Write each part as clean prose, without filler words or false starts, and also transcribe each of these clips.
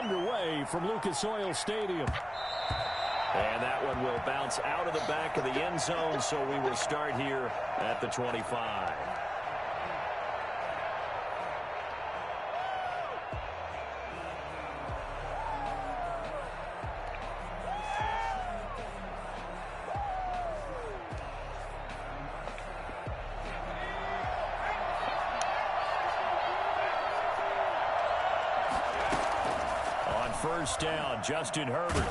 underway from Lucas Oil Stadium. And that one will bounce out of the back of the end zone, so we will start here at the 25. On first down, Justin Herbert.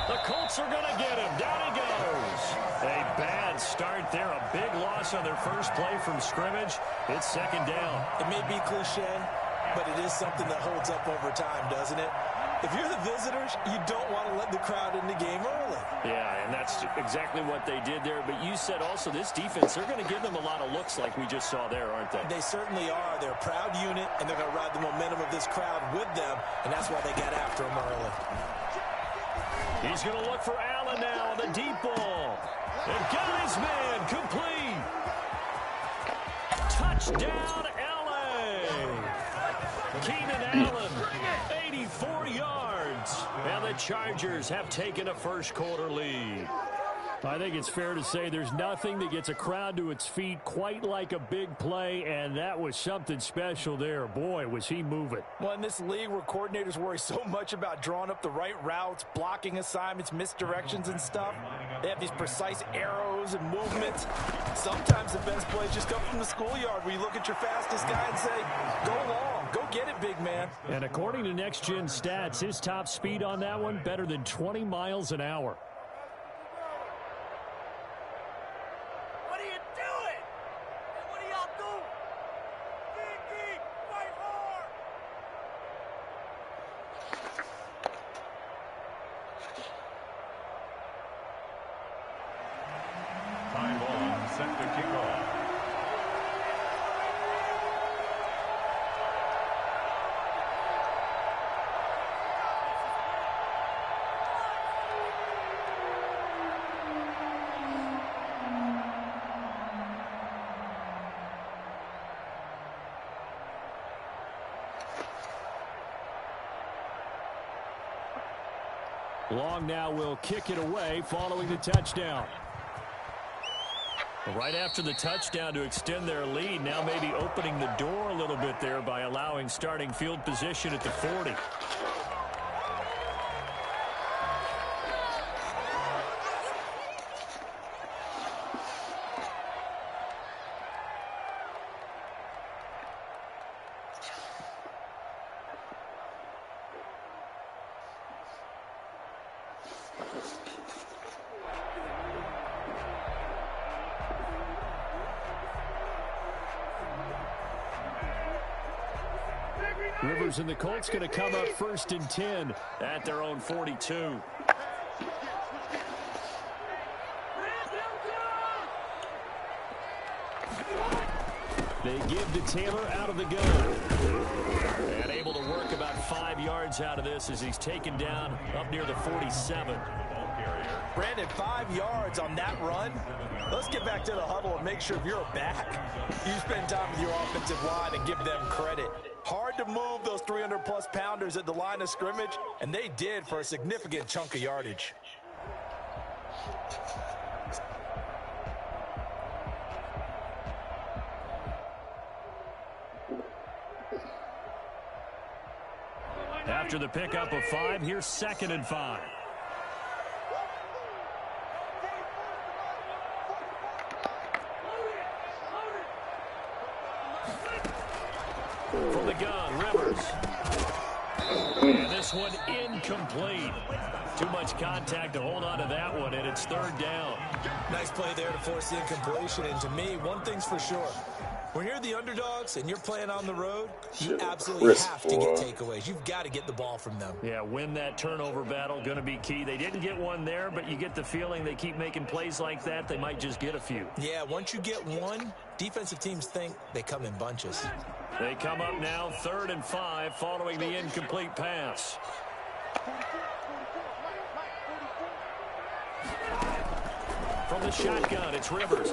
The Colts are going to get him. Down he goes. A bad start there. A big loss on their first play from scrimmage. It's second down. It may be cliche, but it is something that holds up over time, doesn't it? If you're the visitors, you don't want to let the crowd in the game early. Yeah, and that's exactly what they did there. But you said also this defense, they're going to give them a lot of looks like we just saw there, aren't they? They certainly are. They're a proud unit, and they're going to ride the momentum of this crowd with them, and that's why they got after them early. He's going to look for Allen now on the deep ball. And got his man complete. Touchdown, L.A. Keenan Allen, 84 yards. And the Chargers have taken a first-quarter lead. I think it's fair to say there's nothing that gets a crowd to its feet quite like a big play, and that was something special there. Boy, was he moving. Well, in this league where coordinators worry so much about drawing up the right routes, blocking assignments, misdirections and stuff, they have these precise arrows and movements. Sometimes the best plays just come from the schoolyard where you look at your fastest guy and say, go long, go get it, big man. And according to Next Gen Stats, his top speed on that one, better than 20 miles an hour. Long now will kick it away following the touchdown. Right after the touchdown to extend their lead, now maybe opening the door a little bit there by allowing starting field position at the 40. Rivers and the Colts going to come up first and 10 at their own 42. They give to Taylor out of the gun. And able to work about 5 yards out of this as he's taken down up near the 47. Brandon, 5 yards on that run. Let's get back to the huddle and make sure if you're a back, you spend time with your offensive line and give them credit. Hard to move those 300-plus pounders at the line of scrimmage, and they did for a significant chunk of yardage. After the pickup of 5, here's 2nd and 5. From the gun, Rivers. And this one incomplete. Too much contact to hold on to that one, and it's 3rd down. Nice play there to force the incompletion, and to me, one thing's for sure. When you're the underdogs and you're playing on the road, you absolutely have to get takeaways. You've got to get the ball from them. Yeah, win that turnover battle, going to be key. They didn't get one there, but you get the feeling they keep making plays like that, they might just get a few. Yeah, once you get one, defensive teams think they come in bunches. They come up now 3rd and 5 following the incomplete pass. From the shotgun, it's Rivers.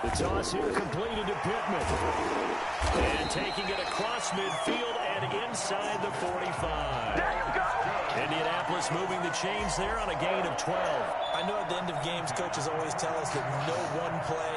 The toss here completed to Pittman. And taking it across midfield and inside the 45. There you go. Indianapolis moving the chains there on a gain of 12. I know at the end of games, coaches always tell us that no one play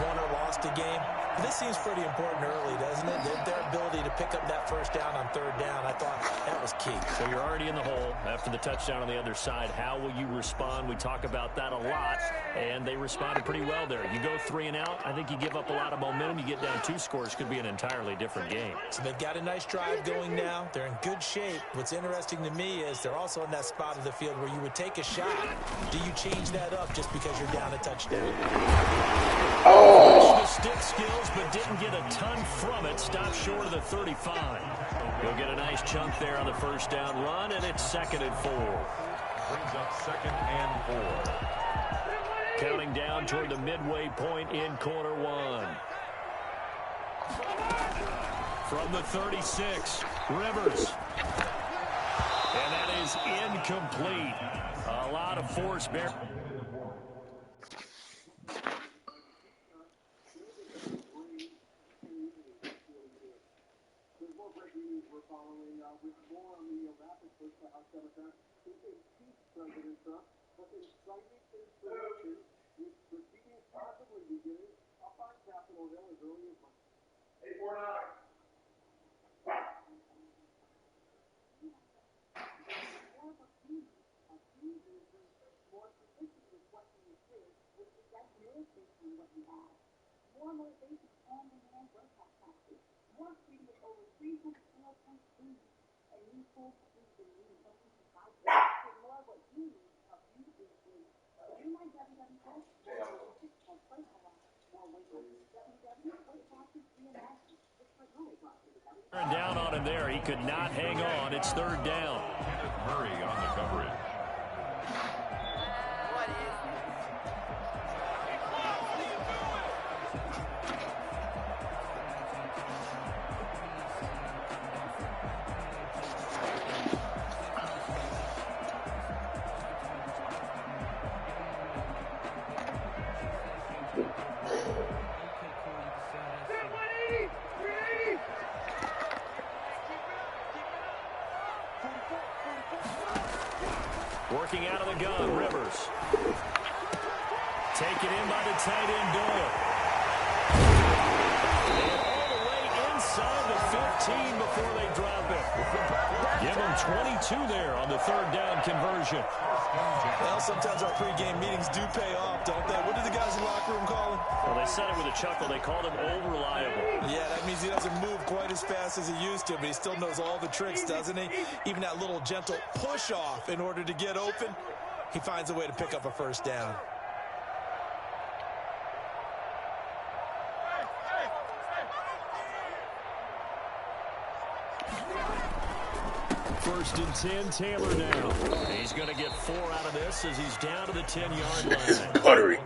won or lost a game. But this seems pretty important early, doesn't it? Their ability to pick up that first down on third down, I thought that was key. So you're already in the hole after the touchdown on the other side. How will you respond? We talk about that a lot, and they responded pretty well there. You go 3 and out, I think you give up a lot of momentum. You get down 2 scores, could be an entirely different game. So they've got a nice drive going now. They're in good shape. What's interesting to me is they're also in that spot of the field where you would take a shot. Do you change that up just because you're down a touchdown? Oh! The stick skills, but didn't get a ton from it. Stopped short of the 35. He'll get a nice chunk there on the first down run, and it's 2nd and 4. Brings up 2nd and 4. Counting down toward the midway point in quarter 1. From the 36, Rivers. And that is incomplete. A lot of force there. Down on him there. He could not hang on. It's 3rd down. Murray on the coverage. Working out of the gun, Rivers. Taken in by the tight end, Doyle. And all the way inside the 15 before they drop it. Give them 22 there on the 3rd down conversion. Well, sometimes our pregame meetings do pay off, don't they? What did the guys in the locker room call him? Well, they said it with a chuckle. They called him over-reliable. Yeah, that means he doesn't move quite as fast as he used to, but he still knows all the tricks, doesn't he? Even that little gentle push-off in order to get open, he finds a way to pick up a first down. First and 10, Taylor now. He's going to get 4 out of this as he's down to the 10-yard line. Buttery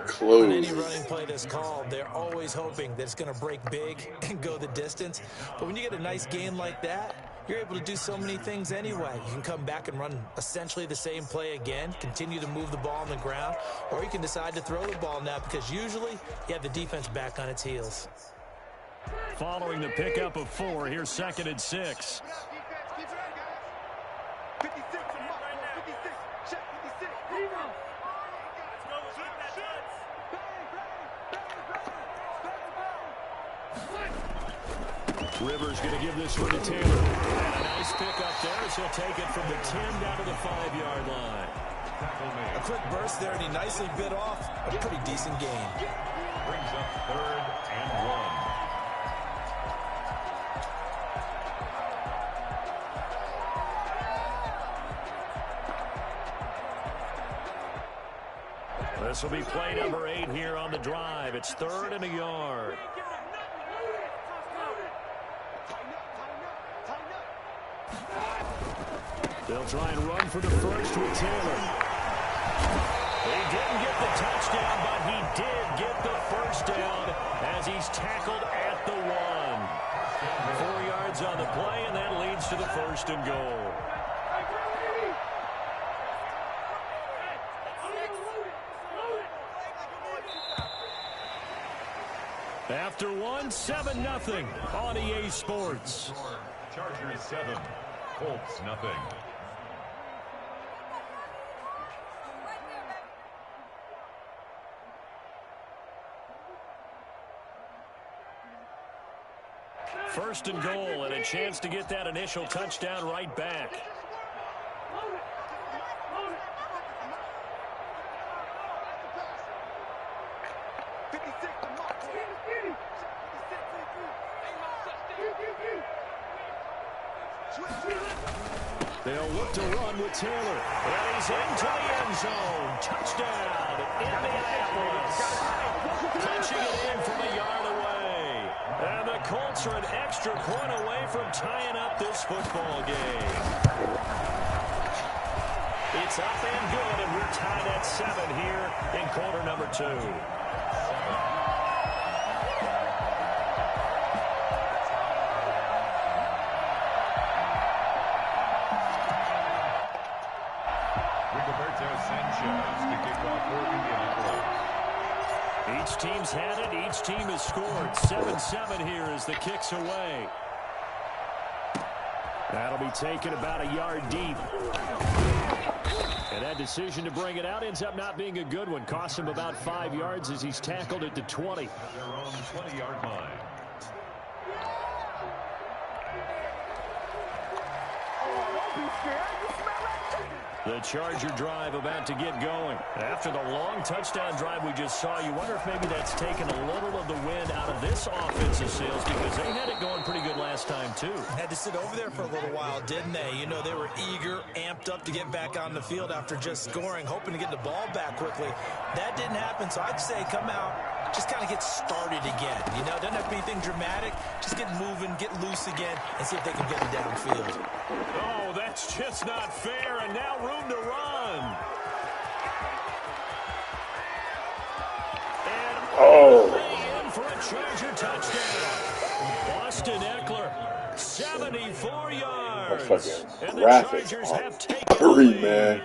close. On any running play that's called, they're always hoping that it's going to break big and go the distance. But when you get a nice gain like that, you're able to do so many things anyway. You can come back and run essentially the same play again, continue to move the ball on the ground, or you can decide to throw the ball now because usually you have the defense back on its heels. Following the pickup of 4, here's 2nd and 6. Rivers going to give this one to Taylor. And a nice pickup there as he'll take it from the 10 down to the 5-yard line. A quick burst there, and he nicely bit off a pretty decent gain. Brings up 3rd and 1. This will be play number 8 here on the drive. It's 3rd and a yard. They'll try and run for the first with Taylor. He didn't get the touchdown, but he did get the first down as he's tackled at the 1. 4 yards on the play, and that leads to the 1st and goal. After 1, 7-0 on EA Sports. Chargers 7, Colts nothing. First and goal, and a chance to get that initial touchdown right back. They'll look to run with Taylor. And he's into the end zone. Touchdown, Indianapolis. Punching it in from a yard away. And the Colts are an extra point away from tying up this football game. It's up and good, and we're tied at 7 here in quarter number 2. Each team's had it. Each team has scored. 7-7 here as the kick's away. That'll be taken about a yard deep. And that decision to bring it out ends up not being a good one. Cost him about 5 yards as he's tackled at the 20. At their own 20-yard line. The Charger drive about to get going. After the long touchdown drive we just saw, you wonder if maybe that's taken a little of the wind out of this offensive sails, because they had it going pretty good last time, too. Had to sit over there for a little while, didn't they? You know, they were eager, amped up to get back on the field after just scoring, hoping to get the ball back quickly. That didn't happen, so I'd say come out, just kind of get started again. You know, doesn't have to be anything dramatic. Just get moving, get loose again, and see if they can get it downfield. Oh, that's just not fair, and now room to run. And in for a Charger touchdown. Austin Eckler, 74 yards. And the Chargers have taken the lead. Man.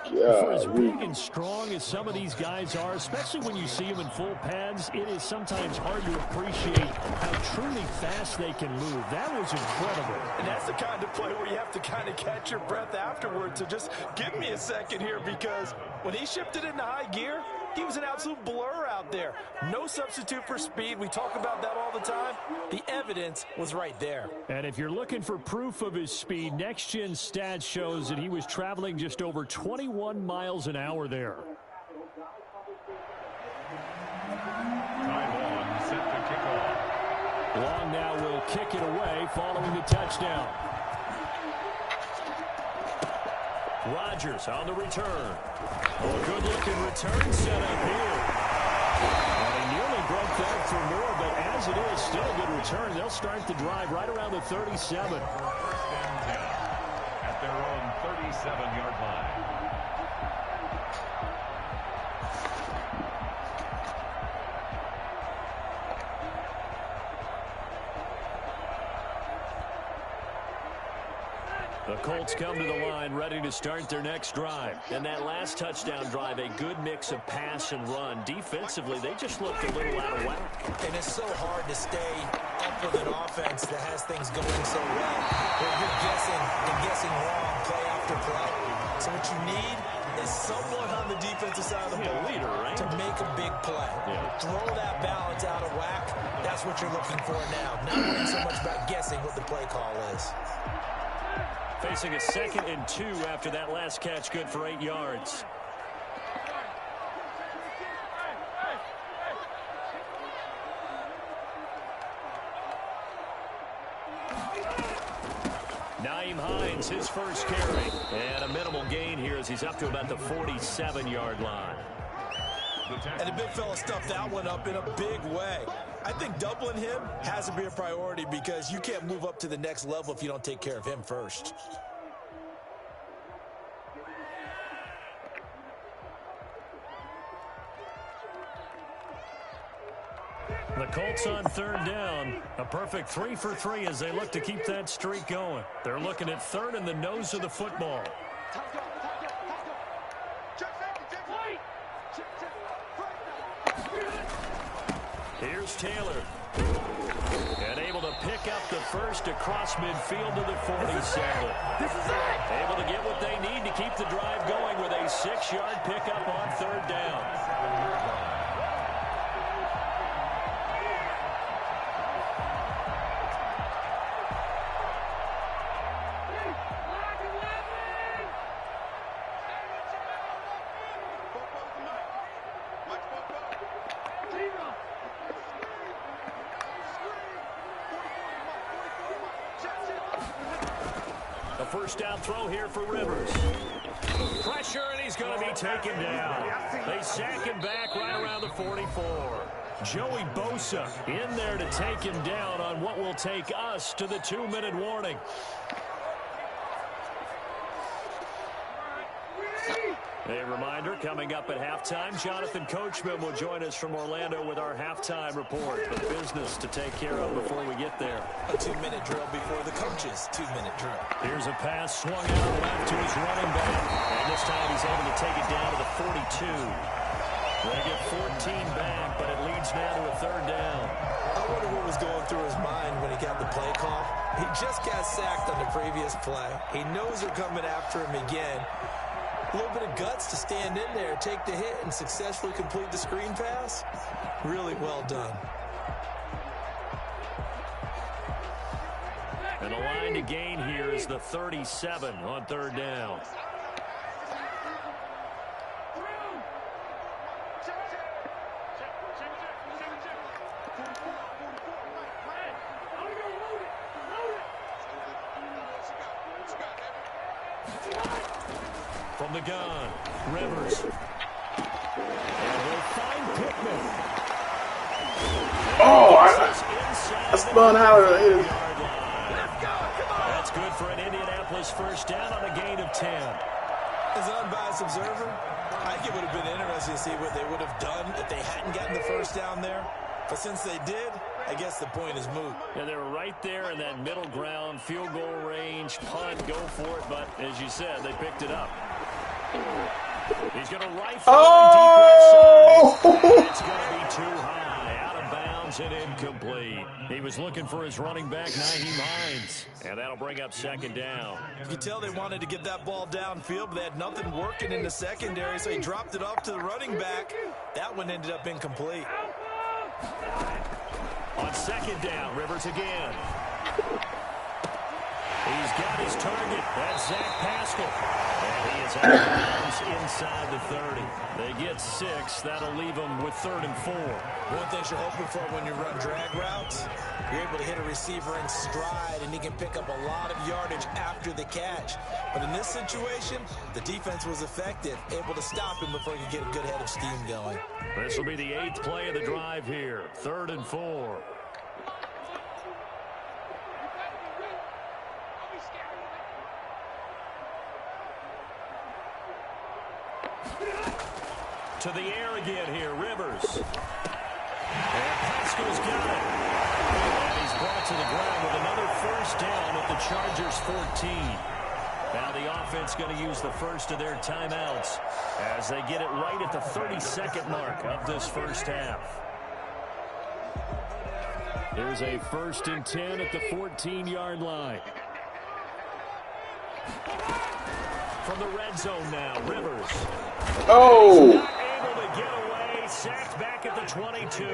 For as Yeah, big and strong as some of these guys are, especially when you see them in full pads, it is sometimes hard to appreciate how truly fast they can move. That was incredible. And that's the kind of play where you have to kind of catch your breath afterwards. So just give me a second here, because when he shifted into high gear, he was an absolute blur out there. No substitute for speed. We talk about that all the time. The evidence was right there. And if you're looking for proof of his speed, Next Gen Stats shows that he was traveling just over 21 miles an hour there. Time on, set to kick off. Long now will kick it away following the touchdown. Rodgers on the return. A good-looking return set up here. And he nearly broke that for more, but as it is, still a good return. They'll start the drive right around the 37. First and 10 at their own 37-yard line. The Colts come to the line ready to start their next drive. And that last touchdown drive, a good mix of pass and run. Defensively, they just looked a little out of whack. And it's so hard to stay up with an offense that has things going so well, where you're guessing and guessing wrong play after play. So what you need is someone on the defensive side of the ball leader, right? to make a big play. Yeah. Throw that balance out of whack. That's what you're looking for now. Not worrying so much about guessing what the play call is. Facing a 2nd and 2 after that last catch, good for 8 yards. Nyheim Hines, his first carry. And a minimal gain here as he's up to about the 47-yard line. And the big fella stuffed that one up in a big way. I think doubling him has to be a priority, because you can't move up to the next level if you don't take care of him first. The Colts on 3rd down. A perfect 3 for 3 as they look to keep that streak going. They're looking at 3rd in the nose of the football. Here's Taylor. And able to pick up the first across midfield to the 47. This is it! Able to get what they need to keep the drive going with a 6-yard pickup on third down. A first down throw here for Rivers. Pressure, and he's going to be taken down. They sack him back right around the 44. Joey Bosa in there to take him down on what will take us to the 2-minute warning. A reminder, coming up at halftime, Jonathan Coachman will join us from Orlando with our halftime report. But business to take care of before we get there. A 2-minute drill before the coach's 2-minute drill. Here's a pass swung out left to his running back. And this time he's able to take it down to the 42. They get 14 back, but it leads now to a third down. I wonder what was going through his mind when he got the play call. He just got sacked on the previous play. He knows they're coming after him again. A little bit of guts to stand in there, take the hit, and successfully complete the screen pass. Really well done. And the line to gain here is the 37 on third down. From the gun, Rivers. And we'll find Pittman. I spun out of it. That's good for an Indianapolis first down on a gain of 10. As an unbiased observer, I think it would have been interesting to see what they would have done if they hadn't gotten the first down there. But since they did, I guess the point is moot. And they were right there in that middle ground, field goal range, punt, go for it. But as you said, they picked it up. He's going to rifle deep left side. It's going to be too high, out of bounds and incomplete. He was looking for his running back, Nyheim Hines, and that'll bring up second down. You can tell they wanted to get that ball downfield, but they had nothing working in the secondary, so he dropped it off to the running back. That one ended up incomplete. On second down, Rivers again. He's got his target. That's Zach Pascal. And he is out of bounds inside the 30. They get 6. That'll leave them with 3rd and 4. One thing you're hoping for when you run drag routes, you're able to hit a receiver in stride, and he can pick up a lot of yardage after the catch. But in this situation, the defense was effective, able to stop him before he could get a good head of steam going. This will be the 8th play of the drive here. 3rd and 4. To the air again here, Rivers. And Pascal's got it. And he's brought to the ground with another first down at the Chargers' 14. Now the offense going to use the first of their timeouts as they get it right at the 32nd mark of this first half. There's a 1st and 10 at the 14-yard line. From the red zone now, Rivers. Oh! Able to get away, sacked back at the 22.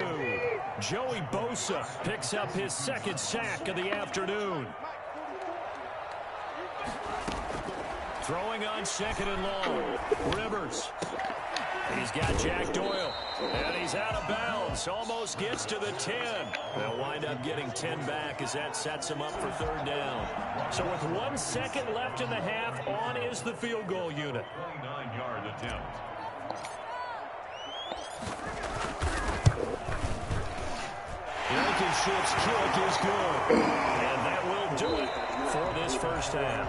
Joey Bosa picks up his 2nd sack of the afternoon. Throwing on 2nd and long. Rivers. He's got Jack Doyle. And he's out of bounds. Almost gets to the 10. They'll wind up getting 10 back as that sets him up for 3rd down. So with 1 second left in the half, on is the field goal unit. 29-yard attempt. Blankenship's kick is good. And that will do it for this first half.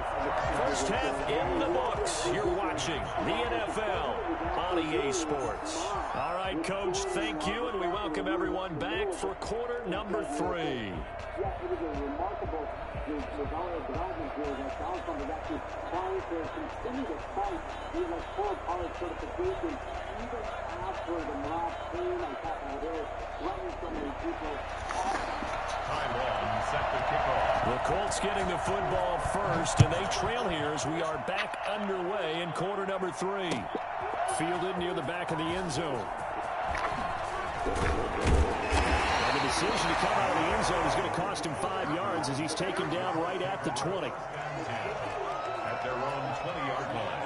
First half in the books. You're watching the NFL on EA Sports. All right, Coach, thank you, and we welcome everyone back for quarter number 3. It is a remarkable development here that Johnson is actually trying to continue to fight. He has full college certification even after the mock pain on Capitol Hill, running so many people off try long set to kick off. The Colts getting the football first, and they trail here as we are back underway in quarter number 3. Fielded near the back of the end zone. And the decision to come out of the end zone is going to cost him 5 yards as he's taken down right at the 20. At their own 20-yard line.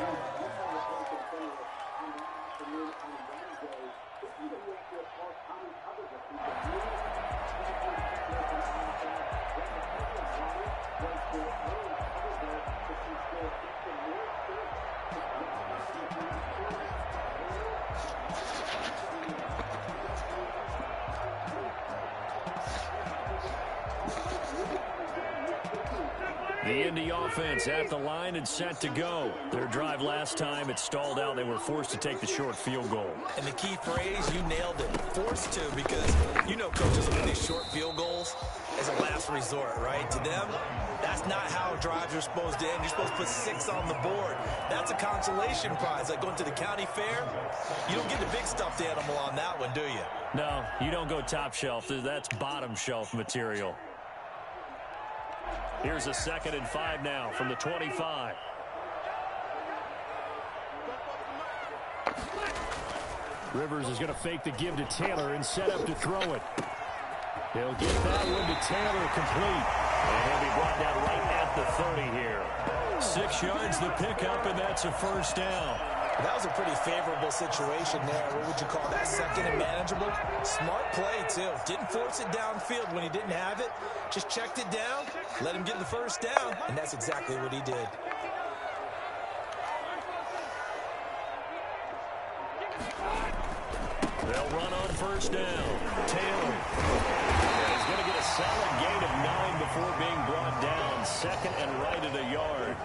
The Indy offense at the line and set to go. Their drive last time, it stalled out. They were forced to take the short field goal. And the key phrase, you nailed it. Forced to, because you know coaches look at these short field goals as a last resort, right? To them, that's not how drives are supposed to end. You're supposed to put 6 on the board. That's a consolation prize, like going to the county fair. You don't get the big stuffed animal on that one, do you? No, you don't go top shelf. That's bottom shelf material. Here's a 2nd and 5 now from the 25. Rivers is going to fake the give to Taylor and set up to throw it. He'll get that one to Taylor complete. And he'll be brought down right at the 30 here. 6 yards the pickup, and that's a first down. That was a pretty favorable situation there. What would you call that? 2nd and manageable? Smart play, too. Didn't force it downfield when he didn't have it. Just checked it down, let him get the first down, and that's exactly what he did. They'll run on first down. Taylor. He's going to get a solid gain of 9 before being brought down. 2nd and right at a yard.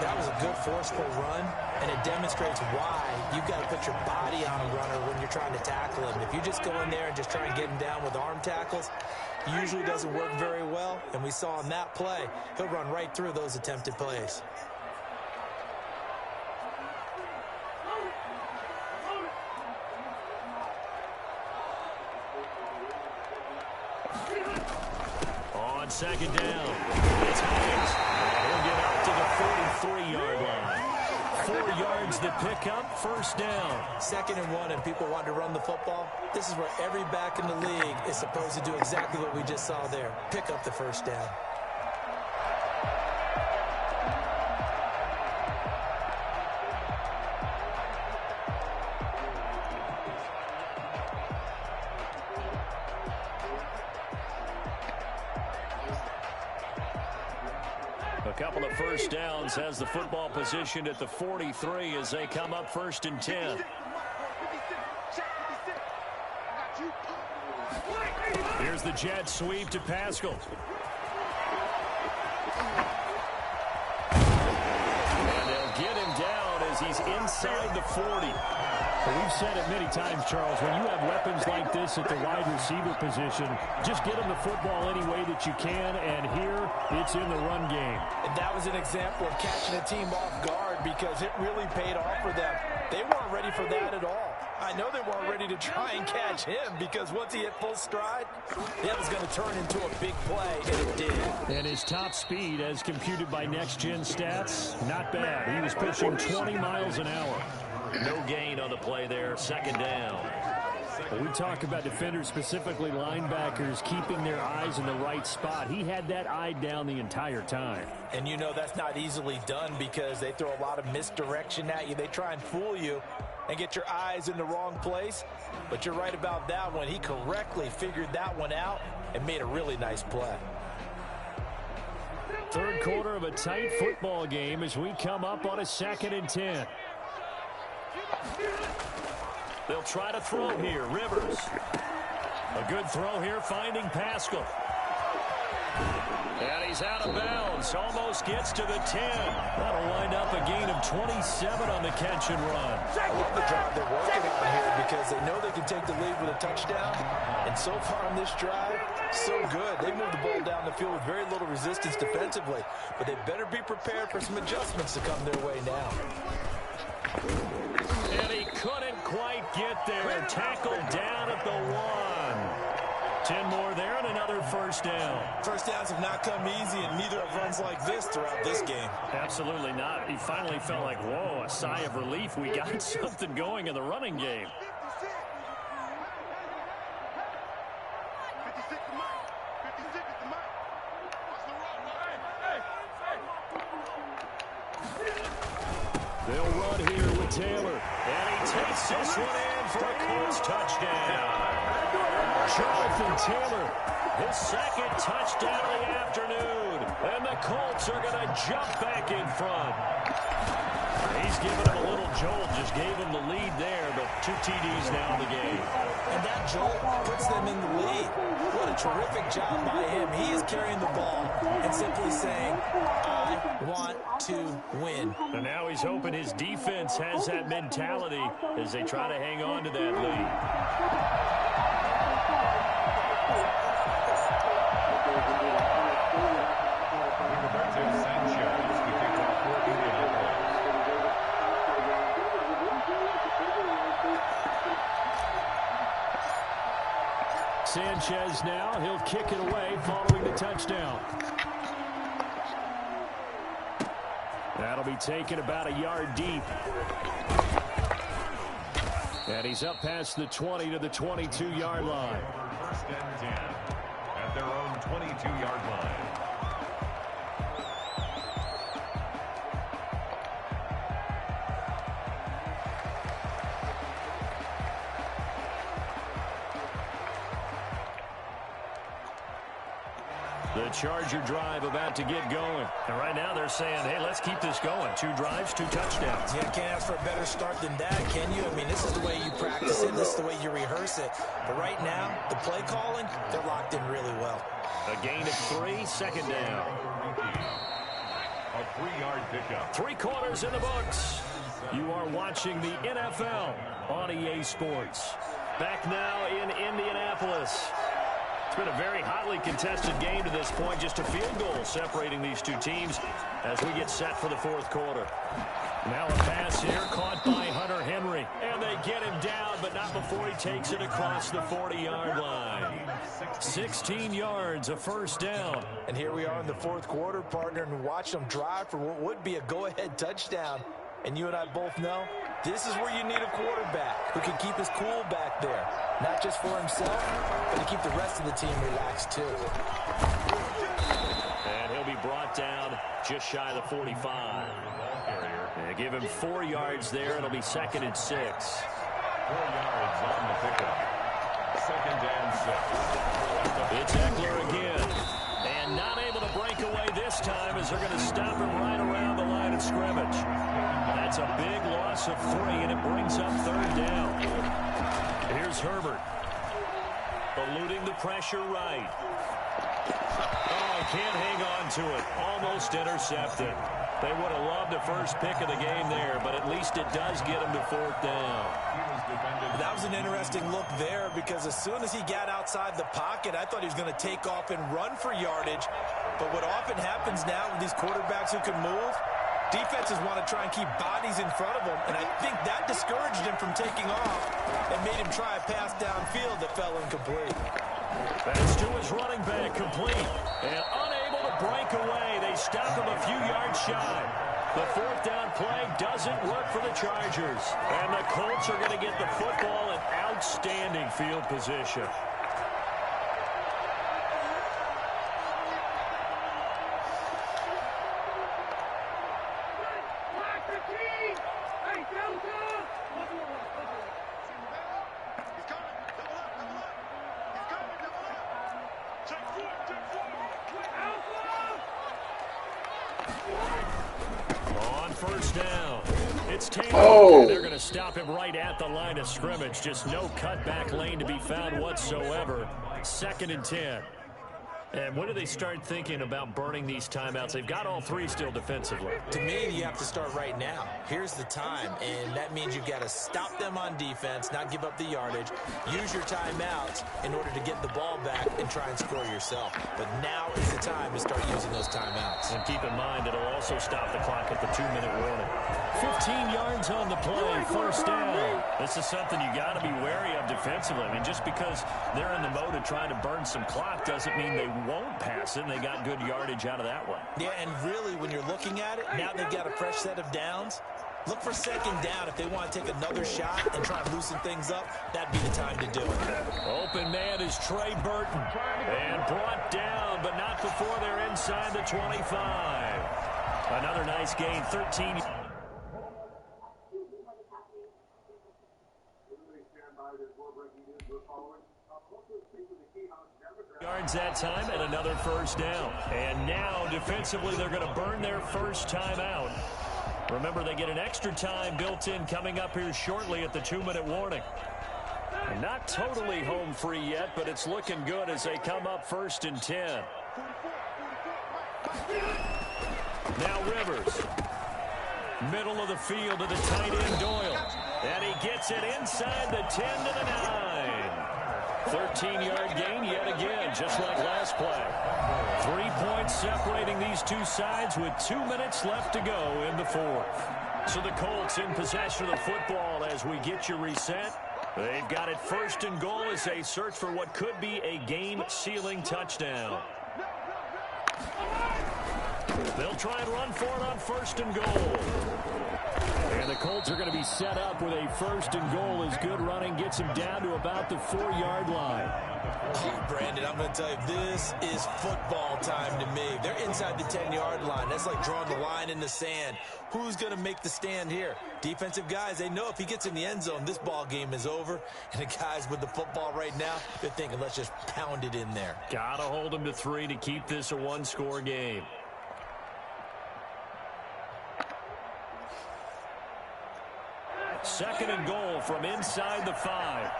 That was a good forceful run, and it demonstrates why you've got to put your body on a runner when you're trying to tackle him. If you just go in there and just try and get him down with arm tackles, usually doesn't work very well, and we saw in that play, he'll run right through those attempted plays. On 2nd down, it's Hines. He'll get out to the 43-yard line. 4 yards the pickup, first down. 2nd and 1, and people want to run the football. This is where every back in the league is supposed to do exactly what we just saw there. Pick up the first down. A couple of first downs has the football positioned at the 43 as they come up 1st and 10. Here's the jet sweep to Pascal. And they'll get him down as he's inside the 40. Well, we've said it many times, Charles, when you have weapons like this at the wide receiver position, just get them the football any way that you can, and here it's in the run game. And that was an example of catching a team off guard because it really paid off for them. They weren't ready for that at all. I know they weren't ready to try and catch him because once he hit full stride, that was going to turn into a big play, and it did. And his top speed, as computed by next-gen stats, not bad. He was pushing 20 miles an hour. No gain on the play there, 2nd down. Well, we talk about defenders, specifically linebackers, keeping their eyes in the right spot. He had that eye down the entire time. And you know that's not easily done because they throw a lot of misdirection at you. They try and fool you and get your eyes in the wrong place. But you're right about that one. He correctly figured that one out and made a really nice play. 3rd quarter of a tight football game as we come up on a 2nd and 10. They'll try to throw here. Rivers. A good throw here, finding Pascal. And he's out of bounds. Almost gets to the 10. That'll wind up a gain of 27 on the catch and run. I love the drive they're working on here because they know they can take the lead with a touchdown. And so far on this drive, so good. They moved the ball down the field with very little resistance defensively. But they better be prepared for some adjustments to come their way now. And he couldn't quite get there. Tackled down at the 1. 10 more there and another first down. First downs have not come easy, and neither have runs like this throughout this game. Absolutely not. He finally felt like, whoa, a sigh of relief. We got something going in the running game. They'll run here with Taylor. And he takes this one in for a Colts touchdown. Jonathan Taylor, his second touchdown of the afternoon. And the Colts are going to jump back in front. He's giving him a little jolt, just gave him the lead there, but 2 TDs now in the game. And that jolt puts them in the lead. What a terrific job by him. He is carrying the ball and simply saying, I want to win. And now he's hoping his defense has that mentality as they try to hang on to that lead. Sanchez now, he'll kick it away following the touchdown. That'll be taken about a yard deep. And he's up past the 20 to the 22-yard line. First and 10 at their own 22-yard line. The Charger drive about to get going. And right now they're saying, hey, let's keep this going. 2 drives, 2 touchdowns. Yeah, can't ask for a better start than that, can you? I mean, this is the way you practice it. This is the way you rehearse it. But right now, the play calling, they're locked in really well. A gain of 3, second down. A 3-yard pickup. 3 quarters in the books. You are watching the NFL on EA Sports. Back now in Indianapolis. It's been a very hotly contested game to this point. Just a field goal separating these 2 teams as we get set for the 4th quarter. Now a pass here caught by Hunter Henry. And they get him down, but not before he takes it across the 40-yard line. 16 yards, a first down. And here we are in the 4th quarter, partner, and watch them drive for what would be a go-ahead touchdown. And you and I both know this is where you need a quarterback who can keep his cool back there. Not just for himself, but to keep the rest of the team relaxed too. And he'll be brought down just shy of the 45. And give him 4 yards there. It'll be 2nd and 6. 4 yards on the pickup. 2nd and 6. It's Eckler again. And not able to break away this time as they're going to stop him right around the line of scrimmage. That's a big loss of 3, and it brings up 3rd down. Here's Herbert. Eluding the pressure right. Oh, he can't hang on to it. Almost intercepted. They would have loved the first pick of the game there, but at least it does get him to 4th down. That was an interesting look there because as soon as he got outside the pocket, I thought he was going to take off and run for yardage. But what often happens now with these quarterbacks who can move, defenses want to try and keep bodies in front of them, and I think that discouraged him from taking off and made him try a pass downfield that fell incomplete. That's to his running back, complete. And unable to break away. They stop him a few yards shy. The 4th down play doesn't work for the Chargers. And the Colts are going to get the football in outstanding field position. On first down, it's Taylor. Oh. They're going to stop him right at the line of scrimmage. Just no cutback lane to be found whatsoever. 2nd and 10. And when do they start thinking about burning these timeouts? They've got all three still defensively. To me, you have to start right now. Here's the time, and that means you've got to stop them on defense, not give up the yardage, use your timeouts in order to get the ball back and try and score yourself. But now is the time to start using those timeouts. And keep in mind, it'll also stop the clock at the 2-minute warning. 15 yards on the play, first down. This is something you got to be wary of defensively. I mean, just because they're in the mode of trying to burn some clock doesn't mean they won't pass it, and they got good yardage out of that one. Yeah, and really, when you're looking at it, now they've got a fresh set of downs. Look for second down. If they want to take another shot and try and loosen things up, that'd be the time to do it. Open man is Trey Burton. And brought down, but not before they're inside the 25. Another nice gain, 13. Yards that time and another first down. And now defensively they're going to burn their first time out. Remember, they get an extra time built in coming up here shortly at the 2-minute warning. And not totally home free yet, but it's looking good as they come up 1st and 10. Now Rivers. Middle of the field to the tight end Doyle. And he gets it inside the 10 to the 9. 13-yard gain yet again, just like last play. 3 points separating these two sides with 2 minutes left to go in the fourth. So the Colts in possession of the football as we get you reset. They've got it 1st and goal as they search for what could be a game-sealing touchdown. They'll try and run for it on 1st and goal. And the Colts are going to be set up with a 1st and goal as good running gets them down to about the 4-yard line. Oh, Brandon, I'm going to tell you, this is football time to me. They're inside the 10-yard line. That's like drawing the line in the sand. Who's going to make the stand here? Defensive guys, they know if he gets in the end zone, this ball game is over. And the guys with the football right now, they're thinking, let's just pound it in there. Got to hold them to 3 to keep this a one-score game. Second and goal from inside the 5.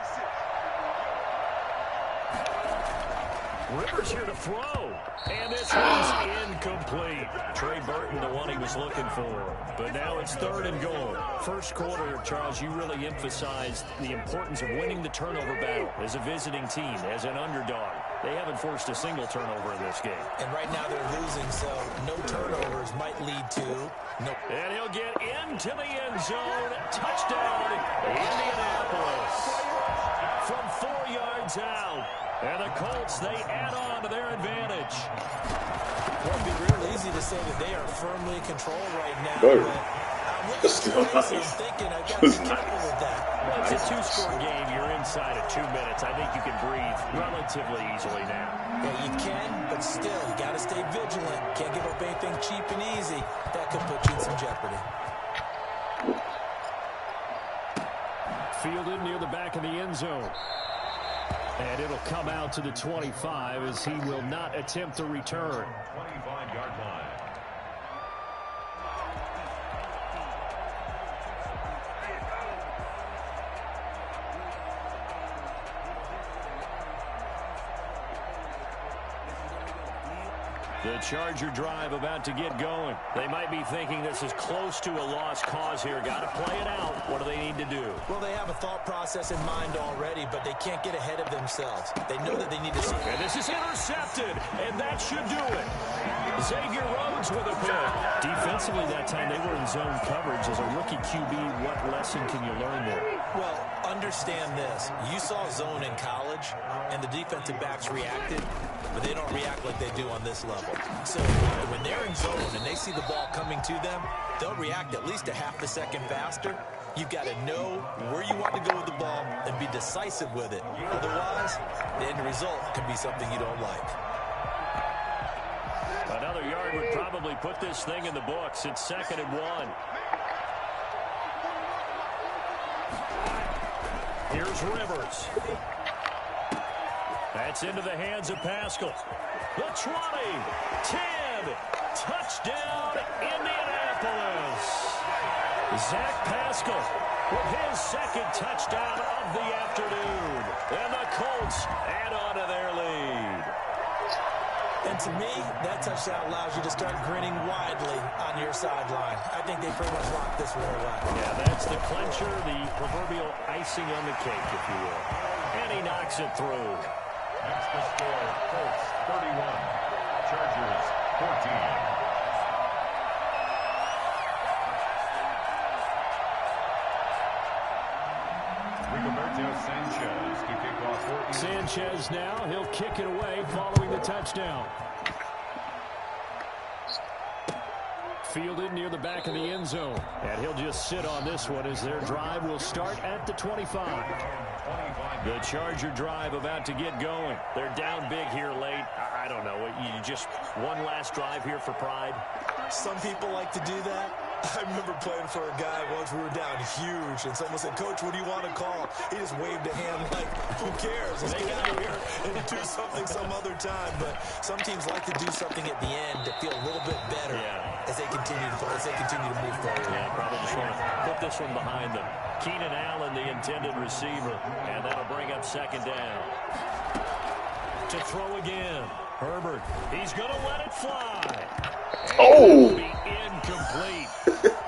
Rivers here to throw. And this one's incomplete. Trey Burton, the one he was looking for. But now it's 3rd and goal. First quarter, Charles, you really emphasized the importance of winning the turnover battle as a visiting team, as an underdog. They haven't forced a single turnover in this game. And right now they're losing, so no turnovers might lead to no. And he'll get into the end zone. Touchdown, Indianapolis. From 4 yards out. And the Colts, they add on to their advantage. Well, it'd be real easy to say that they are firmly in control right now. Good. But I'm looking at this and I'm thinking I've got to be careful with that. Well, it's a 2-score game. You're inside of 2 minutes. I think you can breathe relatively easily now. Yeah, you can, but still, you got to stay vigilant. Can't give up anything cheap and easy. That could put you in some jeopardy. Fielded near the back of the end zone. And it'll come out to the 25 as he will not attempt to return. 25-yard line. The Charger drive about to get going. They might be thinking this is close to a lost cause here. Got to play it out. What do they need to do? Well, they have a thought process in mind already, but they can't get ahead of themselves. They know that they need to see. And this is intercepted, and that should do it. Xavier Rhodes with a pick. Defensively that time, they were in zone coverage. As a rookie QB, what lesson can you learn there? Well, understand this. You saw zone in college, and the defensive backs reacted, but they don't react like they do on this level. So when they're in zone and they see the ball coming to them, they'll react at least a half a second faster. You've got to know where you want to go with the ball and be decisive with it. Otherwise, the end result can be something you don't like. Another yard would probably put this thing in the books. It's 2nd and 1. Here's Rivers. That's into the hands of Pascal. The 20, 10, touchdown, Indianapolis. Zach Pascal with his 2nd touchdown of the afternoon. And the Colts add on to their lead. And to me, that touchdown allows you to start grinning widely on your sideline. I think they pretty much locked this one away. Yeah, that's the clincher, the proverbial icing on the cake, if you will. And he knocks it through. That's the score. Colts 31, Chargers 14. Sanchez to kick off. Sanchez now, he'll kick it away following the touchdown. Fielded near the back of the end zone. And he'll just sit on this one as their drive will start at the 25. The Charger drive about to get going. They're down big here late. I don't know. You just one last drive here for pride. Some people like to do that. I remember playing for a guy once. We were down huge, and someone said, "Coach, what do you want to call?" He just waved a hand like, "Who cares? Let's get out of here and do something some other time." But some teams like to do something at the end to feel a little bit better as they continue to play, as they continue to move forward. Yeah, probably just want to put this one behind them. Keenan Allen, the intended receiver, and that'll bring up second down. To throw again. Herbert, he's going to let it fly. Oh! It'll be incomplete.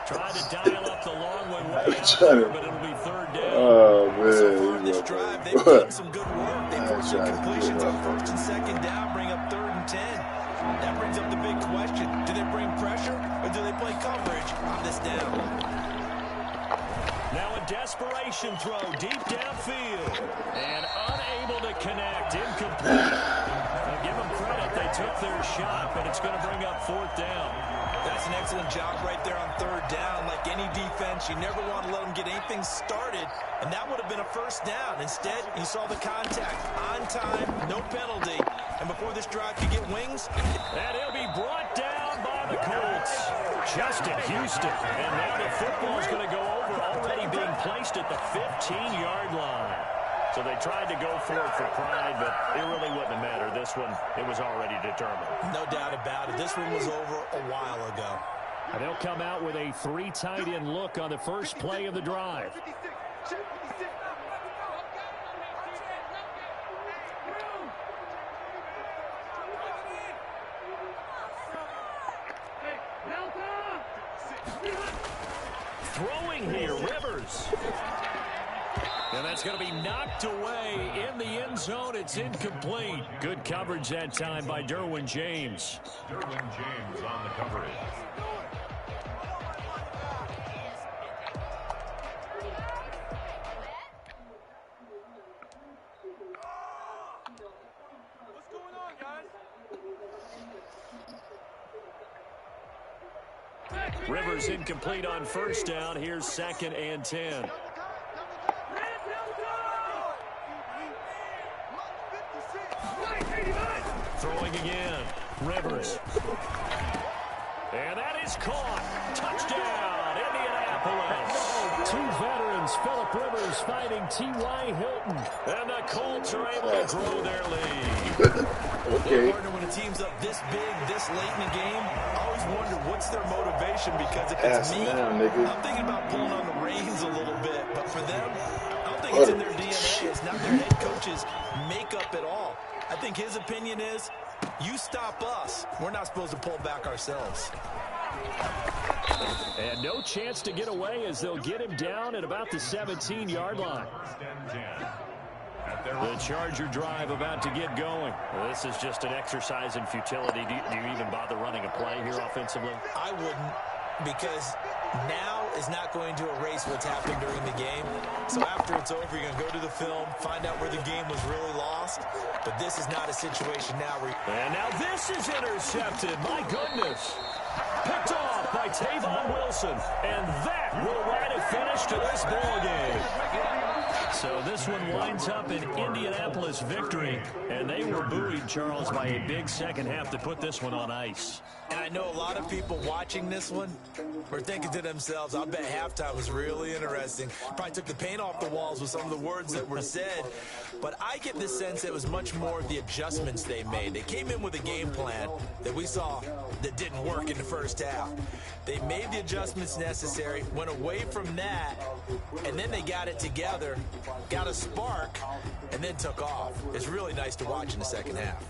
Tried to dial up the long way out there, but it'll be third down. Oh, man. So far in this drive, they've done some good work. They forced some completions on first and second down, bring up 3rd and 10. That brings up the big question. Do they bring pressure, or do they play coverage on this down? Now a desperation throw deep downfield. And unable to connect. Incomplete. Now give them credit. They took their shot, but it's going to bring up 4th down. That's an excellent job right there on 3rd down. Like any defense, you never want to let them get anything started, and that would have been a 1st down. Instead, you saw the contact. On time, no penalty. And before this drive could get wings, and he'll be brought down by the Colts. Justin Houston. And now the football's going to go over, already being placed at the 15-yard line. So they tried to go for it for pride, but it really wouldn't have mattered. This one, it was already determined. No doubt about it. This one was over a while ago. And they'll come out with a 3 tight end look on the first play of the drive. Throwing here, Rivers. And that's going to be knocked away in the end zone. It's incomplete. Good coverage that time by Derwin James. Derwin James on the coverage. What's going on, guys? Rivers incomplete on 1st down. Here's 2nd and 10. Throwing again. Rivers. And that is caught. Touchdown, Indianapolis. 2 veterans, Phillip Rivers fighting T.Y. Hilton. And the Colts are able to grow their lead. Okay. Partner, when a team's up this big, this late in the game, I always wonder what's their motivation, because if it's me, down, nigga. I'm thinking about pulling on the reins a little bit. But for them, I don't think it's in their DNA. It's not their head coach's makeup at all. I think his opinion is, you stop us, we're not supposed to pull back ourselves. And no chance to get away as they'll get him down at about the 17-yard line. The Charger drive about to get going. Well, this is just an exercise in futility. Do you even bother running a play here offensively? I wouldn't, because now is not going to erase what's happened during the game. So after it's over, you're going to go to the film, find out where the game was really lost. But this is not a situation now where... And now this is intercepted. My goodness. Picked off by Tavon Wilson. And that will write a finish to this ball game. So this one winds up an Indianapolis victory. And they were buoyed, Charles, by a big second half to put this one on ice. And I know a lot of people watching this one were thinking to themselves, I bet halftime was really interesting. Probably took the paint off the walls with some of the words that were said. But I get the sense it was much more of the adjustments they made. They came in with a game plan that we saw that didn't work in the first half. They made the adjustments necessary, went away from that, and then they got it together, got a spark, and then took off. It's really nice to watch in the second half.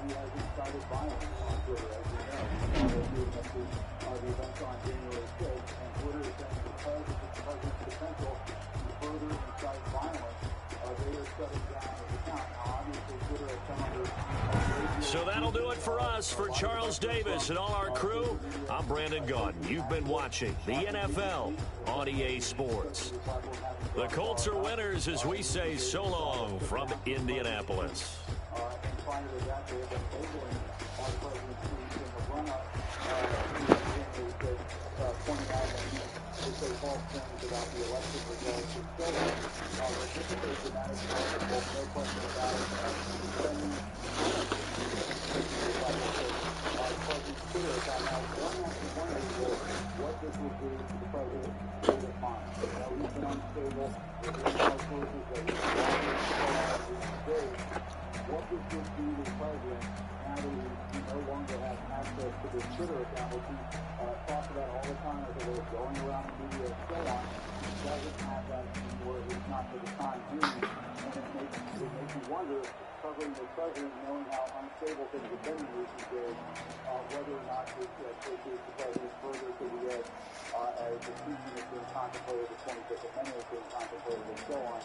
he has incited violence on Twitter, as you know. Doing the events on January 6th, and Twitter is saying because of the president's potential to further incite violence, they are shutting down his account. Now, obviously, Twitter has come under So that'll do it for us. For Charles Davis and all our crew, I'm Brandon Gaudin. You've been watching the NFL on EA Sports. The Colts are winners as we say so long from Indianapolis. And prior to that, they have been labeling our president's tweets in the run-up pointing out that he would say false things about the election results and so on. This is a dramatic article, no question about it. Defending our president's Twitter account. Now, one has to wonder, well, what this will do to the president's state of mind. Now, he's been unstable. We're hearing our sources that he's these days. What this would do to the president now that he no longer has access to this Twitter account, which he talks about all the time as a way of going around the media and so on. He doesn't have that anymore, at least not for the time being. And it makes you wonder, covering the president, knowing how unstable things have been in recent days, whether or not this takes the president further to the edge as the treason is being contemplated, the 25th Amendment is being contemplated, and so on.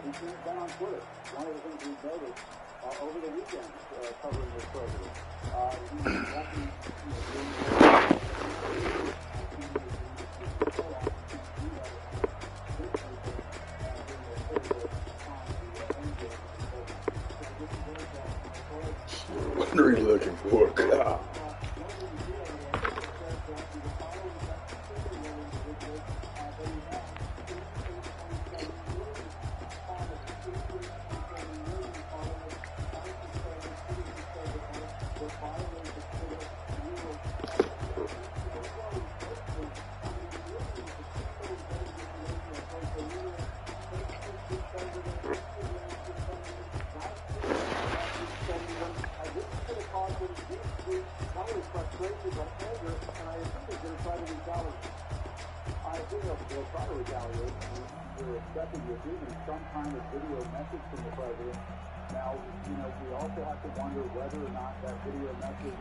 He's been on Twitter. One of the things we've noticed over the weekend covering this president. He's walking, What are you looking for? God. some kind of video message from the president. Now, we also have to wonder whether or not that video message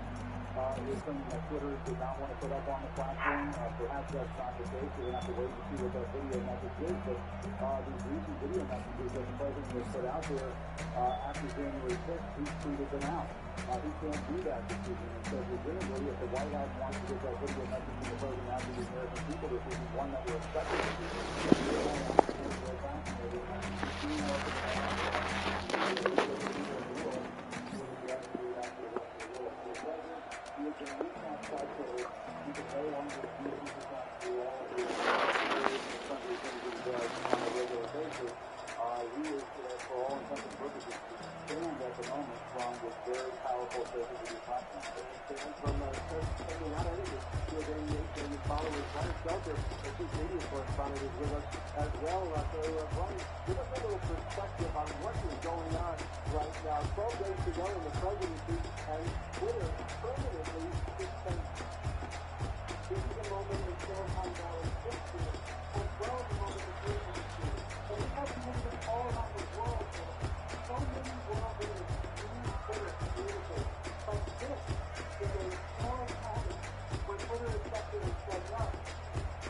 is something that Twitter did not want to put up on the platform. Perhaps that's not the case. We're going to have to wait to see what that video message is. But these recent video messages that the president has put out there after January 6th, he's tweeted them out. He can't do that this evening. And so presumably, if the White House wants to get that video message from the president out to the American people, this is one that we're expecting to see. For all intents and purposes, stand at the moment from this very powerful social media platform. Stand from sending out anything to a daily nation and followers. Brian Stelter, the chief media correspondent, is with us as well. So, Brian, give us a little perspective on what is going on right now. 12 days to go in the presidency, and Twitter permanently suspended. This is a moment in Silicon Valley history, as well as a moment in Twitter history. And we have movement all around the world. So many world leaders use Twitter to communicate. But this is a foreign habit where Twitter accepted and said no.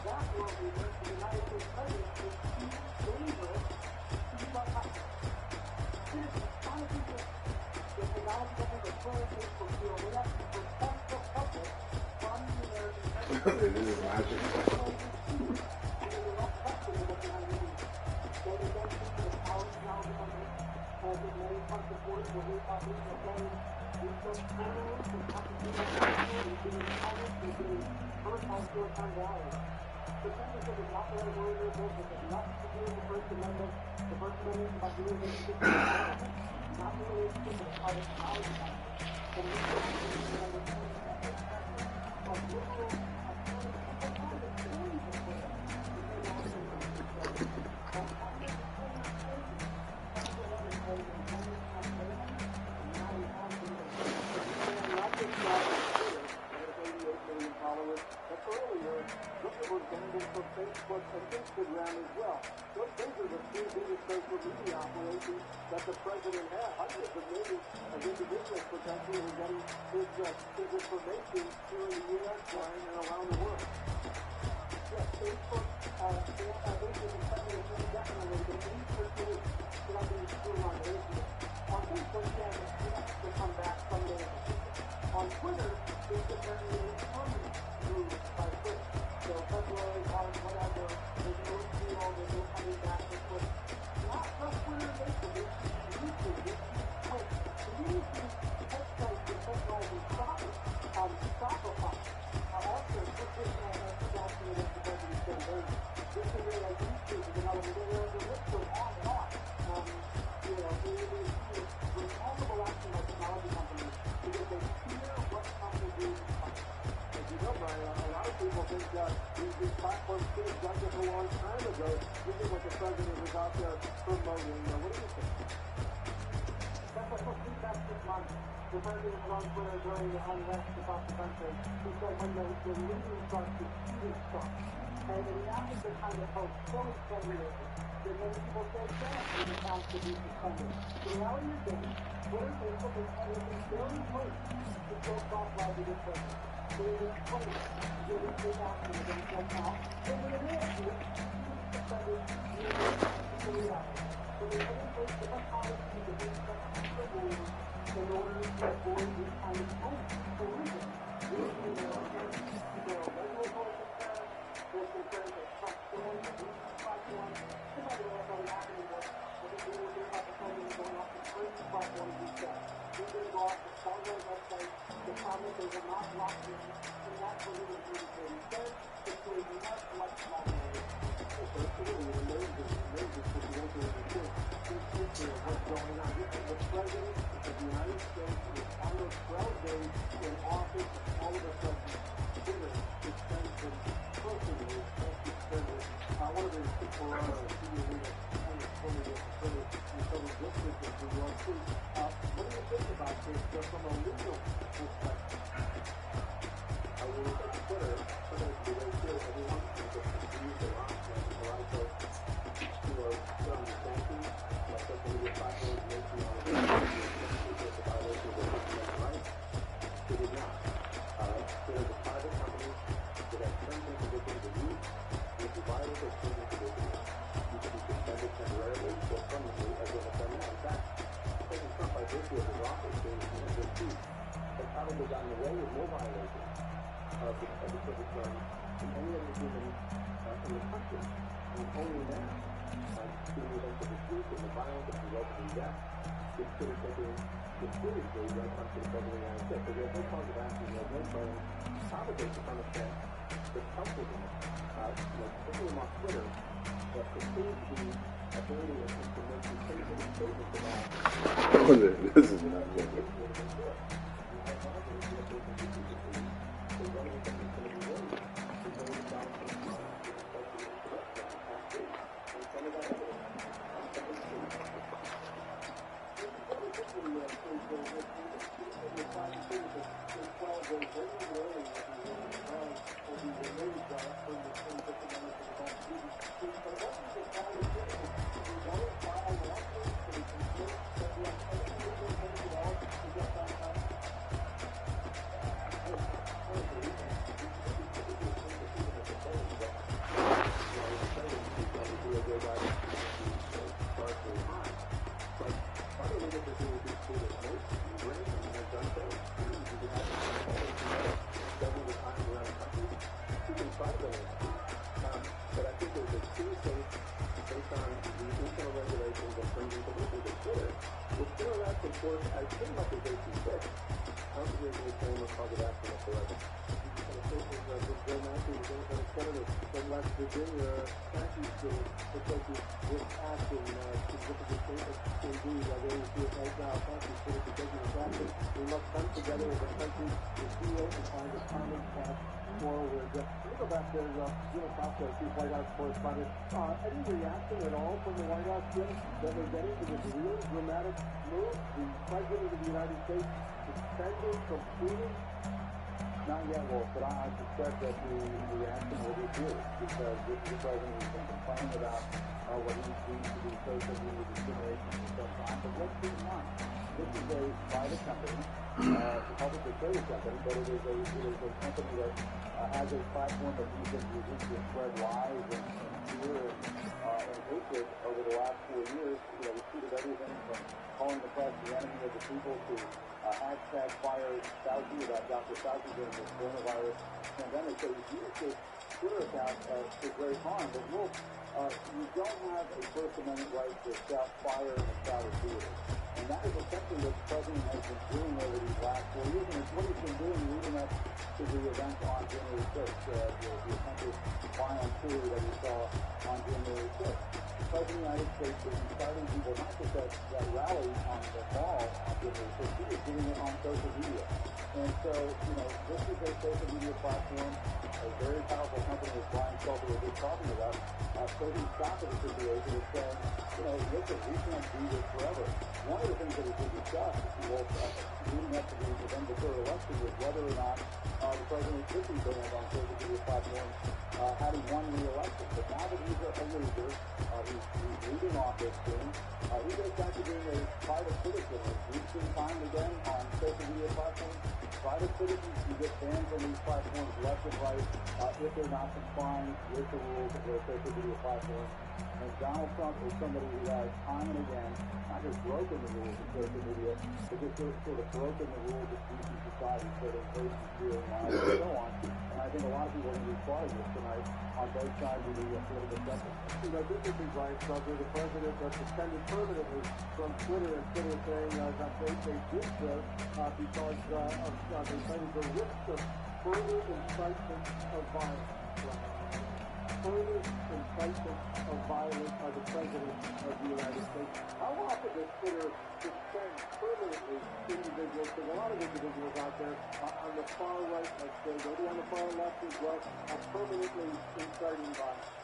That world leader, the United States President, is too dangerous to be left out. It is astonishing that the knowledge of the Twitter Facebook field would have to protect the public from the American president. This is magic. were banned from Facebook and Instagram as well. Those are the three biggest social media operations that the president has. Hundreds of millions of individuals potentially were getting his information here in the U.S. and around the world. Yes, Facebook, Facebook is definitely the least on Facebook, yeah, you have to come back someday. On Twitter, it's apparently a permanent move by Twitter. So February, March, whatever, there's no deal, there's no coming back to Twitter. Not just Twitter, Facebook, it's YouTube, it's Twitch. So you need to websites and technology Shopify. Also, put this on adoption against the president's campaign. This is really like YouTube is another one. There's a list of on and on. You know, it is remarkable action by technology companies because they hear what companies do. As you know, Brian, a lot of people think that these platforms should have done this a long time ago. This is what the president was out there promoting. What do you think? That's like, look, back 6 months. The president was on Twitter during the unrest across the country. He said when the leaders start to shoot stuff. And the reaction to kind of post so exaggerated that many people say, yeah, the account should be suspended. The reality is that Twitter, Facebook, and everything very close to show cross-live to this president. So it is close to giving big action against that account. And when it is, he was suspended, he was the reality. So they put in place different policies to be the rules in order to avoid this kind of collusion. Usually there are regulatory concerns, there's concerns of trust going to these platforms. This might be what's happening with what they were doing about the president going off the first platforms he said. He's going to go off the Starbucks website to promise they will not block him, and that's what he was doing for instead. It's going to be much smaller. So it's really an amazing situation in the future of what's going on. The president of the United States is on those 12 days in office, and all of a sudden, Twitter suspends him personally as suspended. One of the people on the senior leader kind of told me this Twitter in some of this business in New York City. What do you think about this from a legal perspective? I will look at Twitter, but it's the way Twitter, everyone can use their options, right? So, you know, some sanctions, like social media platforms, make you on the violation of the human rights. They did not. Twitter is a private company that has terms and conditions of use, and if you violate those terms and conditions, you can be suspended temporarily or permanently as an offender. In fact, President Trump, by virtue of his office, has been accused, has probably gotten away with more violations of the civil term than any other human in the country. And only now, to the events of abuse and the violence that resulted in death, is Twitter taking the seriously when it comes to the president of the United States. So there's no cause of action, there's no claim. Probably to some extent, that's helpful to them. Particularly on Twitter, that continues to be ability to make these statements about This is not good. Virginia statute bill that says this act in significant cases indeed, I really see it right now. Thank you for taking this action. We must come together as a country to create and find a common path forward. Let me go back to Gina Costa, Chief White House correspondent. Any reaction at all from the White House, Jim, that we're getting to this real dramatic move? The President of the United States suspended, completed? Not yet, Wolf, but I suspect that the reaction will be years, because this is a president who's been complaining about what he seems to be social media discrimination for some time. But let's keep in mind, this is a private company, a publicly traded company, but it is a company that has a platform that you can use to spread lies and fear and hatred over the last 4 years. You know, we treated everything from calling the press the enemy of the people to hashtag fire Fauci about Dr. Fauci during the coronavirus pandemic. So you use this Twitter account to great harm, but look, you don't have a First Amendment right to shout fire in a crowded theater. And that is essentially what the president has been doing over these last 4 years, and it's what he's been doing leading up to the event on January 6th, the attempted violent coup that we saw on January 6th. The President of the United States is inciting people not just at that rally on the mall on January 6th, he is doing it on social media. And so, you know, this is a social media platform, a very powerful company as Brian Stelter was just talking about, taking stock of the situation and saying, you know, listen, we can't do this forever. One of the things that has been discussed leading up to the November 3rd election was whether or not the president should be banned on social media platforms had he won the election. But now that he's a loser, he's leaving office soon, he goes back to being a private citizen. We've seen time and again on social media platforms, private citizens can get banned from these platforms left and right if they're not complying with the rules of their social media platforms. And Donald Trump is somebody who has time and again not just broken the rules of social media, but just sort of broken the rules of decent society, sort of hate and fear and lies and so on. And I think a lot of people are going to be applauding this tonight on both sides of the political spectrum. You know, this is Brian Stelter, the president was suspended permanently from Twitter, and Twitter saying that they did this because they cited the risk of further incitement of violence. Further incitement of violence by the president of the United States. How often does Twitter suspend permanently individuals? Because a lot of individuals out there on the far right, let's say, maybe on the far left as well, are permanently inciting violence.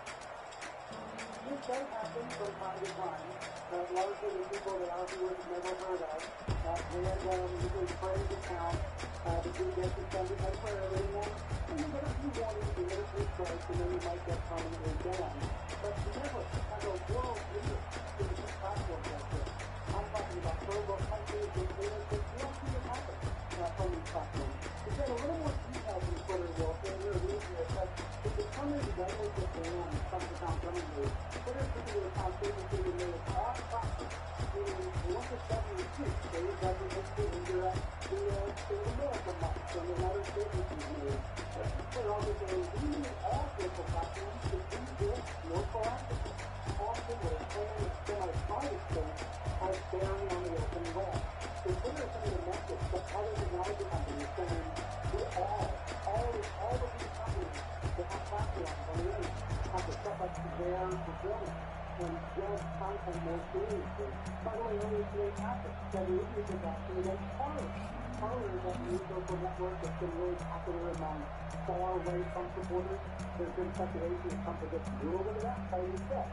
This does happen from time to time. Largely the people that our viewers have never heard of. They end up usually praise account. They do get suspended temporarily, and you get a few warnings, you get a few strikes, and then you might get permanently banned. But you never have a world leader in this platform like this. I'm talking about third world countries and leadership. You don't see it happen from these platforms. To get a little more detail from Twitter, well, they're easier, but if the country doesn't get banned and comes to town permanently, Twitter's particular account previously made off platform, meaning once it's done in the street, they doesn't make the indirect to America much, and another statement is made. But on the day, we need all social platforms to do this more proactively. Often, what is planned is semi-private things has bearing on the open web. So Twitter is sending a message that other technology companies saying we all of these companies that have platforms on the internet have to step up to their performance and judge content more seriously. By the way, earlier today happened. So the issues of action against Parler. Parler is that new social network that's been really popular among far-right Trump supporters. There's been speculation that Trump will get through over that, but instead,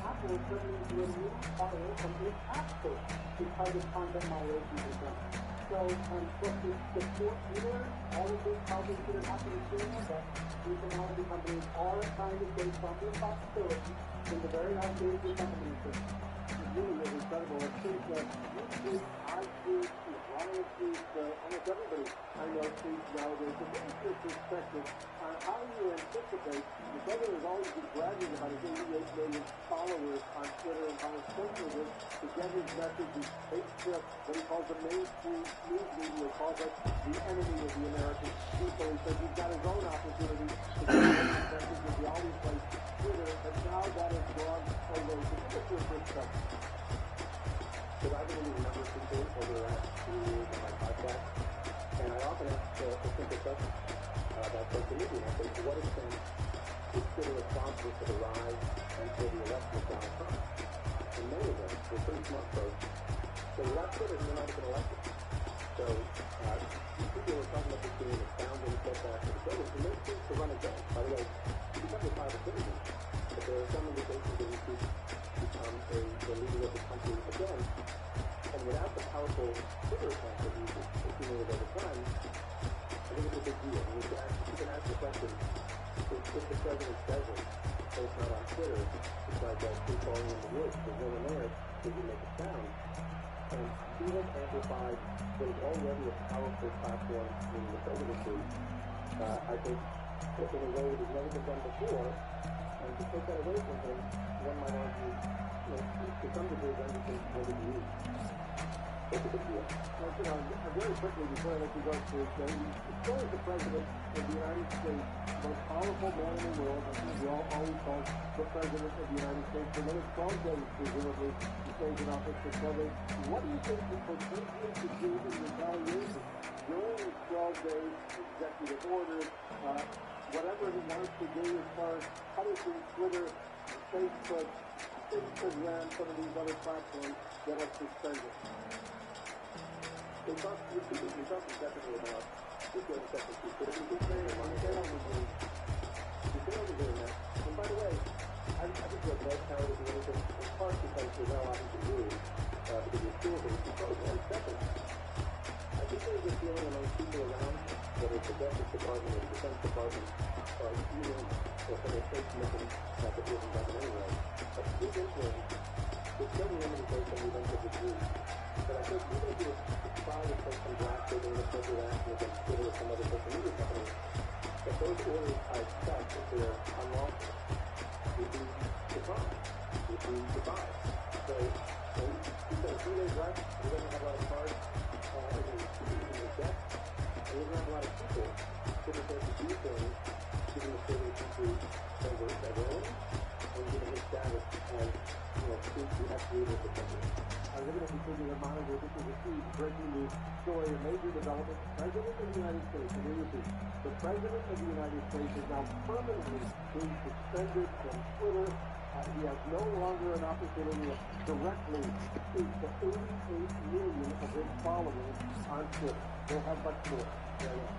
Apple is threatening to remove Parler from its app store because of content moderation concerns. So, look, to support leaders, all of this probably should have happened sooner, but these technology companies are trying to take some responsibility in the very last days of the company. It really is incredible. I think you tweet, I tweet, Ryan tweets, almost everybody I know tweets nowadays. So what is your perspective on how you anticipate, the president has always been bragging about his 88 million followers on Twitter and how essential it is to get his message. He takes what he calls the mainstream news media, calls it the enemy of the American people. He says he's got his own opportunity to get his message with the always like Twitter, but now that has gone away. So what is your perspective? Because I've been into numbers people over the last 2 years on my podcast, and I often ask a simple question about social media. I say, to what extent is Twitter responsible for the rise and for the election of Donald Trump? And many of them were pretty smart folks. So without Twitter, they're not even elected. So these people were talking about this being a founding setback for the president, and those things to run again. By the way, you become a private citizen, but there are some indications that you could become the leader of the country again. And without the powerful Twitter account that you've accumulated over time, I think it's a big deal. And you can ask the question, if the president president says it, so it's not on Twitter. It's like a tree falling in the woods. There's no one there to make a sound. And he has amplified what is already a powerful platform in the presidency, I think, in a way that has never been done before. And to take that away from him, one might argue, to some degree, then becomes more than you. It's a big deal. Very quickly, before I let you go, Steve, so is the president of the United States, the most powerful man in the world. I think we all always call the president of the United States. For another 12 days, presumably, he stays in office for 12 days. What do you think he potentially could do in retaliation during these 12 days, executive orders, whatever he wants to do as far as punishing Twitter, Facebook, Instagram, some of these other platforms that have suspended? We talked definitely about this the other second too, but if you can say it, you say overdoing that. And by the way, I think you have no power to do anything, in part because you're not allowed to do, because you're still going to be closed. And second, I think there's a feeling among people around, whether it's the Justice Department or the Defense Department, or even from the State Commission, that the person doesn't anyway, but this influence is so limited based on the events of the group. But I think even if you try to take some drastic and inappropriate action against Twitter or some other social media company, that those orders, I expect, if they're unlawful, would be defined. So, he's got a few days left. He doesn't have a lot of cards in his deck. And he doesn't have a lot of people sitting there to do things, given the state of the country that we're in, and given his status as, the ex-leader of the country. We're going to continue to monitor. This is a huge breaking news story, a major development. The President of the United States, and here you see, the President of the United States is now permanently being suspended from Twitter. He has no longer an opportunity to directly speak to 88 million of his followers on Twitter. We'll have much more. There you go.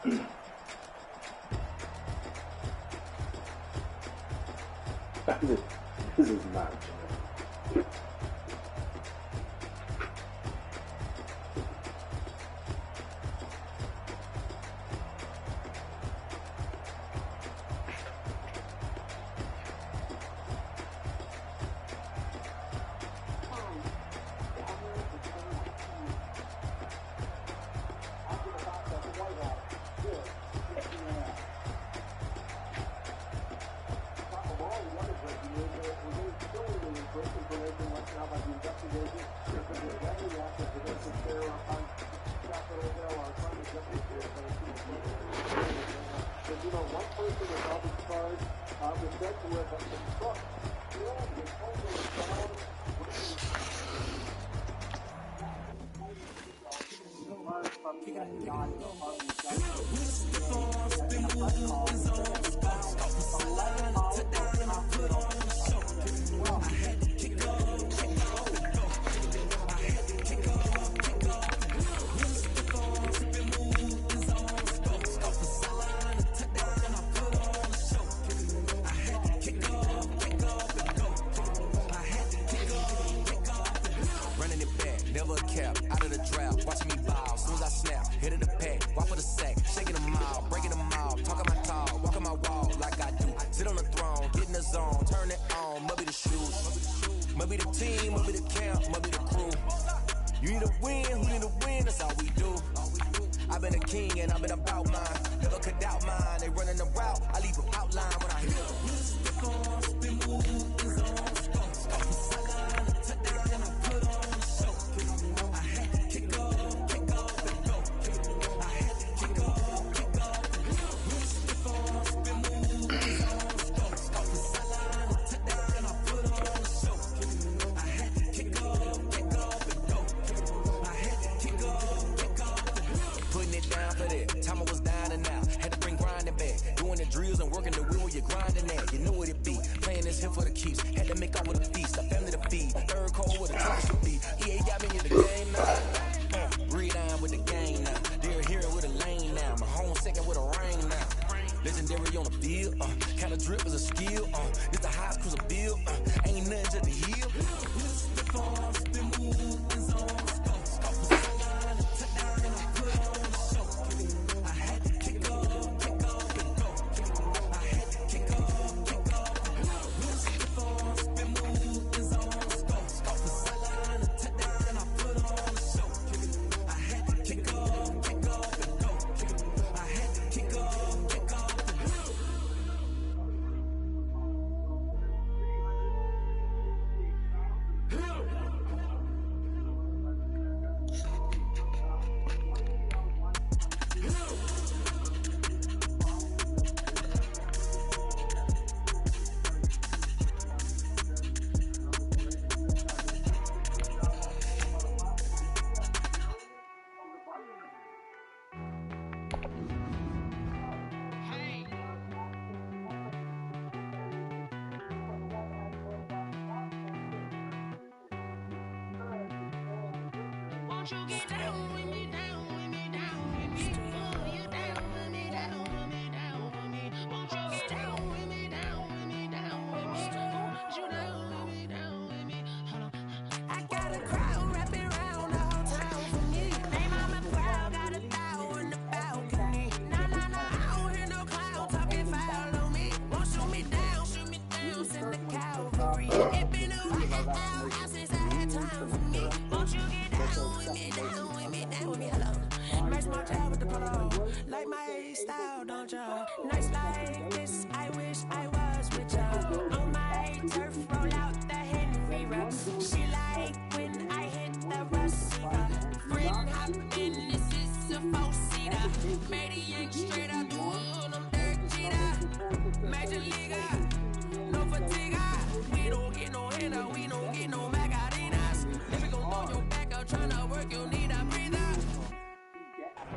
This is not.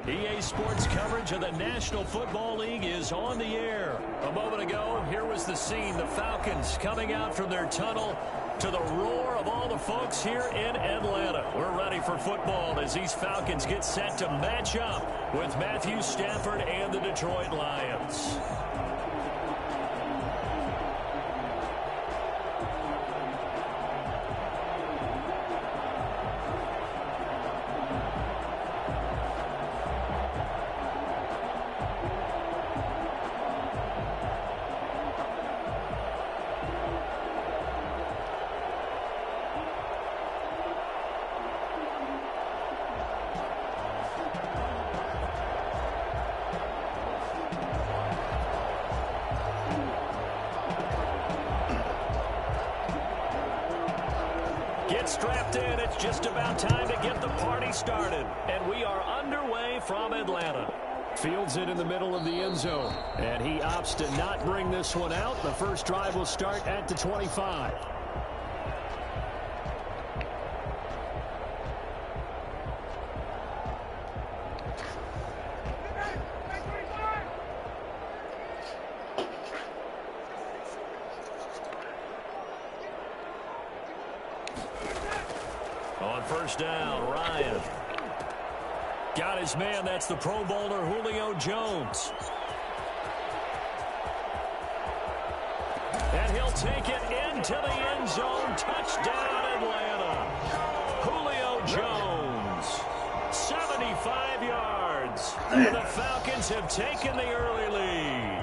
EA Sports coverage of the National Football League is on the air. A moment ago, here was the scene. The Falcons coming out from their tunnel to the roar of all the folks here in Atlanta. We're ready for football as these Falcons get set to match up with Matthew Stafford and the Detroit Lions. Get strapped in. It's just about time to get the party started. And we are underway from Atlanta. Fields it in the middle of the end zone. And he opts to not bring this one out. The first drive will start at the 25. On first down, Ryan. Got his man. That's the Pro Bowler, Julio Jones. And he'll take it into the end zone. Touchdown, Atlanta. Julio Jones. 75 yards. And the Falcons have taken the early lead.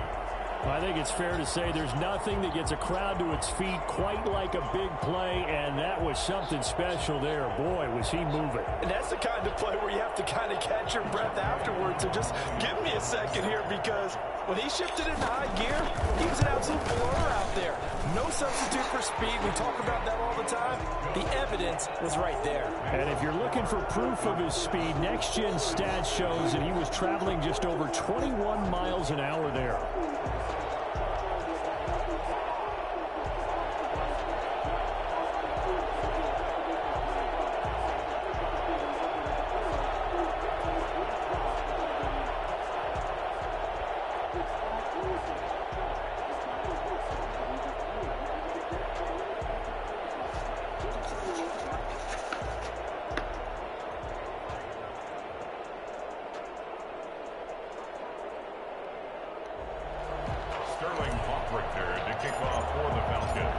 I think it's fair to say there's nothing that gets a crowd to its feet quite like a big play, and that was something special there. Boy, was he moving. And that's the kind of play where you have to kind of catch your breath afterwards. So just give me a second here, because when he shifted into high gear, he was an absolute blur out there. No substitute for speed. We talk about that all the time. The evidence was right there. And if you're looking for proof of his speed, Next Gen Stats shows that he was traveling just over 21 miles an hour there.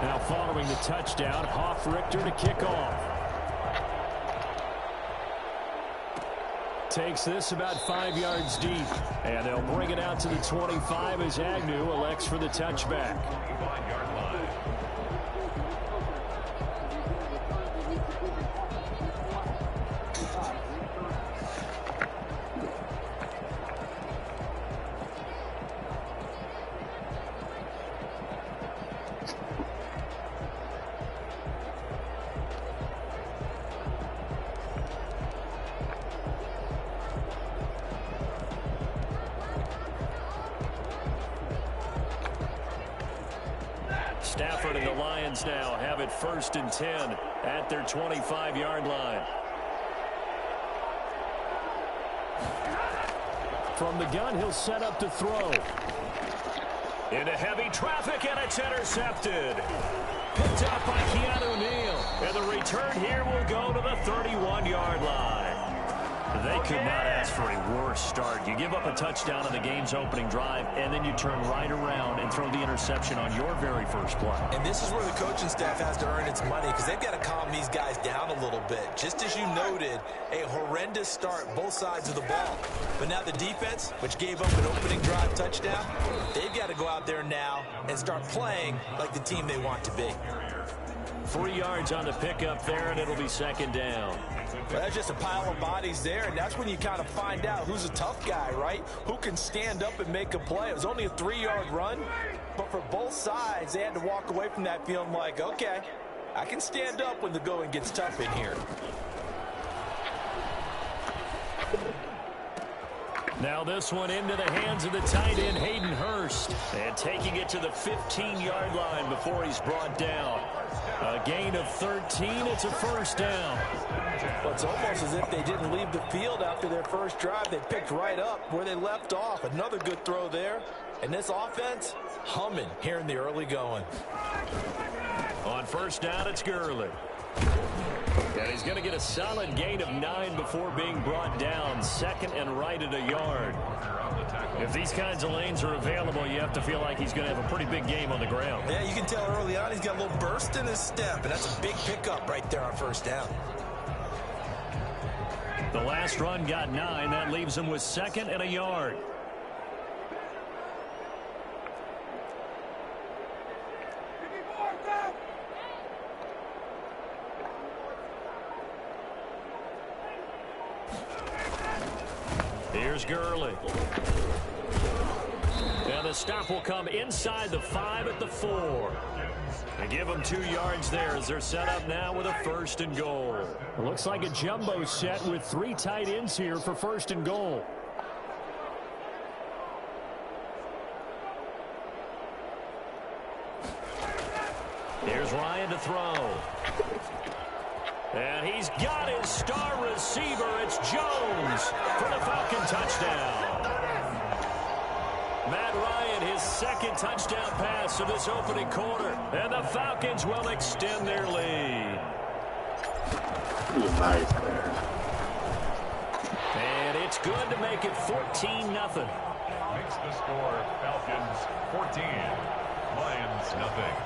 Now following the touchdown, Richter to kick off. Takes this about 5 yards deep. And they'll bring it out to the 25 as Agnew elects for the touchback. Stafford and the Lions now have it 1st and 10 at their 25-yard line. From the gun, he'll set up to throw. Into heavy traffic, and it's intercepted. Picked up by Keanu Neal. And the return here will go to the 31-yard line. They could not ask for a worse start. You give up a touchdown on the game's opening drive, and then you turn right around and throw the interception on your very first play. And this is where the coaching staff has to earn its money, because they've got to calm these guys down a little bit. Just as you noted, a horrendous start both sides of the ball. But now the defense, which gave up an opening drive touchdown, they've got to go out there now and start playing like the team they want to be. 3 yards on the pickup there, and it'll be 2nd down. Well, that's just a pile of bodies there, and that's when you kind of find out who's a tough guy, right? Who can stand up and make a play. It was only a 3-yard run, but for both sides, they had to walk away from that feeling like, okay, I can stand up when the going gets tough in here. Now this one into the hands of the tight end, Hayden Hurst. And taking it to the 15-yard line before he's brought down. A gain of 13. It's a 1st down. Well, it's almost as if they didn't leave the field after their first drive. They picked right up where they left off. Another good throw there. And this offense, humming here in the early going. On first down, it's Gurley. And he's going to get a solid gain of 9 before being brought down. Second and right at a yard. If these kinds of lanes are available, you have to feel like he's going to have a pretty big game on the ground. Yeah, you can tell early on he's got a little burst in his step, and that's a big pickup right there on first down. The last run got 9. That leaves him with second and a yard. Here's Gurley. And the stop will come inside the 5 at the 4. They give them 2 yards there as they're set up now with a first and goal. It looks like a jumbo set with 3 tight ends here for first and goal. Here's Ryan to throw. And he's got his star receiver. It's Jones for the Falcon touchdown. Matt Ryan, his second touchdown pass of this opening quarter. And the Falcons will extend their lead. Nice there. And it's good to make it 14-0. Makes the score Falcons 14, Lions nothing.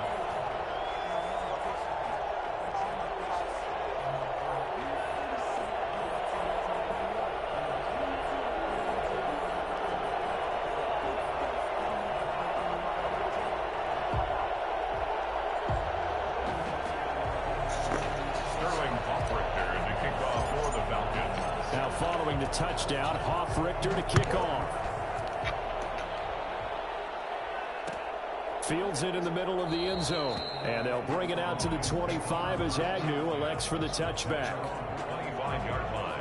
Following the touchdown, Hoff-Richter to kick off. Fields it in the middle of the end zone. And they'll bring it out to the 25 as Agnew elects for the touchback. 25-yard line.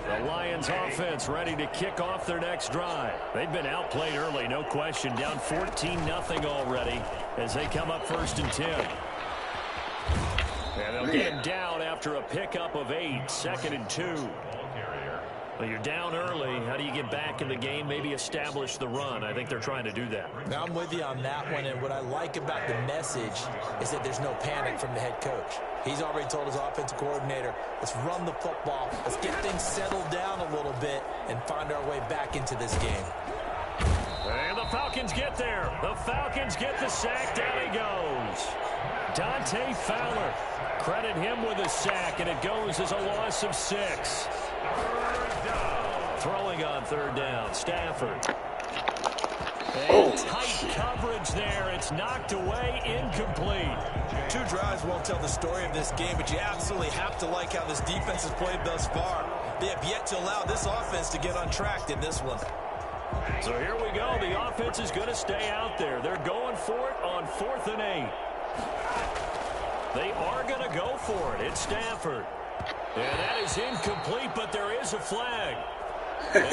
The Lions offense ready to kick off their next drive. They've been outplayed early, no question. Down 14-0 already as they come up first and 10. And they'll get him down after a pickup of 8, second and 2. Well, you're down early. How do you get back in the game? Maybe establish the run. I think they're trying to do that. Now, I'm with you on that one, and what I like about the message is that there's no panic from the head coach. He's already told his offensive coordinator, let's run the football, let's get things settled down a little bit and find our way back into this game. And the Falcons get there. The Falcons get the sack. Down he goes. Dante Fowler. Credit him with a sack, and it goes as a loss of 6. Throwing on third down, Stafford. Tight coverage there. It's knocked away, incomplete. 2 drives won't tell the story of this game, but you absolutely have to like how this defense has played thus far. They have yet to allow this offense to get untracked in this one. So here we go. The offense is going to stay out there. They're going for it on 4th and 8. They are going to go for it. It's Stafford. And that is incomplete, but there is a flag. And on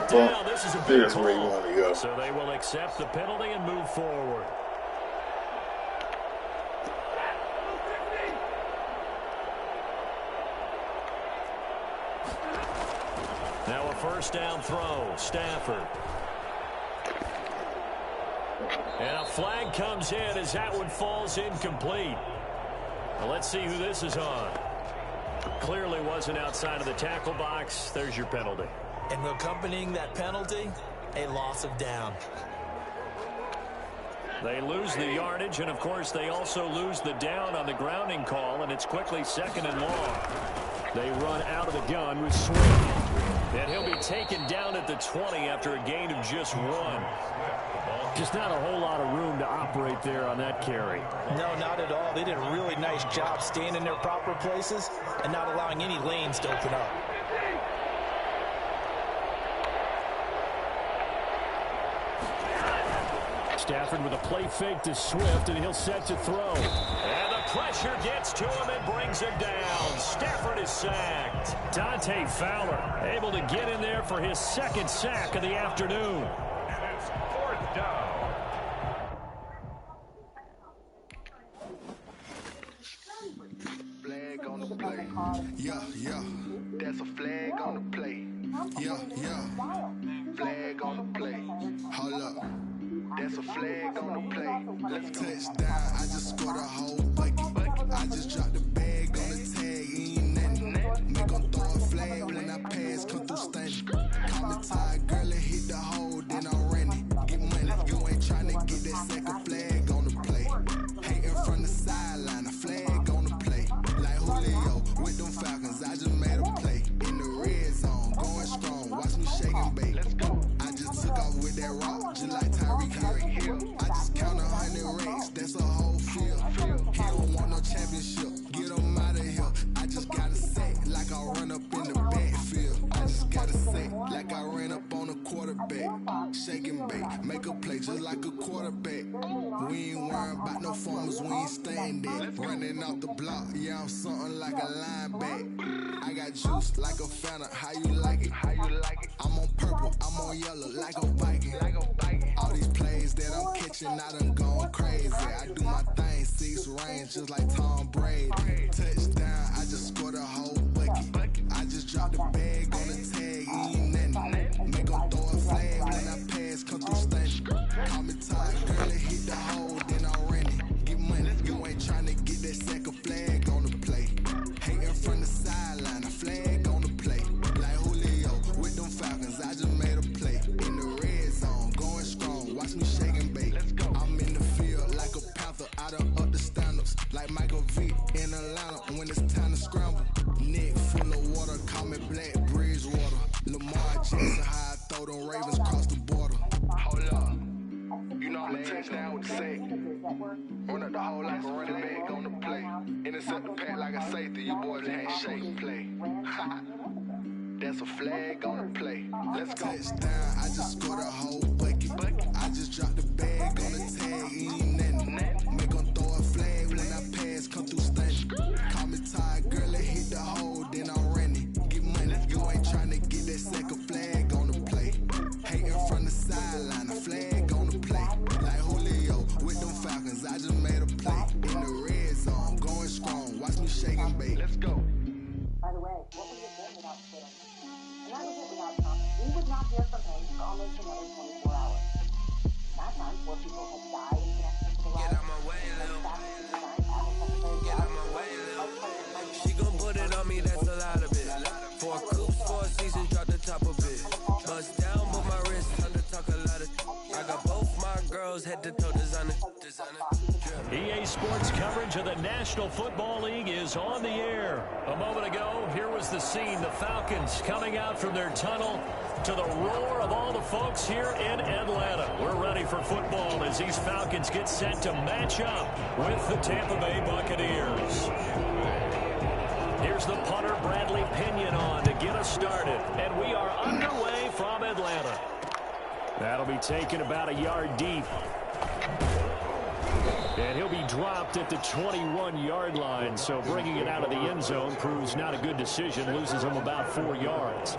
4th down, this is a big call. So they will accept the penalty and move forward. Now a first down throw. Stafford. And a flag comes in as that one falls incomplete. Well, let's see who this is on. Clearly wasn't outside of the tackle box. There's your penalty. And accompanying that penalty, a loss of down. They lose the yardage, and, of course, they also lose the down on the grounding call, and it's quickly 2nd and long. They run out of the gun with Swift. And he'll be taken down at the 20 after a gain of just 1. Just not a whole lot of room to operate there on that carry. No, not at all. They did a really nice job staying in their proper places and not allowing any lanes to open up. Stafford with a play fake to Swift, and he'll set to throw. And the pressure gets to him and brings him down. Stafford is sacked. Dante Fowler able to get in there for his 2nd sack of the afternoon. And it's 4th down. Flag on the play. Yeah, that's a flag on the play. Flag on the play. Hold up. That's a flag on the play. Let's touchdown. I just scored a whole bucket. I just dropped the bag on the tag. Ain't nothing. Make 'em throw a flag when I pass. Come through stunning. Call me tired, girl, and hit the hole. Then I'm running. Get money. You ain't trying to get that second flag on the play. Hating from the sideline. A flag on the play. Like Julio with them Falcons. I just made a play. In the red zone. Going strong. Watch me shake and bake. Let's go. I just took off with that rock. Just like Tyreek Hill. I just count 100 racks. That's a whole field. He don't want no championship. Get him out of here. I just gotta say, like I run up in the backfield. I just gotta say, like I ran up on a quarterback. Shake and bake. Make a play just like a quarterback. We ain't worrying about no formers. We ain't staying there. Running off the block. Yeah, I'm something like a linebacker. I got juice like a fountain. How you like it? How you like it? I'm on purple. I'm on yellow like a Viking. All these plays that I'm catching, I done gone crazy. I do my thing, 6 range, just like Tom Brady. Touchdown, I just scored a whole bucket. I just dropped the bag on the tag, ain't nothing. Make 'em throw a flag when I pass, come through stunning. Call me tired, girl, and hit the hole, then I'm running. Get money, you ain't trying to get that second flag on the play. Hating from the sideline, a flag on the play. Like Julio with them Falcons, I just made a play. In the red zone, going strong, watch me shake and bake. I'm in the field like a panther, I done up the standards. Like Michael Vick in Atlanta when it's time to scramble. Neck full of water, call me Black Bridgewater. Lamar Jackson, how I throw them Ravens across the border. Hold up. You know I'm a touchdown with the sack. Run up the hole like a running back on the play. Intercept the pack like a safety. You boys ain't shake and play. That's a flag on the play. Let's go. Touchdown, I just scored a whole bucket. I just dropped the bag on the tag. Ain't nothing. Make 'em throw a flag when I pass. Come through stunning. Call me tired, girl, and hit the hole. Then I'm running. Get money. You ain't trying to get that second flag on the play. Hating from the sideline. A flag on the play. Like Julio with them Falcons. I just made a play. In the red zone. Going strong. Watch me shake and bake. Let's go. By the way, what was it then without Twitter? And that was it without Trump. We would not hear from him for almost another 24 hours. That time, 4 people had died in connection to the riot. Get out my way, Lil. Get out my way, Lil. She gon' put it on me, that's a lot of it. 4 coops, 4 seasons, drop the top of it. Bust down, but my wrist, time to talk a lot of. I got both my girls head to toe designer. EA Sports coverage of the National Football League is on the air. A moment ago, here was the scene. The Falcons coming out from their tunnel to the roar of all the folks here in Atlanta. We're ready for football as these Falcons get set to match up with the Tampa Bay Buccaneers. Here's the punter, Bradley Pinion, on to get us started. And we are underway from Atlanta. That'll be taken about a yard deep. And he'll be dropped at the 21-yard line, so bringing it out of the end zone proves not a good decision, loses him about 4 yards.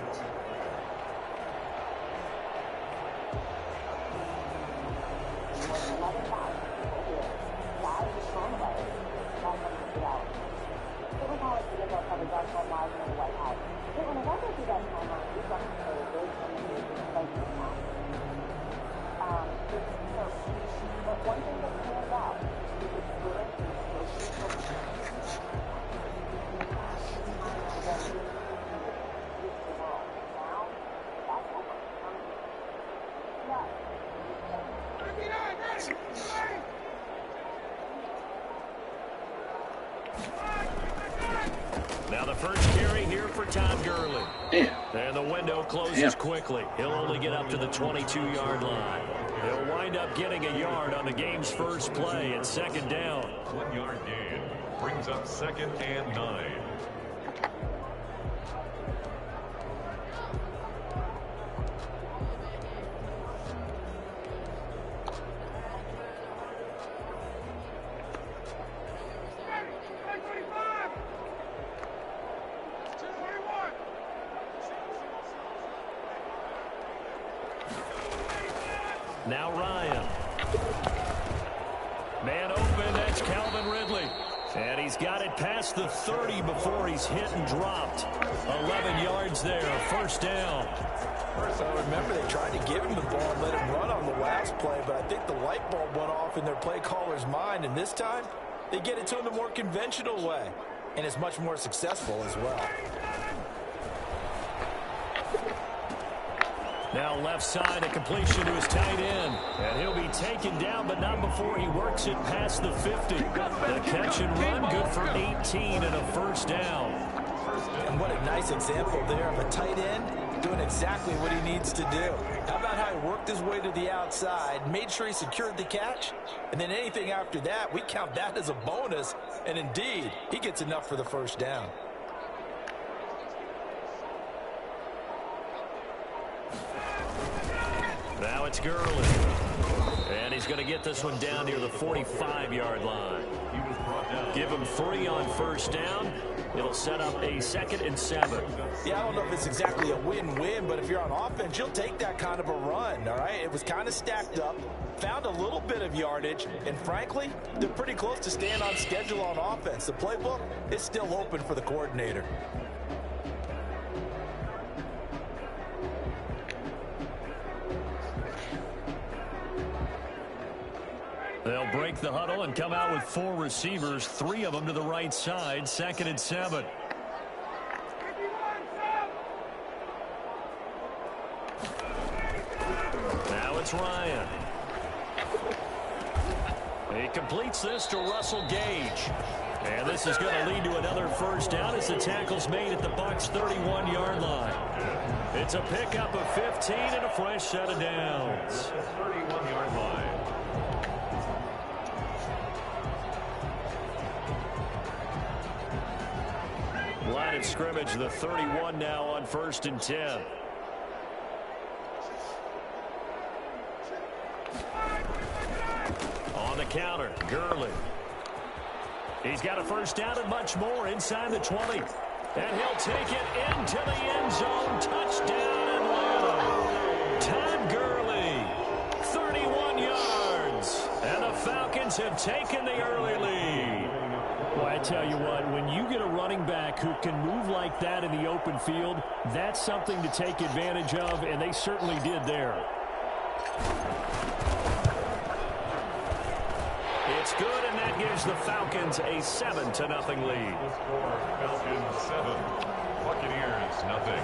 One thing that stands out is the spirit Now the first carry here for Todd Gurley. Damn. And the window closes quickly. He'll only get up to the 22-yard line. He'll wind up getting a yard on the game's first play at second down. 1-yard gain brings up 2nd and 9. Now Ryan. Man open, that's Calvin Ridley. And he's got it past the 30 before he's hit and dropped. 11 yards there, first down. So remember, they tried to give him the ball and let him run on the last play, but I think the light bulb went off in their play caller's mind, and this time they get it to him the more conventional way, and it's much more successful as well. Now left side, a completion to his tight end. And he'll be taken down, but not before he works it past the 50. The catch and run, good for 18 and a first down. And what a nice example there of a tight end doing exactly what he needs to do. How about how he worked his way to the outside, made sure he secured the catch, and then anything after that, we count that as a bonus. And indeed, he gets enough for the first down. Now it's Gurley. And he's going to get this one down near the 45-yard line. Give him 3 on first down. It'll set up a 2nd and 7. Yeah, I don't know if it's exactly a win-win, but if you're on offense, you'll take that kind of a run, all right? It was kind of stacked up, found a little bit of yardage, and frankly, they're pretty close to staying on schedule on offense. The playbook is still open for the coordinator. They'll break the huddle and come out with 4 receivers, 3 of them to the right side, 2nd and 7. Now it's Ryan. He completes this to Russell Gage. And this is going to lead to another first down as the tackle's made at the Bucs' 31-yard line. It's a pickup of 15 and a fresh set of downs. 31-yard line. Line of scrimmage, the 31 now on 1st and 10. On the counter, Gurley. He's got a first down and much more inside the 20. And he'll take it into the end zone. Touchdown, Atlanta. Todd Gurley, 31 yards. And the Falcons have taken the early lead. Well, I tell you what, when you get a running back who can move like that in the open field, that's something to take advantage of, and they certainly did there. It's good, and that gives the Falcons a 7-0 lead. The score, Falcons 7, Buccaneers nothing.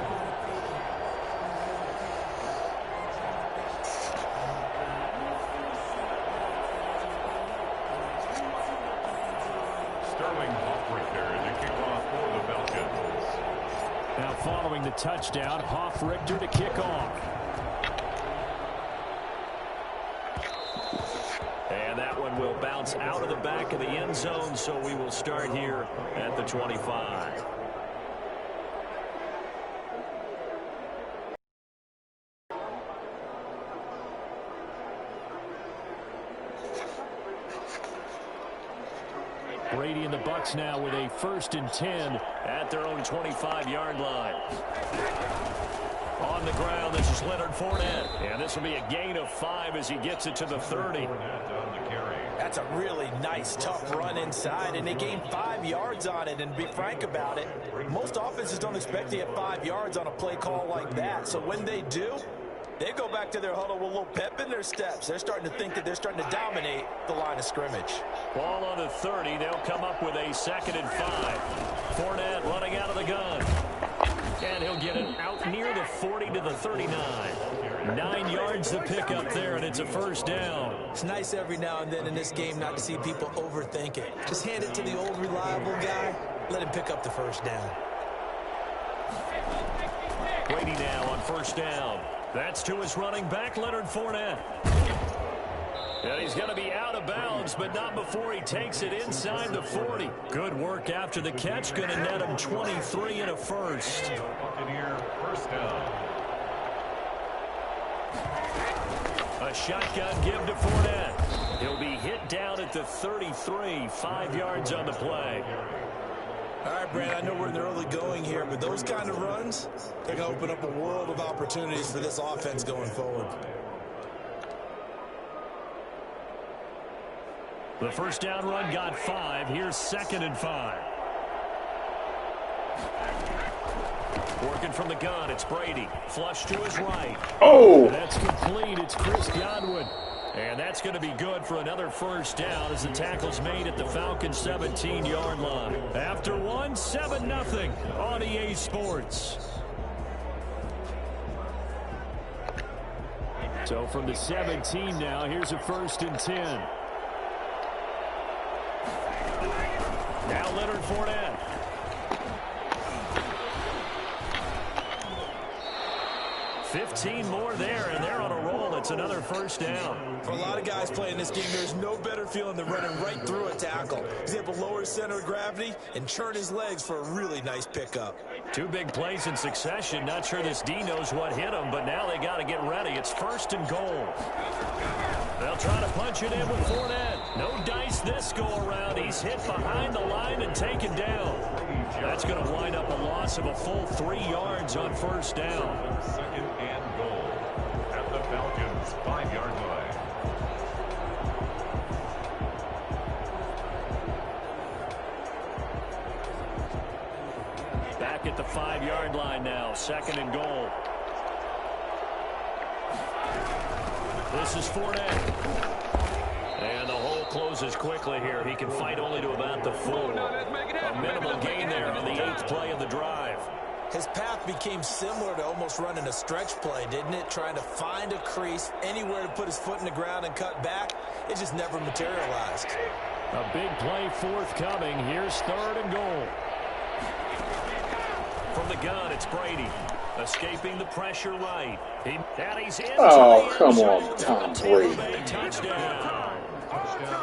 Now following the touchdown, Richter to kick off. And that one will bounce out of the back of the end zone, so we will start here at the 25. Brady and the Bucs now with a 1st and 10 at their own 25-yard line. On the ground, this is Leonard Fournette. And this will be a gain of 5 as he gets it to the 30. That's a really nice, tough run inside, and they gained 5 yards on it. And to be frank about it, most offenses don't expect to get 5 yards on a play call like that. So when they do, they go back to their huddle with a little pep in their steps. They're starting to think that they're starting to dominate the line of scrimmage. Ball on the 30. They'll come up with a 2nd and 5. Fournette running out of the gun. And he'll get it out near the 40 to the 39. 9 yards to pick up there, and it's a first down. It's nice every now and then in this game not to see people overthink it. Just hand it to the old reliable guy. Let him pick up the first down. Brady now on first down. That's to his running back, Leonard Fournette. And he's going to be out of bounds, but not before he takes it inside the 40. Good work after the catch. Going to net him 23 and a first. Buccaneer first down. A shotgun give to Fournette. He'll be hit down at the 33, 5 yards on the play. All right, Brad, I know we're in the early going here, but those kind of runs, they're going to open up a world of opportunities for this offense going forward. The first down run got 5. Here's 2nd and 5. Working from the gun, it's Brady. Flush to his right. Oh! And that's complete. It's Chris Godwin. And that's going to be good for another first down as the tackle's made at the Falcons' 17-yard line. After 1, 7-0 on EA Sports. So from the 17 now, here's a 1st and 10. Now Leonard Fournette. $15 more there, and they're on a roll. It's another first down. For a lot of guys playing this game, there's no better feeling than running right through a tackle. He's able to lower his center of gravity and churn his legs for a really nice pickup. 2 big plays in succession. Not sure this D knows what hit him, but now they got to get ready. It's 1st and goal. They'll try to punch it in with Fournette. No dice this go-around. He's hit behind the line and taken down. That's going to wind up a loss of a full 3 yards on first down. 2nd and goal at the Falcons' 5-yard line. Back at the 5-yard line now. 2nd and goal. This is Fournette. And the hole closes quickly here. He can fight only to about the 4. A minimal gain there on the 8th play of the drive. His path became similar to almost running a stretch play, didn't it? Trying to find a crease, anywhere to put his foot in the ground and cut back. It just never materialized. A big play forthcoming. Here's 3rd and goal. From the gun, it's Brady. Escaping the pressure right. He's in. Oh, come on, Tom Brady. Touchdown.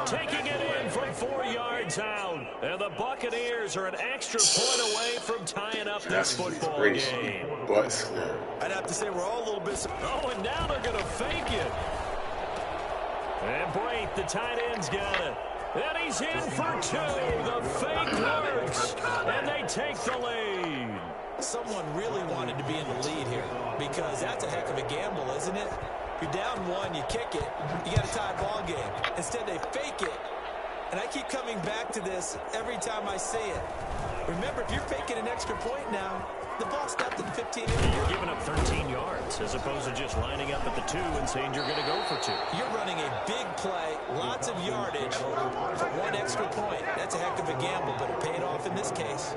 Taking it in from 4 yards out. And the Buccaneers are an extra point away from tying up this football game. I'd have to say we're all a little bit... Oh, and now they're going to fake it. And Brate, the tight end's got it. And he's in for 2. The fake works. And they take the lead. Someone really wanted to be in the lead here because that's a heck of a gamble, isn't it? You're down 1, you kick it, you got a tie ball game. Instead, they fake it. And I keep coming back to this every time I say it. Remember, if you're faking an extra point now, the ball stopped at the 15. You're giving up 13 yards as opposed to just lining up at the 2 and saying you're going to go for 2. You're running a big play, lots of yardage for 1 extra point. That's a heck of a gamble, but it paid off in this case.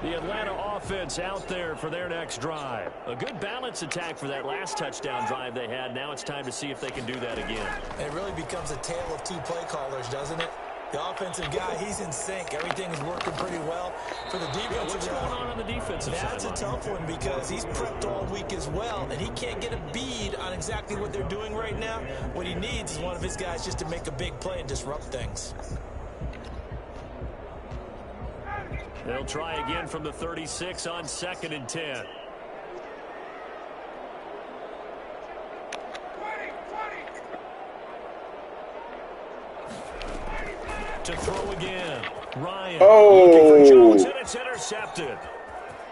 The Atlanta offense out there for their next drive. A good balance attack for that last touchdown drive they had. Now it's time to see if they can do that again. It really becomes a tale of 2 play callers, doesn't it? The offensive guy, he's in sync. Everything is working pretty well. For the defensive what's going on the defensive side? That's a tough one because he's prepped all week as well, and he can't get a bead on exactly what they're doing right now. What he needs is one of his guys just to make a big play and disrupt things. They'll try again from the 36 on 2nd and 10. To throw again. Ryan looking for Jones, and it's intercepted.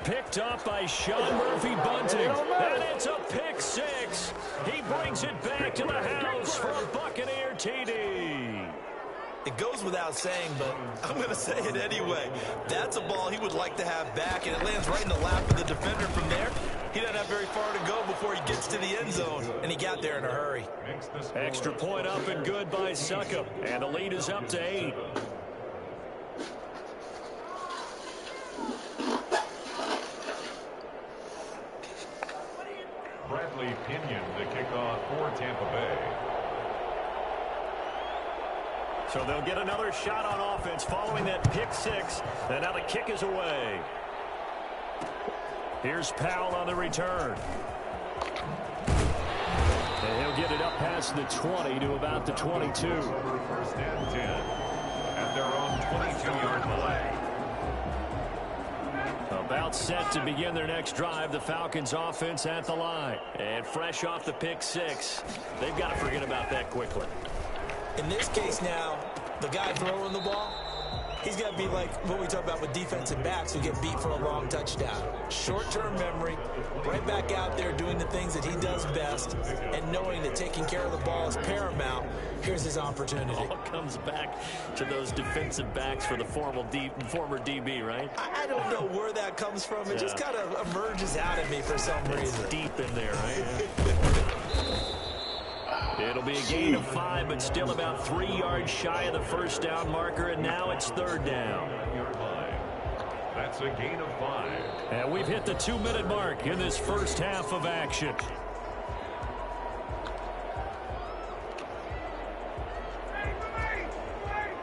Picked up by Sean Murphy-Bunting. And it's a pick 6. He brings it back to the house for a Buccaneer TD. It goes without saying, but I'm going to say it anyway. That's a ball he would like to have back, and it lands right in the lap of the defender from there. He doesn't have very far to go before he gets to the end zone, and he got there in a hurry. Extra point up and good by Succop, and the lead is up to 8. Bradley Pinion, the kickoff for Tampa Bay. So they'll get another shot on offense following that pick 6. And now the kick is away. Here's Powell on the return. And he'll get it up past the 20 to about the 22. 1st and 10 at their own 22-yard line. About set to begin their next drive. The Falcons offense at the line. And fresh off the pick 6. They've got to forget about that quickly. In this case now, the guy throwing the ball, He's got to be like what we talk about with defensive backs who get beat for a long touchdown. Short-term memory, right back out there doing the things that he does best, and knowing that taking care of the ball is paramount. Here's his opportunity. All comes back to those defensive backs for the former DB, right? I don't know where that comes from. It just kind of emerges out of me for some reason. It's deep in there, right? It'll be a gain of 5, but still about 3 yards shy of the first down marker, and now it's third down. That's a gain of 5. And we've hit the 2-minute mark in this first half of action.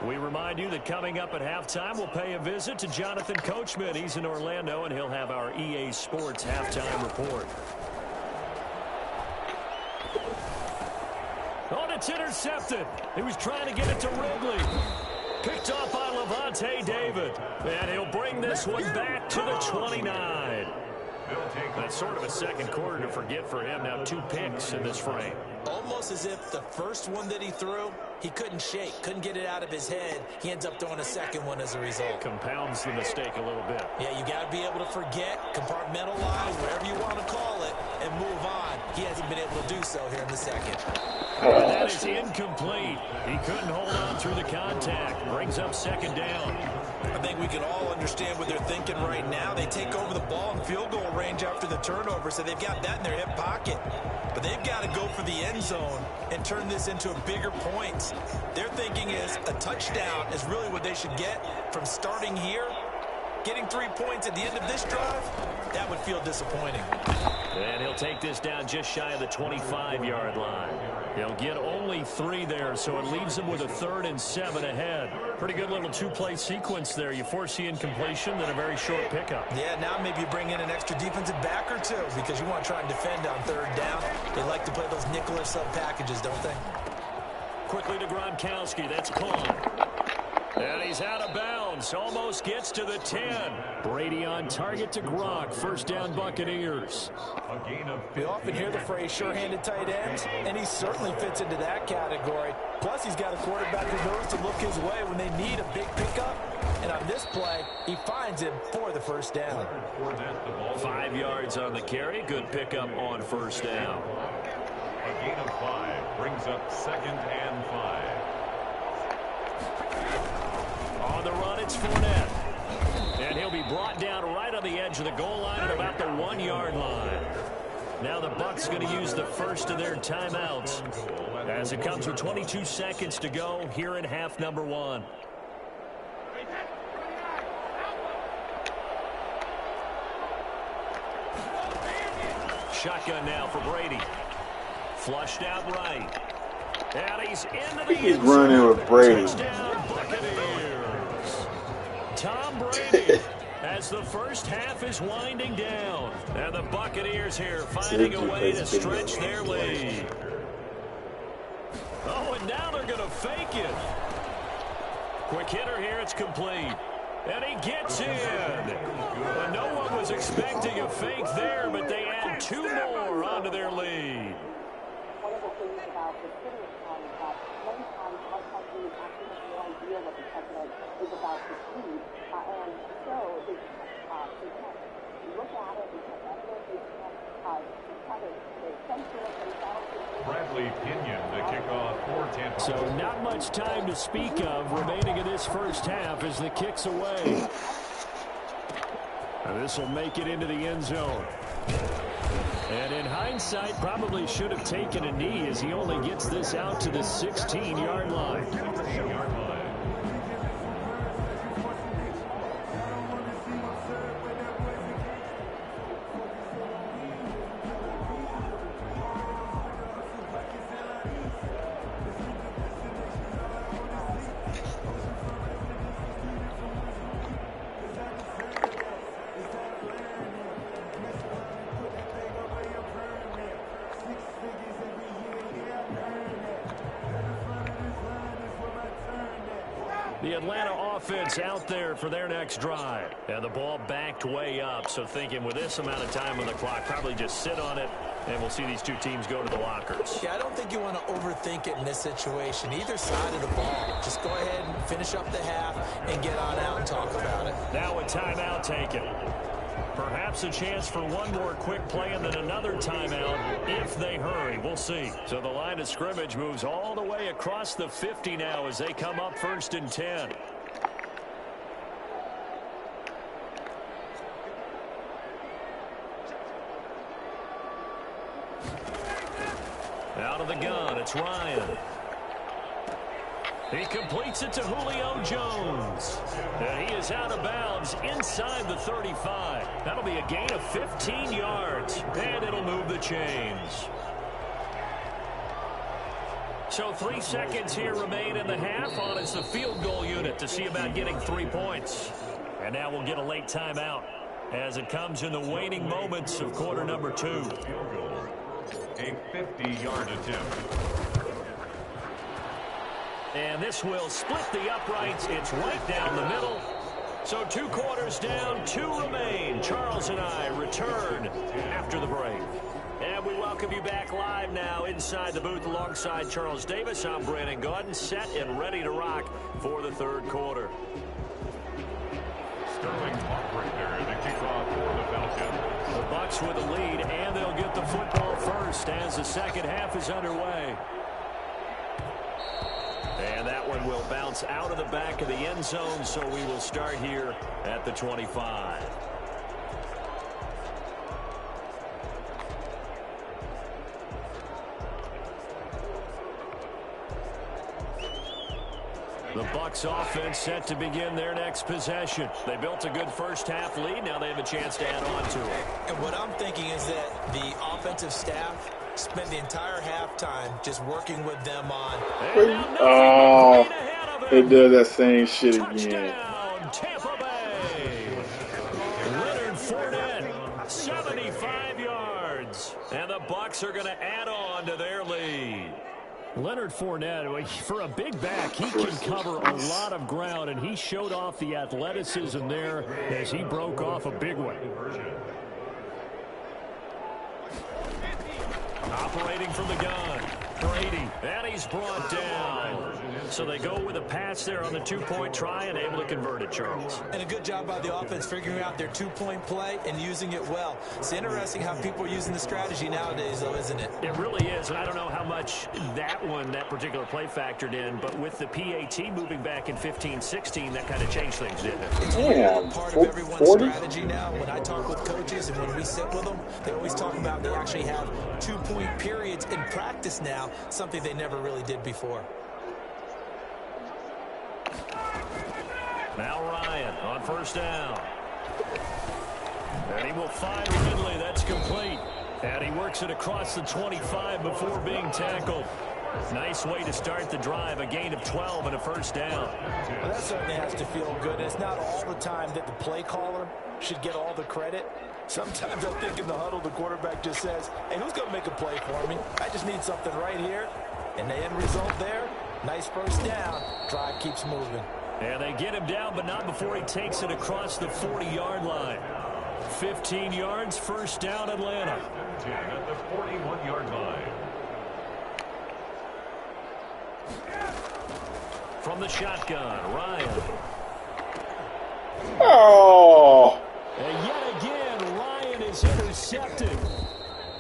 We remind you that coming up at halftime, we'll pay a visit to Jonathan Coachman. He's in Orlando, and he'll have our EA Sports halftime report. Oh, it's intercepted. He was trying to get it to Ridley. Picked off by Levante David. And he'll bring this one back to the 29. That's sort of a second quarter to forget for him. Now 2 picks in this frame. Almost as if the first one that he threw, he couldn't shake, couldn't get it out of his head. He ends up throwing a second one as a result. Compounds the mistake a little bit. Yeah, you got to be able to forget, compartmentalize, whatever you want to call it, and move on. He hasn't been able to do so here in the second. And that is incomplete. He couldn't hold on through the contact. Brings up second down. I think we can all understand what they're thinking right now. They take over the ball in field goal range after the turnover, so they've got that in their hip pocket. But they've got to go for the end zone and turn this into a bigger point. Their thinking is a touchdown is really what they should get from starting here. Getting 3 points at the end of this drive, that would feel disappointing. And he'll take this down just shy of the 25-yard line. He'll get only 3 there, so it leaves him with a 3rd and 7 ahead. Pretty good little 2-play sequence there. You force the incompletion, then a very short pickup. Yeah, now maybe you bring in an extra defensive back or 2 because you want to try and defend on 3rd down. They like to play those nickel or sub packages, don't they? Quickly to Gronkowski. That's caught. And he's out of bounds. Almost gets to the 10. Brady on target to Gronk. First down, Buccaneers. We often hear the phrase sure-handed tight ends, and he certainly fits into that category. Plus, he's got a quarterback who knows to look his way when they need a big pickup. And on this play, he finds him for the first down. 5 yards on the carry. Good pickup on first down. A gain of 5 brings up 2nd and 5. On the run, it's Fournette. And he'll be brought down right on the edge of the goal line at about the 1-yard line. Now the Bucs going to use the first of their timeouts as it comes with 22 seconds to go here in half number 1. Shotgun now for Brady. Flushed out right. And he's into the He's running with Brady. Touchdown, Buccaneers. Tom Brady as the first half is winding down. And the Buccaneers here finding a way to stretch their lead. Oh, and now they're going to fake it. Quick hitter here, it's complete. And he gets in. And no one was expecting a fake there, but they add 2 more onto their lead. One of the things about the city of town is that many times our country actually has no idea what the president is about to see. And so they can't look at it, they can't evidence, they can't try to censor it themselves. Bradley Pinion to kick off for Tampa. So not much time to speak of remaining in this first half as the kick's away. And this will make it into the end zone. And in hindsight, probably should have taken a knee as he only gets this out to the 16-yard line. The Atlanta offense out there for their next drive. And the ball backed way up. So thinking with this amount of time on the clock, probably just sit on it And we'll see these two teams go to the lockers. Yeah, I don't think you want to overthink it in this situation. Either side of the ball. Just go ahead and finish up the half and get on out and talk about it. Now a timeout taken. Perhaps a chance for one more quick play and then another timeout if they hurry. We'll see. So the line of scrimmage moves all the way across the 50 now as they come up 1st and 10. Out of the gun, it's Ryan. He completes it to Julio Jones. And he is out of bounds inside the 35. That'll be a gain of 15 yards. And it'll move the chains. So 3 seconds here remain in the half on as the field goal unit to see about getting 3 points. And now we'll get a late timeout as it comes in the waning moments of quarter number 2. A 50-yard attempt. And this will split the uprights. It's right down the middle. So 2 quarters down, 2 remain. Charles and I return after the break. And we welcome you back live now inside the booth alongside Charles Davis. I'm Brandon Gaudin, set and ready to rock for the 3rd quarter. Sterling Heartbreaker, the kickoff for the Falcons. The Bucs with the lead, and they'll get the football first as the second half is underway. And that one will bounce out of the back of the end zone, so we will start here at the 25. The Bucs offense set to begin their next possession. They built a good first half lead. Now they have a chance to add on to it. And what I'm thinking is that the offensive staff spent the entire halftime just working with them on. Oh, it does that same shit again. Touchdown, Tampa Bay. Leonard Fournette, 75 yards. And the Bucs are going to add on to their lead. Leonard Fournette, for a big back, he can cover a lot of ground, and he showed off the athleticism there as he broke off a big one. Operating from the gun, Brady, and he's brought down. So they go with a pass there on the 2-point try and able to convert it, Charles. And a good job by the offense figuring out their 2-point play and using it well. It's interesting how people are using the strategy nowadays, though, isn't it? It really is, and I don't know how much that particular play factored in, but with the PAT moving back in 15-16, that kind of changed things, didn't it? It's really part of everyone's strategy now. When I talk with coaches and when we sit with them, they always talk about they actually have 2-point periods in practice now, something they never really did before. Now Ryan on first down. And he will find Ridley. That's complete. And he works it across the 25 before being tackled. Nice way to start the drive. A gain of 12 and a first down. Well, that certainly has to feel good. It's not all the time that the play caller should get all the credit. Sometimes I think in the huddle, the quarterback just says, hey, who's going to make a play for me? I just need something right here. And the end result there, nice first down. Drive keeps moving. And they get him down, but not before he takes it across the 40-yard line. 15 yards, first down, Atlanta. At the 41-yard line. From the shotgun, Ryan. Oh! And yet again, Ryan is intercepted.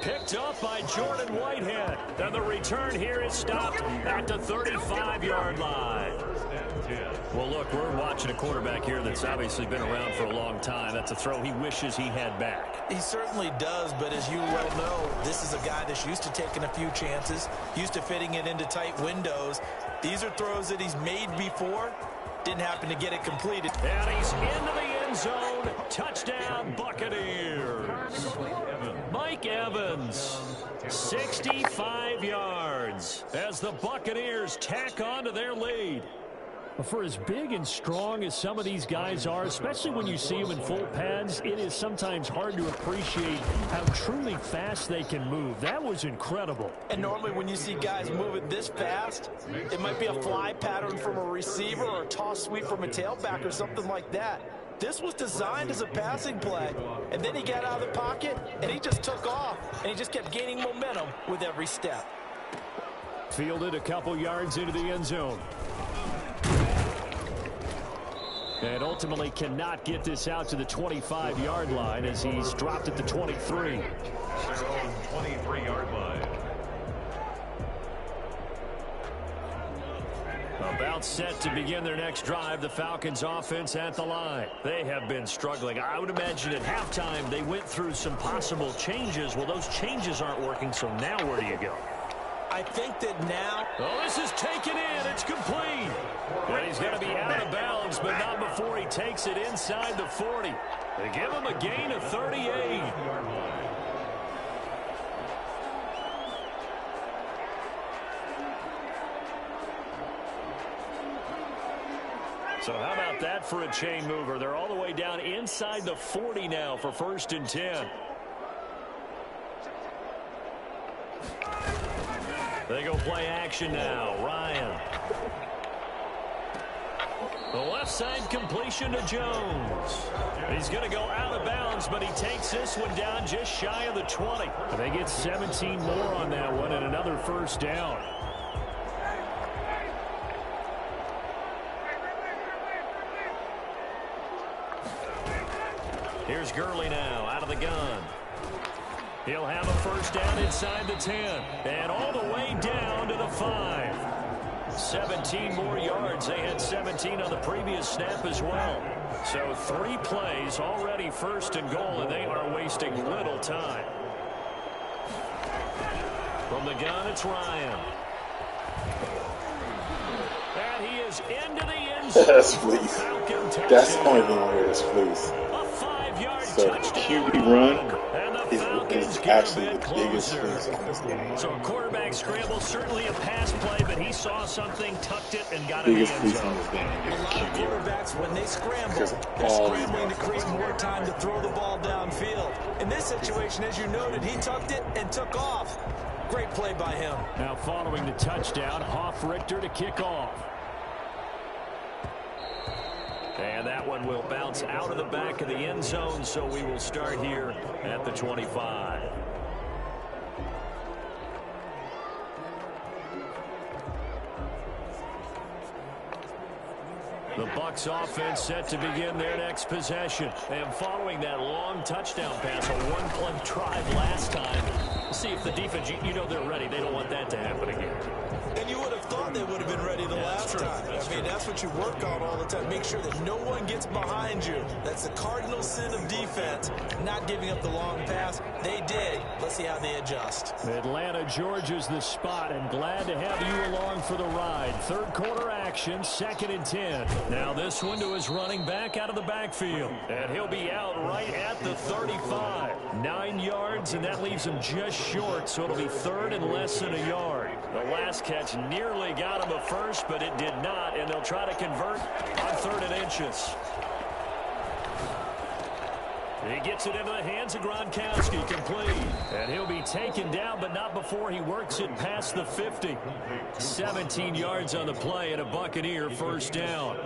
Picked up by Jordan Whitehead. And the return here is stopped at the 35-yard line. Well, look, we're watching a quarterback here that's obviously been around for a long time. That's a throw he wishes he had back. He certainly does, but as you well know, this is a guy that's used to taking a few chances, used to fitting it into tight windows. These are throws that he's made before. Didn't happen to get it completed. And he's into the end zone. Touchdown, Buccaneers. Mike Evans, 65 yards as the Buccaneers tack on to their lead. For as big and strong as some of these guys are, especially when you see them in full pads, it is sometimes hard to appreciate how truly fast they can move. That was incredible. And normally when you see guys moving this fast, it might be a fly pattern from a receiver or a toss sweep from a tailback or something like that. This was designed as a passing play, and then he got out of the pocket, and he just took off, and he just kept gaining momentum with every step. Fielded a couple yards into the end zone. And ultimately cannot get this out to the 25-yard line as he's dropped at the 23. 23-yard line. About set to begin their next drive, the Falcons offense at the line. They have been struggling. I would imagine at halftime they went through some possible changes. Well, those changes aren't working, so now where do you go? I think that now... Oh, this is taken in. It's complete. And he's going to be out of bounds, but not before he takes it inside the 40. They give him a gain of 38. So how about that for a chain mover? They're all the way down inside the 40 now for 1st and 10. They go play action now. Ryan. The left side completion to Jones. He's going to go out of bounds, but he takes this one down just shy of the 20. They get 17 more on that one and another 1st down. Here's Gurley now out of the gun. He'll have a 1st down inside the 10 and all the way down to the 5. 17 more yards. They had 17 on the previous snap as well. So 3 plays already 1st and goal, and they are wasting little time. From the gun, it's Ryan. And he is into the end zone. That's fleece. That's the only thing on here is fleece. So QB run is actually the biggest fleece on this game. So a quarterback scramble, certainly a pass play, but he saw something, tucked it, and got it in biggest the end fleece zone. on this game is QB run. Quarterbacks, when they scramble, they're scrambling to create more time to throw the ball downfield. In this situation, as you noted, he tucked it and took off. Great play by him. Now following the touchdown, Richter to kick off. And that one will bounce out of the back of the end zone, so we will start here at the 25. The Bucs offense set to begin their next possession. And following that long touchdown pass, a one-play drive last time, see if the defense, you know they're ready. They don't want that to happen again. And you would have thought they would have been ready the last time. I mean, that's what you work on all the time. Make sure that no one gets behind you. That's the cardinal sin of defense, not giving up the long pass. They did. Let's see how they adjust. Atlanta, Georgia's the spot, and glad to have you along for the ride. 3rd quarter action, 2nd and 10. Now this one to his running back out of the backfield. And he'll be out right at the 35. 9 yards, and that leaves him just short, so it'll be 3rd and less than a yard. The last catch nearly got him a 1st, but it did not, and they'll try to convert on 3rd and inches. He gets it into the hands of Gronkowski, complete. And he'll be taken down, but not before he works it past the 50. 17 yards on the play and a Buccaneer 1st down.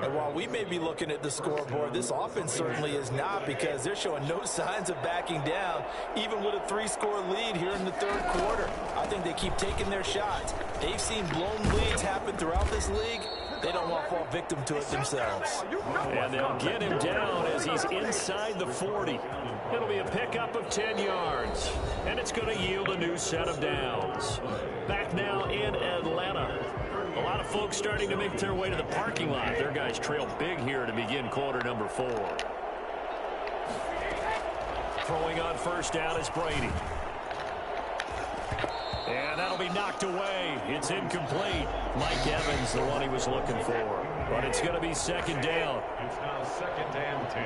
And while we may be looking at the scoreboard, this offense certainly is not, because they're showing no signs of backing down, even with a 3-score lead here in the 3rd quarter. I think they keep taking their shots. They've seen blown leads happen throughout this league. They don't want to fall victim to it themselves. And they'll get him down as he's inside the 40. It'll be a pickup of 10 yards. And it's going to yield a new set of downs. Back now in Atlanta. A lot of folks starting to make their way to the parking lot. Their guys trail big here to begin quarter number 4. Throwing on 1st down is Brady. And that'll be knocked away. It's incomplete. Mike Evans, the one he was looking for. But it's going to be 2nd down. It's now 2nd and 10.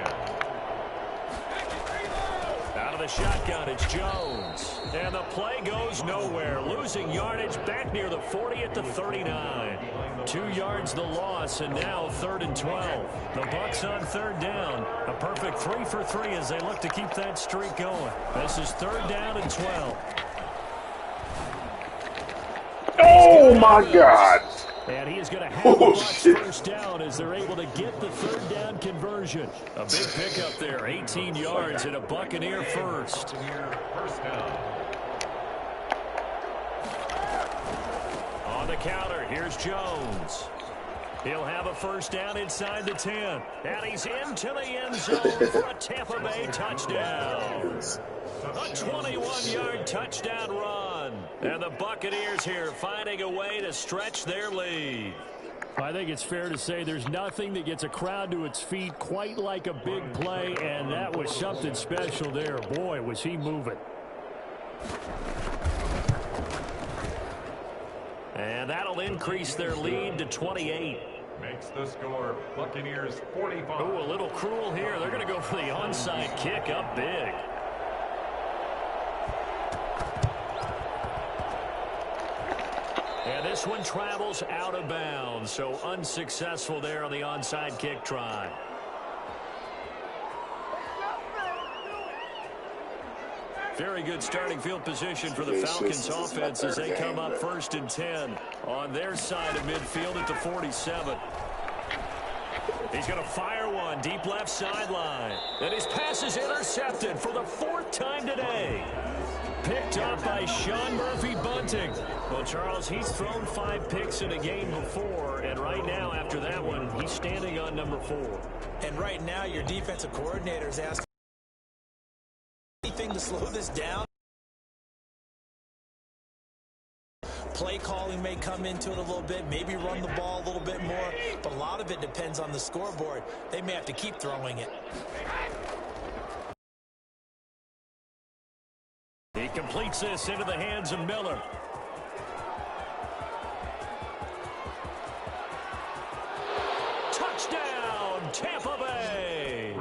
Out of the shotgun, it's Jones. And the play goes nowhere. Losing yardage back near the 40 at the 39. 2 yards the loss, and now 3rd and 12. The Bucs on 3rd down. A perfect 3 for 3 as they look to keep that streak going. This is 3rd down and 12. Oh my God! And he is going to have the Bucs first down as they're able to get the third down conversion. A big pickup there, 18 yards and a Buccaneer first. First down. On the counter, here's Jones. He'll have a first down inside the 10. And he's into the end zone for a Tampa Bay touchdown. A 21-yard touchdown run. And the Buccaneers here finding a way to stretch their lead. I think it's fair to say there's nothing that gets a crowd to its feet quite like a big play, and that was something special there. Boy, was he moving. And that'll increase their lead to 28. Makes the score Buccaneers 45. Oh, a little cruel here. They're going to go for the onside kick up big. And this one travels out of bounds, so unsuccessful there on the onside kick try. Very good starting field position for the Falcons offense as they come up first and 10 on their side of midfield at the 47. He's going to fire one deep left sideline. And his pass is intercepted for the fourth time today. Picked up by Sean Murphy-Bunting. Well, Charles, he's thrown 5 picks in a game before, and right now after that one, he's standing on number 4. And right now your defensive coordinator is asking anything to slow this down. Play calling may come into it a little bit, maybe run the ball a little bit more, but a lot of it depends on the scoreboard. They may have to keep throwing it. He completes this into the hands of Miller. Touchdown, Tampa Bay.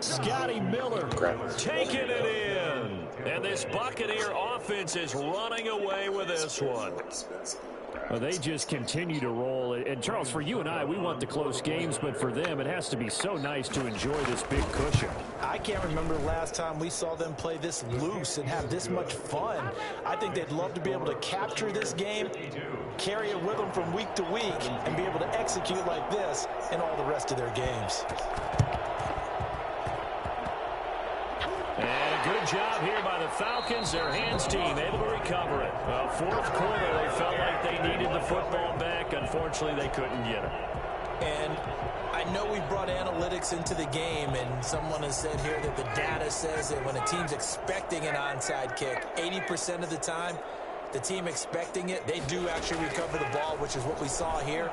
Scotty Miller taking it in. And this Buccaneer offense is running away with this one. Well, they just continue to roll. And, Charles, for you and I, we want the close games, but for them, it has to be so nice to enjoy this big cushion. I can't remember the last time we saw them play this loose and have this much fun. I think they'd love to be able to capture this game, carry it with them from week to week, and be able to execute like this in all the rest of their games. And a good job here by the Falcons. Their hands team able to recover it. Well, fourth quarter, they felt like they needed the football back. Unfortunately, they couldn't get it. And I know we brought analytics into the game, and someone has said here that the data says that when a team's expecting an onside kick, 80% of the time, the team expecting it, they do actually recover the ball, which is what we saw here.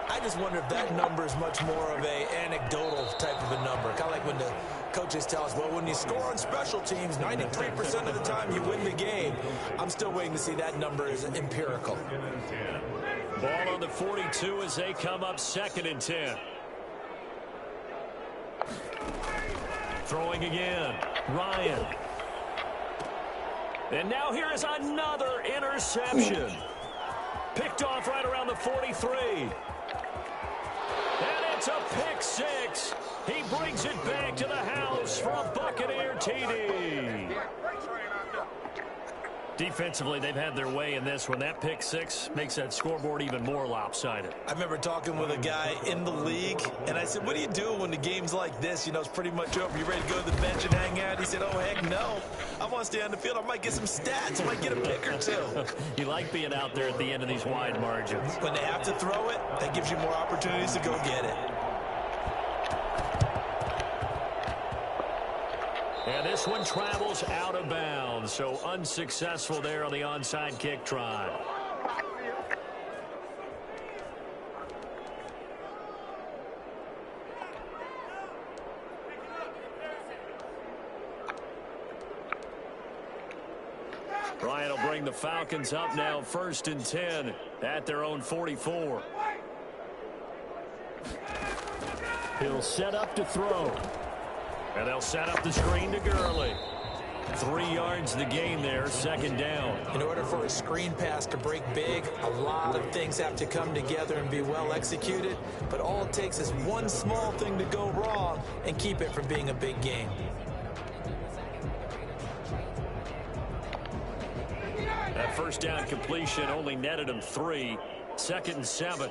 I just wonder if that number is much more of a anecdotal type of a number. Kind of like when the coaches tell us, well, when you score on special teams, 93% of the time you win the game. I'm still waiting to see that number is empirical. Ball on the 42 as they come up 2nd and 10. Throwing again. Ryan. And now here is another interception. Picked off right around the 43. And it's a pick 6. He brings it back to the house for a Buccaneer TD. Defensively, they've had their way in this one. That pick 6 makes that scoreboard even more lopsided. I remember talking with a guy in the league, and I said, what do you do when the game's like this? You know, it's pretty much over. You ready to go to the bench and hang out? He said, oh, heck no. I want to stay on the field. I might get some stats. I might get a pick or 2. You like being out there at the end of these wide margins. When they have to throw it, that gives you more opportunities to go get it. And this one travels out of bounds, so unsuccessful there on the onside kick try. Ryan will bring the Falcons up now 1st and 10 at their own 44. He'll set up to throw. And they'll set up the screen to Gurley. 3 yards the gain there, 2nd down. In order for a screen pass to break big, a lot of things have to come together and be well executed. But all it takes is one small thing to go wrong and keep it from being a big game. That first down completion only netted him 3. 2nd and 7.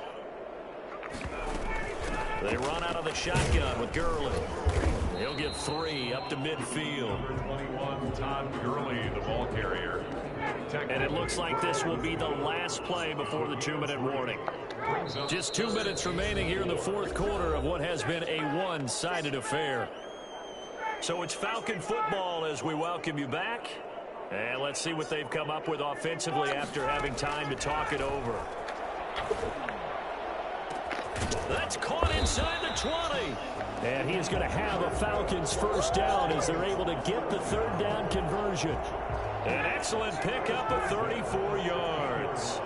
They run out of the shotgun with Gurley. He'll get 3 up to midfield. Number 21, Todd Gurley, the ball carrier. And it looks like this will be the last play before the 2-minute warning. Just 2 minutes remaining here in the 4th quarter of what has been a one-sided affair. So it's Falcon football as we welcome you back. And let's see what they've come up with offensively after having time to talk it over. That's caught inside the 20. And he is going to have a Falcons first down as they're able to get the 3rd down conversion. An excellent pickup of 34 yards.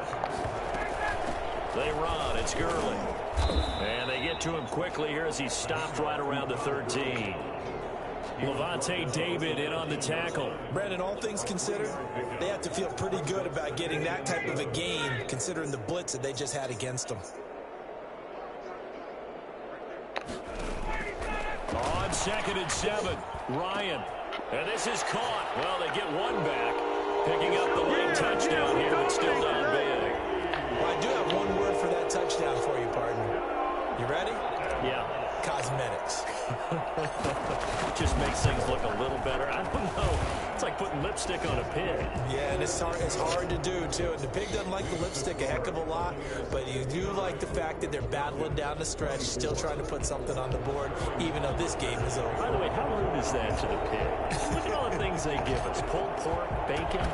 They run. It's Gurley. And they get to him quickly here as he stopped right around the 13. Levante David in on the tackle. Brandon, all things considered, they have to feel pretty good about getting that type of a gain considering the blitz that they just had against them. On 2nd and 7, Ryan. And this is caught. Well, they get one back. Picking up the late touchdown here, but still down big. Well, I do have one word for that touchdown for you, partner. You ready? Yeah. Cosmetics. Just makes things look a little better. I don't know. It's like putting lipstick on a pig. Yeah, and it's hard to do, too. And the pig doesn't like the lipstick a heck of a lot, but you do like the fact that they're battling down the stretch, still trying to put something on the board, even though this game is over. By the way, how rude is that to the pig? Look at all the things they give us. Pulled pork, bacon.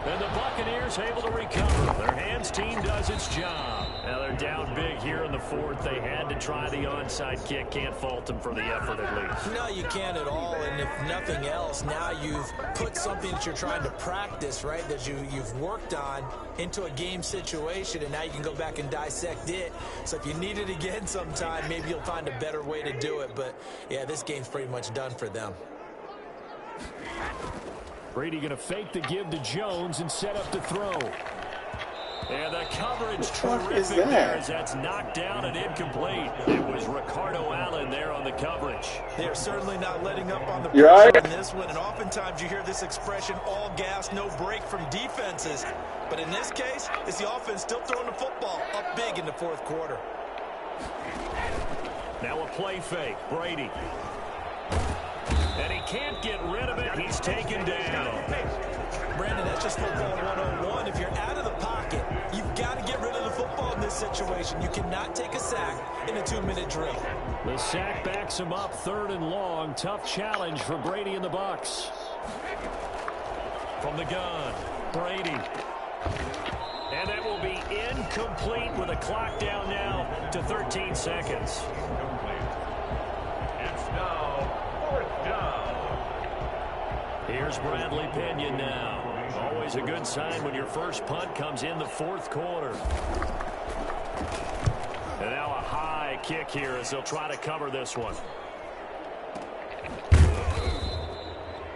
And the Buccaneers able to recover. Their hands team does its job. Now they're down big here in the 4th. They had to try the onside kick. Can't fault them for the effort at least. No, you can't at all. And if nothing else, now you've put something that you're trying to practice, right, that you've worked on into a game situation, and now you can go back and dissect it. So if you need it again sometime, maybe you'll find a better way to do it. But, yeah, this game's pretty much done for them. Brady going to fake the give to Jones and set up to throw. And the coverage terrific there as that's knocked down and incomplete. It was Ricardo Allen there on the coverage. They're certainly not letting up on the pressure in this one. And oftentimes you hear this expression, all gas, no break from defenses. But in this case, it's the offense still throwing the football up big in the 4th quarter. Now a play fake. Brady. And he can't get rid of it. He's taken down. Brandon, that's just football 101. If you're out of the pocket, you've got to get rid of the football in this situation. You cannot take a sack in a 2-minute drill. The sack backs him up 3rd and long. Tough challenge for Brady and the Bucs. From the gun, Brady. And that will be incomplete with a clock down now to 13 seconds. It's now 4th down. Here's Bradley Pinion now. Always a good sign when your first punt comes in the 4th quarter. And now a high kick here as they'll try to cover this one.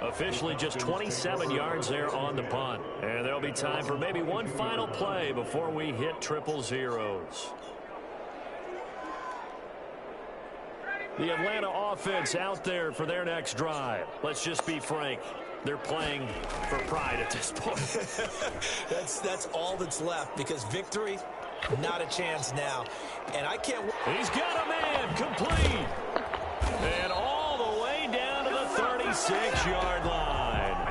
Officially just 27 yards there on the punt. And there'll be time for maybe one final play before we hit triple zeros. The Atlanta offense out there for their next drive. Let's just be frank. They're playing for pride at this point. That's all that's left because victory, not a chance now. And I can't... He's got a man complete. And all the way down to the 36-yard line.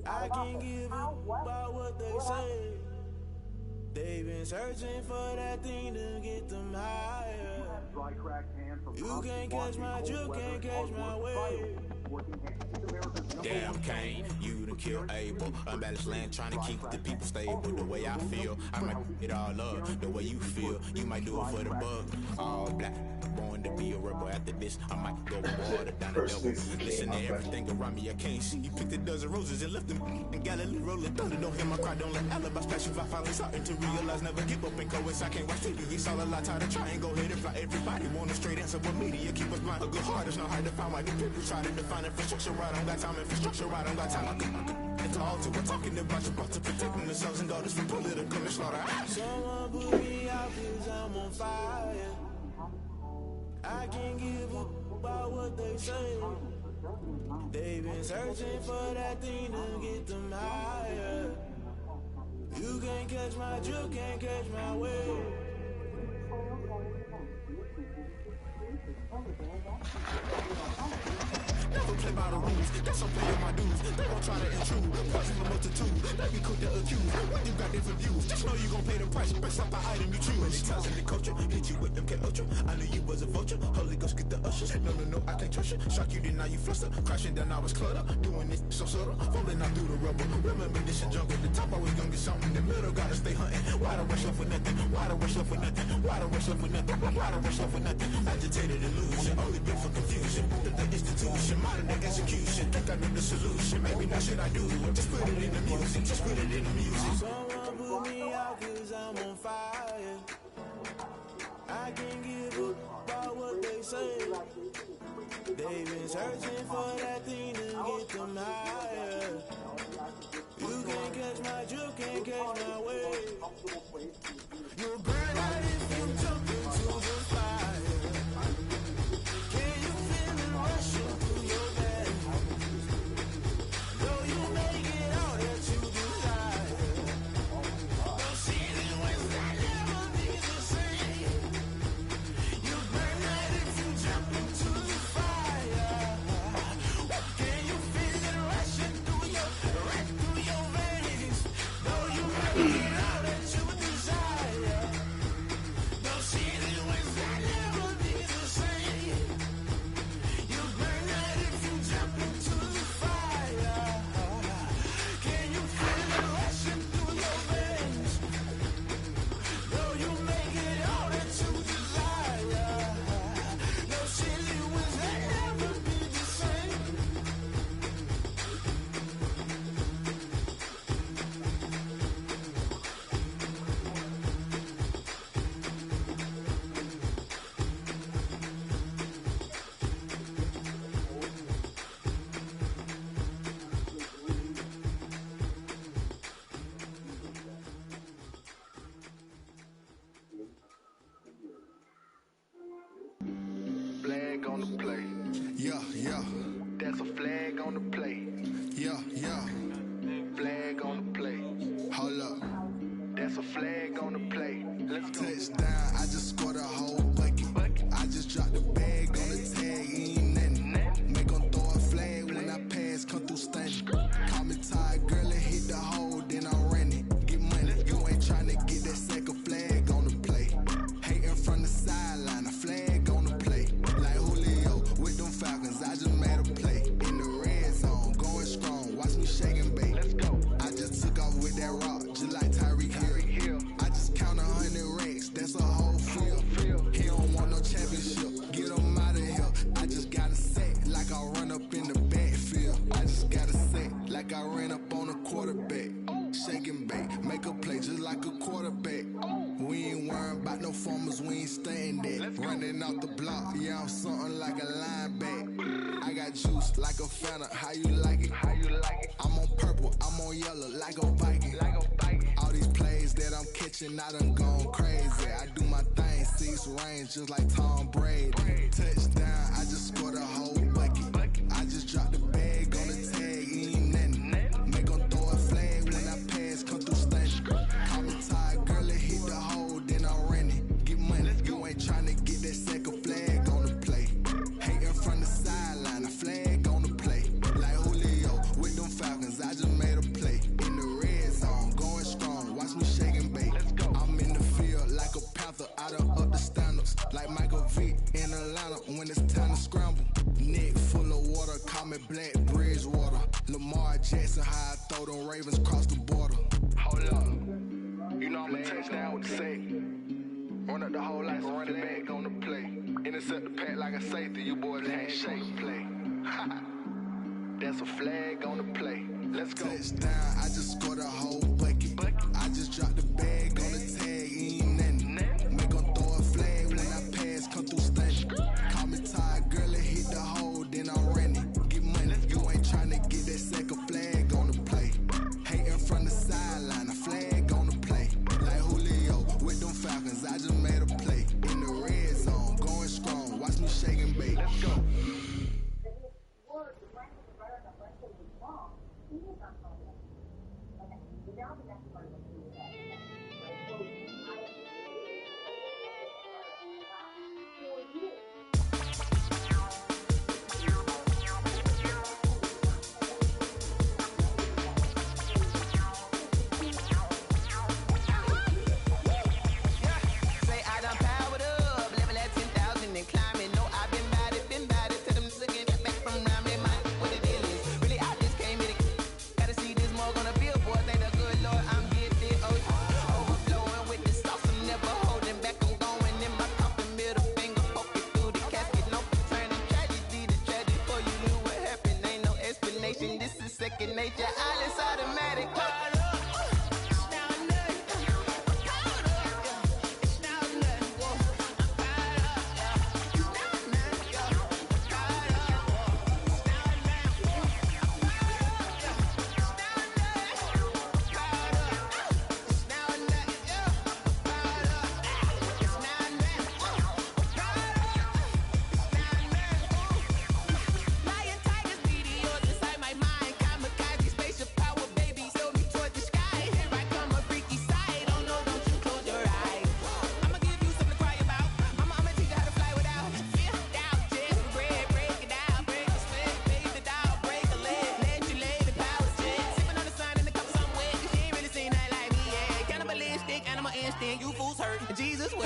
I can't give up about what they say. They've been searching for that thing to get them higher. You can't catch my drift, can't catch my wave. Damn Kane, you done kill Abel. Unbalanced land, trying to keep the people stable. The way I feel, I might it all up. The way you feel, you might do it for the bug. All black, born to be a rebel. After this, I might go water down the devil. Listen to everything around me, I can't see. You picked a dozen roses and left them in Galilee rolling thunder. Don't hear my cry, don't let alibis splash if I finally starting to realize. Never give up and coincide. I can't watch TV. It's all a lot, tired of trying. Go ahead and fly. Everybody want a straight answer, but media keep us blind. A good heart is not hard to find. Why do people try to define infrastructure? I don't got time. Infrastructure, I don't got time. It's all to we're talking about your brother protecting the sons and daughters from political manslaughter. Someone put me out 'cause I'm on fire. I can't give up about what they say. They've been searching for that thing to get them higher. You can't catch my drift, can't catch my wave. Never play by the rules, that's I'm paying my dues. They gon' try to intrude, poison the multitude. They be quick to accuse, when you got different views. Just know you gon' pay the price, based off the item you choose. Many times in the culture, hit you with them K Ultra. I knew you was a vulture, Holy Ghost get the ushers. No, I can't trust you. Shock you, then now you fluster. Crashing down, I was clutter. Doing this so subtle, falling out through the rubble. Remember this is jungle, the top always gonna get something. In the middle, gotta stay hunting. Why the rush up for nothing? Why the rush up for nothing? Why the rush up for nothing? Why the rush up for nothing? Agitated illusion, only built for confusion. The institution, modern day execution. Think I know the solution. Maybe not should I do it? Just put it in the music. Just put it in the music. Someone put me out 'cause I'm on fire. I can't give up about what they say. They've been searching for that thing to get them higher. You can't catch my drift, can't catch my wave. You'll burn out if you jump into the fire. Can you feel it rushing through your veins? Though you make it all that you desire. Don't see it was that never be the same. You burn out if you jump into the fire. Can you feel it rushing through your veins? Though you make it all that you desire. Don't see it was that never be the same. You burn out if you jump into the fire. Can you feel it rushing through your veins? Though you make it all that you desire. No silly was that never be the same. Flag on the play. Yeah. That's a flag on the play. Yeah. Flag on the play. Hold up. That's a flag on the play. Let's go. Touchdown, I just scored a whole bucket. I just dropped the bag on the tag, ain't nothing. Make 'em throw a flag when I pass, come through stunning. Call me tired, girl, and hit the hole, then I ran it. Get money, you ain't tryna get that second flag on the play. Hating from the sideline, a flag on the play. Like Julio with them Falcons, I just made a play. In the red zone, going strong, watch me shake and bake. Let's go. I just took off with that rock, just like Tyreek Hill. I just count 100 racks, that's a whole field. He don't want no championship, get him out of here. I just got a set, like I run up in the backfield. I just got a set, like I ran up on a quarterback. Shake and bake, make a play just like a quarterback. We ain't worrying about no formers, we ain't staying there. Running out the block, yeah, I'm something like a linebacker. I got juice like a Fanta, how you like it? I'm on purple, I'm on yellow, like a Viking. All these plays that I'm catching, I done gone crazy. I do my thing, 6 range, just like Tom Brady. Touchdown, I just scored a whole bucket. I just dropped the bag on the tag, ain't nothing. Make 'em throw a flag when I pass, come through stunning. Call me tired, girl, and hit the hole, then I ran it. Get money, you ain't tryna get that second flag on the play. Hating from the sideline, a flag on the play. Like Julio with them Falcons, I just made a play. In the red zone, going strong, watch me shake and bake. I'm in the field like a panther, I done up the standards. Like Michael Vick in Atlanta when it's time to scramble. Neck full of water, call me Black Bridgewater. Lamar Jackson, how I throw them Ravens across the border. Hold up, you know I'm a touchdown with the sack. Run up the whole life, running back on the play. Intercept the pack like a safety, you boys ain't shake play. That's a flag on the play. Let's go. Touchdown, I just scored a whole bucket. I just dropped the bag on the tag, ain't nothing. Make 'em throw a flag when I pass, come through stunning. Call me tired, girl, and hit the hole, then I ran it. Get money, you ain't tryna get that second flag on the play. Second nature, all is automatic. You fools hurt, Jesus will.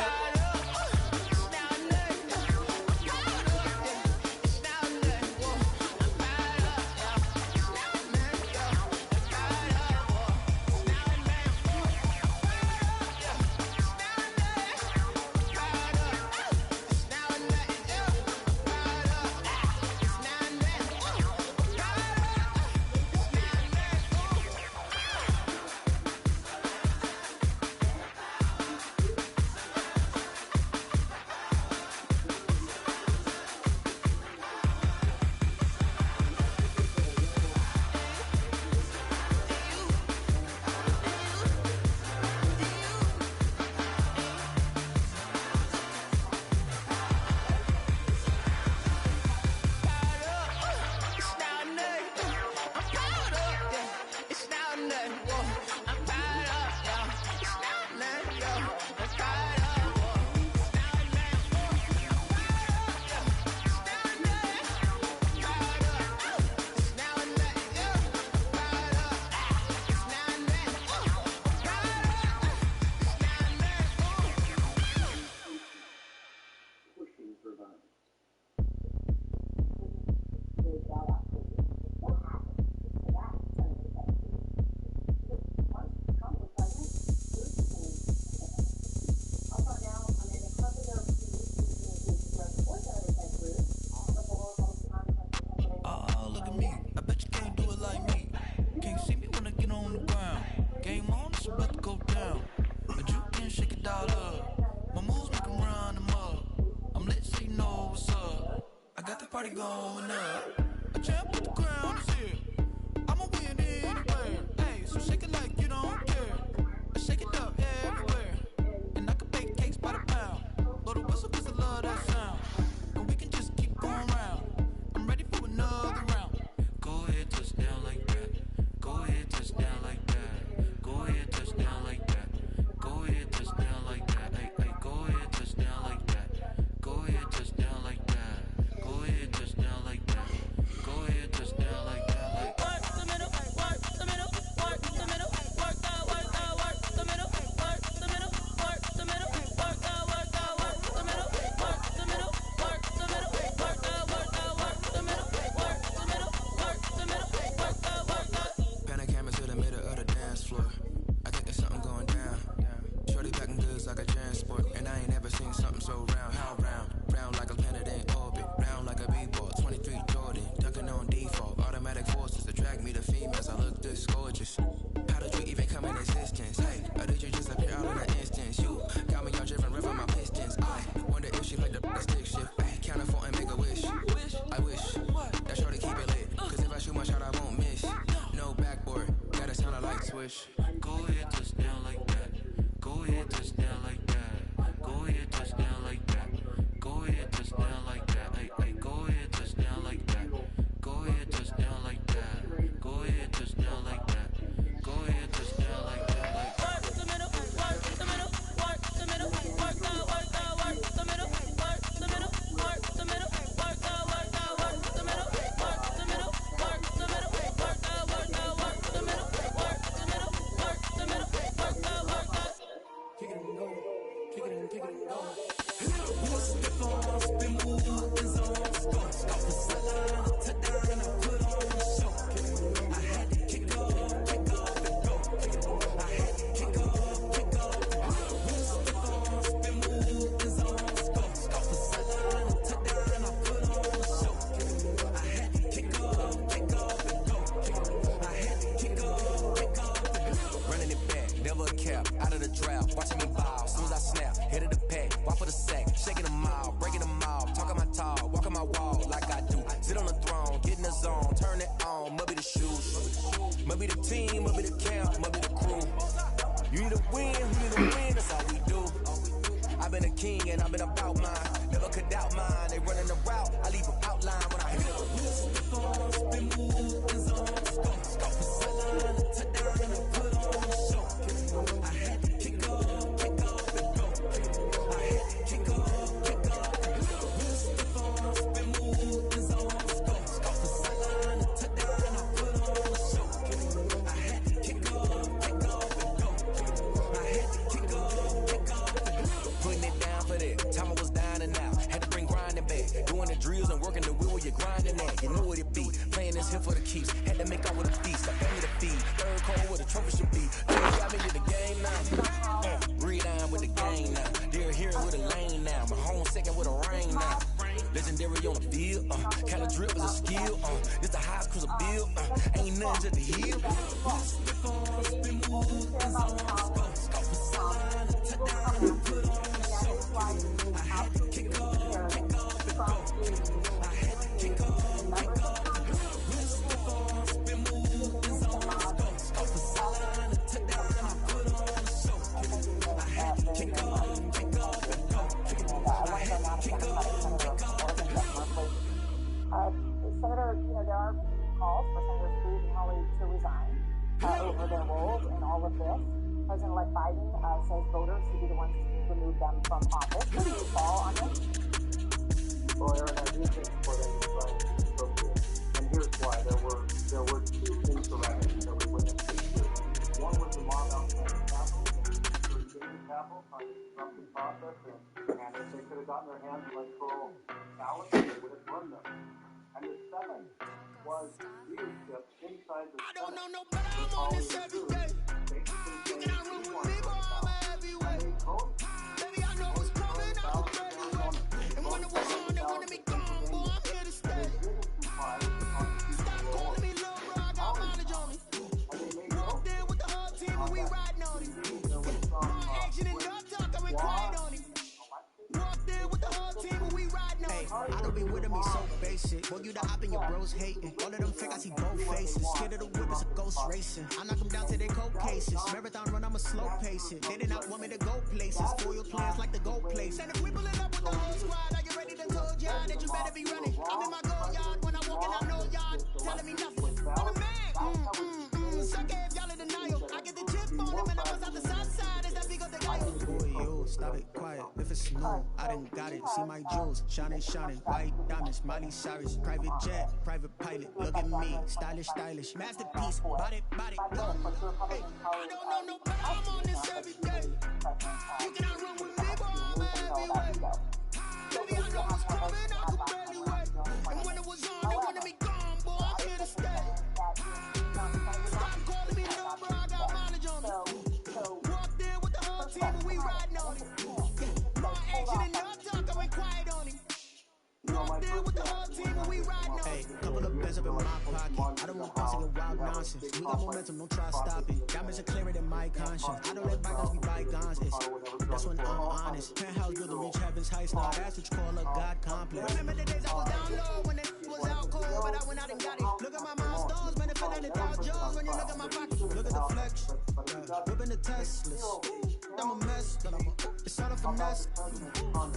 Party going up. A champ with the crown is here. I'ma win anywhere. Hey, so shake it like you don't care. I shake it up everywhere. And I can bake cakes by the pound. Blow the whistle cause I love that sound. And we can just keep going round. I'm ready for another round. Go ahead, touch down like that. Go ahead, touch down like that. Go ahead, touch down like that. Go ahead, touch down like that. Hey, hey, go ahead, touch down like that. Go ahead, touch down like that. Go ahead, touch down like that. Go ahead, touch down like that. Like work the middle, work the middle, work the middle, work the middle, work the middle, work the middle, work the middle, work the middle, work the middle, work the middle, work the middle, work the middle, work the middle, work the. Pan a camera to the middle of the dance floor. I think there's something going down. Shorty packing goods like a transport, and I ain't never seen something so round. How round? Round like a planet in orbit, round like a b-ball. 23 Jordan, dunking on default. Automatic forces attract me to females. I look this gorgeous. How did you even come in existence? Hey, or did you just appear out in an instance? You got me all driven, revving my pistons. I wonder if she like the stick shift. Ay, count a 4 and make a wish. I wish that shorty keep it lit. Cause if I shoot my shot, I won't miss. No backboard, gotta sound a light switch. Go ahead, touch down like that. Go ahead, touch down like that. Go ahead, touch down like that. Go ahead, touch down like that. Hey, hey, go ahead, touch down like that. Go ahead, touch down like that. Go out of the drought, watching me ball. Soon as I snap, hit of the pack, walk for the sack, shaking them all, breaking them all, talking my tall, walking my wall like I do. Sit on the throne, get in the zone, turn it on, must be the shoes, must be the team, must be the camp, must be the crew. You need a win, that's all we do. I've been a king and I've been about mine. Never could doubt mine. They running the route. I leave an outline when I hit it. Been moving zones, go from sideline to touchdown and I put on a show. I had to kick off and go. I had to kick off. Been moving zones, go from sideline to touchdown and I put on a show. I had to kick off and go. I had to kick off. Putting it down for that. Time I was down and out. Had to bring grinding back. Doing the drills and working the wheel where you're grinding at. You know what it be. Playing this here for the keeps. Had to make out with a feast. A family to feed. Third cold where the trophy should be. You got me to the game now. Breathe on with the game now. Dear hearing with a lane now. My home second with a rain now. Legendary on the field. Kind of drip is a skill. This the highest cruiser bill. Ain't nothing just to heal. Been moving zones. Go from sideline to touchdown and put on. I had to kick off and go. I had to kick off. Been moving zones, go from sideline to touchdown and I put on a show. I had to kick off and go. I had to kick off and go. Senator, there are calls for Senator Cruz and Hawley to resign over their roles in all of this. President-elect Biden says voters should be the ones to remove them from office. Where do you fall on this? Well, Aaron, I do think what they decided is appropriate. And here's why. There were two insurrections that we witnessed this year. One was the mob outside the Capitol, the Capitol, trying to disrupt the process, and if they could have gotten their hands on electoral ballots, they would have won them. And the second was leadership inside the Senate. I don't know nobody, I'm on this every day. You cannot run with me, boy, I'm heavyweight. Baby, I know what's coming, I'm ready. And when it was on, they wanted me gone, boy, I'm here to stay. Stop calling me little bro, I got mileage on me. Walked in with the whole team and we riding on him. More action and no talk, I went quiet on him. Walked in with the whole team and we riding on him. I don't be with me so basic. Boy, you the op and your bros hating. All of them fake, I see both faces. Scared of the whip, it's a ghost racing. I knock them down to their cold cases. Marathon run, I'ma slow pace it. They did not want me to go places. Foil plans like the go place. And if we pulling up with the whole squad, are you ready to told y'all that you better be running? I'm in my go yard when I walk in, I know y'all telling me nothing. I'm a man. Suck it if y'all in denial. I get the chip on him and I was out the south side. Is that big of the guy? Boy, yo, stop it, quiet. If it's new, I done got it. See my jewels, shining, white diamonds, Miley Cyrus, private jet, private pilot. Look at me, stylish, masterpiece, body, go. Hey, I don't know nobody, I'm on this every day. You cannot run with me, boy, I'm heavyweight. Baby, I know what's coming, I could barely wait. And when it was on, they wanted me gone, boy, I'm here to stay. Stop calling me little bro, I got mileage on me. Walked in with the whole team and we riding on him. More action and no talk, I went quiet on him. Walked in with the whole team and we riding on him. Hey, couple of bands up in my pocket. I don't want things to get wild nonsense. We got momentum, don't try to stop it. Diamonds are clearer than my conscience. I don't let bygones be bygones. That's when I'm honest. Penthouse built to reach heaven's heights. Now that's what you call a God complex. Remember the days I was down low when it was out cold, but I went out and got it. Look at my milestones, man, it feel like the Dow Jones when you look at my pocket. Look at the flex, whipping the Teslas. I'm a mess, it's all a finesse.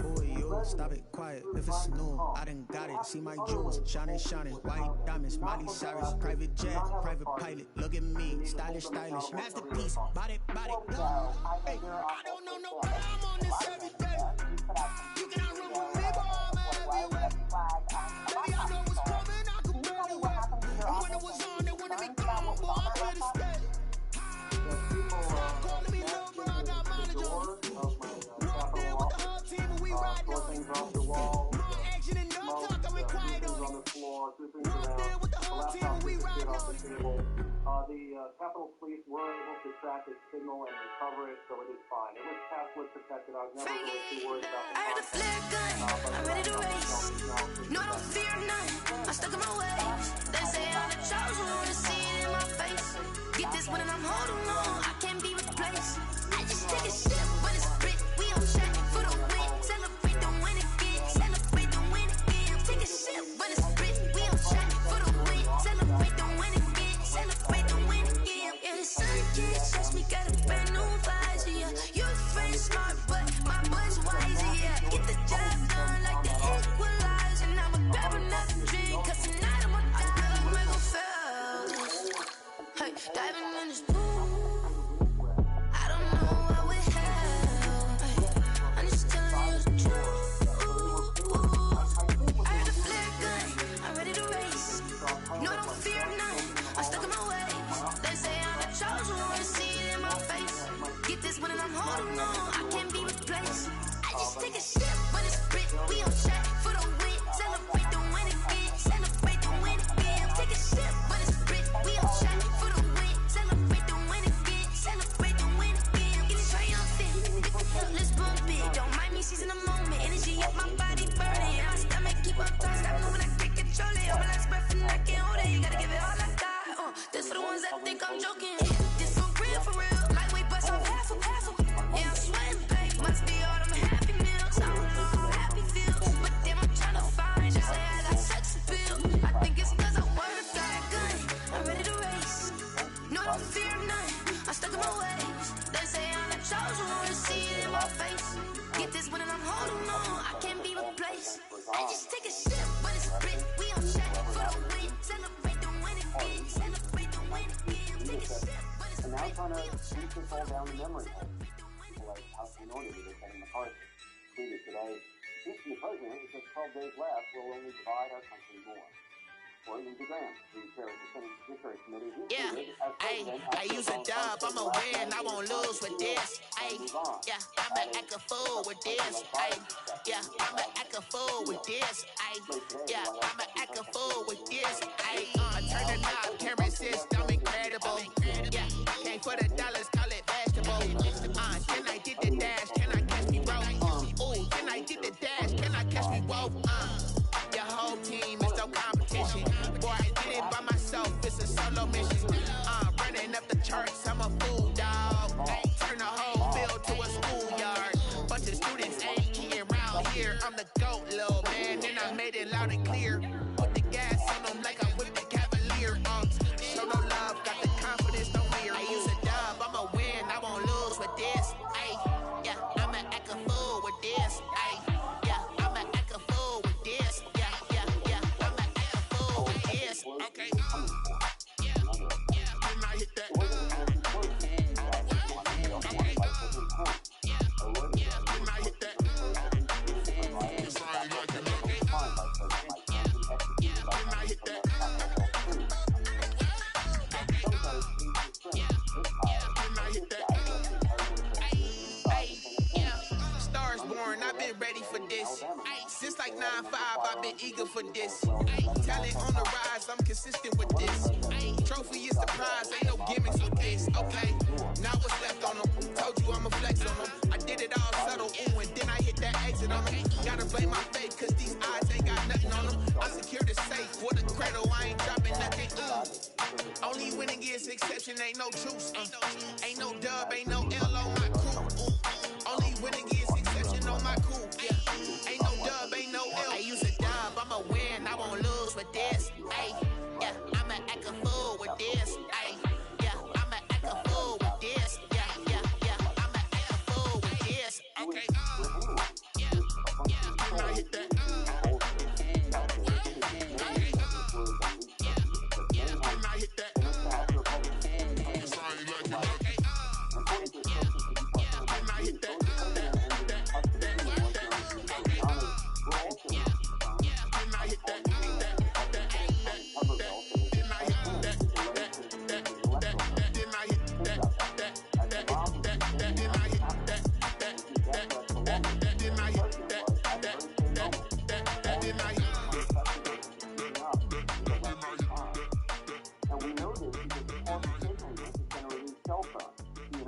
Boy, yo, stop it, quiet. If it's new, I done got it. See my jewels, shining, white diamonds, Miley Cyrus, private jet, private pilot. Look at me, stylish, masterpiece, body, go. Hey, I don't know nobody, I'm on this every day. You cannot run with me, boy, I'm heavyweight. Baby, I know what's coming, I could barely wait. And when it was on, they wanted me gone, boy, I'm here to stay. Stop calling me little bro, I got mileage on me. Walked in with the whole team and we riding on him. More action and no talk, I went quiet on him. Walked in with the whole team and we riding on him. The Capitol Police were able to track its signal and recover it, so it is fine. It was password protected. I was never really too worried about the I heard the flare gun, I'm ready to race. No, I don't fear none, I'm stuck in my ways. They say I'm the chosen, wanna see it in my face. Get this one and I'm holding on, I can't be replaced. I Ay, diving in this pool. I don't know what we have. Ay, I'm just telling you the truth. I heard a flare gun. I'm ready to race. No, I don't fear none. I'm stuck in my ways. They say I'm the chosen one. See it in my face. Get this one and I'm holding on. I can't be replaced. I just take a sip, but it's spit. We on track for the win. Celebrate the win again. Celebrate the win again. Take a sip, but it's spit. We on track for the win. Celebrate the win again. Celebrate the win again. Get it triumphant. Let's bump it. Don't mind me seizing the moment. Energy up my body burning. My stomach keep on tossed. Stop moving, I can't control it. All my last breath and I can't hold it. You gotta give it all I got. This for the ones that think I'm joking. This for real. Lightweight bust off half of. Yeah, I'm sweating, babe. Must be all them happy meals. I don't know how happy feels, but damn, I'm tryna find. Just say I got sex appeal. I think it's 'cause I want to fly a gun. I'm ready to race. No, I don't fear none. I'm stuck in my ways. They say I'm the chosen one. See it in my face. Get this one and I'm holding on. I can't be replaced. I just take a sip, but it's spit. We on track for the win. Celebrate the win again. Celebrate the win again. Take a sip, but it's And now spit. trying We to on track beat this all down the memory for hole. the win. Like House Minority Leader Kevin McCarthy tweeted today, "Speak to the president, it says 12 days left, we'll only divide our country more." Or Rgame, who chairs the Senate Judiciary Committee, he tweeted, as president, I use a dub, I'ma win, I won't lose with this. I'ma act a fool with this. I'ma act a fool with this. I'ma act a fool with this. Turn the knob, camera system incredible. Came for the dollars, call it vegetable. Can I get the dash? Can I catch me broke? Ooh, can I get the dash? Can I catch me woke? Your whole team is no competition. Boy, I did it by myself, it's a solo mission. Running up the charts, I'm a fool, dog. Turn the whole field to a schoolyard. Bunch of students ain't eating round here. I'm the GOAT, little man, and I made it loud and clear. Put the gas on them like I whipped the Cavalier. Show no love, got the confidence, don't wear. I use a dub, I'ma win, I won't lose with this. I'ma act a fool with this. I'ma act a fool with this. I'ma act a fool with this. Okay. When I hit that. When I hit that. It's like looking up. When I hit that. When I hit that. Stars born, I've been ready for this. Since like 9-5, I've been eager for this. Talent on the rise, I'm consistent with this. Trophy is the prize, ain't no gimmicks with this. Okay, now what's left on them? Told you I'ma flex on them. I did it all subtle, ooh, and then I hit that exit on them. Gotta blame my faith, cause these odds ain't got nothing on them. I secure the safe for the cradle, I ain't dropping nothing. Only winning is exception, ain't no truce. Ain't no dub, ain't no L on my crew. Only winning is exception on my crew. Ain't no dub, ain't no L. I use a dub, I'ma win, I won't lose with this. I'ma act a fool with this. I'ma act a fool with this. I'ma act a fool with this. Okay. When I hit that. When I hit that. It's like looking up. When I hit that.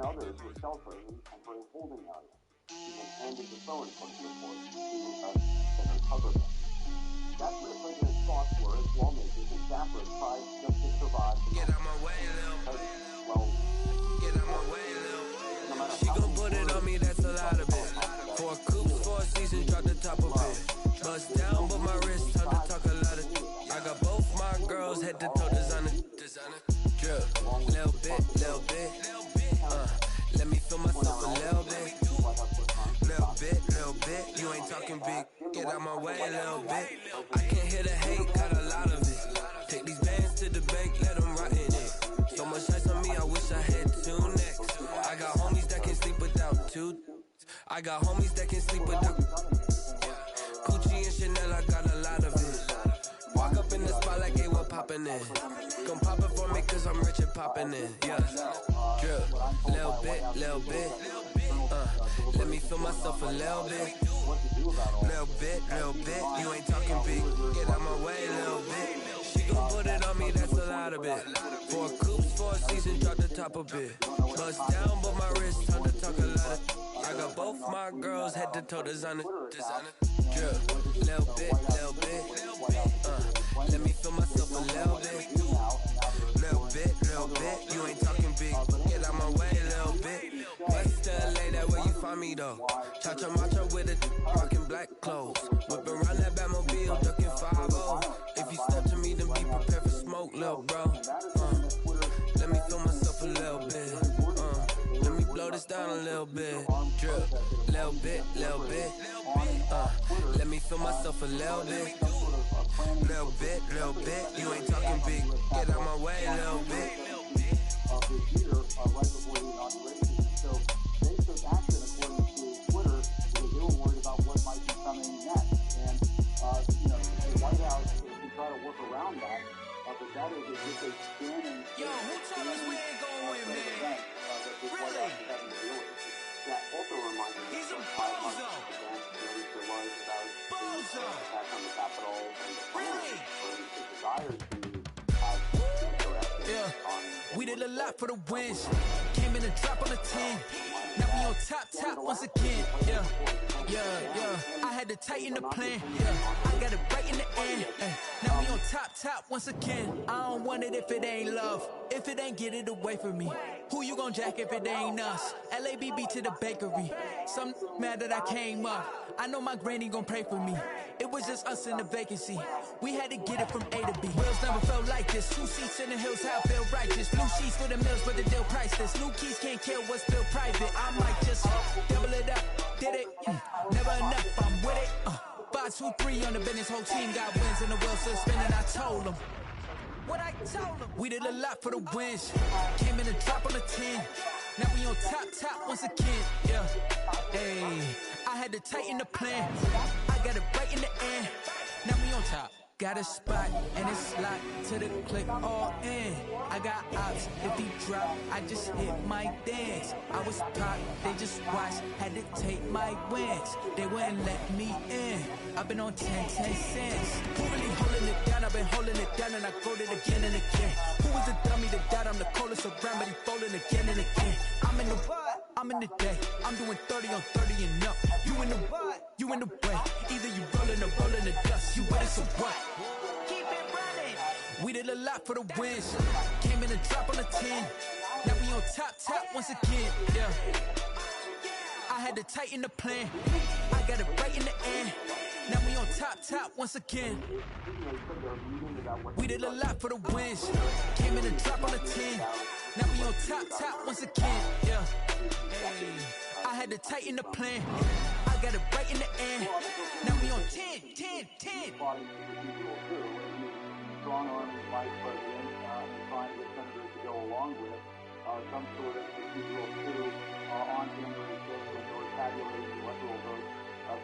Others were self-raising and for a holding area. He then handed the phone from the report to Senator Hubbard. That's where President's thoughts were as lawmakers and staffers tried just to survive. Get out my way, Lil. Well, get out my way, Lil. She gon' put it on me, that's a lot of it. 4 coops, 4 seasons, drop the top of it. Bust down, but my wrist, time to talk a lot of. I got both my girls, head to toe designer. Drip, little bit. Let me feel myself a little bit. Little bit. You ain't talking big. Get out my way a little bit. I can't hear the hate, got a lot of it. Take these bands to the bank, let them rot in it. So much nights on me, I wish I had two necks. I got homies that can sleep without two. I got homies that can sleep without Gucci and Chanel, I got a lot of it. Walk up in the spot like they were popping in. Come pop it for me cause I'm rich and popping in. Yeah, drip, little bit. Let me feel myself a little bit. Little bit, you ain't talking big. Get out my way, little bit. She gon' put it on me, that's a lot of it. 4 coupes, 4 seasons, drop the top a bit. Bust down, but my wrist, time to talk a lot of. I got both my girls head to toe designer. Drip, little bit. Let me feel myself a little bit. Little bit, you ain't talking big. Get out my way, little bit. West LA, that where you find me though. Cha-cha macha with it, rockin' black clothes. Whip around that Batmobile, ducking 5-0. If you step to me, then be prepared for smoke, little bro. Let me feel myself a little bit. Let me blow this down a little bit. Drip, little bit. Let me feel myself a little bit. Little bit, you ain't talking big. Get out my way, little bit. This year, right before the inauguration. So they took action according to Twitter because they were worried about what might be coming next. And, the White House can try to work around that. But that is just a scanning. Yo, who told us we ain't going to win, man? Really? That also reminds me. He's a bozo. Bozo. Really? Yeah, we did a lot for the wins. Came in a drop on a 10. Now we on top once again. Yeah. I had to tighten the plan. Yeah, I got it right in the end. Now we on top once again. I don't want it if it ain't love. If it ain't, get it away from me. Who you gon' jack if it ain't us? LABB to the bakery. Some mad that I came up. I know my granny gon' pray for me. It was just us in the vacancy. We had to get it from A to B. Wheels never felt like this. 2 seats in the hills, how I feel righteous. Blue sheets for the mills, but the deal priceless. New keys can't kill what's still private. I might just double it up. Did it? Never enough, I'm with it. 5, 2, 3 on the business. Whole team got wins and the wheels still spinning. I told them. What I told them. We did a lot for the wins. Came in a drop on the 10. Now we on top once again. Yeah. Hey, I had to tighten the plan. I got it right in the end. Now we on top. Got a spot and it's locked to the click all in. I got ops, if he drop, I just hit my dance. I was caught, they just watched, had to take my wins. They wouldn't let me in. I've been on 10 cents. Who really holding it down? I've been holding it down and I wrote it again and again. Who was the dummy that died? I'm the coldest around, but he folding again and again. I'm in the day. I'm doing 30 on 30 and up. You in the way. Either you rolling or rolling the dust. You with it, so what? Keep it running. We did a lot for the wins. Came in a drop on the 10. Now we on top once again. Yeah. I had to tighten the plan. I got it right in the end. Now we on top once again. We did a lot for the wins. Came in a drop on the 10. Now we on top once again. Yeah. Hey, I had to tighten the plan. I got it right in the end. Now we on 10. Strong arm vice president trying to get senators to go along with some sort of procedural coup on January 6th when they were tabulating the electoral votes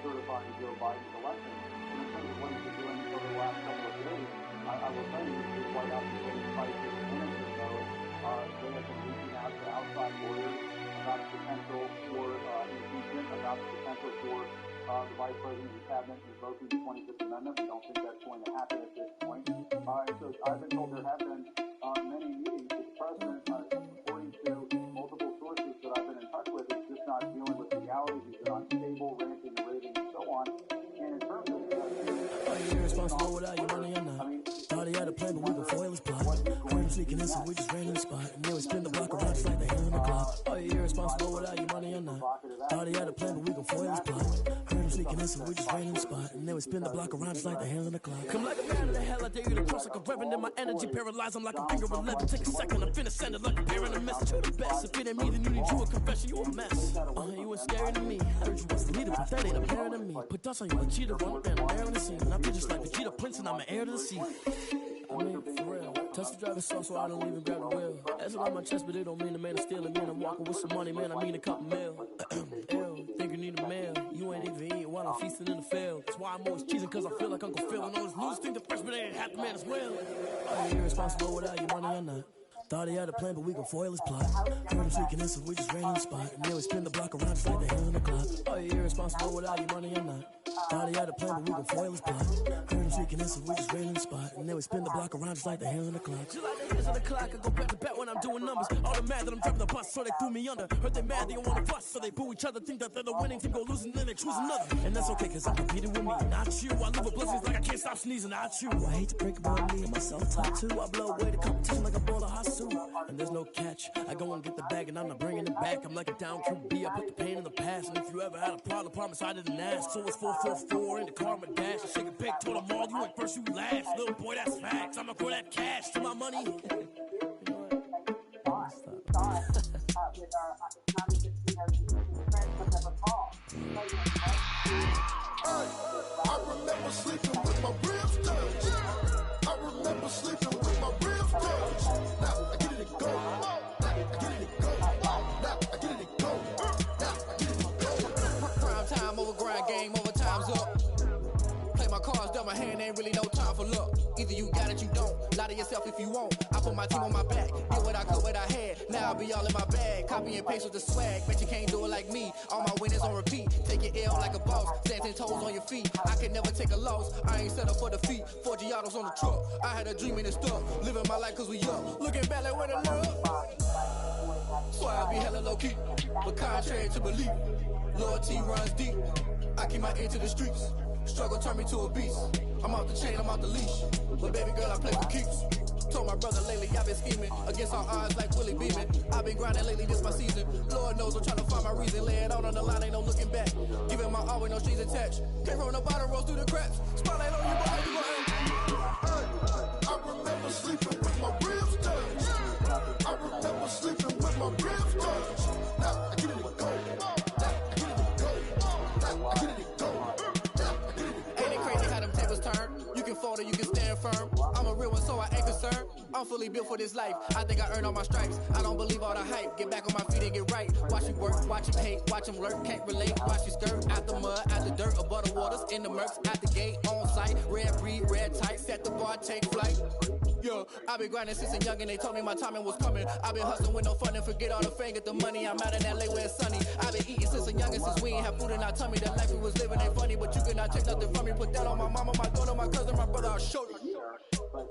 certifying Joe Biden's election. And in terms of what he's been doing over the last couple of days, I will tell you, the White House has been fighting management mode. They have been reaching out to outside lawyers about the potential for impeachment, about the potential for the Vice President and Cabinet invoking the 25th Amendment. We don't think that's going to happen at this point. So I've been told there have been many meetings with the President, according to multiple sources that I've been in touch with. It's just not dealing with reality. He's been unstable, ranting and raving, and so on. And in terms of... Are you irresponsible without your money or not? Thought he had a plan, but we can foil his plot. Heard him sneaking in, so we just ran in the spot. And then we spin the block around just like the hand on the clock. Are you irresponsible without your money or not? Thought he had a plan, but we can foil his plot. Heard him sneaking in, so we just ran in the spot. And then we spin the block around just like the hand on the clock. Come like a man of the hell, I dare you to cross like a reverend. In my energy paralyzed, I'm like a finger 11. Take a second, I'm finna send it like a parent a message. You the best, if it ain't me, then you need you a confession. You a mess. You was scary to me. Heard you was the leader, but that ain't apparent to me. Put dust on you, a cheater, run around, air on the scene. And I feel just like Vegeta Prince, and I'm an heir to the sea. I mean, for real. Touch the driver's so I don't even grab the wheel. That's on my chest, but it don't mean the man is stealing. Man, I'm walking with some money, man, I mean a couple mil. Ew, think you need a meal. You ain't even eating while I'm feasting in the field. That's why I'm always cheesing, cause I feel like Uncle Phil. And all this losers think the freshman ain't half the man as well. Are you irresponsible without your money or not? Thought he had a plan, but we gon' foil his plot. Heard him speaking in, so we just ran in the spot. And then we spin the block around just like the hand on the clock. Are you irresponsible without your money or not? Thought he had a plan, but we gon' foil his plot. Heard him speaking in, so we just ran in the spot. And then we spin the block around just like the hand on the clock. Just like the hands on the clock, I go back to back when I'm doing numbers. All the mad that I'm driving the bus, so they threw me under. Heard they mad, they don't wanna bust, so they boo each other. Think that they're the winning team, go losing, then they choose another. And that's okay, cause I'm competing with me, not you. I live with blessings like I can't stop sneezing, not you. I hate to break about me and myself top too. I blow away the competition like a ball of hot soup. And there's no catch. I go and get the bag and I'm not bringing it back. I'm like a down QB. I put the pain in the past. And if you ever had a problem, promise I didn't ask. So it's 444 in the car, my dash. I shake a pig, told them all, you went first, you last. Little boy, that's facts. I'ma throw that cash to my money. You know what? I remember sleeping with my ribs touched. I remember sleeping with my ribs touched. Now I get it and go. Now I get it and go. Now I get it and go. Now I get it and go. Prime time over grind game, over time's up. Play my cards, dealt my hand, ain't really no time for luck. Either you got it, you don't. Lie to yourself if you won't. I put my team on my back. Did what I could, what I had. Now I'll be all in my bag. Copy and paste with the swag. Bet you can't do it like me. All my winners on repeat. Take your L like a boss. Stand 10 toes on your feet. I can never take a loss. I ain't set up for defeat. 4 Giottos on the truck. I had a dream and it's stuck. Living my life cause we up. Looking back like where the love. So I be hella low key. But contrary to belief. Loyalty runs deep. I keep my ear to the streets. Struggle turned me to a beast. I'm off the chain, I'm off the leash. But baby girl, I play for keeps. Told my brother lately, I've been scheming. Against all odds like Willie Beeman. I've been grinding lately, this my season. Lord knows I'm trying to find my reason. Lay it out on the line, ain't no looking back. Giving my all with no strings attached. Came from the bottom, rose through the cracks. Spotlight on your body, you I remember sleeping with my ribs touched. I remember sleeping with my ribs touched. Now I get it and go. Now I get it and go. Now I get it and go. Ain't it crazy how them tables turn? You can fold or you can stand firm. I'm a real one, so I ain't concerned. I'm fully built for this life. I think I earned all my stripes. I don't believe all the hype. Get back on my feet and get right. Watch you work, watch him hate, watch him lurk. Can't relate, watch you skirt. Out the mud, out the dirt, above the waters, in the murks, out the gate, on site. Red breed, red tight, set the bar, take flight. Yo, I been grinding since a young and they told me my timing was coming. I been hustling with no fun and forget all the fame, get the money. I'm out in LA where it's sunny. I been eating since a young and since we ain't have food in our tummy. The life we was living ain't funny, but you cannot take nothing from me. Put that on my mama, my daughter, my cousin, my brother, I'll show you.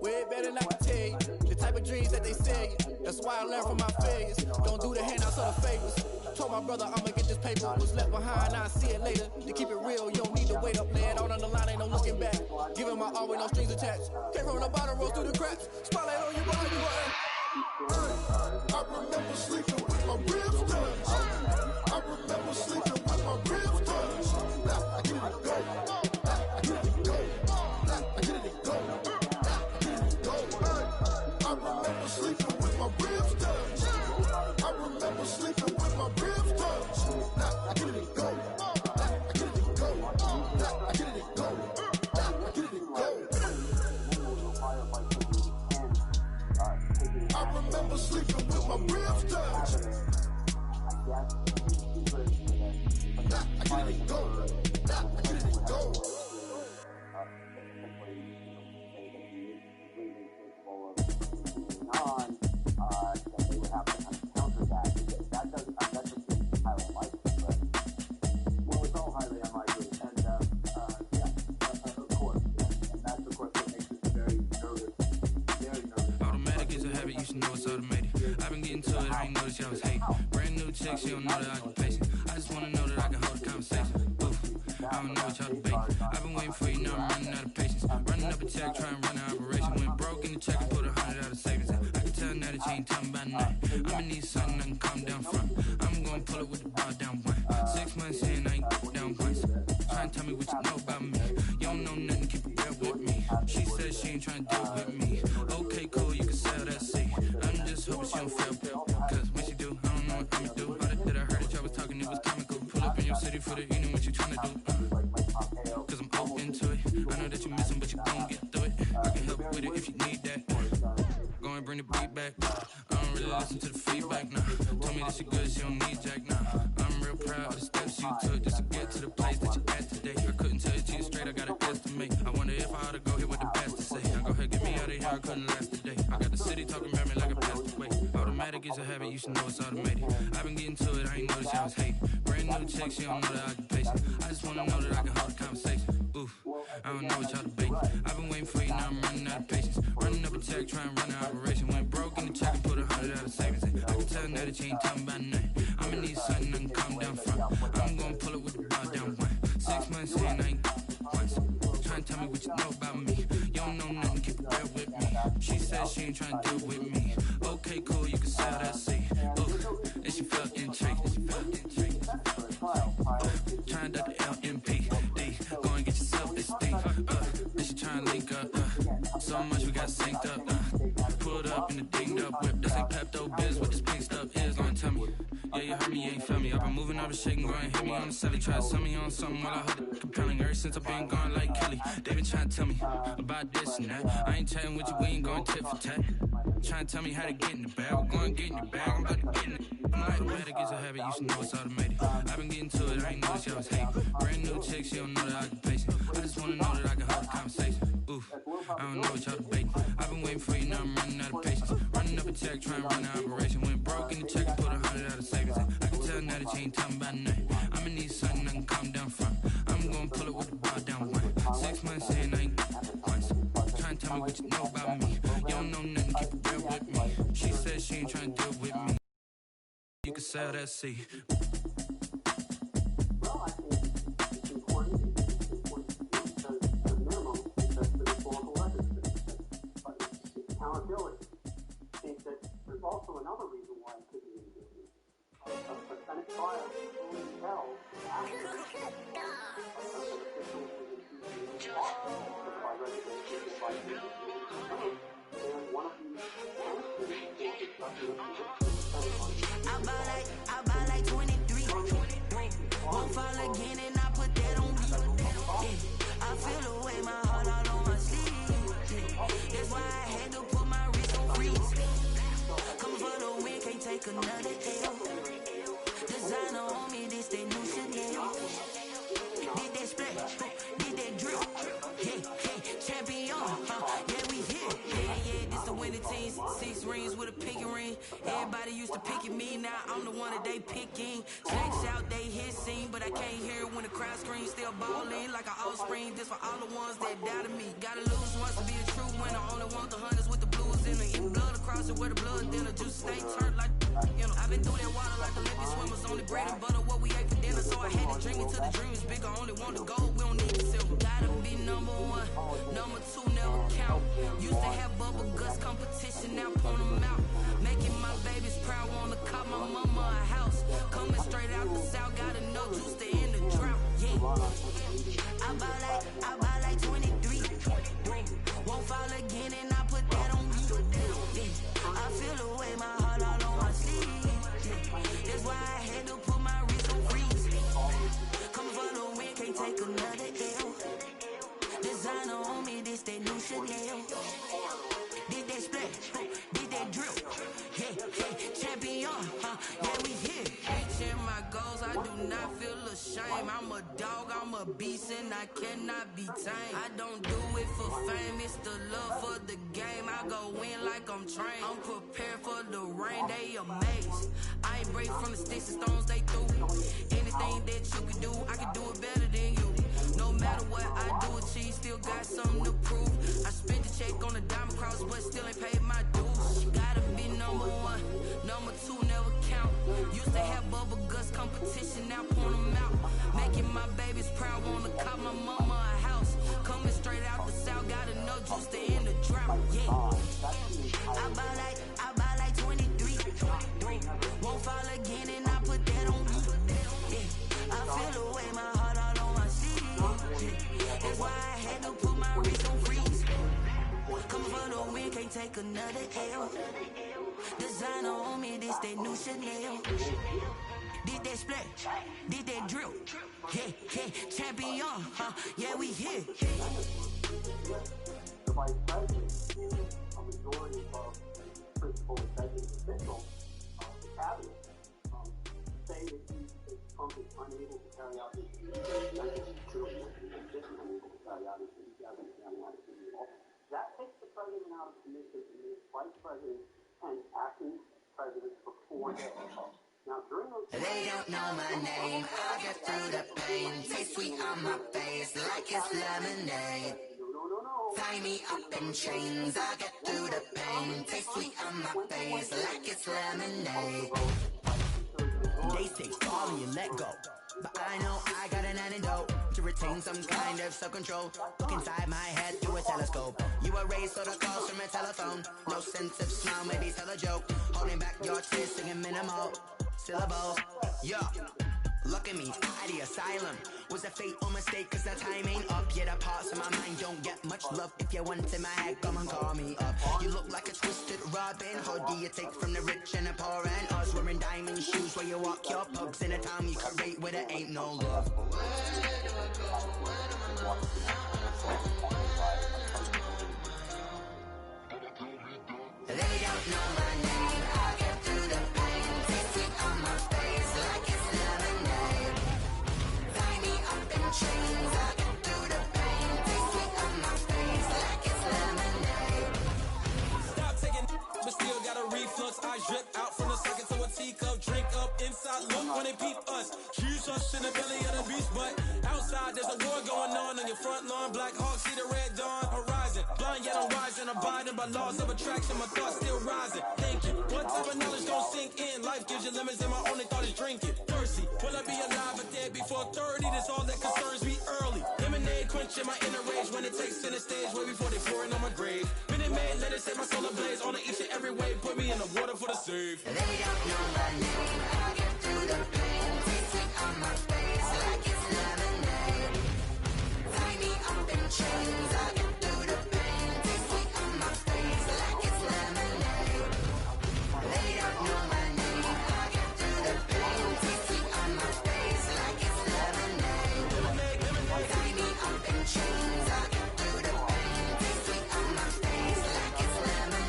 Way better than I can tell you. The type of dreams that they sell you. That's why I learned from my failures. Don't do the handouts or the favors. Told my brother I'ma get this paper. Was left behind, I'll see it later. To keep it real, you don't need to wait up. Lay it out on the line, ain't no looking back. Giving my all with no strings attached. Came from the bottom, rose through the cracks. Spotlight on your body, I remember sleeping with my ribs touched. I remember sleeping with my ribs touched. Now I get it and go. Now I get it and go. Now I get it and go. Now I get it and go. I remember sleeping with my ribs touched. I remember sleeping with my ribs touched. Now I get it and go. Now I get it and go. Now I get it and go. Now I get it and go. I remember sleeping with my ribs touched. Now I get it and go. Now I get it and go. They would have to kind of counter that. That doesn't seem highly unlikely, but well, it's all highly unlikely. And of course, and that's of course what makes it very nervous. Very nervous. Automatic is a habit, you should know it's automated. I've been getting to it, I ain't noticed y'all was hating. Brand new chick, she don't know that I can patient. I just wanna know that I can hold a conversation. Oof, I don't know what y'all debating. I've been waiting for you, now I'm running out of patience. Running up a check, trying to run an operation. Went broke in the check and put 100 out of savings. I can tell now that you ain't talking about nothing. I'ma need something I can calm down from. I'm gonna pull it with the bar down one. 6 months in, I ain't down once. Try and tell me what you know about me. You don't know nothing, keep it real with me. She said she ain't trying to deal with me. Okay, cool, you can sell that seat. I'm just hoping she don't feel cause when she do, I don't know what I'ma do. All that I heard that y'all was talking, it was comical. Pull up in your city for the evening, what you trying to do? Cause I'm open to it. I know that you missing, but you gon' get through it. I can help with it if you need that. feedback. I don't really listen to the feedback, nah. Told me that she good, she don't need Jack, nah. I'm real proud of the steps you took just to get to the place that you at today. I couldn't tell you to you straight, I gotta estimate. I wonder if I ought to go here with the best to say. Now go ahead, get me out of here, I couldn't last today. I got the city talking about me like a passed away. Automatic is a habit, you should know it's automated. I've been getting to it, I ain't noticed y'all was hating. Brand new chick, she don't know the occupation. I just wanna know that I can hold a conversation. Oof, I don't know what y'all debating. I've been waiting for you, now I'm running out of patience. Running up a check, trying to run an operation. Went broke in the check and put 100 out of savings in. I can tell now that you ain't talking about nothing. I'ma need something I can calm down from. I'm gonna pull it with the bar down one. 6 months in, I ain't once. Trying to tell me what you know about me. You don't know nothing, keep it real with me. She said she ain't trying to deal with me. Okay, cool, you can sell that seat. Oof, and she felt intrigued. Trying to the LMPD. Go and get yourself esteem. Then she trying to link up. So much we got synced up. Pulled up in the dinged up whip. This ain't Pepto Biz, what this pink stuff is. Gonna tell me. Yeah, you heard me, you ain't feel me. I've been moving up and shaking, go and hit me on the celly. Try to sell me on something while I heard it compelling. Ever since I've been gone like Kelly, they been trying to tell me about this and that. I ain't chatting with you, we ain't going tit for tat. Trying to tell me how to get in the bag. We're going to get in the bag, I'm about to get in it. I'm like, automatic is a habit, you should know it's automated. I've been getting to it, I ain't noticed y'all was hating. Brand new chick, she don't know the occupation. I just wanna know that I can hold a conversation. Oof, I don't know what y'all debating. I've been waiting for you, now I'm running out of patience. Running up a check, trying to run an operation. Went broke in the check and put 100 out of savings in. I can tell now that you ain't talking about nothing. I'ma need something I can calm down from. I'm gonna pull it with the bar down one. 6 months in, I ain't once. Trying to tell me what you know about me. You don't know nothing, keep it real with me. She said she ain't trying to deal with me. You can sell that seed. Accountability. I think that there's also another reason why it could be indicated. A Senate trial will tell I buy like 23. Won't fall again and I put that on me. Yeah. I feel the way my heart all on my sleeve. Yeah. That's why I had to put my wrist on freeze. Come for the win, can't take another L. Designer on me, this that new Chanel. Did that splash, did that drill. Yeah, champion, yeah, we here. Yeah, this the winning team. 6 rings with a pinky ring. Everybody used to pick at me, now I'm the one that they picking. Snakes out, they hit scene, but I can't hear it when the crowd screams. Still ballin' like an offspring. This for all the ones that doubted me. Gotta lose once to be a true winner. Only want the hunters with the blues in it. Eating blood across it where the blood dinner. Juice stay turned like, you know. I've been through that water like Olympic swimmers. Only bread and butter, what we ate for dinner. So I had to drink it till the dream is bigger. Only want the gold, we don't need the silver. Gotta be number 1, number 2 never count. Used to have bubble guts competition, now point them out. Making my babies proud, wanna call my mama a house. Coming straight out the south, gotta know juice to end the drought. Yeah, I buy like 23. Won't fall again and I put that on me. Yeah, I feel the way my heart all on my sleeve. Yeah, that's why I had to put my wrist on freeze. Come for the win, can't take another L. Designer on me, this that new Chanel. Did that splash, did that drill. Yeah, champion, yeah, we here. Reaching my goals, I do not feel ashamed. I'm a dog, I'm a beast, and I cannot be tamed. I don't do it for fame, it's the love for the game. I go in like I'm trained. I'm prepared for the rain, they amazed. I ain't break from the sticks and stones they threw. Anything that you can do, I can do it better than you. No matter what I do, achieve, still got something to prove. I spent the check on the diamond cross, but still ain't paid my dues. Gotta be number 1, number 2 never count. Used to have bubble guts competition, now point them out. Making my babies proud, wanna call my mama a house. Coming straight out the south, gotta know juice to end the drought. Yeah, I buy like 23. Won't fall again and I put that on me. Yeah, I feel the way my heart all on my sleeve. Yeah, that's why I had to put my wrist on freeze. Come for the win, can't take another L. Designer on me, this that new Chanel. Did that splash, did that drill. Yeah, champion, yeah, we here. The vice president is a majority of official cabinet say that Trump is unable to carry out his duties, unable to carry out his duties as a president. That takes the president out of commission and makes vice president and acting president for 4 days. Now, during those They don't know my name, I get through the pain. Taste sweet on my face like it's lemonade. Tie me up in chains, I get through the pain. Taste sweet on my face like it's lemonade. They say sorry and let go, but I know I got an antidote to retain some kind of self-control. Look inside my head through a telescope. You erase all the calls from a telephone. No sense of smile, maybe tell a joke. Holding back your tears, singing minimal syllables. Yeah, look at me, out the asylum. Was a fate or mistake, cause the time ain't up. Yet the parts of my mind don't get much love. If you want in my head, come and call me up. You look like a twisted Robin Hood. Do you take from the rich and the poor and us? Wearing diamond shoes where you walk your pugs in a town you create where there ain't no love. They don't know my name, I get through the pain. Taste sweet on my face like it's lemonade. Tie me up in chains, I get through the pain. Taste sweet on my face like it's lemonade. Stop taking but still got a reflux. I drip out from the second to a teacup. Drink up inside, look when they peep us. Choose us in the belly of the beast, but outside there's a war going on your front lawn. Black Hawk, see the red dawn horizon. Blind yet I'm rising, abiding by laws of attraction. My thoughts still rising. Thinking, what type of knowledge gon' sink in? Life gives you limits and my only thought is drinking. Thirsty, will I be alive or dead before 30? That's all that concerns me early. Lemonade quenching my inner rage when it takes center stage way before they pouring on my grave. Minute Maid, let it set my soul ablaze on each and every way. Put me in the water for the save. They don't know my name, I get through the pain. Taste sweet on my face like it's lemonade. Tie me up in chains, I get through the pain. Taste sweet on my face like it's lemonade. They don't know my name, I get through the pain. Taste sweet on my face like it's lemonade. Tie me up in chains, I get through the pain. Taste sweet on my face like it's lemonade.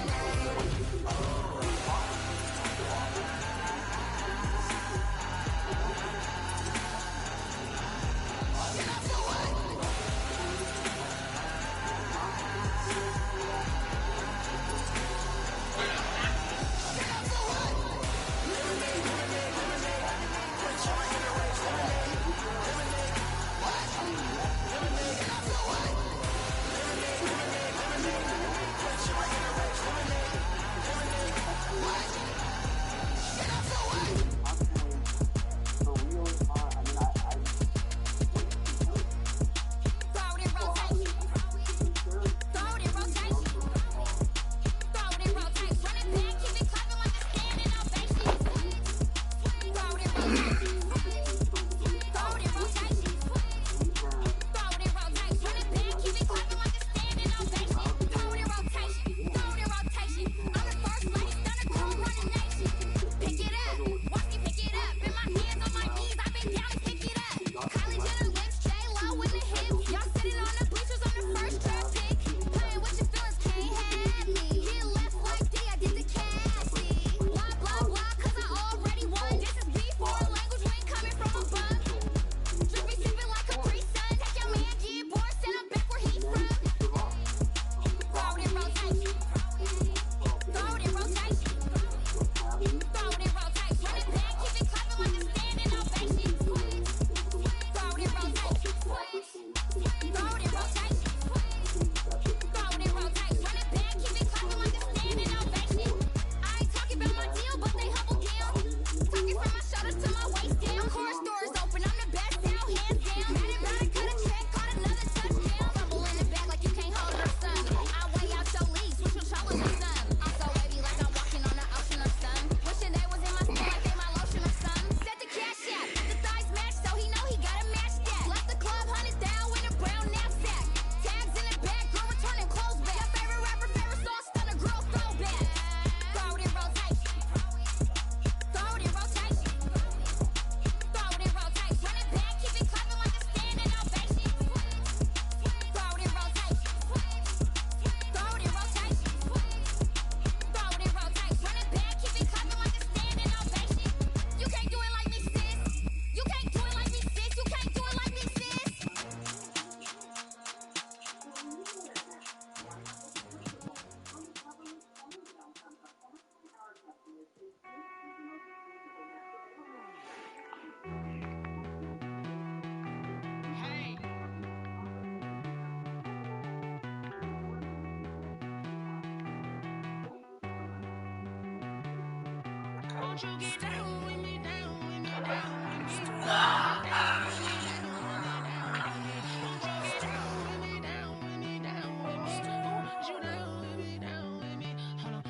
Won't you get down with me, down with me, down with me? Down with me, down with me, down with me. Won't you get down with me, down with me, down with me? Won't you down with me, down with me? Hold on.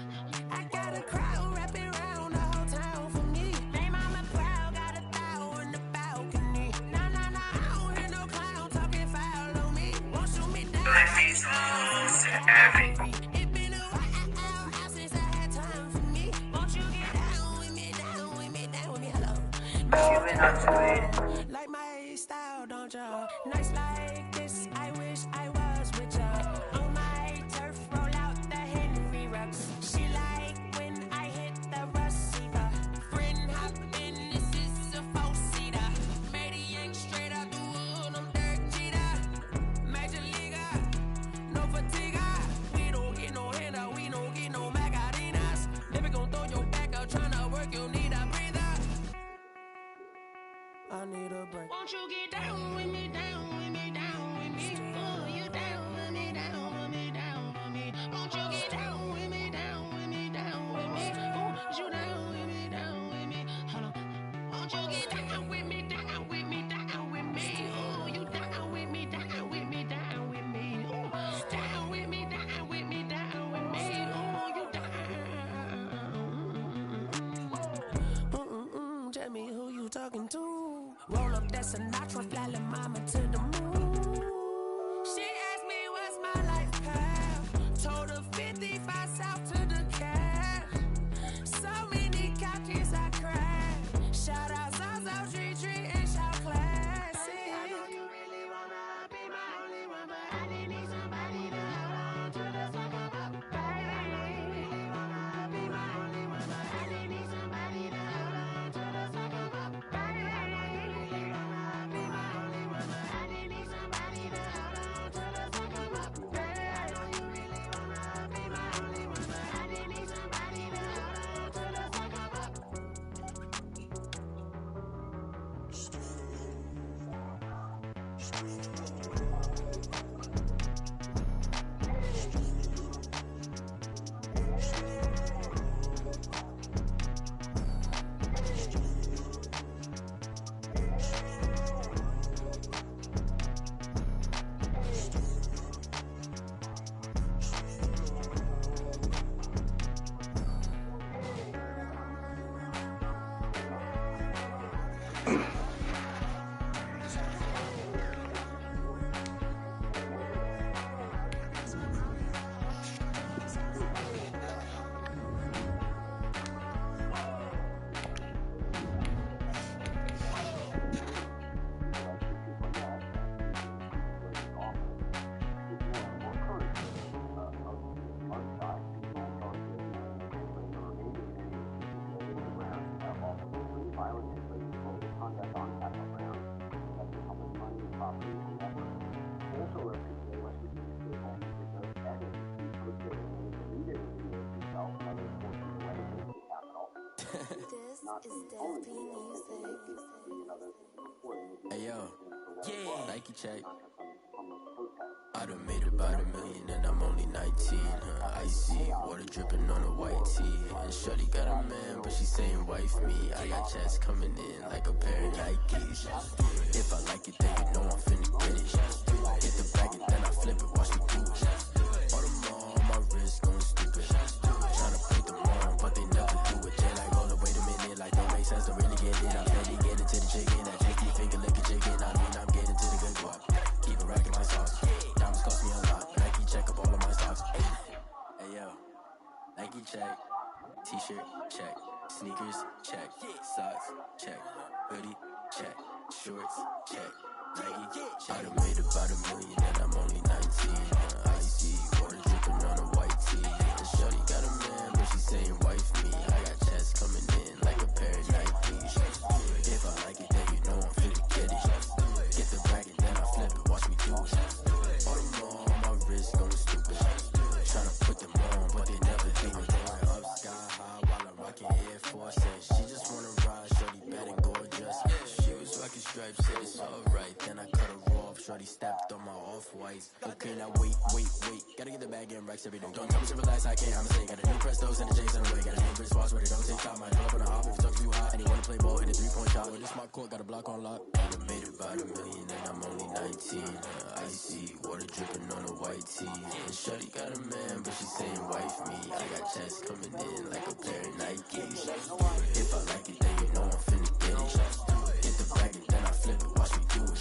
I got a crowd wrapping around the whole town for me. They mama proud, got a thou on the balcony. Nah, nah, nah, I don't hear no clown talking foul on me. Won't shoot me down. Let me it been a while since I had time for me. Won't you get down with me, down with me, down with me? Hello. Like my style, don't y'all? Nights like this, I wish I was with y'all. On my turf, roll out the Henry rocks. She like when I hit the receiver. Friend hop in, this is a four-seater. Made a yank straight out the wood, I'm dirt cheater. Major leaguer, no fatigue. We don't get no handout, we don't get no Macarinas. Never gon' throw your back out, tryna work, you need a breather. I need a break. Won't you get down with me, down with me, down with me? Oh, you down with me, down with me, down with me. Won't you get down with me, down with me, down with me? Oh, you down with me, down with me? Hold on. Won't you get down with me, down with me, down with me? Oh, you down with me, down with me, down with me? Oh, down with me, down with me, down with me? Oh, you down. Tell me who you talking to. Roll up that Sinatra, fly la mama to the moon. She asked me what's my life path. Told her 55 south to the cab. So many couches I cried. Shout out South Street and shout classic. I know you really wanna be my only one, but I need somebody to hold on to the sucker up. Baby, I know you really wanna be my only one, but I need somebody to hold on to the sucker up. Baby, I know you really wanna be my only one, but I need somebody to hold on to the sucker up. Baby, I know you really wanna be my only one, but I need somebody to hold on to the sucker up. Hey yo, yeah, Nike check. I done made about $1 million and I'm only 19. Icy, water dripping on a white tee. And shorty got a man, but she saying wife me. I got checks coming in like a pair of Nikes. If I like it, then you know I'm finna get it. Hit the bag and then I flip it, watch me do it. All on my wrist going stupid. Tryna put them on, but they never do it. They like, hold up, wait a minute, like don't make sense to really get it. I'm ready, get it to the chicken. That tricky finger lick a chicken. I mean, I'm getting to the good guap. Keep it racking my sauce. Diamonds cost me a lot. Nike check up all of my stocks. Hey yo, Nike check. T-shirt check. Sneakers check. Socks check. Hoodie check. Shorts check. Nike check. I done made about $1 million and I'm only 19. Icy, water dripping on a white tee. And shorty got a man, but she saying wife me. I got checks coming in like a pair of Nikes. If I like it, then you know I'm finna get it. Get the bag and then I flip it, watch me do it. All on my wrist going stupid. Tryna put them on, but they never do it. Going up sky high while I'm rocking Air Forces. She just wanna ride, shorty bad and gorgeous. She was rocking stripes, said it's alright. Then I cut her off, shorty stepped on my off off-whites. Okay, now wait. Gotta get the bag and racks every day. Don't tell me to relax, I can't, I'ma say. Got a new Prestos and the J's on the way. Got a new Chris Boss where they don't take shot. Might pull up on a hop if it talks too hot. And he wanna play ball, hit a 3-point shot. With this smart court, got a block on lock. I done made about $1 million and I'm only 19. Icy, water dripping on a white tee. And Shorty got a man, but she saying wife me. I got checks coming in like a pair of Nikes. If I like it, then you know I'm finna get it. Hit the bag and then I flip it, watch me do it.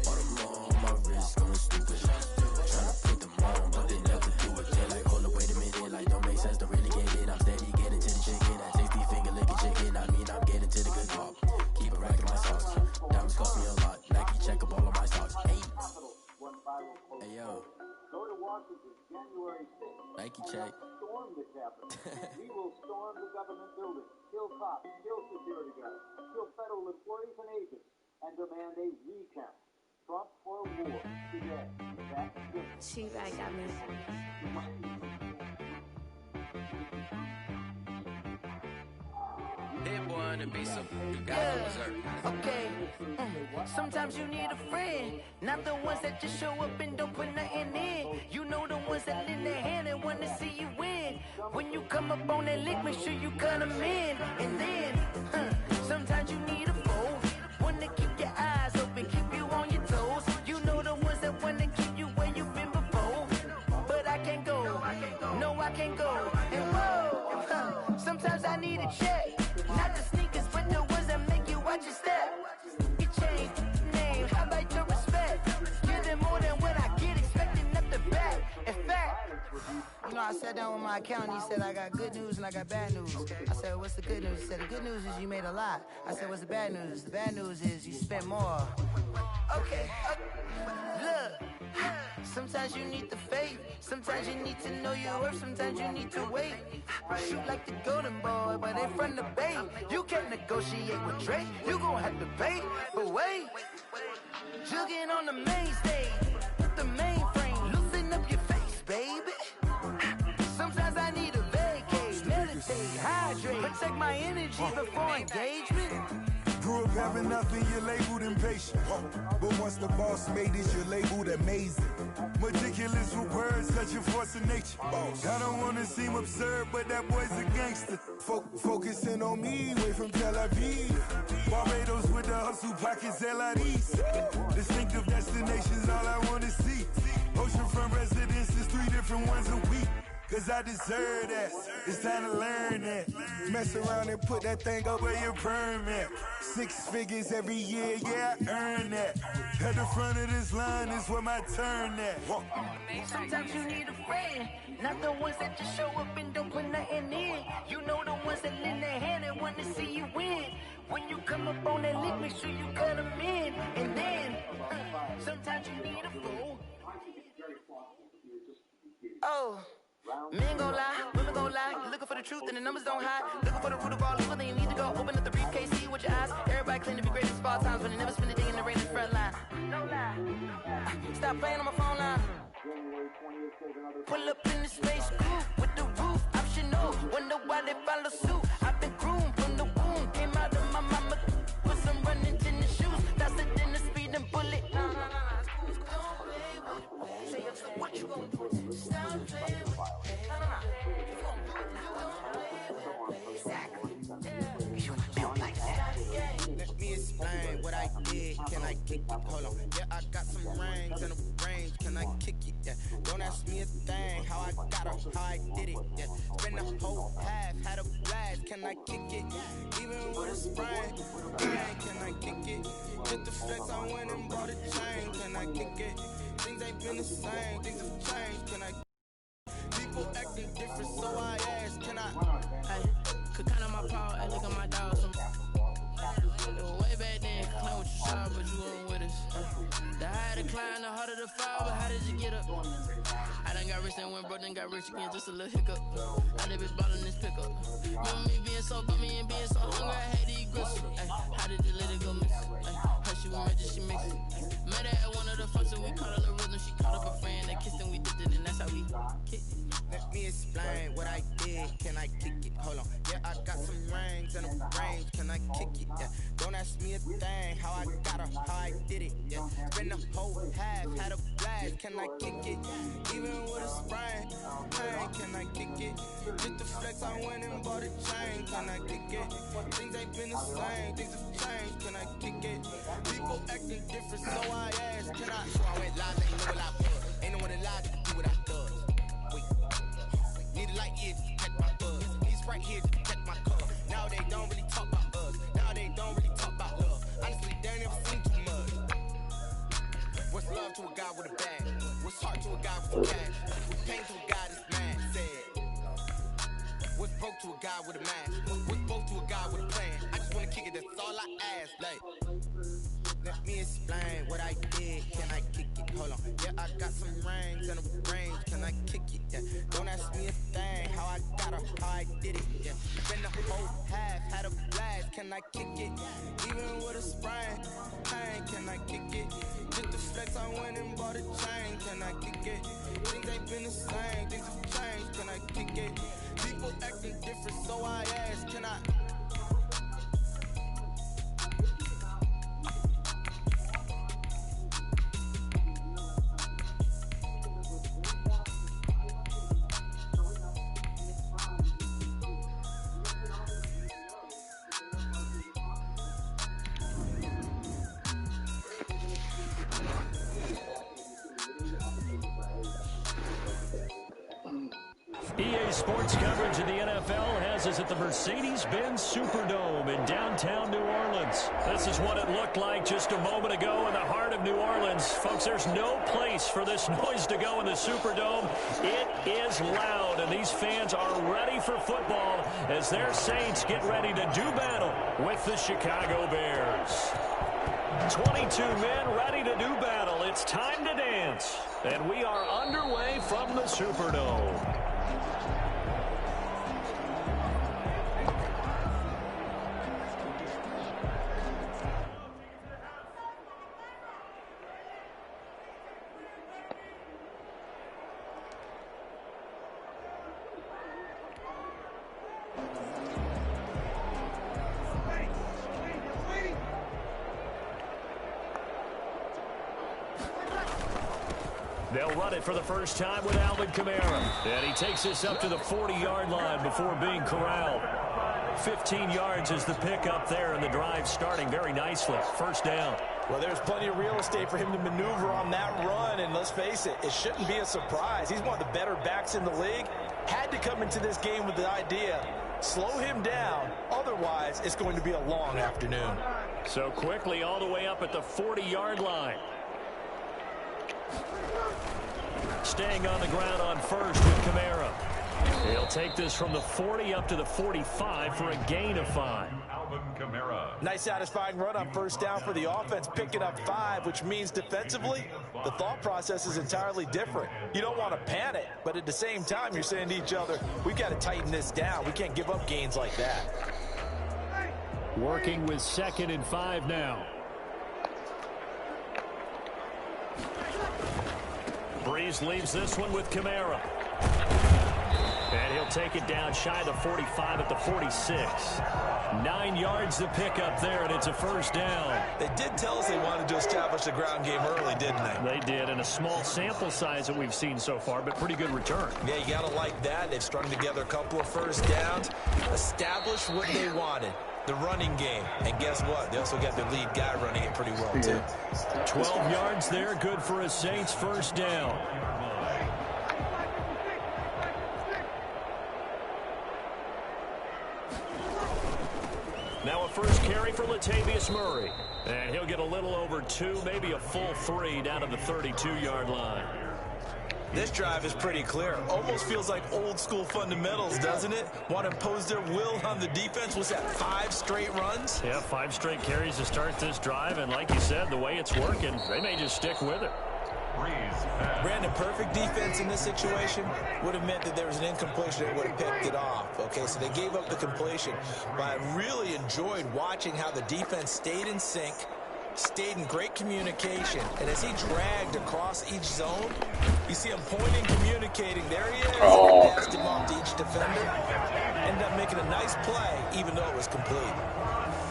All them on my wrist going stupid. Tryna put them on, but they never do it. They're like, hold up, wait a minute, like don't make sense, don't really get it. I'm steady getting to the chicken, that tasty finger licking chicken. I mean, I'm getting to the good talk. Keep it racking my sauce. Diamonds cost me a lot. Nike check up all of my stocks. Hey yo. Go to Washington, January 6th. Nike check. Storm the Capitol. We will storm the government building, kill cops, kill security guards, kill federal employees and agents, and demand a recount. Trump for war today. That's good. T-Bag got me. Hit boy on the beat, so you got to observe. Okay. Sometimes you need a friend, not the ones that just show up and don't put nothing in. You know the ones that lend their hand and want to see you win. When you come up on that lick, make sure you cut them in. And then, sometimes you need a foe, one to keep your eyes open, keep you on your toes. You know the ones that want to keep you where you've been before. But I can't go, no I can't go. And whoa, sometimes I need a check. Not the sneakers, but the ones that make you watch your step. You change name, how about your respect? Give them more than what I get, expecting up the back. In fact, you know, I sat down with my accountant, he said I got good news and I got bad news. I said, what's the good news? He said, the good news is you made a lot. I said, what's the bad news? The bad news is you spent more. Okay, look. Sometimes you need the faith, sometimes you need to know your worth, sometimes you need to wait. Shoot like the golden boy, but in front of Bay. You can't negotiate with Drake, you gon' have to pay. But wait, jugging on the main stage, put the mainframe, loosen up your face, baby. Sometimes I need a vacate, meditate, hydrate, protect my energy before engagement. Grew up having nothing, you're labeled impatient. But once the boss made it, you're labeled amazing. Meticulous with words, such a force of nature. I don't wanna seem absurd, but that boy's a gangster. Focusing on me, way from Tel Aviv. Barbados with the hustle pockets, LIDs. Distinctive destinations, all I wanna see. Oceanfront residences, 3 different ones a week. Cause I deserve that, it's time to learn that. Mess around and put that thing over your permit. 6 figures every year, yeah, I earn that. At the front of this line is where my turn at. Sometimes you need a friend, not the ones that just show up and don't put nothing in. You know the ones that lend their hand and want to see you win. When you come up on that lick, make sure you cut them in. And then, sometimes you need a fool. Oh. Men gon' lie, women gon' lie. You're looking for the truth and the numbers don't hide. Looking for the root of all evil, then you need to go open up the briefcase, see with your eyes. Everybody claim to be great in small times, but they never spend a day in the rain in the front line. No lie. Stop playing on my phone line. Pull up in the space coupe with the roof optional. Wonder why they follow suit. I've been groomed from the womb. Came out of my mama with some running tennis shoes. Faster than the speeding bullet. Say what you gon' do? Stop playing with me. Let me explain what I did. Can I kick it? Hold on. Yeah, I got some rings and a range. Can I kick it? Yeah. Don't ask me a thing. How I got her, how I did it. Yeah. Spend the whole half, had a blast. Can I kick it? Even with a sprain. Can I kick it? Hit the flex, I went and bought a chain. Can I kick it? Things ain't been the same. Things have changed. Can I? People acting different, so I ask. Can I? Hey, could count on my power and look at my dogs. Way back then, claim what you saw, but you weren't with us. The higher the climb, the harder the fall, but how did you get up? I done got rich and went broke, then got rich again, just a little hiccup. I done been ballin' this pickup. Remember me being so bummy and being so hungry, I had to eat gristle. How did you let it go miss? How she went rich, she mixed it. Met her at one of the functions, we caught her the rhythm, she caught up a friend, they kissed and we dipped it, and that's how we kicked it. Let me explain what I did. Can I kick it? Hold on. Yeah, I got some rings and a range. Can I kick it? Yeah. Don't ask me a thing, how I got her, how I did it, yeah. Spend the whole half, had a blast, can I kick it? Even with a sprain, pain, can I kick it? Just the flex, I went and bought a chain, can I kick it? Things ain't been the same, things have changed, can I kick it? People acting different, so I asked, can I? So I went live, ain't know what I put. Ain't no one alive to do what I does. Wait, need a light here to catch my buzz. Need Sprite here to catch my cup. Now they don't really talk about us. Now they don't really talk about love. Honestly, they ain't never seen too much. What's love to a guy with a bag? What's heart to a guy with the cash? What's pain to a guy that's mad? Said. What's broke to a guy with a mask? What's broke to a guy with a plan? I just wanna kick it, that's all I ask. Like, let me explain what I did. Can I kick it? Hold on. Yeah, I got some rings and a range. Can I kick it? Yeah. Don't ask me a thing. How I got her, how I did it. Yeah. Spend the whole half, had a blast. Can I kick it? Even with a sprain, pain. Can I kick it? Just the flex, I went and bought a chain. Can I kick it? Things ain't been the same. Things have changed. Can I kick it? People acting different, so I ask. Can I? EA Sports coverage of the NFL has us at the Mercedes-Benz Superdome in downtown New Orleans. This is what it looked like just a moment ago in the heart of New Orleans. Folks, there's no place for this noise to go in the Superdome. It is loud, and these fans are ready for football as their Saints get ready to do battle with the Chicago Bears. 22 men ready to do battle. It's time to dance, and we are underway from the Superdome. They'll run it for the first time with Alvin Kamara. And he takes this up to the 40-yard line before being corralled. 15 yards is the pickup there, and the drive starting very nicely. First down. Well, there's plenty of real estate for him to maneuver on that run, and let's face it, it shouldn't be a surprise. He's one of the better backs in the league. Had to come into this game with the idea, slow him down, otherwise it's going to be a long afternoon. So quickly all the way up at the 40-yard line. Staying on the ground on first with Kamara. He'll take this from the 40 up to the 45 for a gain of 5. Alvin Kamara. Nice satisfying run on first down for the offense, picking up 5, which means defensively, the thought process is entirely different. You don't want to panic, but at the same time, you're saying to each other, we've got to tighten this down. We can't give up gains like that. Working with 2nd and 5 now. Breeze leaves this one with Kamara. And he'll take it down shy of the 45 at the 46. 9 yards to pick up there, and it's a first down. They did tell us they wanted to establish the ground game early, didn't they? They did, and a small sample size that we've seen so far, but pretty good return. Yeah, you got to like that. They've strung together a couple of first downs, established what they wanted. The running game. And guess what? They also got their lead guy running it pretty well, too. 12 yards there. Good for a Saints first down. Now a first carry for Latavius Murray. And he'll get a little over 2, maybe a full 3 down to the 32-yard line. This drive is pretty clear. Almost feels like old school fundamentals, doesn't it? Want to impose their will on the defense. Was that 5 straight runs? Yeah, 5 straight carries to start this drive. And like you said, the way it's working, they may just stick with it. Brandon, perfect defense in this situation would have meant that there was an incompletion that would have picked it off. Okay, so they gave up the completion. But I really enjoyed watching how the defense stayed in sync, stayed in great communication, and as he dragged across each zone, you see him pointing, communicating. There he is. Passed him off to each defender. Ended up making a nice play, even though it was complete.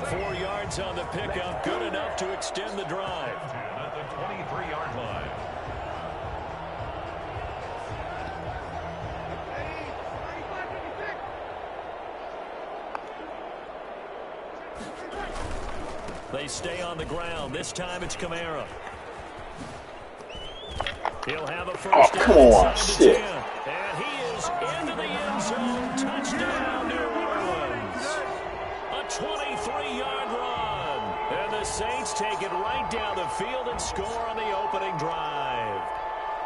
4 yards on the pickup, good enough to extend the drive. At the 23-yard line. They stay on the ground. This time it's Kamara. He'll have a first down inside the 10. And he is into the end zone. Touchdown, New Orleans. A 23-yard run. And the Saints take it right down the field and score on the opening drive.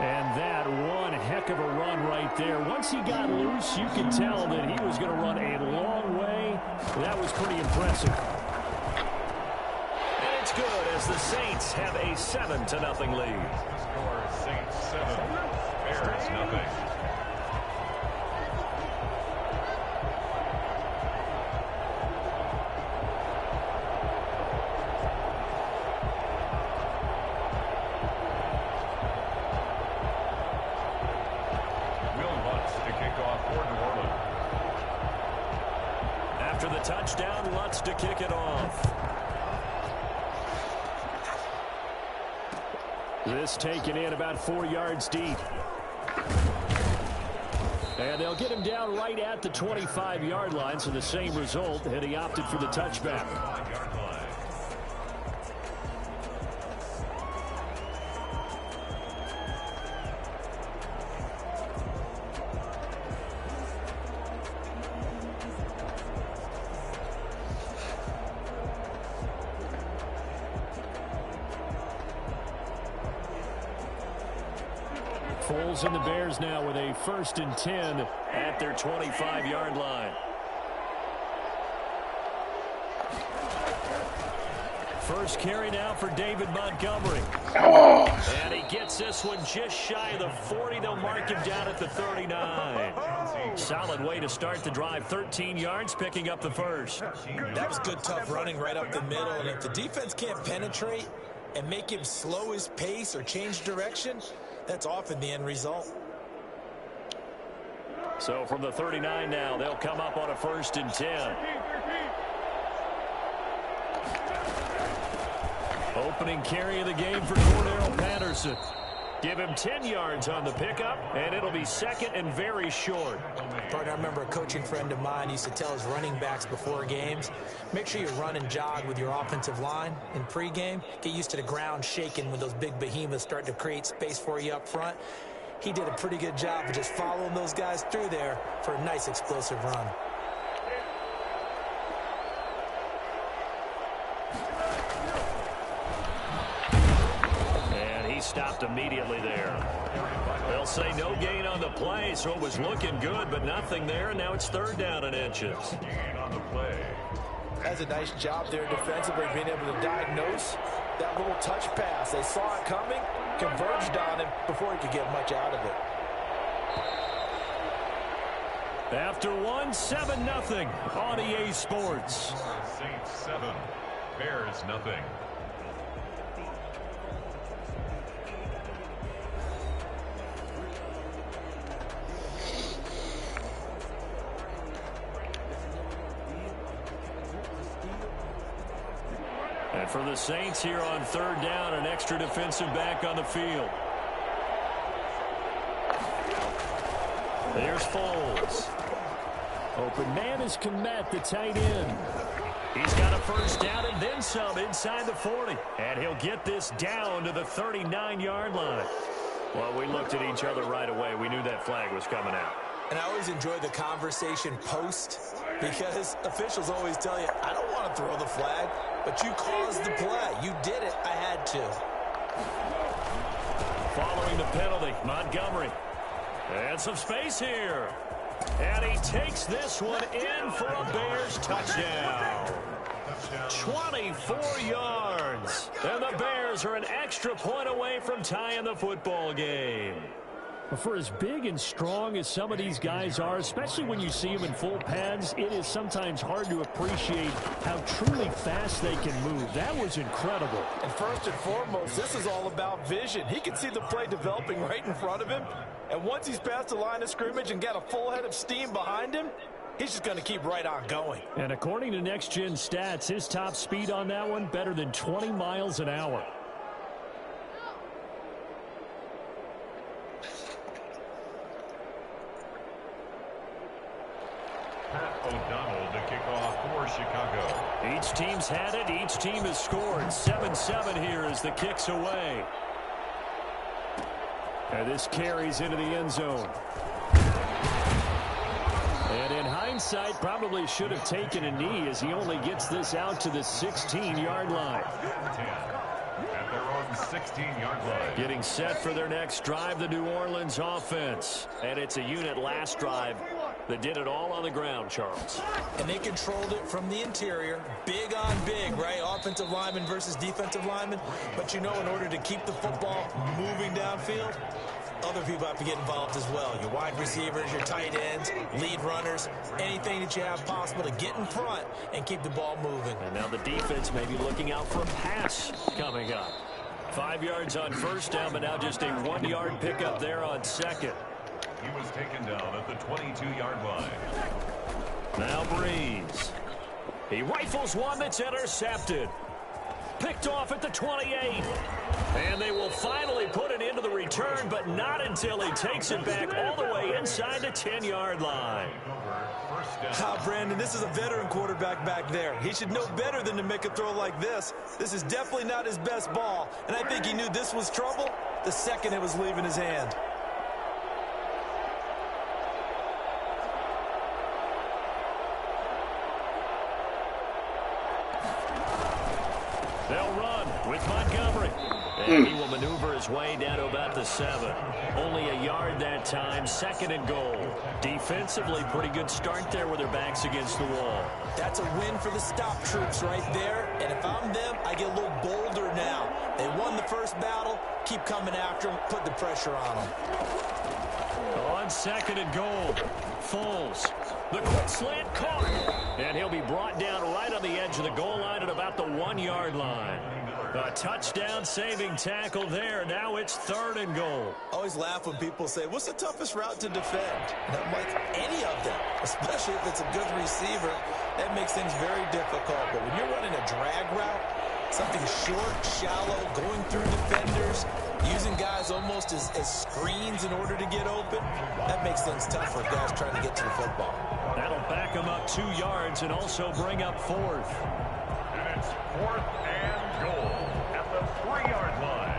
And that one heck of a run right there. Once he got loose, you could tell that he was going to run a long way. That was pretty impressive. And it's good as the Saints have a 7-0 lead. Score Saints 7, Bears nothing. After the touchdown, Lutz to kick it off. This taken in about 4 yards deep. And they'll get him down right at the 25-yard line, so the same result, and he opted for the touchback. Foles and the Bears now with a 1st and 10 at their 25-yard line. First carry now for David Montgomery. And he gets this one just shy of the 40. They'll mark him down at the 39. Solid way to start the drive. 13 yards, picking up the first. That was good, tough running right up the middle. And if the defense can't penetrate and make him slow his pace or change direction, that's often the end result. So from the 39 now, they'll come up on a 1st and 10. Opening carry of the game for Cordero Patterson. Give him 10 yards on the pickup, and it'll be 2nd and very short. Partner, I remember a coaching friend of mine used to tell his running backs before games, make sure you run and jog with your offensive line in pregame. Get used to the ground shaking when those big behemoths start to create space for you up front. He did a pretty good job of just following those guys through there for a nice explosive run. Stopped immediately there. They'll say no gain on the play, so it was looking good, but nothing there, and now it's 3rd down and inches. On the play. That's a nice job there defensively, being able to diagnose that little touch pass. They saw it coming, converged on him before he could get much out of it. After 7-0 on EA Sports. Saints 7, Bears nothing. And for the Saints here on 3rd down, an extra defensive back on the field. There's Foles. Open man is Kmet, the tight end. He's got a 1st down and then some inside the 40. And he'll get this down to the 39-yard line. Well, we looked at each other right away. We knew that flag was coming out. And I always enjoy the conversation post, because officials always tell you, I don't want to throw the flag, but you caused the play. You did it. I had to. Following the penalty, Montgomery. And some space here. And he takes this one in for a Bears touchdown. 24 yards. And the Bears are an extra point away from tying the football game. For as big and strong as some of these guys are, especially when you see them in full pads, it is sometimes hard to appreciate how truly fast they can move. That was incredible. And first and foremost, this is all about vision. He can see the play developing right in front of him. And once he's past the line of scrimmage and got a full head of steam behind him, he's just going to keep right on going. And according to Next Gen Stats, his top speed on that one, better than 20 miles an hour. O'Donnell to kick off for Chicago. Each team's had it. Each team has scored. 7-7 here as the kick's away. And this carries into the end zone. And in hindsight, probably should have taken a knee as he only gets this out to the 16-yard line. At their own 16-yard line. Getting set for their next drive, the New Orleans offense. And it's a unit last drive that did it all on the ground, Charles. And they controlled it from the interior. Big on big, right? Offensive lineman versus defensive lineman. But you know, in order to keep the football moving downfield, other people have to get involved as well. Your wide receivers, your tight ends, lead runners, anything that you have possible to get in front and keep the ball moving. And now the defense may be looking out for a pass coming up. 5 yards on first down, but now just a 1-yard pickup there on second. He was taken down at the 22-yard line. Now Breeze. He rifles one that's intercepted. Picked off at the 28. And they will finally put it into the return, but not until he takes it back all the way inside the 10-yard line. Brandon, this is a veteran quarterback back there. He should know better than to make a throw like this. This is definitely not his best ball, and I think he knew this was trouble the second it was leaving his hand. They'll run with Montgomery. And he will maneuver his way down to about the 7. Only a yard that time, 2nd and goal. Defensively, pretty good start there with their backs against the wall. That's a win for the stop troops right there. And if I'm them, I get a little bolder now. They won the first battle. Keep coming after them. Put the pressure on them. On 2nd and goal, Foles. The quick slant caught. And he'll be brought down right on the edge of the goal line at about the 1-yard line. A touchdown saving tackle there. Now it's 3rd and goal. I always laugh when people say, what's the toughest route to defend? And I'm like, any of them, especially if it's a good receiver. That makes things very difficult. But when you're running a drag route, something short, shallow, going through defenders, using guys almost as screens in order to get open, that makes things tough for guys trying to get to the football. That'll back them up 2 yards and also bring up 4th. And it's 4th and goal at the 3-yard line.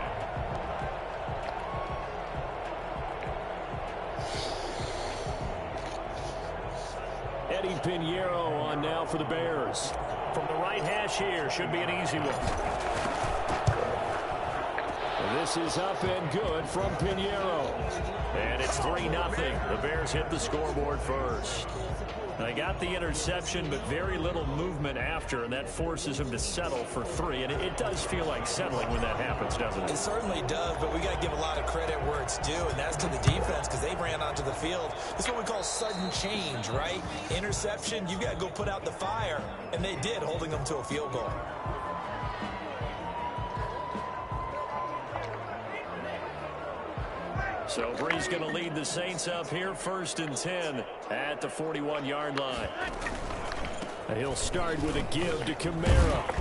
Eddie Pinheiro on now for the Bears. From the right hash here, should be an easy one. This is up and good from Pinheiro. And it's 3-0. The Bears hit the scoreboard first. They got the interception, but very little movement after, and that forces them to settle for 3. And it does feel like settling when that happens, doesn't it? It certainly does, but we got to give a lot of credit where it's due, and that's to the defense because they ran onto the field. It's what we call sudden change, right? Interception, you got to go put out the fire, and they did, holding them to a field goal. So Breeze going to lead the Saints up here, 1st and 10 at the 41-yard line. And he'll start with a give to Kamara.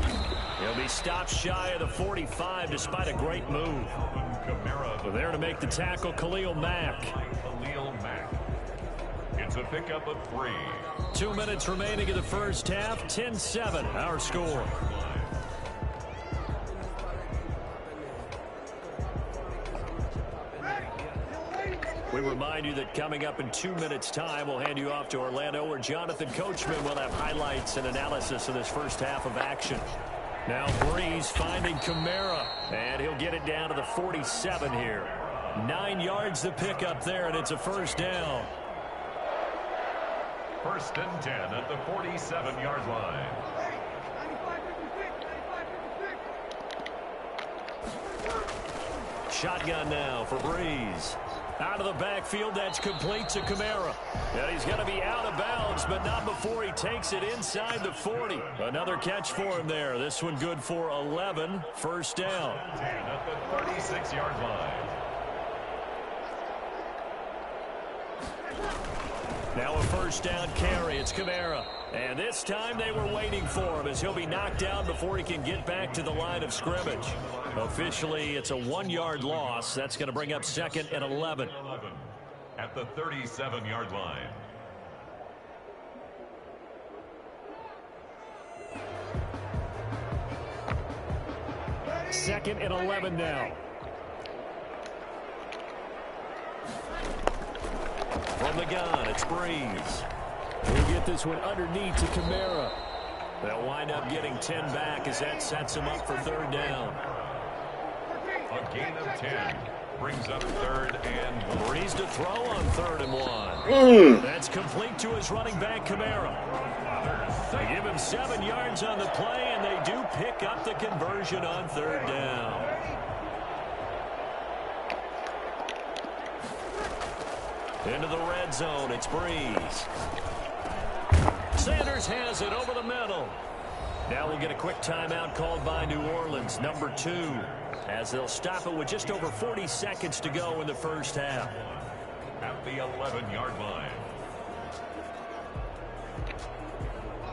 He'll be stopped shy of the 45 despite a great move. Kamara. There to make the tackle, Khalil Mack. It's a pickup of 3. 2 minutes remaining in the first half, 10-7, our score. We remind you that coming up in 2 minutes' time, we'll hand you off to Orlando, where Jonathan Coachman will have highlights and analysis of this first half of action. Now Breeze finding Kamara, and he'll get it down to the 47 here. 9 yards the pickup there, and it's a first down. 1st and 10 at the 47-yard line. Shotgun now for Breeze. Out of the backfield, that's complete to Kamara. And he's going to be out of bounds, but not before he takes it inside the 40. Another catch for him there. This one good for 11. First down. 10 at the 36-yard line. Now a first down carry. It's Kamara. And this time they were waiting for him as he'll be knocked down before he can get back to the line of scrimmage. Officially, it's a 1-yard loss. That's going to bring up 2nd and 11. At the 37-yard line. Second and 11 now. From the gun, it's Breeze. He'll get this one underneath to Kamara. They'll wind up getting 10 back as that sets him up for 3rd down. A gain of 10 brings up 3rd and 1. Breeze to throw on 3rd and 1. That's complete to his running back, Kamara. They give him 7 yards on the play, and they do pick up the conversion on 3rd down. Into the red zone, it's Breeze. Sanders has it over the middle. Now we'll get a quick timeout called by New Orleans, number 2, as they'll stop it with just over 40 seconds to go in the first half. At the 11-yard line.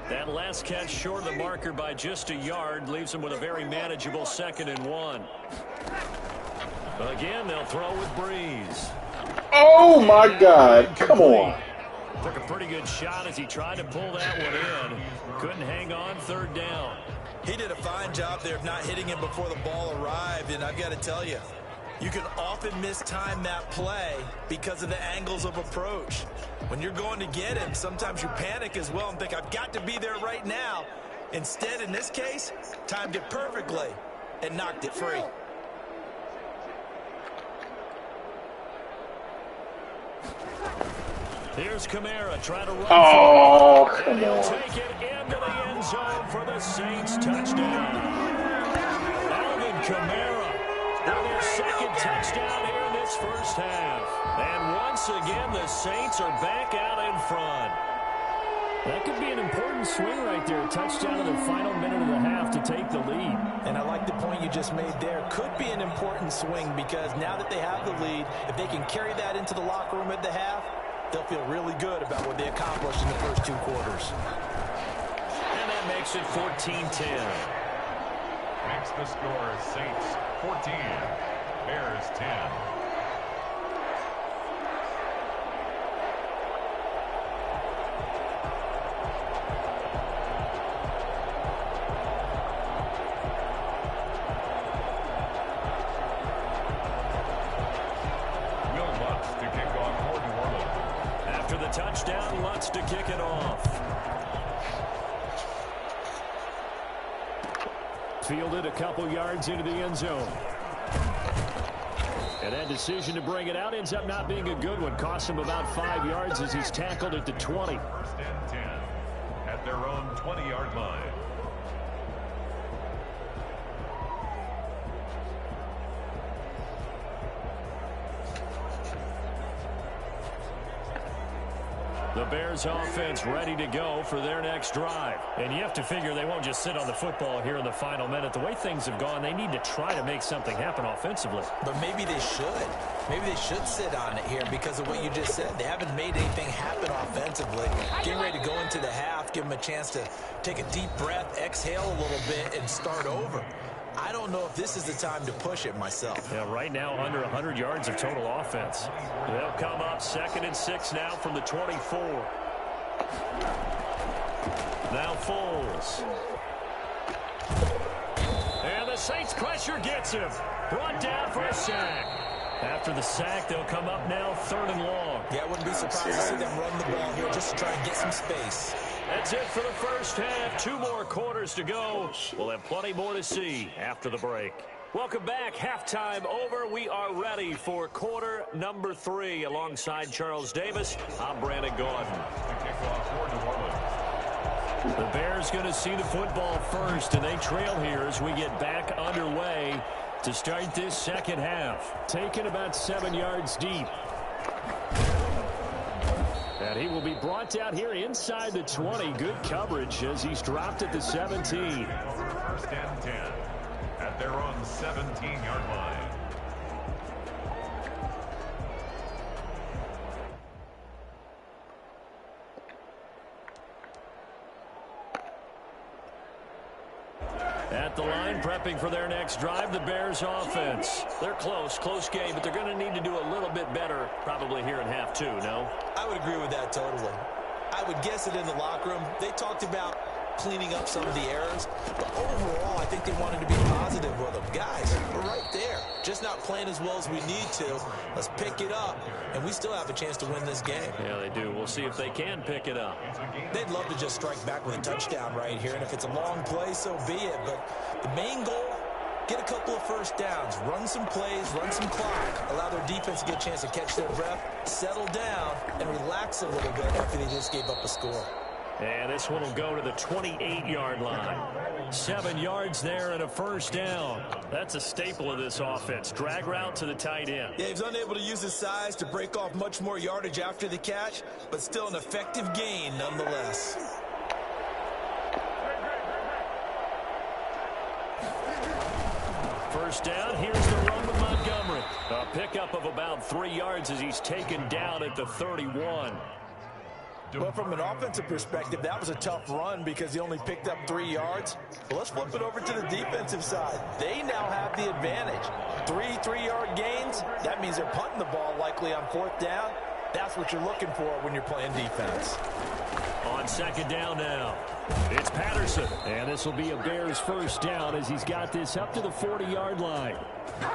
That last catch short of the marker by just a yard leaves them with a very manageable 2nd and 1. Again, they'll throw with Breeze. Oh, my God. Come on. Took a pretty good shot as he tried to pull that one in. Couldn't hang on 3rd down. He did a fine job there of not hitting him before the ball arrived, and I've got to tell you, you can often mistime that play because of the angles of approach. When you're going to get him, sometimes you panic as well and think, I've got to be there right now. Instead, in this case, timed it perfectly and knocked it free. Here's Kamara trying to run. Oh, come and he'll on. take it into the end zone for the Saints touchdown. Alvin Kamara with their 2nd touchdown here in this first half. And once again, the Saints are back out in front. That could be an important swing right there. Touchdown in the final minute of the half to take the lead. And I like the point you just made there. Could be an important swing because now that they have the lead, if they can carry that into the locker room at the half, they'll feel really good about what they accomplished in the first 2 quarters. And that makes it 14-10. Makes the score Saints 14, Bears 10. Touchdown, Lutz to kick it off. Fielded a couple yards into the end zone. And that decision to bring it out ends up not being a good one. Costs him about 5 yards as he's tackled at the 20. 1st and 10 at their own 20-yard line. The Bears offense ready to go for their next drive. And you have to figure they won't just sit on the football here in the final minute. The way things have gone, they need to try to make something happen offensively. But maybe they should. Maybe they should sit on it here because of what you just said. They haven't made anything happen offensively. Getting ready to go into the half, give them a chance to take a deep breath, exhale a little bit, and start over. I don't know if this is the time to push it myself. Yeah, right now under 100 yards of total offense. They'll come up 2nd and 6 now from the 24. Now Foles. And the Saints pressure gets him. Brought down for a sack. After the sack, they'll come up now 3rd and long. Yeah, I wouldn't be surprised to see them run the ball here just to try and get some space. That's it for the first half. 2 more quarters to go. We'll have plenty more to see after the break. Welcome back. Halftime over. We are ready for quarter number 3. Alongside Charles Davis, I'm Brandon Gordon. The Bears going to see the football first, and they trail here as we get back underway to start this second half. Taken about 7 yards deep. And he will be brought down here inside the 20. Good coverage as he's dropped at the 17. 1st and 10 at their own 17-yard line. At the line, prepping for their next drive, the Bears offense. They're close game, but they're going to need to do a little bit better probably here in half two, no? I would agree with that totally. I would guess it in the locker room. They talked about cleaning up some of the errors, but overall, I think they wanted to be positive with them. Guys, we're right there. Just not playing as well as we need to. Let's pick it up, and we still have a chance to win this game. Yeah, they do. We'll see if they can pick it up. They'd love to just strike back with a touchdown right here, and if it's a long play, so be it. But the main goal, get a couple of first downs, run some plays, run some clock, allow their defense to get a chance to catch their breath, settle down, and relax a little bit after they just gave up a score. And this one will go to the 28-yard line. 7 yards there and a first down. That's a staple of this offense. Drag route to the tight end. Yeah, he's unable to use his size to break off much more yardage after the catch, but still an effective gain nonetheless. First down, here's the run with Montgomery. A pickup of about 3 yards as he's taken down at the 31. Well, from an offensive perspective, that was a tough run because he only picked up 3 yards. But let's flip it over to the defensive side. They now have the advantage. 3-3-yard gains, that means they're punting the ball likely on 4th down. That's what you're looking for when you're playing defense. On second down now, it's Patterson. And this will be a Bears first down as he's got this up to the 40-yard line.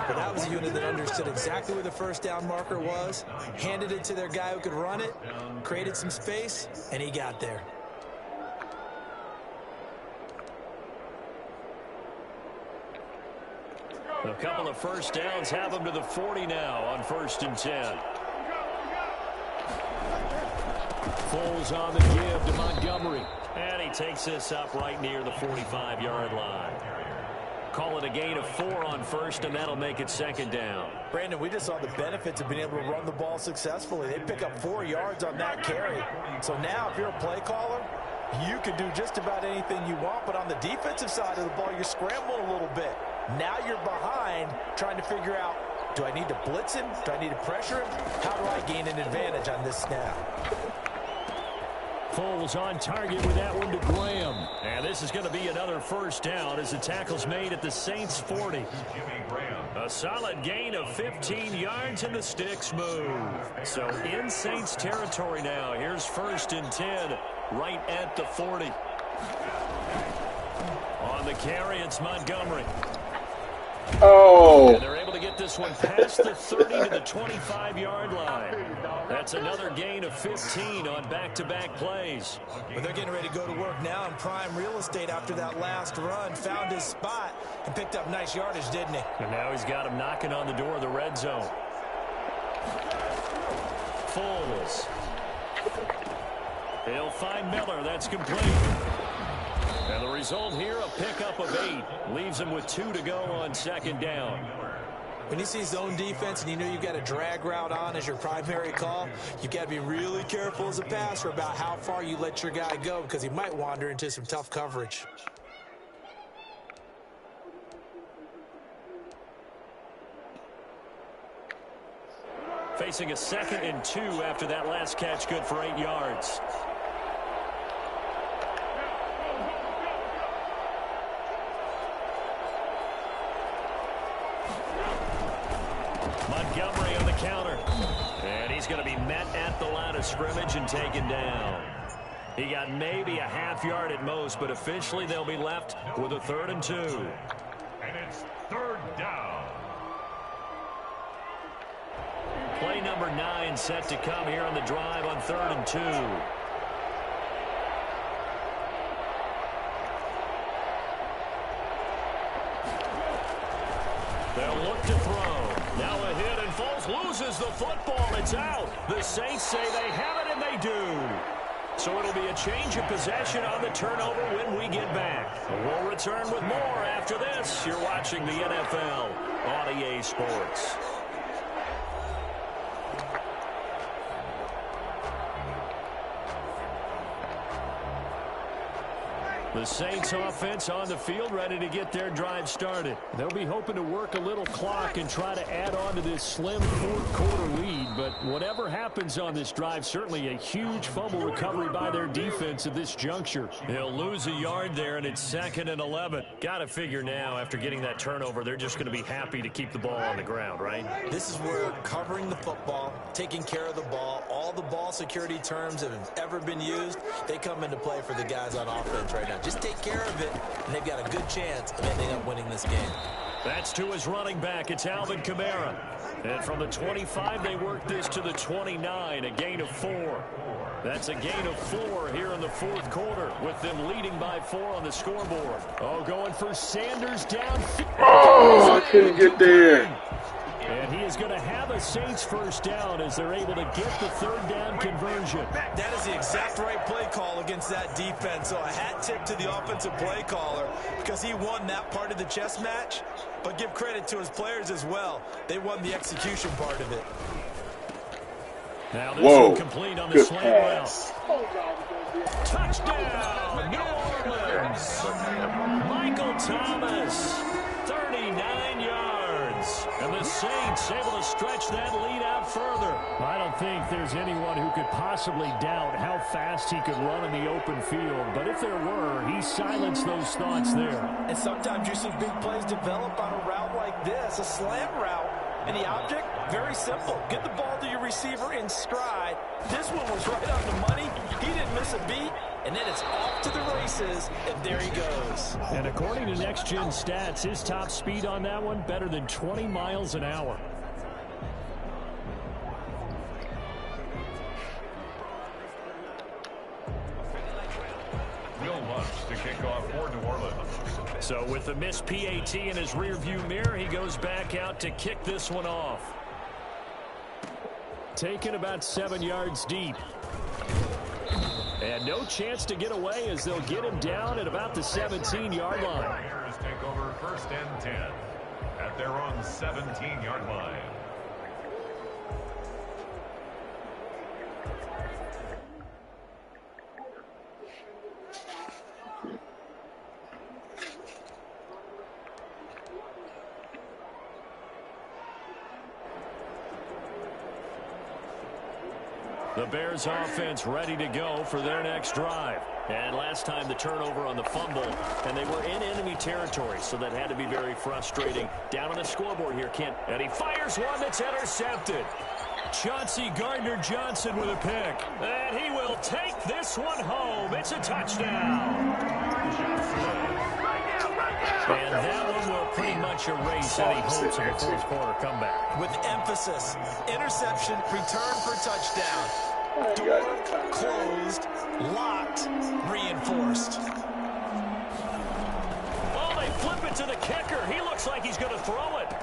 But that was a unit that understood exactly where the first down marker was, handed it to their guy who could run it, created some space, and he got there. A couple of first downs have him to the 40 now on 1st and 10. Foles on the give to Montgomery. And he takes this up right near the 45-yard line. Call it a gain of 4 on 1st, and that'll make it 2nd down. Brandon, we just saw the benefits of being able to run the ball successfully. They pick up 4 yards on that carry. So now, if you're a play caller, you can do just about anything you want. But on the defensive side of the ball, you're scrambling a little bit. Now you're behind, trying to figure out, do I need to blitz him? Do I need to pressure him? How do I gain an advantage on this snap? Foles on target with that one to Graham. And this is going to be another first down as the tackle's made at the Saints 40. A solid gain of 15 yards and the sticks move. So in Saints territory now. Here's 1st and 10 right at the 40. On the carry, it's Montgomery. Oh. And they're able to get this one past the 30 to the 25-yard line. That's another gain of 15 on back-to-back plays. But they're getting ready to go to work now in prime real estate after that last run. Found his spot and picked up nice yardage, didn't he? And now he's got him knocking on the door of the red zone. Foles. He'll find Miller. That's complete. And the result here, a pickup of 8. Leaves him with 2 to go on 2nd down. When you see zone defense and you know you've got a drag route on as your primary call, you've got to be really careful as a passer about how far you let your guy go because he might wander into some tough coverage. Facing a 2nd and 2 after that last catch, good for 8 yards. Montgomery on the counter. And he's going to be met at the line of scrimmage and taken down. He got maybe a half yard at most, but officially they'll be left with a 3rd and 2. And it's 3rd down. Play number 9 set to come here on the drive on 3rd and 2. They'll look to throw. Now a hit, and Foles loses the football. It's out. The Saints say they have it, and they do. So it'll be a change of possession on the turnover when we get back. We'll return with more after this. You're watching the NFL on EA Sports. The Saints offense on the field, ready to get their drive started. They'll be hoping to work a little clock and try to add on to this slim fourth-quarter lead. But whatever happens on this drive, certainly a huge fumble recovery by their defense at this juncture. He'll lose a yard there, and it's 2nd and 11. Got to figure now, after getting that turnover, they're just going to be happy to keep the ball on the ground, right? This is where covering the football, taking care of the ball, all the ball security terms that have ever been used, they come into play for the guys on offense right now. Just take care of it, and they've got a good chance of ending up winning this game. That's to his running back. It's Alvin Kamara. And from the 25, they work this to the 29, a gain of 4. That's a gain of 4 here in the fourth quarter, with them leading by 4 on the scoreboard. Oh, going for Sanders down. Oh, I couldn't get there. And he is going to have a Saints first down as they're able to get the third down conversion. That is the exact right play call against that defense. So a hat tip to the offensive play caller because he won that part of the chess match. But give credit to his players as well. They won the execution part of it. Now this one complete on the slant route. Touchdown, New Orleans. Michael Thomas, 39 yards. And the Saints able to stretch that lead out further. I don't think there's anyone who could possibly doubt how fast he could run in the open field. But if there were, he silenced those thoughts there. And sometimes you see big plays develop on a route like this, a slant route. And the object, very simple. Get the ball to your receiver in stride. This one was right on the money. He didn't miss a beat. And then it's off to the races, and there he goes. And according to Next Gen Stats, his top speed on that one, better than 20 miles an hour. Will Lutz to kick off for New Orleans. So with the missed PAT in his rearview mirror, he goes back out to kick this one off. Taken about 7 yards deep. And no chance to get away as they'll get him down at about the 17-yard line. Bears take over 1st and 10 at their own 17-yard line. The Bears offense ready to go for their next drive. And last time the turnover on the fumble, and they were in enemy territory, so that had to be very frustrating. Down on the scoreboard here, Kent. And he fires one that's intercepted. Chauncey Gardner-Johnson with a pick. And he will take this one home. It's a touchdown. And that one will pretty much erase any hopes of a fourth quarter comeback. With emphasis, interception, return for touchdown. Door closed, locked, reinforced. Oh, they flip it to the kicker. He looks like he's going to throw it.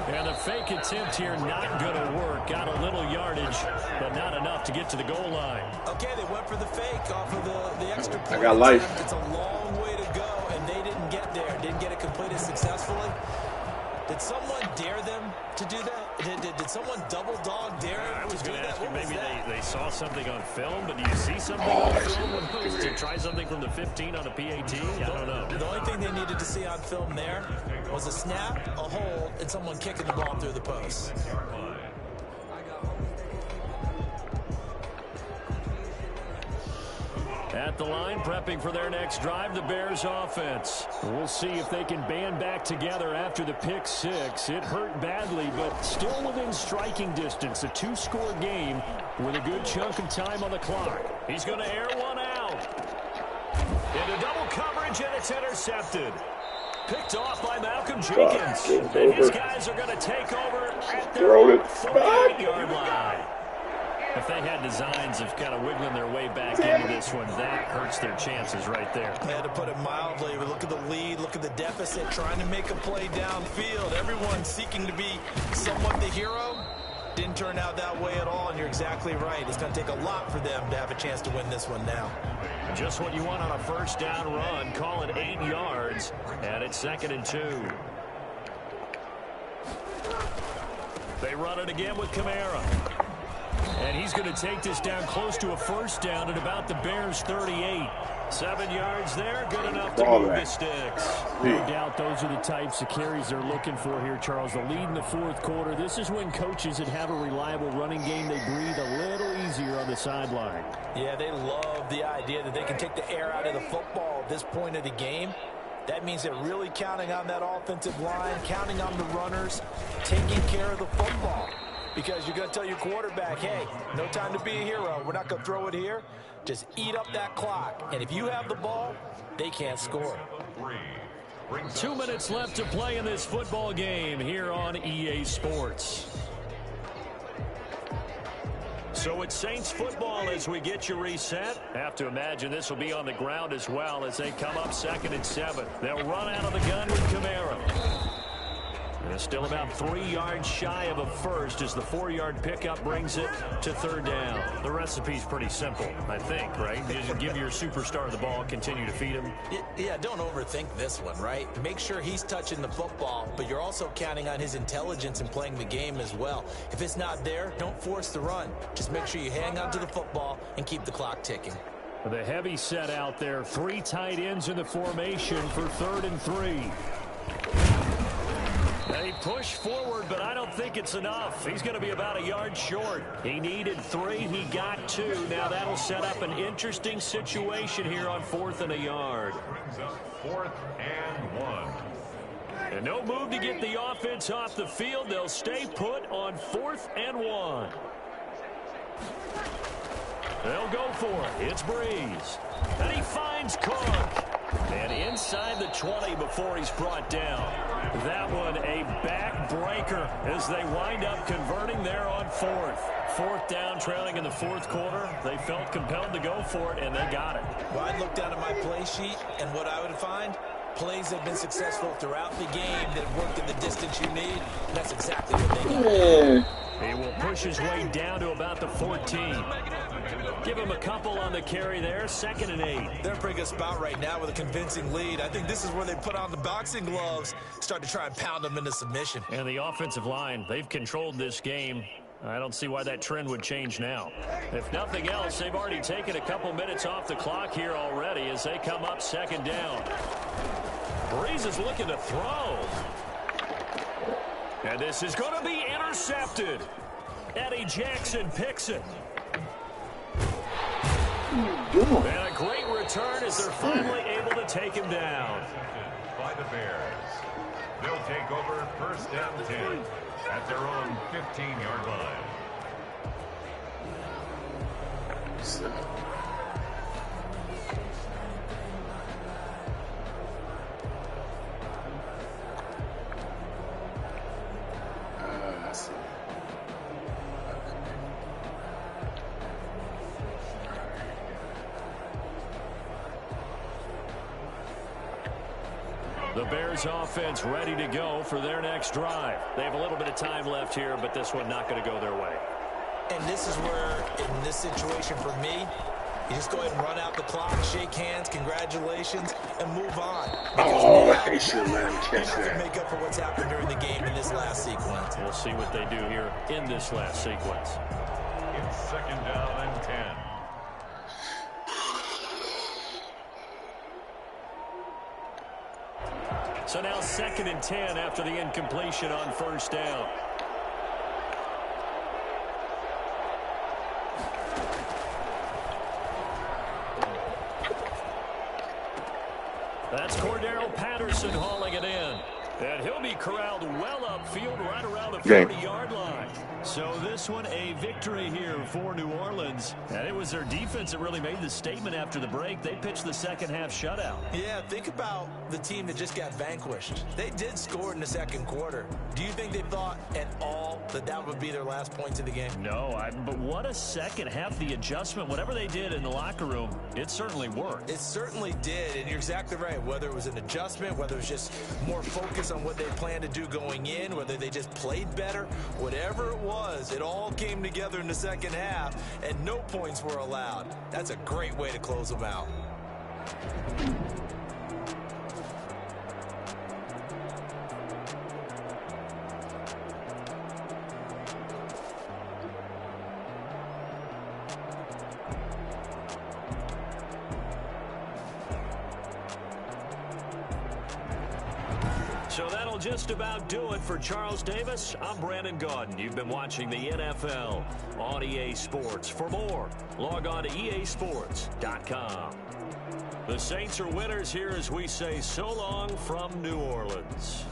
And the fake attempt here not going to work. Got a little yardage, but not enough to get to the goal line. Okay, they went for the fake off of the extra point. I got life. It's a long way to go, and they didn't get there. Didn't get it completed successfully. Did someone dare them to do that? Did someone double dog dare them I was to do going to that? ask you, What was maybe that? they saw something on film, but do you see something on film to try something from the 15 on a PAT? I don't know. The only thing they needed to see on film there was a snap, a hold, and someone kicking the ball through the post. At the line, prepping for their next drive, the Bears offense. We'll see if they can band back together after the pick six. It hurt badly, but still within striking distance. A 2-score game with a good chunk of time on the clock. He's going to air one out. Into double coverage, and it's intercepted. Picked off by Malcolm Jenkins. And his guys are going to take over at their 48-yard line. If they had designs of kind of wiggling their way back into this one, that hurts their chances right there. I had to put it mildly. But look at the lead, look at the deficit, trying to make a play downfield. Everyone seeking to be somewhat the hero. Didn't turn out that way at all, and you're exactly right. It's going to take a lot for them to have a chance to win this one now. Just what you want on a first down run. Call it 8 yards, and it's 2nd and 2. They run it again with Kamara. And he's going to take this down close to a first down at about the Bears' 38. 7 yards there, good enough to move the sticks. No doubt those are the types of carries they're looking for here, Charles. The lead in the fourth quarter. This is when coaches that have a reliable running game, they breathe a little easier on the sideline. Yeah, they love the idea that they can take the air out of the football at this point of the game. That means they're really counting on that offensive line, counting on the runners, taking care of the football. Because you're going to tell your quarterback, hey, no time to be a hero. We're not going to throw it here. Just eat up that clock. And if you have the ball, they can't score. 2 minutes left to play in this football game here on EA Sports. So it's Saints football as we get you reset. Have to imagine this will be on the ground as well as they come up 2nd and 7. They'll run out of the gun with Kamara. And it's still about 3 yards shy of a first as the 4-yard pickup brings it to 3rd down. The recipe's pretty simple, I think, right? You just give your superstar the ball, continue to feed him. Yeah, don't overthink this one, right? Make sure he's touching the football, but you're also counting on his intelligence in playing the game as well. If it's not there, don't force the run. Just make sure you hang on to the football and keep the clock ticking. The heavy set out there. 3 tight ends in the formation for 3rd and 3. They push forward, but I don't think it's enough. He's going to be about a yard short. He needed 3. He got 2. Now that'll set up an interesting situation here on 4th and a yard. 4th and 1. And no move to get the offense off the field. They'll stay put on 4th and 1. They'll go for it. It's Breeze. And he finds Cook. And inside the 20 before he's brought down. That one a backbreaker as they wind up converting there on 4th. 4th down, trailing in the 4th quarter. They felt compelled to go for it, and they got it. Well, I'd look down at my play sheet, and what I would find, plays have been successful throughout the game that have worked at the distance you need. That's exactly what they got. He will push his way down to about the 14. Give him a couple on the carry there. 2nd and 8. They're in a pretty good spot right now with a convincing lead. I think this is where they put on the boxing gloves, start to try and pound them into submission. And the offensive line, they've controlled this game. I don't see why that trend would change now. If nothing else, they've already taken a couple minutes off the clock here already as they come up 2nd down. Breeze is looking to throw. And this is going to be intercepted. Eddie Jackson picks it. And a great return as they're finally able to take him down. By the Bears. They'll take over 1st and 10 at their own 15-yard line. The Bears offense ready to go for their next drive. They have a little bit of time left here, but this one not going to go their way. And this is where, in this situation for me, you just go ahead and run out the clock, shake hands, congratulations, and move on. They should let him catch that. Make up for what's happened during the game in this last sequence. We'll see what they do here in this last sequence. It's 2nd down and 10. So now 2nd and 10 after the incompletion on 1st down. That's Cordero Patterson hauling it in. And he'll be corralled well upfield right around the 40-yard line. So this one a victory here for New Orleans. And it was their defense that really made the statement after the break. They pitched the second-half shutout. Yeah, think about the team that just got vanquished. They did score in the 2nd quarter. Do you think they thought at all that that would be their last points of the game? No, but what a second half. The adjustment, whatever they did in the locker room, it certainly worked. It certainly did, and you're exactly right. Whether it was an adjustment, whether it was just more focus on what they planned to do going in, whether they just played better, whatever it was, it all came together in the 2nd half, and no points were allowed. That's a great way to close them out. So that'll just about do it for Charles Davis. I'm Brandon Gaudin. You've been watching the NFL on EA Sports. For more, log on to easports.com. The Saints are winners here as we say so long from New Orleans.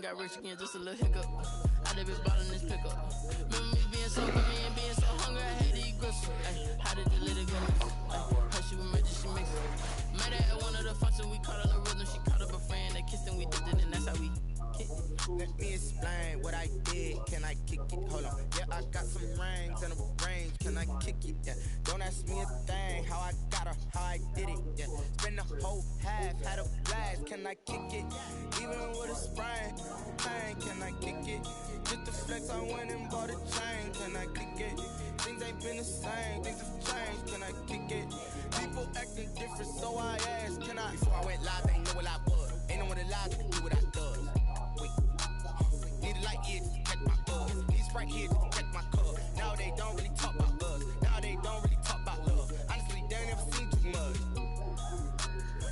Got rich again, just a little hiccup. I did be ballin' this pickup. Remember me being so gummy and being so hungry, I had to eat gristle. How did you let it go? How she was magic, she mixed it. Met her at one of the functions, we caught on the rhythm. She caught up a friend, they kissed and we dipped it, and that's how we kicked it. Let me explain what I did. Can I kick it? Hold on. Yeah, I got some rings and a range. Can I kick it? Yeah. Don't ask me a thing. How I got her, how I did it. Yeah. Spend the whole half, had a blast. Can I kick it? Even with a sprain. Pain, can I kick it? Just the flex, I went and bought a chain. Can I kick it? Things ain't been the same. Things have changed. Can I kick it? People acting different, so I asked. Can I? Before I went live, they ain't know what I was. Ain't no one alive to do what I does. Need a light here to catch my buzz. Need Sprite here to catch my cup. Now they don't really talk about us. Now they don't really talk about love. Honestly, they ain't never seen too much.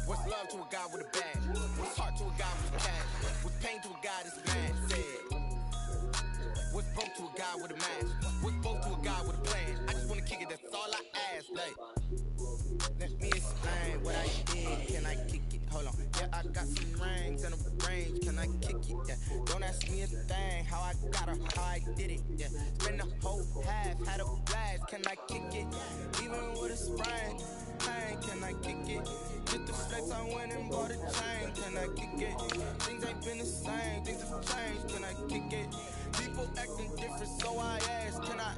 What's love to a guy with a bag? What's heart to a guy with a cash? What's pain to a guy that's mad? Said. What's broke to a guy with a mask? What's both to a guy with a plan? I just wanna kick it, that's all I ask. Like, let me explain what I did. Can I kick it? Hold on. Yeah, I got some rings and a range. Can I kick it? Yeah. Don't ask me a thing. How I got her, how I did it. Yeah. Spend the whole half, had a blast. Can I kick it? Even with a sprain. Pain, can I kick it? Just the flex, I went and bought a chain. Can I kick it? Things ain't been the same. Things have changed. Can I kick it? People acting different, so I asked. Can I?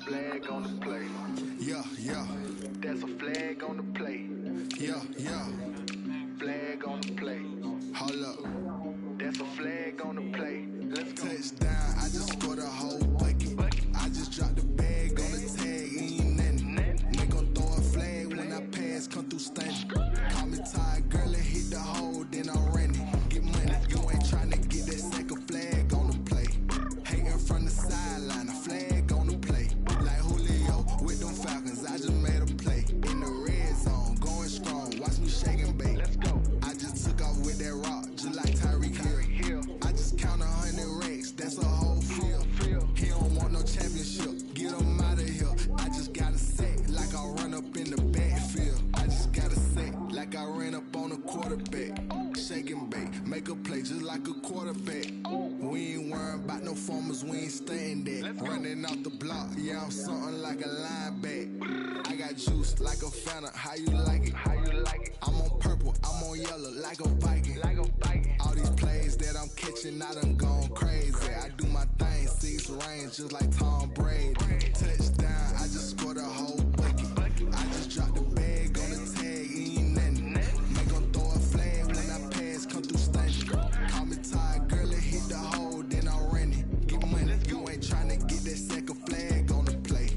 Flag on the play. Yeah, yeah. That's a flag on the play. Yeah, yeah. Flag on the play. Hold up. That's a flag on the play. Let's go. Touchdown. I just scored a whole bucket. I just dropped the bag on the tag. Ain't nothing. They gon' throw a flag when I pass. Come through stunning. Call me tired, girl, and hit the hole. Then I'm running. Get money. You ain't tryna get that second flag on the play. Hating from the sideline. A flag on the play. Like Julio with them Falcons. I just made a play. In the red zone. Going strong. Watch me shake and bake. Let's go. I just took off with that rock. Just like Tyreek Hill. I just count 100 racks. That's a whole field. He don't want no championship. Get him out of here. I just got a sack like I run up in the backfield. I quarterback. Shake and bake, make a play just like a quarterback. We ain't worrying about no formers, we ain't staying there. Running off the block, yeah, I'm something like a linebacker. I got juice like a Fanta, how you like it? I'm on purple, I'm on yellow like a Viking. All these plays that I'm catching, I done gone crazy. I do my thing, 6 range just like Tom Brady. Touchdown, I just scored a whole bucket. I just dropped the bag on the tag, ain't nothing. Make 'em throw a flag when I pass, come through stunning. Call me tired, girl, it hit the hole, then I'm running. Get money, you ain't tryna get that second flag on the play.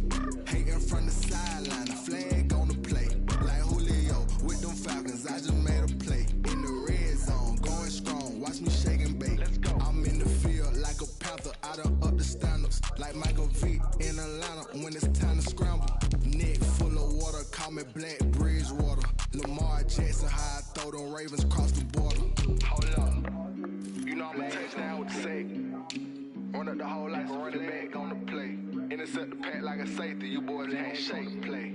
Hating from the sideline, a flag on the play. Like Julio with them Falcons, I just made a play. In the red zone, going strong, watch me shake and bake. I'm in the field like a panther, I done up the standards. Like Michael Vick in Atlanta when it's time to scramble. Neck full of water, call me Black Bridgewater. Lamar Jackson, how I throw them Ravens across the border. Hold up, you know I'm a touchdown with the sack. Run up the whole life and running back on the play. Intercept the pack like a safety, you boys ain't shake play.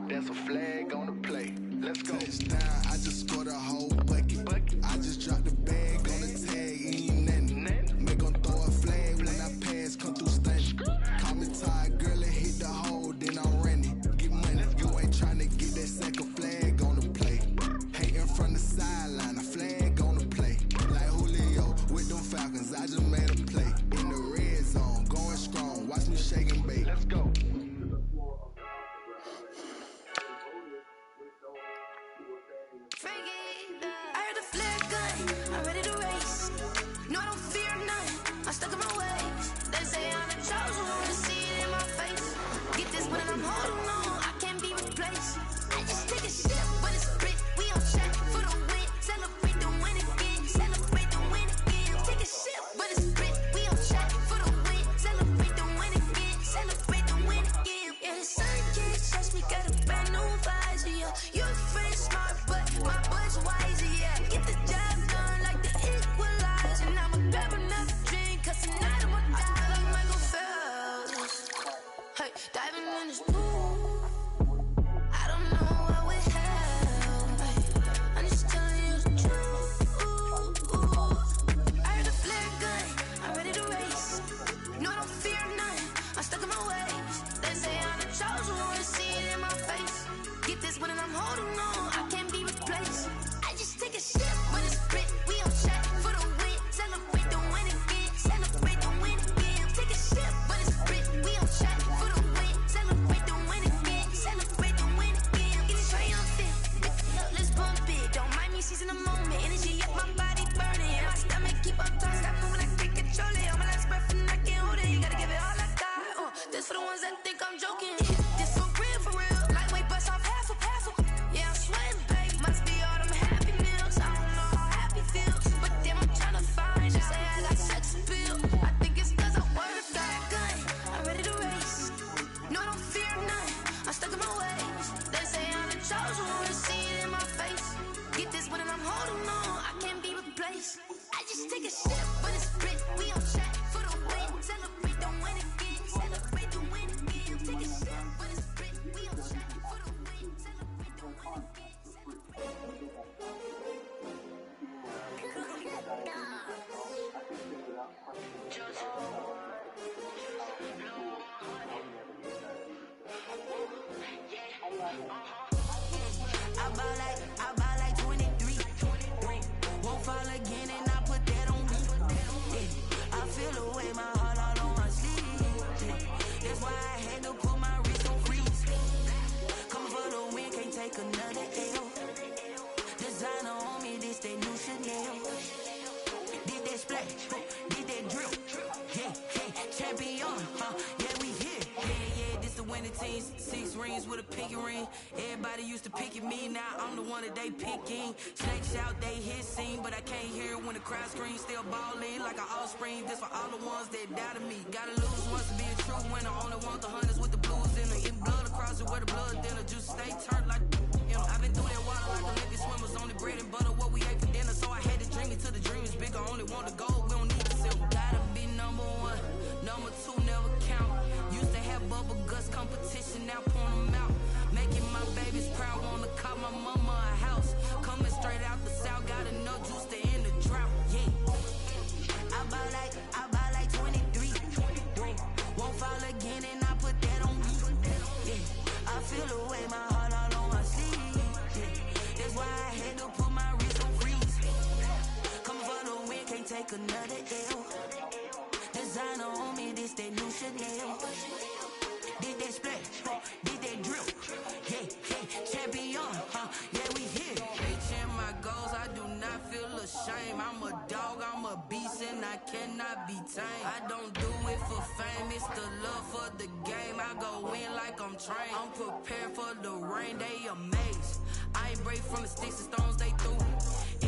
That's a flag on the play. Let's go. Touchdown, I just scored a whole bucket. I just dropped the bag on the tag, ain't nothing. Make 'em throw a flag when I pass, come through stunning. Call me tired, girl, it hit the hole, then I'm running. Get money, you ain't tryna get that second flag on the play. Hating from the sideline, a flag on the play. Like Julio with them Falcons, I just made a play. In the red zone, going strong, watch me shake and bake. Let's go. I heard the flare gun, I'm ready to race. No, I don't fear none, I'm stuck in my ways. They say I'm the chosen one, see it in my face. Get this one and I'm holding on, I can't be replaced. I just take a sip, but it's split, we on check for the win. Celebrate the win again, celebrate the win again. Take a sip, but it's split, we on check for the win. Celebrate the win again, celebrate the win again. Yeah, the sun can't touch me, got a brand new visor, yeah. You're friend smart, but my boy's wiser, yeah. Get the job done like the equalizer. And I'ma grab another drink, cause tonight I'ma die like Michael Phelps. Hey, diving in this pool, I don't know what we have. Hey, I'm just telling you the truth. I heard a flare gun, I'm ready to race. No, I don't fear none, I'm stuck in my ways. They say I'm the chosen one, see it in my face. Get this one and I'm holding on, I can't be replaced. I just take a sip, but it's split, we on check for the win. Celebrate the win again, celebrate the win again. Take a sip, but it's split, we on check for the win. Celebrate the win again, celebrate the win again. Get it triumphant, let's bump it. Don't mind me seizing the moment, energy up my body burning. My stomach keep on tossing, stop moving, I can't control it. On my last breath and I can't hold it, you gotta give it all I got. This for the ones that think I'm joking. This for real, lightweight bust off half a. Yeah, I'm sweating, babe, must be all them happy meals. I don't know how happy feels, but damn, I'm tryna find out. Say I got sex appeal, I think it's cause I wear a fat gun. I'm ready to race, no, I don't fear none, I'm stuck in my ways. They say I'm the chosen one, see it in my face. Get this one and I'm holding on, I can't be replaced. I just take a sip, but it's split, we on check for the win. Celebrate the win again, celebrate the win again. Take a sip, but it's split, we on check for the win. Celebrate the win again. I ball like 23. Won't fall again and I put that on me. Yeah. I feel away my heart all on my sleeve. Yeah. That's why I had to put my wrist on freeze. Come for the win, can't take another L. Designer on me, this that new Chanel. Did that splash, did that drip. Yeah, hey, champion, yeah, we here. Yeah, this the winning team. 6 rings with a pinky ring. Everybody used to pick at me, now I'm the one that they picking. Snake shout, they hit scene, but I can't hear it when the crowd screams. Still ballin' like an offspring. This for all the ones that doubted me. Gotta lose once to be a true winner. Only want the hunters with the blues in it. In blood across it where the blood dinner. Just stay turned like, you know, I've been through that water like Olympic swimmers. Only bread and butter, what we ate for dinner. So I had to dream it till the dream is bigger. Only want the gold, we don't need the silver. Gotta be number 1, number 2 never count. Used to have bubble guts competition, now point them out. Making my babies proud, wanna call my mama a house. take another L. Designer on me, this that new Chanel. Did that split, did that drill. Yeah, yeah, champion, yeah, we here. Reaching my goals, I do not feel ashamed. I'm a dog, I'm a beast, and I cannot be tamed. I don't do it for fame, it's the love for the game. I go in like I'm trained. I'm prepared for the rain, they amazed. I ain't break from the sticks and stones they threw.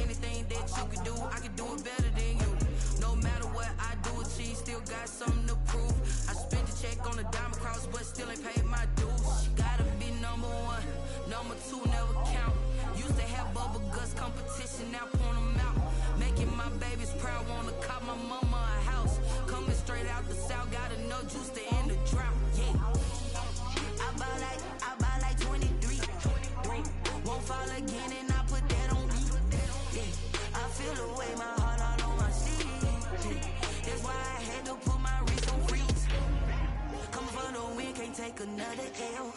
Anything that you can do, I can do it better than you. No matter what I do, achieve, still got something to prove. I spent a check on the diamond cross, but still ain't paid my dues. Gotta be number one, number two never count. Used to have bubble guts competition, now point them out. Making my babies proud, wanna cop my mama a house. Coming straight out the south, got enough juice to end the drought. Yeah, I buy like 23. Won't fall again, and I put that on me. Yeah, I feel the way, my heart all on my sleeve. That's why I had to put my wrist on freeze. Come for the win, can't take another L.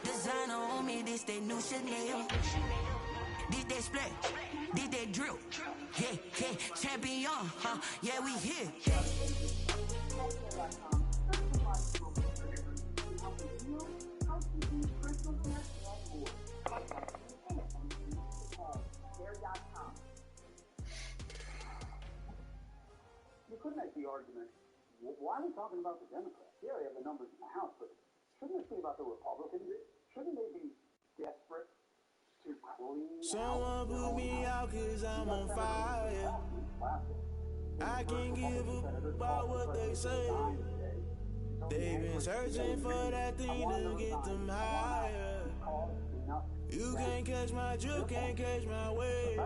Designer on me, this that new Chanel. Did that split, did that drill. Yeah, yeah, champion, yeah, we here. You could make the argument, why are we talking about the Democrats? Yeah, they have the numbers in the House, but shouldn't this be about the Republicans? Shouldn't they be desperate to clean Someone put me out cause I'm on fire. I can't give a about what they say. They've been searching for that thing to get them higher. You can't catch my drift, can't catch my wave.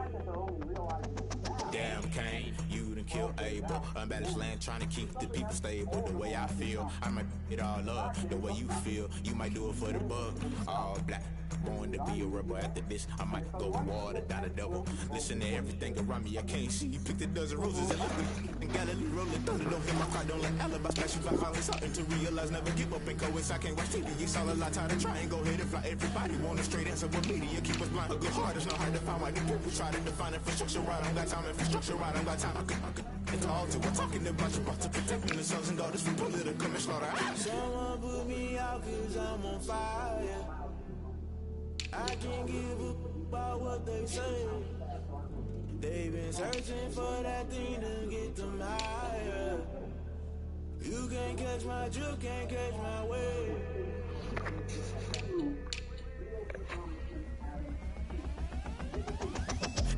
Damn, Kane, you done killed Abel. Unbalanced land, trying to keep the people stable. The way I feel, I might it all up. The way you feel, you might do it for the bug. All black, born to be a rebel. After this, I might go in water, down a double. Listen to everything around me, I can't see. You picked a dozen roses and look and Galilee rolling thunder. Don't hear my cry, don't let alibi smash you by violence. Something to realize, never give up and coincide. I can't watch TV, it's all a lot, tired of trying. Go ahead and fly. Everybody want a straight answer, but media keep us blind. A good heart is not hard to find. Why do people try to define infrastructure right? I don't got time, infrastructure right, I don't got time. I could it's all to we're talking about you, about to protecting the sons and daughters from political and slaughter. Someone put me out cause I'm on fire. I can't give a about what they say. They've been searching for that thing to get them higher. You can't catch my drift, can't catch my wave.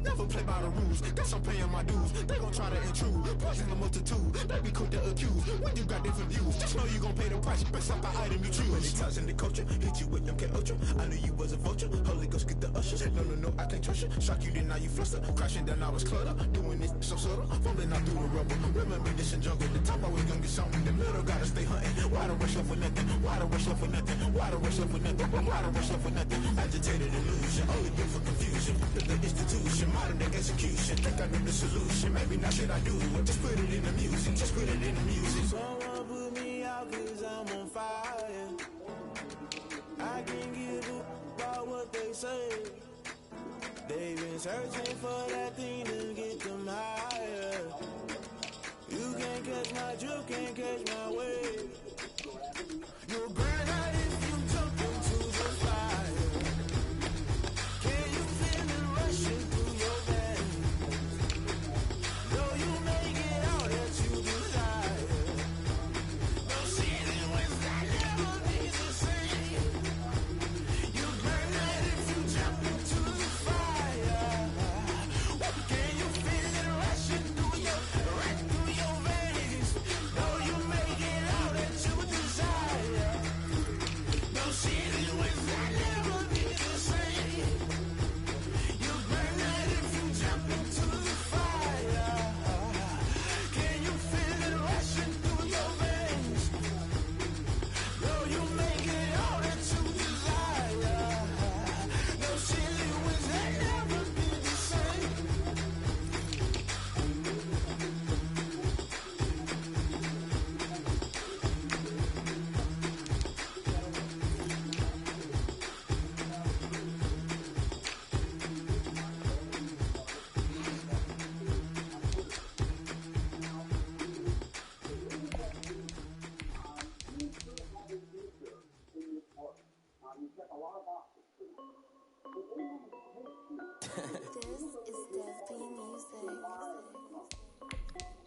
Never play by the rules, guess I'm paying my dues. They gon' try to intrude, poison the multitude. They be quick to accuse, when you got different views. Just know you gon' pay the price, based off the item you choose. When it ties in the culture, hit you with them K-Ultra. I knew you was a vulture, Holy Ghost get the usher. No, I can't trust you. Shock you, then now you fluster. Crashing down, I was clutter. Doing this so subtle, fumbling out through the rubble. Remember this in jungle, the top always gonna get something. The middle gotta stay hunting. Why the rush left for nothing? Why the rush left for nothing? Why the rush left for nothing? Why the rush left for nothing? Agitated illusion, only built for confusion. The institution, modern day execution. Think I know the solution. Maybe not should I do it? Just put it in the music. Just put it in the music. Someone put me out cause I'm on fire. I can't give a about what they say. They've been searching for that thing to get them higher. You can't catch my drift, can't catch my wave. You'll burn out if you jump into the fire. Can you feel it rushing through your veins? Though you may get out that you desire. No season when that never be the same. You burn out if you jump into the fire. Can you feel it rushing through your veins? Though you may get out that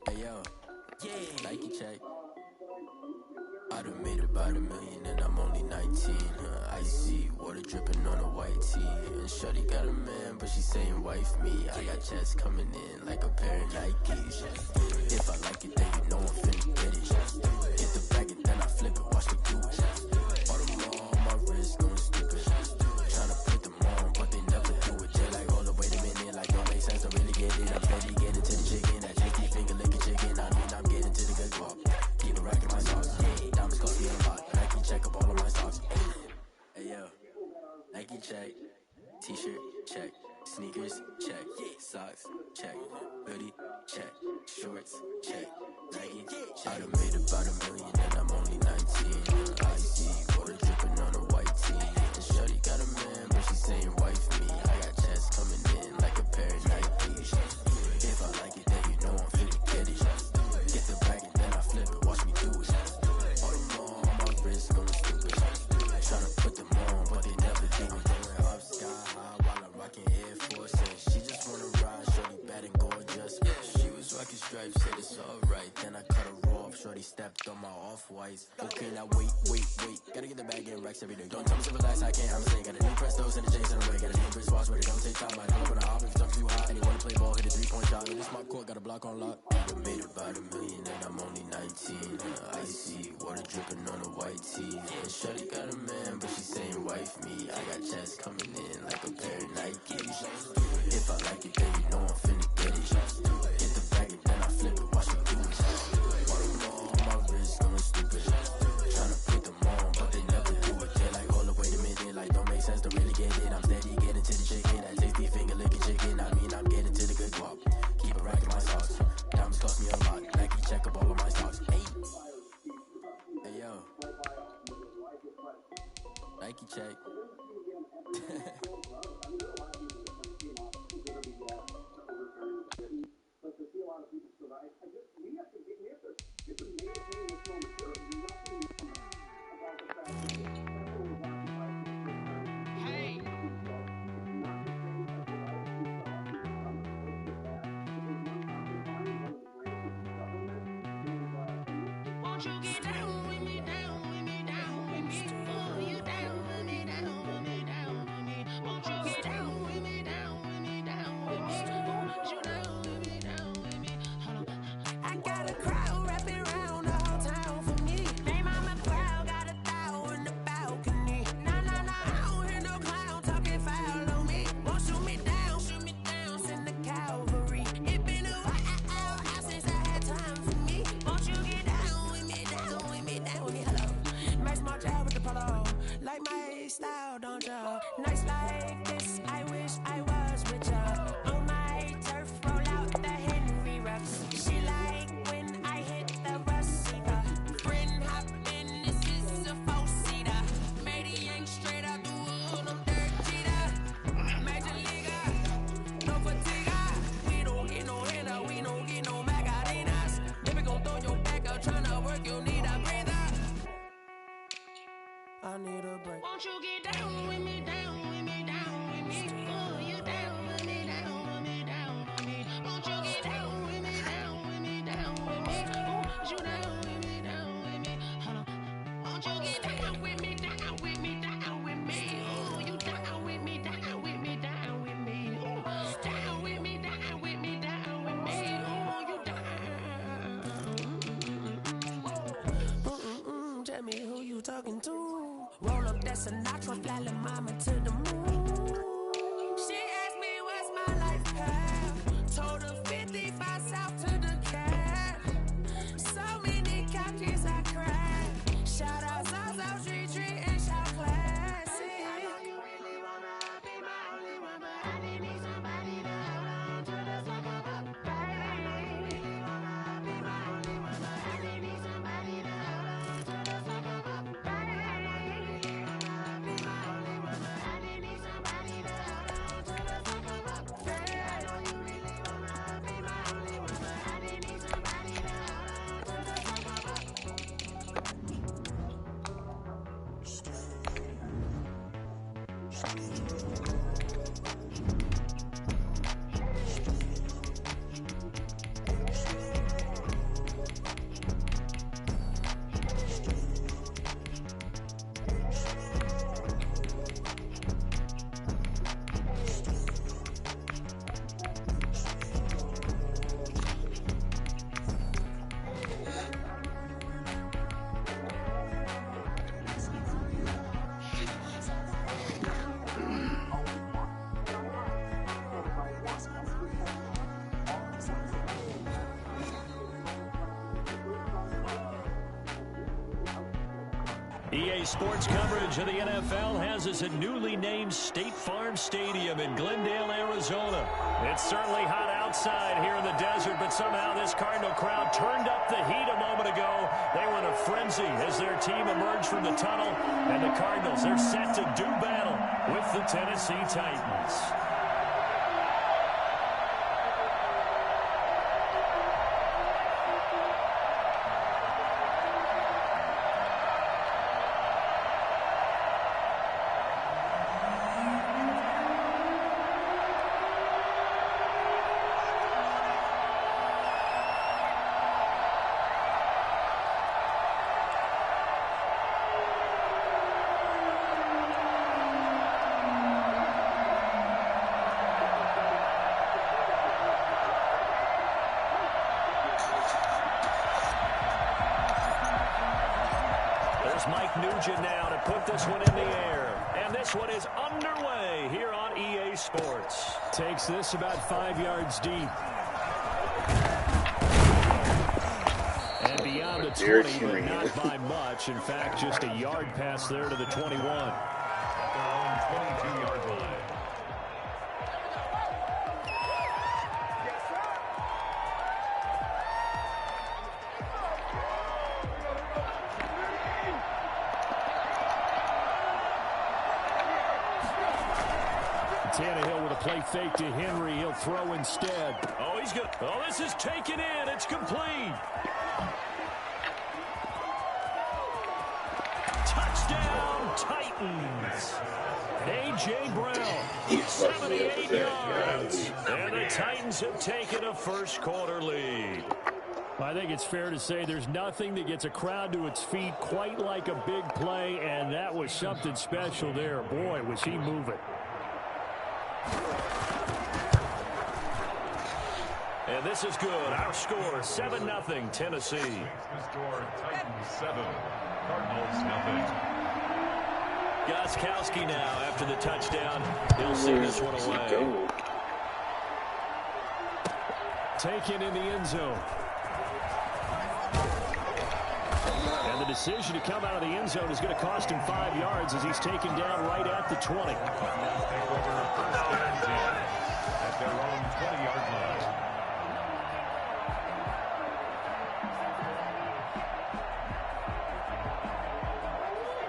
Hey yo, Nike check. I done made about $1 million and I'm only 19. Icy water dripping on a white tee. And shorty got a man, but she saying wife me. I got checks coming in like a pair of Nikes. If I like it, then you know I'm finna get it. Hit the bag and then I flip it, watch me do it. Audemars on my wrist, going stupid. Tryna put them on, but they never do it. They like, hold up, wait a minute, like don't make sense, don't really get it. I'm steady getting to the chicken, that tasty finger licking chicken. I mean, I'm getting to the good guap. Keep it racking my socks. Diamonds cost me a lot. Nike check up all of my stocks. Hey yo, Nike check. T-shirt check. Sneakers check. Socks check. Hoodie check. Shorts check. Nike I done made about $1 million and I'm only 19. Icy water dripping on a white tee. And shorty got a man, but she saying wife me. I got checks coming in like a pair of Nikes. If I like it, then you know I'm finna get it. Get the bag and then I flip it, watch me do it. Audemars on my wrist, going stupid. Tryna put them on, but they never do it. Going up sky high while I'm rocking Air Forces. She just wanna ride, shorty bad and gorgeous. She was rocking stripes, said it's alright. Then I cut her off, shorty stepped on my off-whites. Okay, now wait. Gotta get the bag in racks every day. Don't tell me to relax, I can't, I'm saying. Got a new Prestos and the J's in the way. Got a new Chris Watch, but it don't take time. I pull up on the hop if it's too hot. And you wanna play ball, hit a 3-point shot. In this my court, got a block on lock. I made about $1 million and I'm only 19. Icy water dripping on a white tee. And shorty got a man, but she saying wife me. I got checks coming in like a pair of Nikes. If I like it, then you know I'm finna get it. Hit the bag and then I flip it, watch me do it. Audemars on my wrist, going stupid. Tryna put them on, but they never do it. They like, hold up, wait a minute, like don't make sense, don't really get it. I'm steady getting to the chicken, that tasty finger licking chicken. I mean, I'm getting to the good guap. Keep it racking my socks. Diamonds cost me a lot. Nike check up all of my stocks. Hey yo, Nike check. Won't you get down with me, down with me, down with me? Oh, you down with me, down with me, down with me. Won't you get down with me, down with me, down with me? Oh, you down with me, down with me? Hold on. I got a crowd wrapping around the whole town for me. They mama crowd got a thou in the balcony. Nah, I don't hear no clown talking foul on me. Won't shoot me down, send the cavalry. It been a while since I had time for me. Won't you get down with me, down with me, down with me? Hello. Nice small job with the polo. Like my style, don't ya? Nice like this, I wish I was with ya. On my turf, roll out the Henry Ruffs. She like when I hit the receiver. Friend hop in, this is a four-seater. Made a yank straight out the wood, I'm dirt cheater. Major leaguer, no fatigue. We don't get no hitter, we don't get no Magarinas. Baby gon' throw your back out, tryna work, you need a breather. I need a break. Won't you get down with me, down with me, down with me? Oh, you down with me, down with me, down with me? Won't you get down with me, down with me, down with me? Oh, you down with me, down with me? Hold on. Won't you get down with me, down with me, down with me? Oh, you down with me, down with me, down with me? Oh, down with me, down with me, down with me? Oh, you down. Tell me who you talking to. Roll up that Sinatra, fly la mama to the moon. She asked me what's my life path. Told her 55 south to the cat. So many couches I cried. Shout out South Street and shout classic. I know you really wanna be my only one, but I didn't need somebody to hold on to the sucker up. Baby, I know you really wanna be my only one, but I didn't need somebody to hold on to the sucker up. Baby, I know you really wanna be my only one, but I didn't need somebody to EA Sports coverage of the NFL has us at newly named State Farm Stadium in Glendale, Arizona. It's certainly hot outside here in the desert, but somehow this Cardinal crowd turned up the heat a moment ago. They were in a frenzy as their team emerged from the tunnel, and the Cardinals, they're set to do battle with the Tennessee Titans. Mike Nugent now to put this one in the air. And this one is underway here on EA Sports. Takes this about 5 yards deep. And beyond the 20, but not by much. In fact, just a yard pass there to the 21. 22-yard line. Tannehill with a play fake to Henry. He'll throw instead. Oh, he's good. Oh, this is taken in. It's complete. Touchdown, Titans. A.J. Brown, 78 yards. And the Titans have taken a first-quarter lead. I think it's fair to say there's nothing that gets a crowd to its feet quite like a big play, and that was something special there. Boy, was he moving. And this is good. Our score, 7-0, Tennessee. The score, Titans 7, Cardinals 0. Gostkowski now after the touchdown. He'll see this one away. Taken in the end zone. And the decision to come out of the end zone is going to cost him 5 yards as he's taken down right at the 20. Take over first and 10 at their own 20-yard line.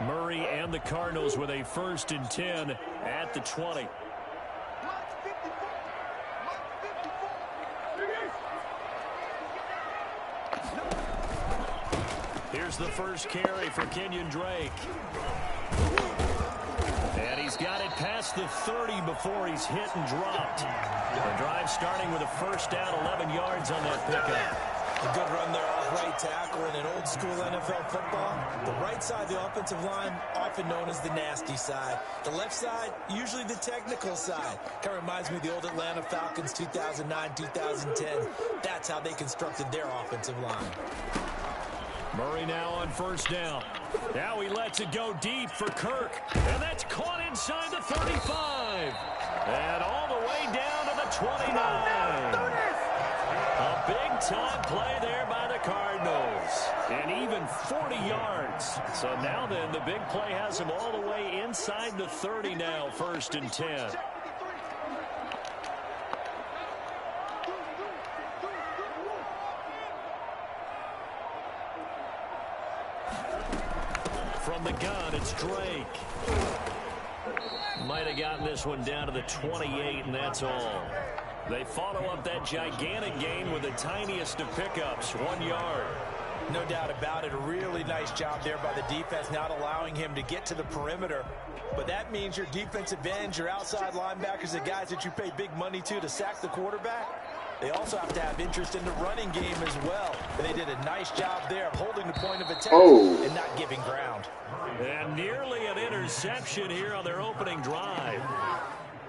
Murray and the Cardinals with a 1st and 10 at the 20. Here's the first carry for Kenyon Drake. And he's got it past the 30 before he's hit and dropped. The drive starting with a first down, 11 yards on that pickup. A good run there off right tackle in an old school NFL football. The right side of the offensive line, often known as the nasty side. The left side, usually the technical side. Kind of reminds me of the old Atlanta Falcons 2009, 2010. That's how they constructed their offensive line. Murray now on first down. Now he lets it go deep for Kirk. And that's caught inside the 35. And all the way down to the 29. A big-time play there by the Cardinals. And even 40 yards. So now then, the big play has him all the way inside the 30 now, 1st and 10. From the gun, it's Drake. Might have gotten this one down to the 28, and that's all. They follow up that gigantic gain with the tiniest of pickups, 1 yard. No doubt about it. A really nice job there by the defense, not allowing him to get to the perimeter. But that means your defensive ends, your outside linebackers, the guys that you pay big money to sack the quarterback, they also have to have interest in the running game as well. And they did a nice job there of holding the point of attack and not giving ground. And nearly an interception here on their opening drive.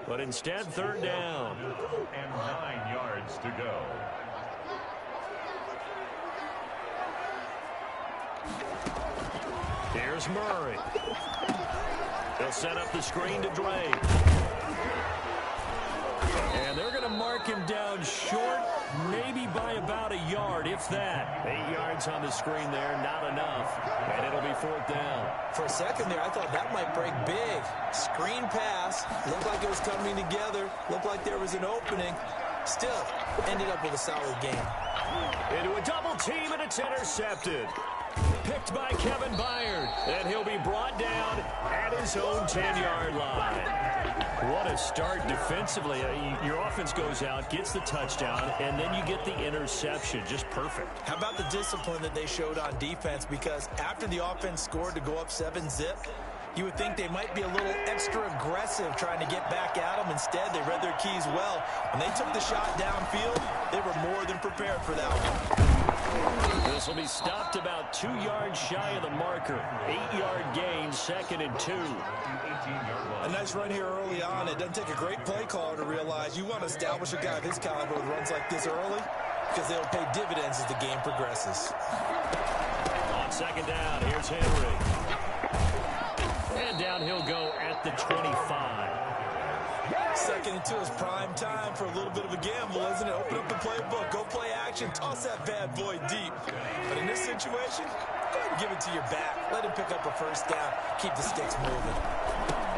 But instead, 3rd down. And 9 yards to go. Here's Murray. They'll set up the screen to Drake. And they're going to mark him down short maybe by about a yard, if that. 8 yards on the screen there, not enough. And it'll be 4th down. For a second there, I thought that might break big. Screen pass. Looked like it was coming together. Looked like there was an opening. Still, ended up with a solid game. Into a double team, and it's intercepted. Picked by Kevin Byard, and he'll be brought down at his own 10-yard line. What a start defensively. Your offense goes out, gets the touchdown, and then you get the interception. Just perfect. How about the discipline that they showed on defense? Because after the offense scored to go up 7-zip, you would think they might be a little extra aggressive trying to get back at them. Instead, they read their keys well. When they took the shot downfield, they were more than prepared for that one. This will be stopped about 2 yards shy of the marker. 8-yard gain, 2nd and 2. A nice run here early on. It doesn't take a great play caller to realize you want to establish a guy of his caliber with runs like this early because they'll pay dividends as the game progresses. On 2nd down, here's Henry. And down he'll go at the 25. 2nd and 2 is prime time for a little bit of a gamble, isn't it? Open up the playbook, go play action, toss that bad boy deep. But in this situation, go ahead and give it to your back. Let him pick up a 1st down. Keep the sticks moving.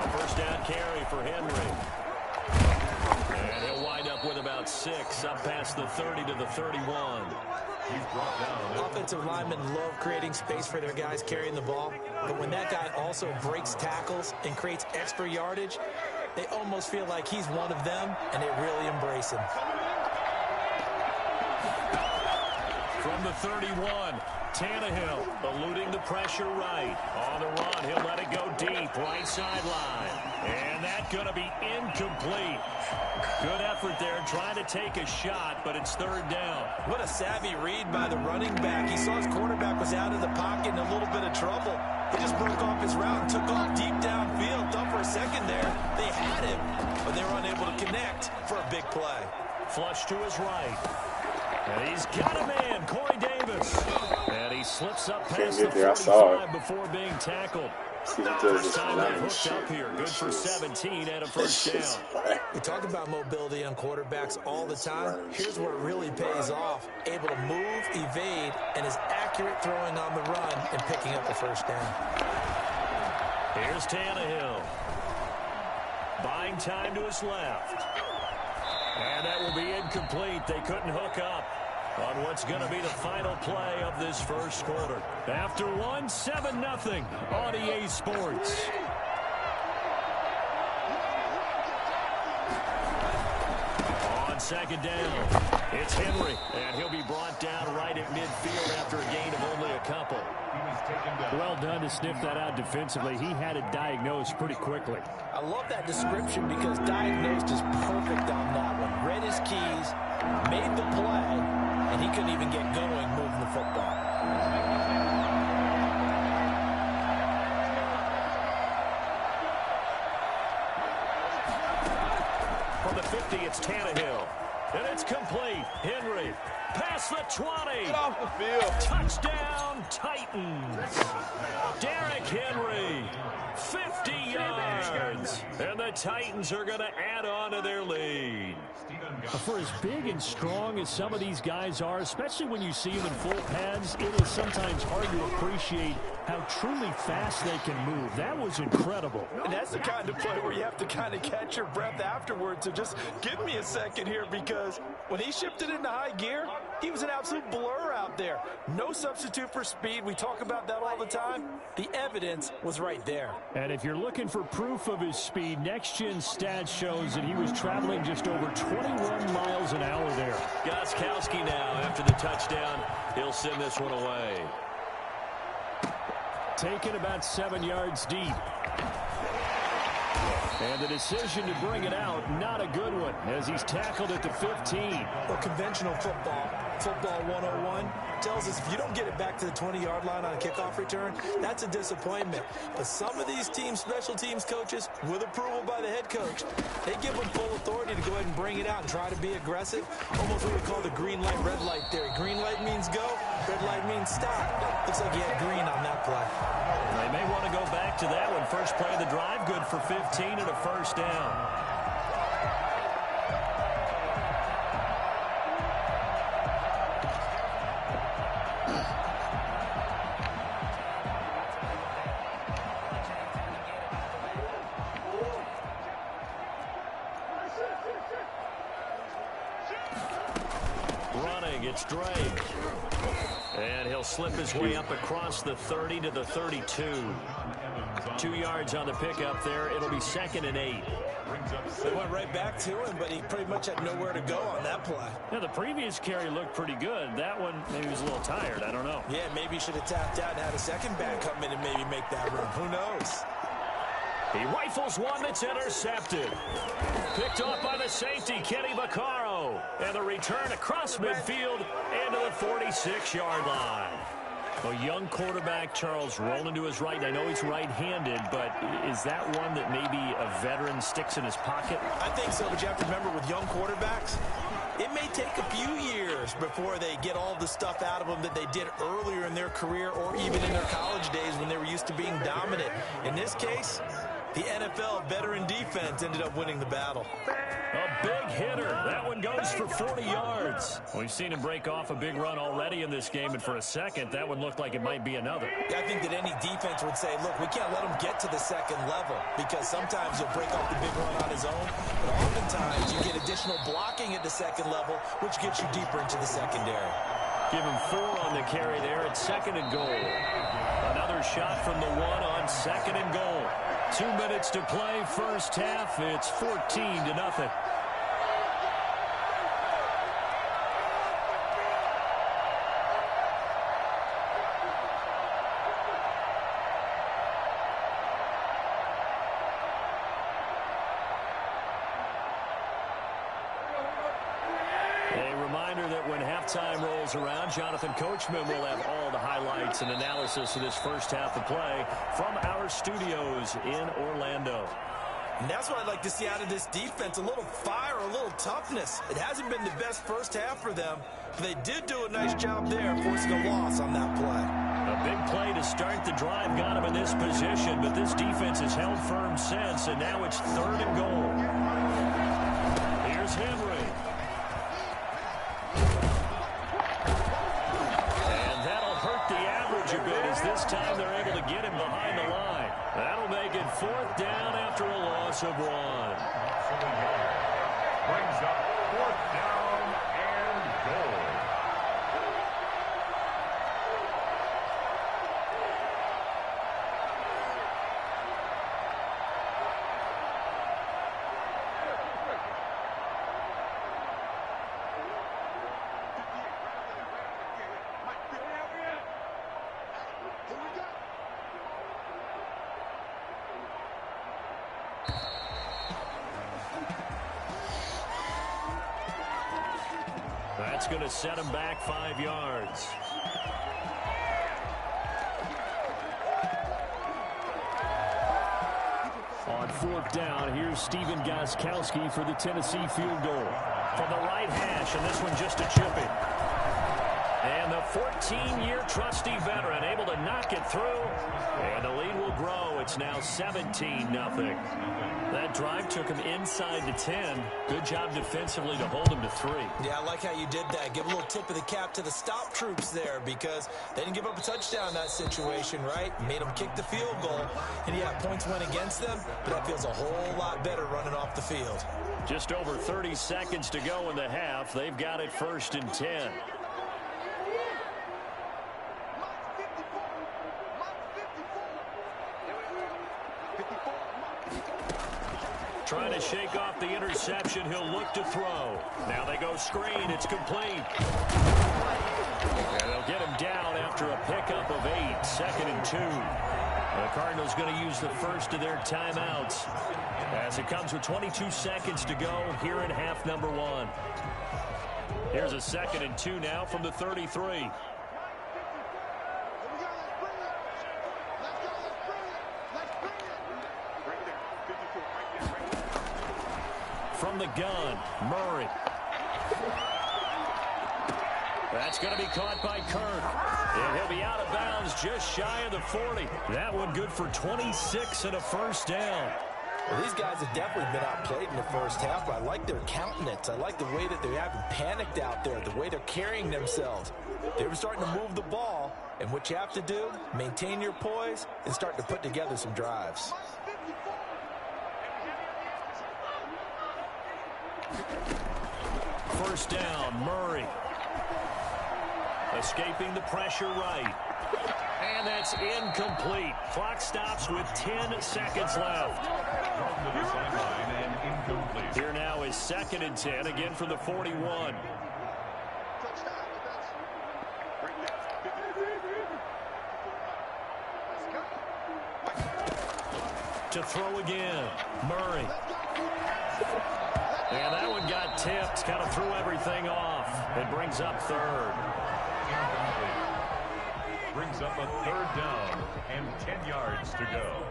A 1st down carry for Henry. And he'll wind up with about 6, up past the 30 to the 31. Offensive linemen love creating space for their guys carrying the ball, but when that guy also breaks tackles and creates extra yardage, they almost feel like he's one of them, and they really embrace him. From the 31, Tannehill eluding the pressure right. On the run, he'll let it go deep, right sideline. And that's going to be incomplete. Good effort there trying to take a shot, but it's 3rd down. What a savvy read by the running back. He saw his quarterback was out of the pocket in a little bit of trouble. He just broke off his route and took off deep downfield. Thought for a second there they had him, but they were unable to connect for a big play. Flush to his right. And he's got a man, Corey Davis. And he slips up past the 45 before being tackled. First time they've hooked up here. Good for 17 and a 1st down. We talk about mobility on quarterbacks all the time. Here's where it really pays off. Able to move, evade, and is accurate throwing on the run and picking up the 1st down. Here's Tannehill. Buying time to his left. And that will be incomplete. They couldn't hook up on what's going to be the final play of this 1st quarter. After one, 7-0 on EA Sports. On 2nd down, it's Henry, and he'll be brought down right at midfield after a gain of only a couple. Well done to sniff that out defensively. He had it diagnosed pretty quickly. I love that description because diagnosed is perfect on that one. Read his keys, made the play, and he couldn't even get going moving the football. From the 50, it's Tannehill. And it's complete. Henry past the 20. Get off the field. Touchdown, Titans. Derrick Henry, 50 yards. And the Titans are going to add on to their lead. For as big and strong as some of these guys are, especially when you see them in full pads, it is sometimes hard to appreciate how truly fast they can move. That was incredible. And that's the kind of play where you have to kind of catch your breath afterwards. So just give me a second here, because when he shifted into high gear, he was an absolute blur out there. No substitute for speed. We talk about that all the time. The evidence was right there. And if you're looking for proof of his speed, next-gen stats shows that he was traveling just over 21 miles an hour there. Gostkowski now after the touchdown. He'll send this one away. Taken about 7 yards deep. And the decision to bring it out, not a good one, as he's tackled at the 15. Well, conventional football 101, tells us if you don't get it back to the 20-yard line on a kickoff return, that's a disappointment. But some of these teams, special teams coaches, with approval by the head coach, they give them full authority to go ahead and bring it out and try to be aggressive. Almost what we call the green light, red light theory. Green light means go, red light means stop. Looks like he had green on that play. They may want to go back to that one. First play of the drive, good for 15 and a 1st down. Running, it's Drake. And he'll slip his way up across the 30 to the 32. 2 yards on the pickup there. It'll be 2nd and 8. They went right back to him, but he pretty much had nowhere to go on that play. Yeah, the previous carry looked pretty good. That one, maybe he was a little tired. I don't know. Yeah, maybe he should have tapped out and had a second back come in and maybe make that run. Who knows? He rifles one that's intercepted. Picked off by the safety, Kenny Vaccaro. And the return across midfield into the 46-yard line. A young quarterback, Charles, rolling to his right. I know he's right-handed, but is that one that maybe a veteran sticks in his pocket? I think so, but you have to remember with young quarterbacks, it may take a few years before they get all the stuff out of them that they did earlier in their career or even in their college days when they were used to being dominant. In this case, the NFL veteran defense ended up winning the battle. A big hitter. That one goes for 40 yards. We've seen him break off a big run already in this game, and for a second, that one looked like it might be another. I think that any defense would say, look, we can't let him get to the second level because sometimes he'll break off the big run on his own, but oftentimes you get additional blocking at the second level, which gets you deeper into the secondary. Give him 4 on the carry there. It's 2nd and goal. Another shot from the 1 on 2nd and goal. 2 minutes to play, first half. It's 14-0. Time rolls around. Jonathan Coachman will have all the highlights and analysis of this first half of play from our studios in Orlando. And that's what I'd like to see out of this defense, a little fire, a little toughness. It hasn't been the best first half for them, but they did do a nice job there, forcing a loss on that play. A big play to start the drive got him in this position, but this defense has held firm since, and now it's 3rd and goal. Here's Henry. This time they're able to get him behind the line. That'll make it 4th down after a loss of 1. Brings up 4th down and goal. That's going to set him back 5 yards. On 4th down, here's Stephen Gostkowski for the Tennessee field goal. From the right hash, and this one just a chipping. And the 14-year trusty veteran able to knock it through. And the lead will grow. It's now 17-0. That drive took him inside the 10. Good job defensively to hold him to 3. Yeah, I like how you did that. Give a little tip of the cap to the stop troops there because they didn't give up a touchdown in that situation, right? Made them kick the field goal. And yeah, points went against them, but that feels a whole lot better running off the field. Just over 30 seconds to go in the half. They've got it 1st and 10. Trying to shake off the interception. He'll look to throw. Now they go screen. It's complete. And they'll get him down after a pickup of 8. 2nd and 2. The Cardinals going to use the first of their timeouts as it comes with 22 seconds to go here in half number 1. Here's a 2nd and 2 now from the 33. From the gun, Murray. That's going to be caught by Kirk. And he'll be out of bounds just shy of the 40. That one good for 26 and a first down. Well, these guys have definitely been outplayed in the first half, but I like their countenance. I like the way that they haven't panicked out there, the way they're carrying themselves. They were starting to move the ball, and what you have to do, maintain your poise and start to put together some drives. First down, Murray. Escaping the pressure right. And that's incomplete. Clock stops with 10 seconds left. Here now is 2nd and 10, again from the 41. To throw again, Murray. And that one got tipped, kind of threw everything off. It brings up 3rd. Brings up a 3rd down and 10 yards to go.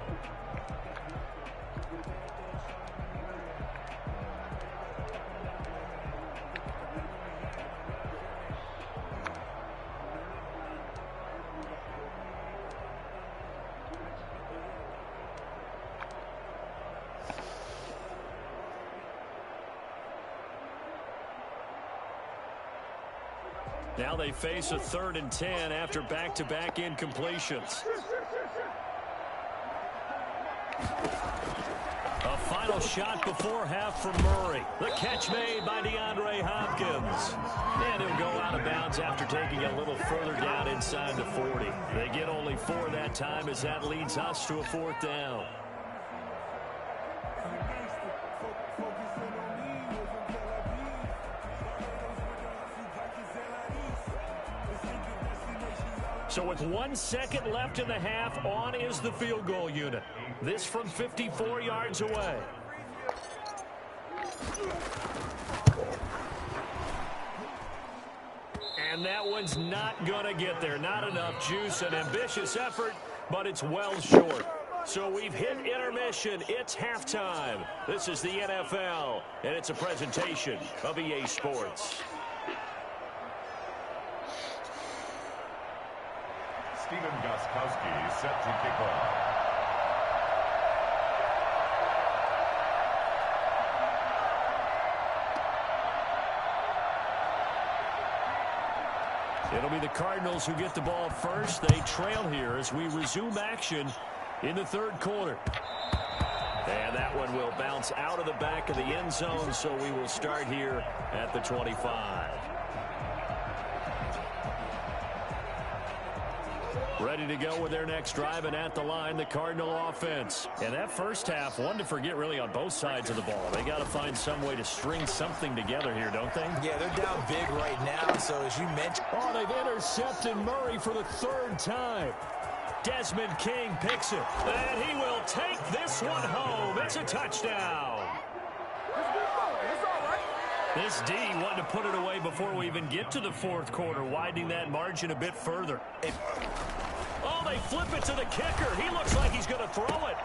Now they face a 3rd and 10 after back-to-back incompletions. A final shot before half from Murray. The catch made by DeAndre Hopkins. And he'll go out of bounds after taking a little further down inside the 40. They get only 4 that time as that leads us to a 4th down. So with 1 second left in the half, on is the field goal unit. This from 54 yards away. And that one's not going to get there. Not enough juice. An ambitious effort, but it's well short. So we've hit intermission. It's halftime. This is the NFL, and it's a presentation of EA Sports. Steven Gostkowski set to kick off. It'll be the Cardinals who get the ball first. They trail here as we resume action in the 3rd quarter. And that one will bounce out of the back of the end zone, so we will start here at the 25. Ready to go with their next drive, and at the line, the Cardinal offense. And that first half, one to forget really on both sides of the ball. They got to find some way to string something together here, don't they? Yeah, they're down big right now, so as you mentioned. Oh, they've intercepted Murray for the 3rd time. Desmond King picks it, and he will take this one home. It's a touchdown. This D wanted to put it away before we even get to the 4th quarter, widening that margin a bit further. Oh, they flip it to the kicker. He looks like he's going to throw it.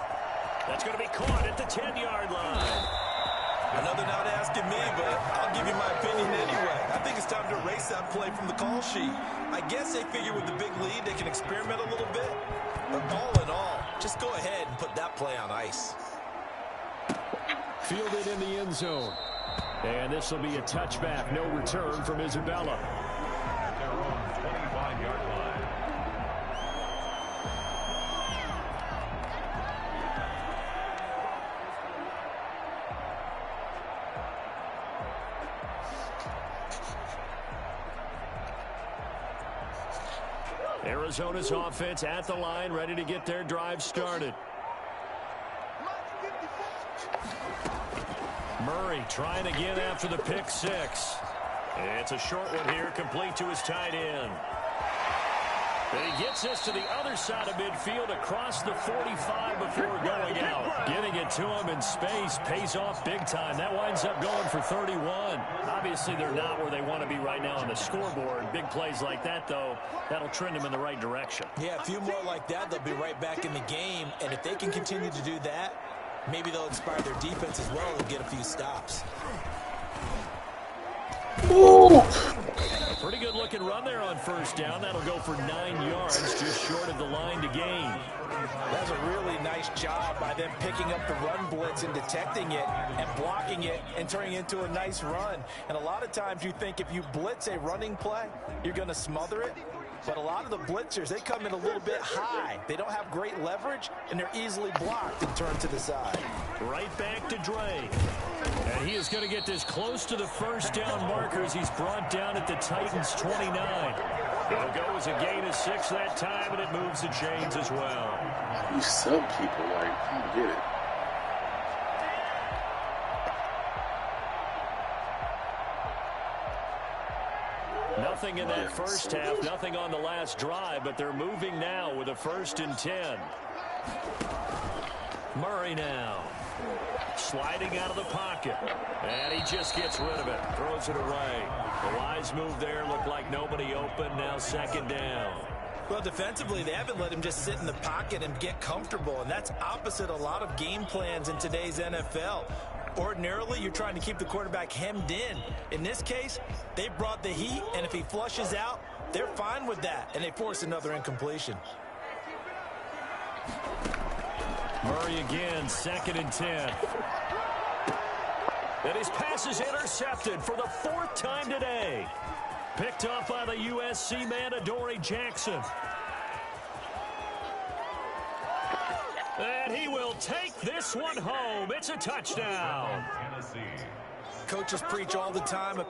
That's going to be caught at the 10-yard line. I know they're not asking me, but I'll give you my opinion anyway. I think it's time to erase that play from the call sheet. I guess they figure with the big lead they can experiment a little bit. But all in all, just go ahead and put that play on ice. Fielded in the end zone. And this will be a touchback. No return from Isabella. At their own 25-yard line. Arizona's offense at the line, ready to get their drive started. Murray trying again after the pick 6. It's a short one here, complete to his tight end. And he gets this to the other side of midfield across the 45 before going out. Getting it to him in space pays off big time. That winds up going for 31. Obviously, they're not where they want to be right now on the scoreboard. Big plays like that, though, that'll trend them in the right direction. Yeah, a few more like that, they'll be right back in the game. And if they can continue to do that, maybe they'll inspire their defense as well and get a few stops. Ooh. A pretty good looking run there on first down. That'll go for 9 yards, just short of the line to gain. That's a really nice job by them picking up the run blitz and detecting it and blocking it and turning it into a nice run. And a lot of times you think if you blitz a running play, you're going to smother it. But a lot of the blitzers, they come in a little bit high. They don't have great leverage, and they're easily blocked and turned to the side. Right back to Drake. And he is going to get this close to the first down markers. He's brought down at the Titans' 29. It'll go as a gain of 6 that time, and it moves the chains as well. You sub people, like, I don't get it. Nothing in that first half, nothing on the last drive, but they're moving now with a 1st and 10. Murray now. Sliding out of the pocket. And he just gets rid of it. Throws it away. The wise move there. Looked like nobody open. Now 2nd down. Well, defensively, they haven't let him just sit in the pocket and get comfortable, and that's opposite a lot of game plans in today's NFL. Ordinarily, you're trying to keep the quarterback hemmed in. In this case, they brought the heat, and if he flushes out, they're fine with that, and they force another incompletion. Murray again, 2nd and 10. And his pass is intercepted for the 4th time today. Picked up by the USC man, Adoree Jackson. And he will take this one home. It's a touchdown. Coaches preach all the time.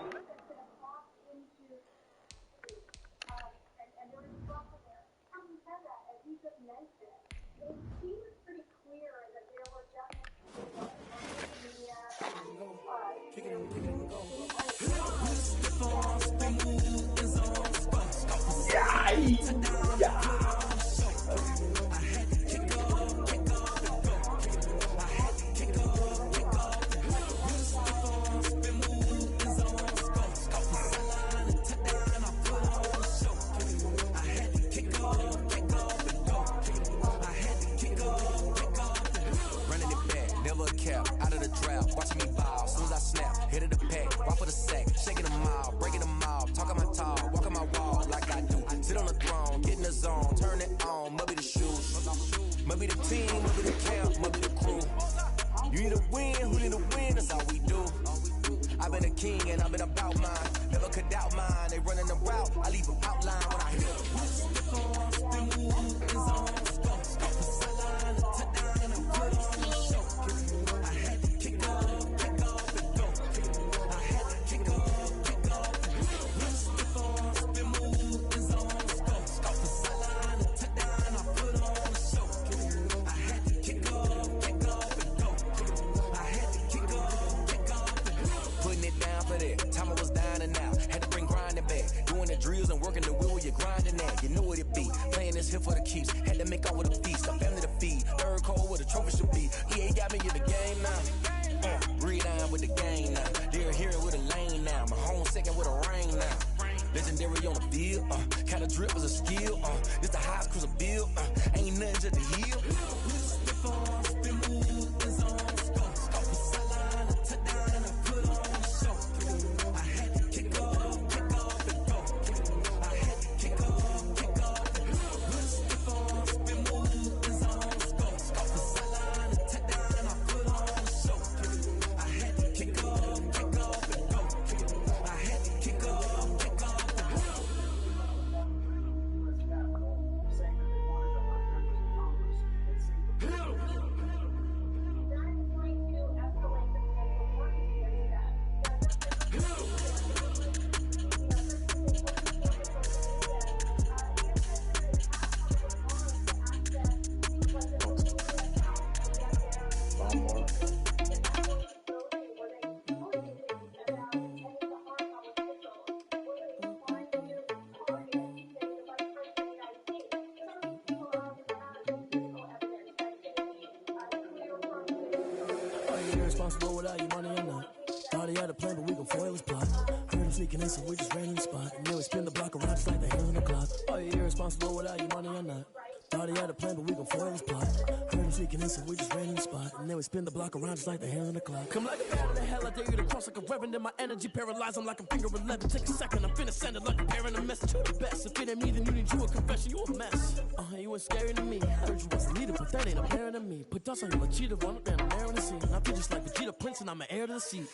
Irresponsible without your money or not. Thought he had a plan, but we gon' foil his plot. Heard him sneaking in, so we just ran in the spot. And then we spin the block around just like the hand on the clock. Are you irresponsible without your money or not? Thought he had a plan, but we gon' foil his plot. Heard him sneaking in, so we just ran in the spot. And then we spin the block around just like the hand on the clock. Come like a bat in the hell, I dare you to cross like a reverend. And my energy paralyzed, I'm like a finger 11. Take a second, I'm finna send it like a parent, a message to the best. If it ain't me, then you need you a confession, you a mess. You was scary to me. Heard you was a leader, but that ain't apparent to me. Put dust on you, a cheater, run up and I'm there in the scene. I feel just like Vegeta Prince and I'm an heir to the seat.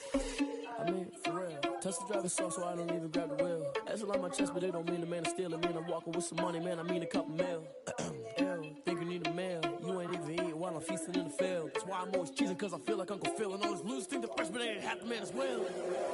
I mean, for real. Touch the driver's soft so I don't even grab the wheel. That's a lot on my chest, but it don't mean the man is stealing. Man, I'm walking with some money, man, I mean a couple mil. Ew, think you need a meal. You ain't even eating while I'm feasting in the field. That's why I'm always cheesing, cause I feel like Uncle Phil. And all those losers think the freshman ain't half the man as well.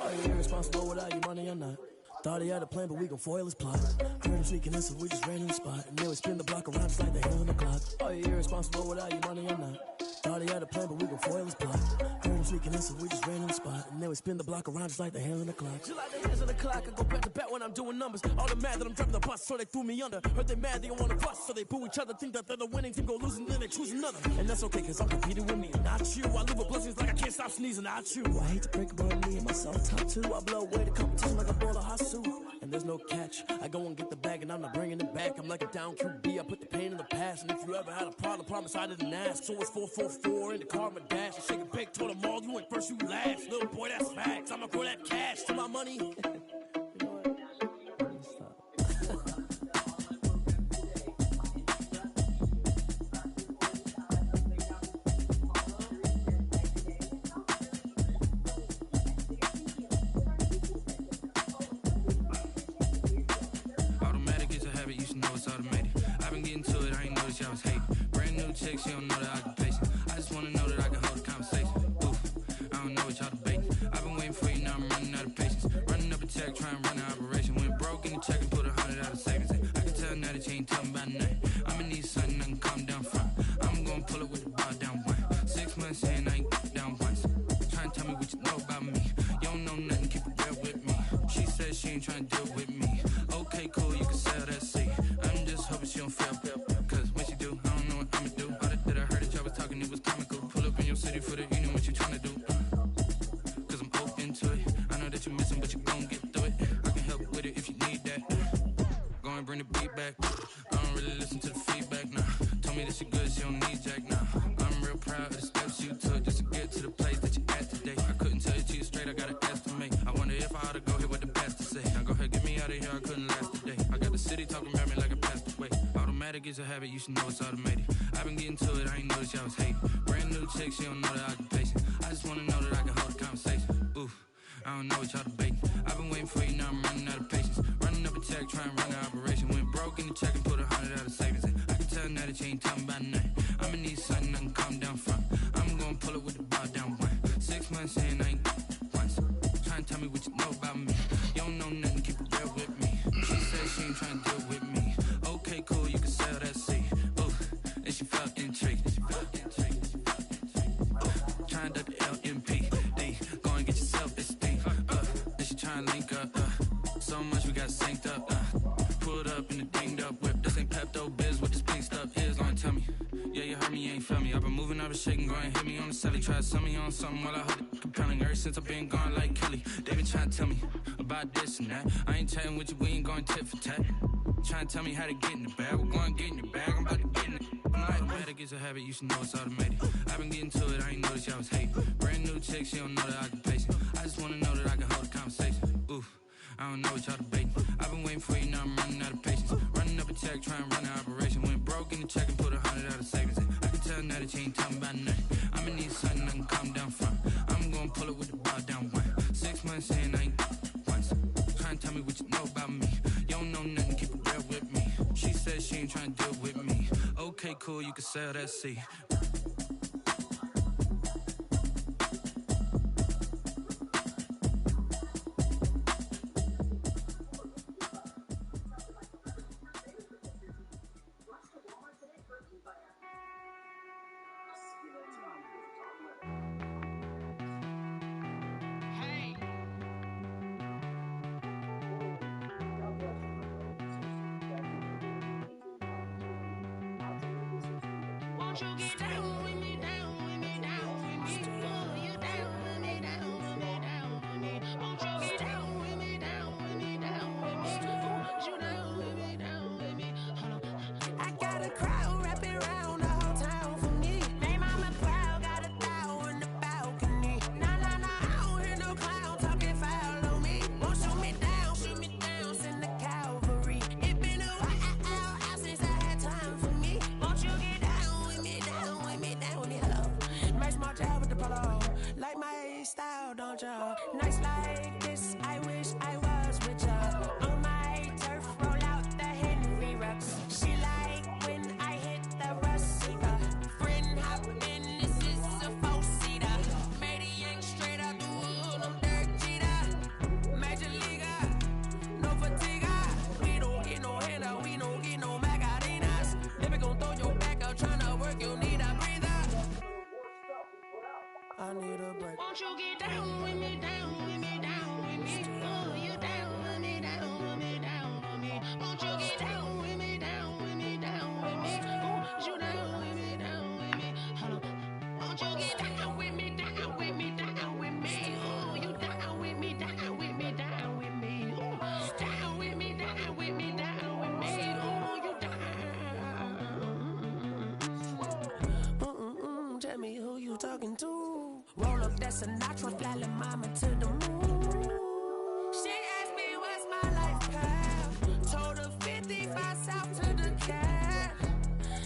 Are you irresponsible without your money or not? Thought he had a plan, but we gon' foil his plot. Heard him sneaking in, so we just ran in the spot. And then we spin the block around just like the hell in the clock. Are you irresponsible without your money or not? Thought he had a plan, but we gon' foil his plot. Heard him sneaking in, so we just ran in the spot. And then we spin the block around just like the hell in the clock. Just like the hands on the clock, I go back to back when I'm doing numbers. All the mad that I'm dropping the bus, so they threw me under. Heard they mad, they don't wanna bust, so they boo each other. Think that they're the winning team, go losing, then they choose another. And that's okay, cause I'm competing with me, not you. I live with blessings like I can't stop sneezing, not you. I hate to break about me and myself top two. I blow away the competition like a bowl of hot soup. And there's no catch. I go and get the bag and I'm not bringing it back. I'm like a down QB, I put the pain in the past. And if you ever had a problem, promise I didn't ask. So it's 444 in the car, my dash. I shake a big, told them all, you went first, you last. Little boy, that's facts. I'ma grow that cash to my money. She don't know the occupation. I just wanna know that I can hold a conversation. Oof, I don't know what y'all debating. I've been waiting for you, now I'm running out of patience. Running up a check, trying to run an operation. Went broke in the check and put 100 out of savings. I can tell now that you ain't talking about nothing. I'ma need something I can calm down from. I'm gonna pull it with the bar down one. 6 months in, I ain't down once. Trying to tell me what you know about me. You don't know nothing, keep it real with me. She said she ain't trying to deal with me. Okay, cool, you can sell that seat. I'm just hoping she don't fail. Cause when she do, I don't know what I'ma do. That I heard that y'all was talking, it was comical. Pull up in your city for the union, what you tryna do? Cause I'm open to it. I know that you're missing, but you gon' get through it. I can help with it if you need that. Go and bring the beat back. I don't really listen to the feedback, nah. Told me that she good, she don't need jack, nah. I'm real proud of the steps you took just to get to the place that you at today. I couldn't tell you to you straight, I gotta estimate. I wonder if I ought to go here with the pastor say. Now go ahead, get me out of here, I couldn't last today. I got the city talking about me like a passed away. Automatic is a habit, you should know it's automated. I've been getting to it, I ain't noticed y'all was hating. Brand new chick, she don't know the occupation. I just wanna know that I can hold a conversation. Oof, I don't know what y'all debating. I've been waiting for you, now I'm running out of patience. Running up a check, trying to run an operation. Went broke in the check and put 100 out of savings. I can tell now that you ain't talking about nothing. I'ma need something I can calm down from. I'm gonna pull it with the bar down one. 6 months in, I ain't once. Trying to tell me what you know about me. You don't know nothing, keep it real with me. She said she ain't trying to deal with me. Okay, cool, you can sell that seat. And she felt intrigued. Trying to duck the LMP. Go and get your self-esteem. Then she trying to link up. So much we got synced up. Pulled up in the dinged up whip. This ain't Pepto-Biz, what this pink stuff is. Gonna tell me. Yeah, you heard me, you ain't felt me. I've been moving, I've been shaking. Go and hit me on the celly. Try to sell me on something while I hold it compelling. Ever since I've been gone like Kelly. They been trying to tell me about this and that. I ain't chatting with you, we ain't going tit for tat. Trying to tell me how to get in the bag. We're going to get in your bag, I'm about to get in it. Automatic is a habit, you should know it's automated. I've been getting to it, I ain't noticed y'all was hating. Brand new chick, she don't know the occupation. I just wanna know that I can hold a conversation. Oof, I don't know what y'all debating. I've been waiting for you, now I'm running out of patience. Running up a check, trying to run an operation. Went broke in the check and put 100 out of savings. I can tell now that you ain't talking about nothing. I'ma need something I can calm down from. I'm gonna pull it with the bar down one. 6 months in, I ain't once. Trying to tell me what you know about me. You don't know nothing, keep it real with me. She said she ain't trying to deal with me. Okay, cool, you can sell that seat. Won't you get down with me, down with me, down with me? Pull you down with me, down with me, down with me. Won't you get down with me, down with me, down with me? Pull you down with me, down with me. Hold on. I got a crowd wrapping around the whole town for me. They mama proud, got a thou in the balcony. Nah, nah, nah, I don't hear no clown talking foul on me. Won't shoot me down, send the cavalry. It been a while since I had time for me. Won't you get down with me, down with me, down with me? Hello. Nice smart job with the polo. Like my style, don't y'all? Nice like this, I switch up. On my turf, roll out the Henry rocks. She like when I hit the receiver. Friend hop in, this is a four-seater. Maniac straight out the wood, I'm Derek Jeter. Major leaguer, no fatigue. We don't get no handout, we don't get no Macarinas. Never gon' throw your back out, tryna work, you need a breather. I need a break. Won't you get down with me, down with me, down with me? Oh, you down with me, down with me, down with me. Won't you get down with me, down with me, down with me? Oh, you down with me, down with me. Hold on. Won't you get down with me, down with me, down with me? Oh, you down with me, down with me, down with me. Oh, down with me, down with me, down with me. Oh, you down. Tell me who you talking to. Roll up that Sinatra, fly la mama to the moon. She asked me what's my life path. Told her 55 south to the cab.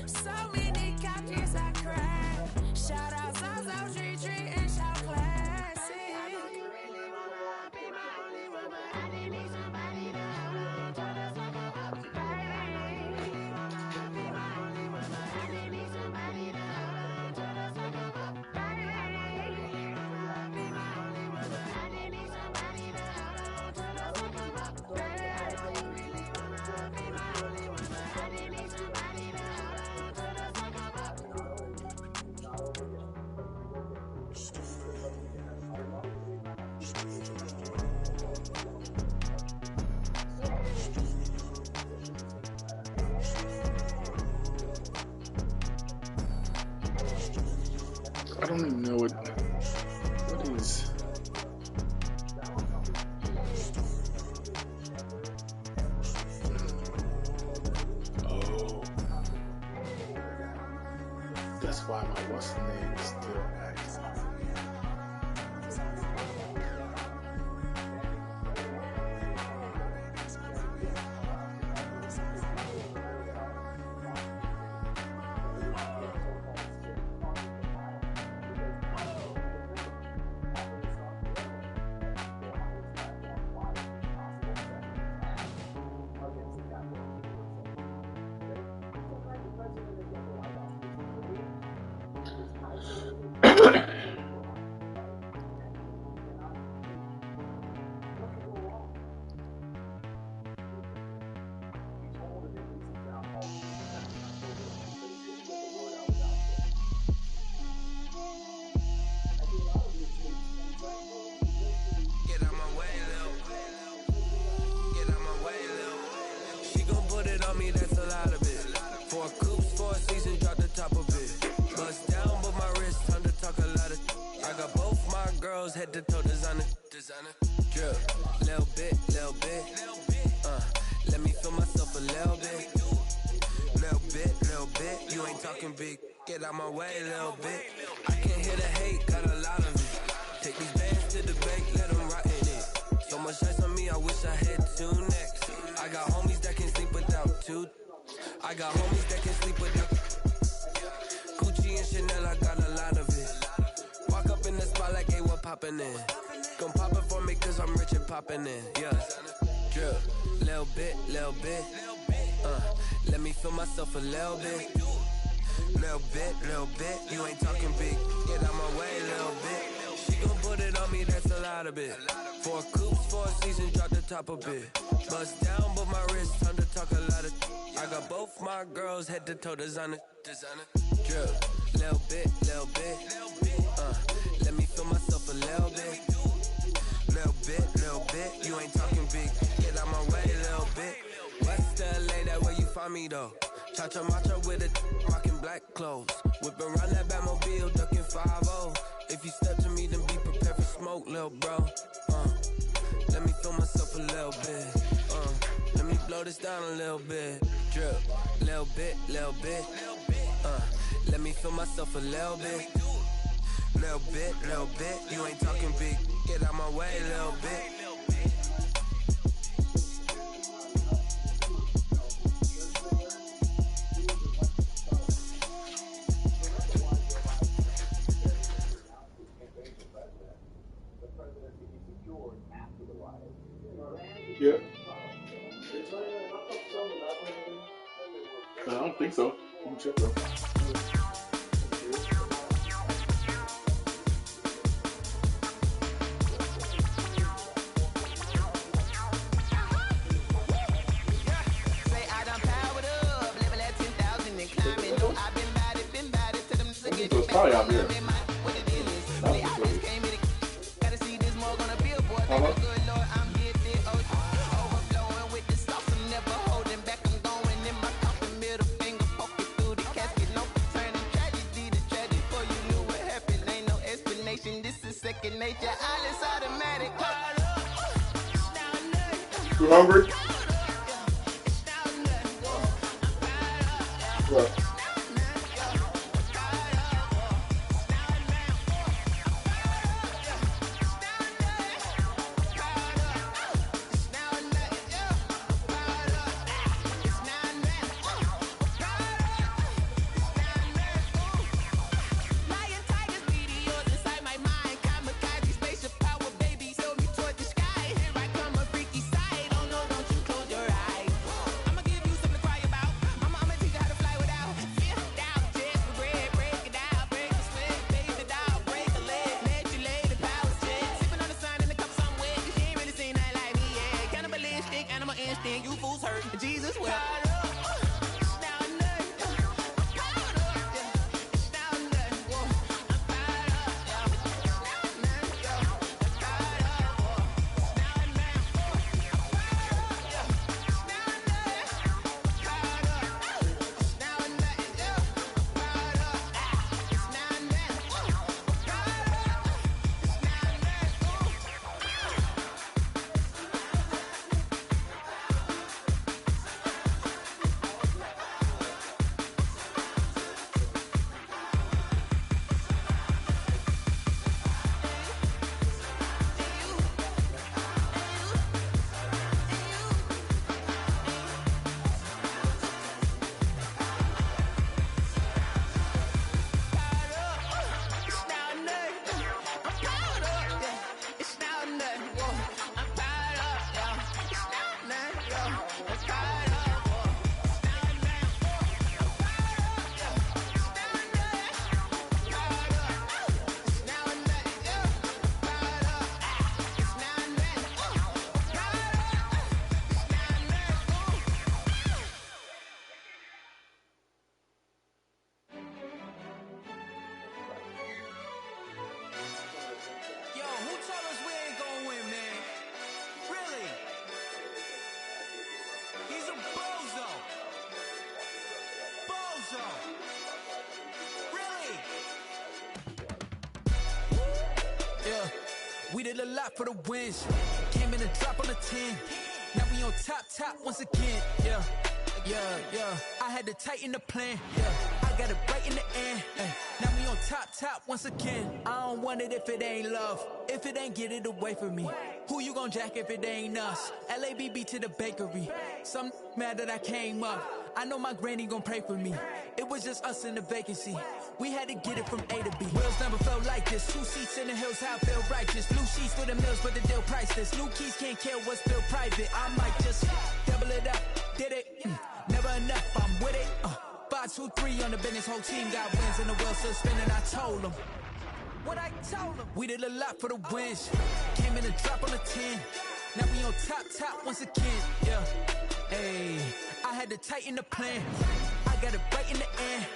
So many couches I cried. Shout out South Street Tree and shout classic. I know you really wanna be my only one, but I didn't need somebody to hold on to the sucker up. I know you really wanna be my only one, but I didn't need somebody to hold on to the sucker up. I know you really wanna be my only one, but I didn't need somebody to hold on to the sucker up. I know you really wanna be my only one, but I didn't need somebody to hold on to the sucker up. I don't even know what is. Oh, that's why my what's the name is still active. Get out my way, Lil. Get out my way, Lil. She gon' put it on me, that's a lot of it. 4 coops, 4 seasons, drop the top of it. Bust down, but my wrist, time to talk a lot of. I got both my girls, head to toe designer. Drip, little bit, little bit. Let me feel myself a little bit. Little bit. You ain't talking big. Get out my way, little bit. I can't hear the hate, got a lot of it. Take these bands to the bank, let them rot in it. So much ice on me, I wish I had 2 necks. I got homies that can sleep without 2. I got homies that can sleep without. Gucci and Chanel, I got a lot of it. Walk up in the spot like, hey, what poppin' in? Gon' pop it for me, cause I'm rich and poppin' in. Yeah, drip, little bit. Let me feel myself a little bit. Little bit. You ain't talking big. Get out my way, little bit. She gon' put it on me, that's a lot of it. 4 coops, 4 seasons, drop the top of it. Bust down, but my wrist, time to talk a lot of. I got both my girls, head to toe designer. Drip, little bit. Let me feel myself a little bit. Little bit. You ain't talking big. Get out my way, little bit. West LA, that where you find me though. Cha-cha matcha with a rockin' black clothes. Whip around that Batmobile, ducking 5-0. If you step to me, then be prepared for smoke, lil' bro. Let me feel myself a little bit. Let me blow this down a little bit. Drip, little bit. Let me feel myself a little bit. Little bit. You ain't talking big. Get out my way, little bit. Yeah. think so. You can check though. So it's probably out there. You hungry? What? We did a lot for the wins. Came in and drop on the 10. Now we on top once again. Yeah. I had to tighten the plan. Yeah. I got it right in the end. Now we on top once again. I don't want it if it ain't love. If it ain't, get it away from me. Who you gon' jack if it ain't us? LABB to the bakery. Some mad that I came up. I know my granny gon' pray for me. It was just us in the vacancy. We had to get it from A to B. Wheels never felt like this. 2 seats in the hills, how I feel righteous. Blue sheets for the mills, but the deal priceless. New keys can't kill what's still private. I might just double it up. Did it? Never enough, I'm with it. 5, 2, 3 on the business. Whole team got wins and the wheels still spinning. I told them what I told them. We did a lot for the wins. Came in and drop on the 10. Now we on top once again. Yeah. Hey, I had to tighten the plan. I got it right in the end.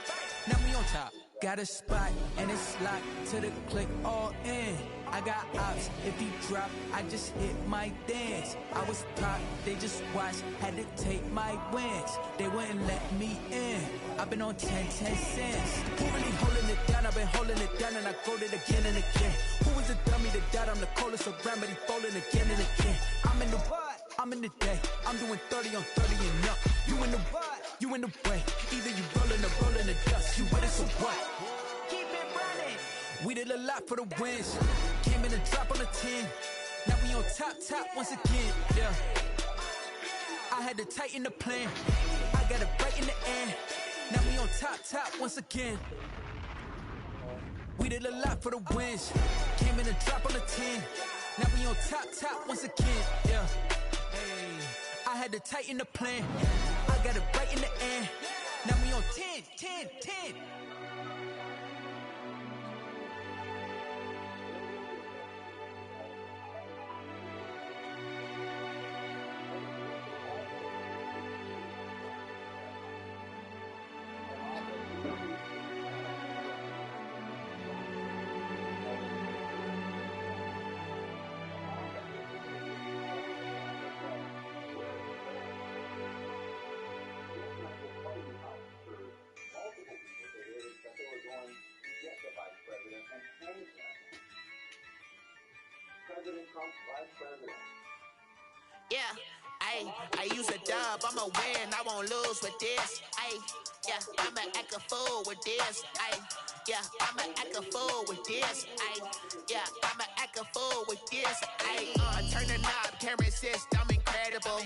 Now we on top. Got a spot and it's locked to the click all in. I got ops, if he drop, I just hit my dance. I was taught, they just watched, had to take my wins. They wouldn't let me in. I've been on 10 cents. Who really holding it down? I've been holding it down and I go it again and again. Who was the dummy that died? I'm the coldest around, but he falling again and again. I'm in the what? I'm in the day. I'm doing 30 on 30 and up. You in the what? You in the way. Either you rolling or rolling the dust. You with it, so what? Keep it running. We did a lot for the wins. Came in and drop on the 10. Now we on top once again. Yeah. I had to tighten the plan. I got it right in the end. Now we on top once again. We did a lot for the wins. Came in and drop on the 10. Now we on top once again. Yeah. Hey, I had to tighten the plan. I got it right in the end. Now we on 10, 10, 10. Yeah, I use a dub, I'ma win, I won't lose with this. Yeah, I'ma act a fool with this. Yeah, I'ma act a fool with this. Yeah, I'ma act a fool with this. Turn the knob, can't resist, I'm incredible.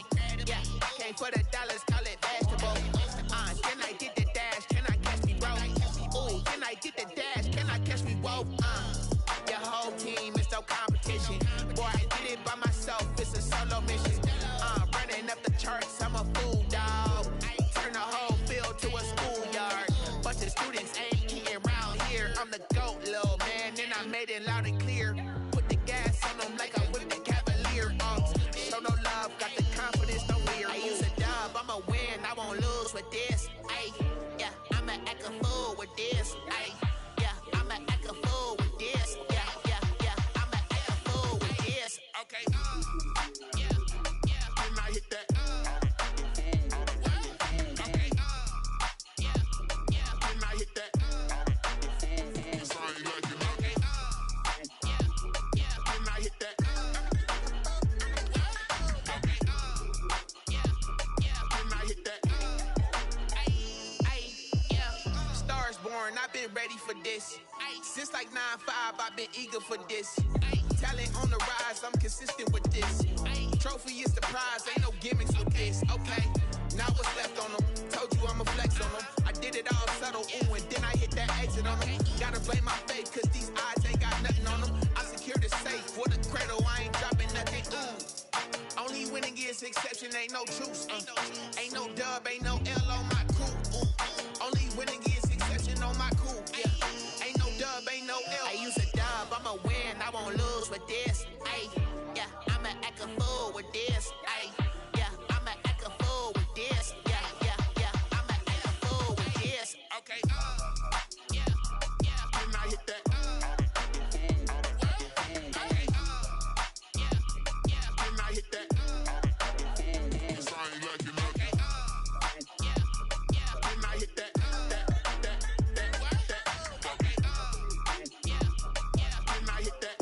Yeah, came for the dollars, call it vegetable. Can I get the dash? Can I catch me, bro? Ooh, can I get the dash? Can I catch me, whoa? Your whole team is no competition. Boy, I did it by myself, it's a solo mission. Running up the charts, I'm a fool, dog. Turn the whole field to a schoolyard. Bunch of students ain't eating around here. I'm the GOAT, little man, and I made it loud and clear. Put the gas on them like I whipped the Cavalier. Show no love, got the confidence, no fear. I use a dub, I'ma win, I won't lose with this. Yeah, I'ma act a fool with this. Yeah, I'ma act a fool with this. Yeah, I'ma act a fool with this. Okay, yeah, and I hit that. Okay, yeah, and I hit that. Sorry, like it. Okay, yeah, and I hit that. Okay, yeah, and I hit that. Yeah, stars born, I've been ready for this. Since like 9-5, I've been eager for this. Talent on the rise, I'm consistent with this. Trophy is the prize, ain't no gimmicks with this. Okay, now what's left on them? Told you I'ma flex on them. I did it all subtle, ooh, and then I hit that exit on them. Gotta blame my faith, cause these eyes ain't got nothing on them. I secured the safe with a cradle, I ain't dropping nothing, ooh. Only winning is exception, ain't no truce. Ain't no dub, ain't no L on my crew. Only winning is exception on my crew. Yeah, ain't no dub, ain't no L. I use a dub, I'ma win, I won't lose with this. Yeah, I'ma act a fool with this. Yeah, I'ma act a fool with this. Yeah, I'ma act a fool with this. Okay, yeah, and I hit that. Okay, yeah, and I hit that. Sorry, like it. Okay, yeah, and I hit that. Okay, yeah, and I hit that.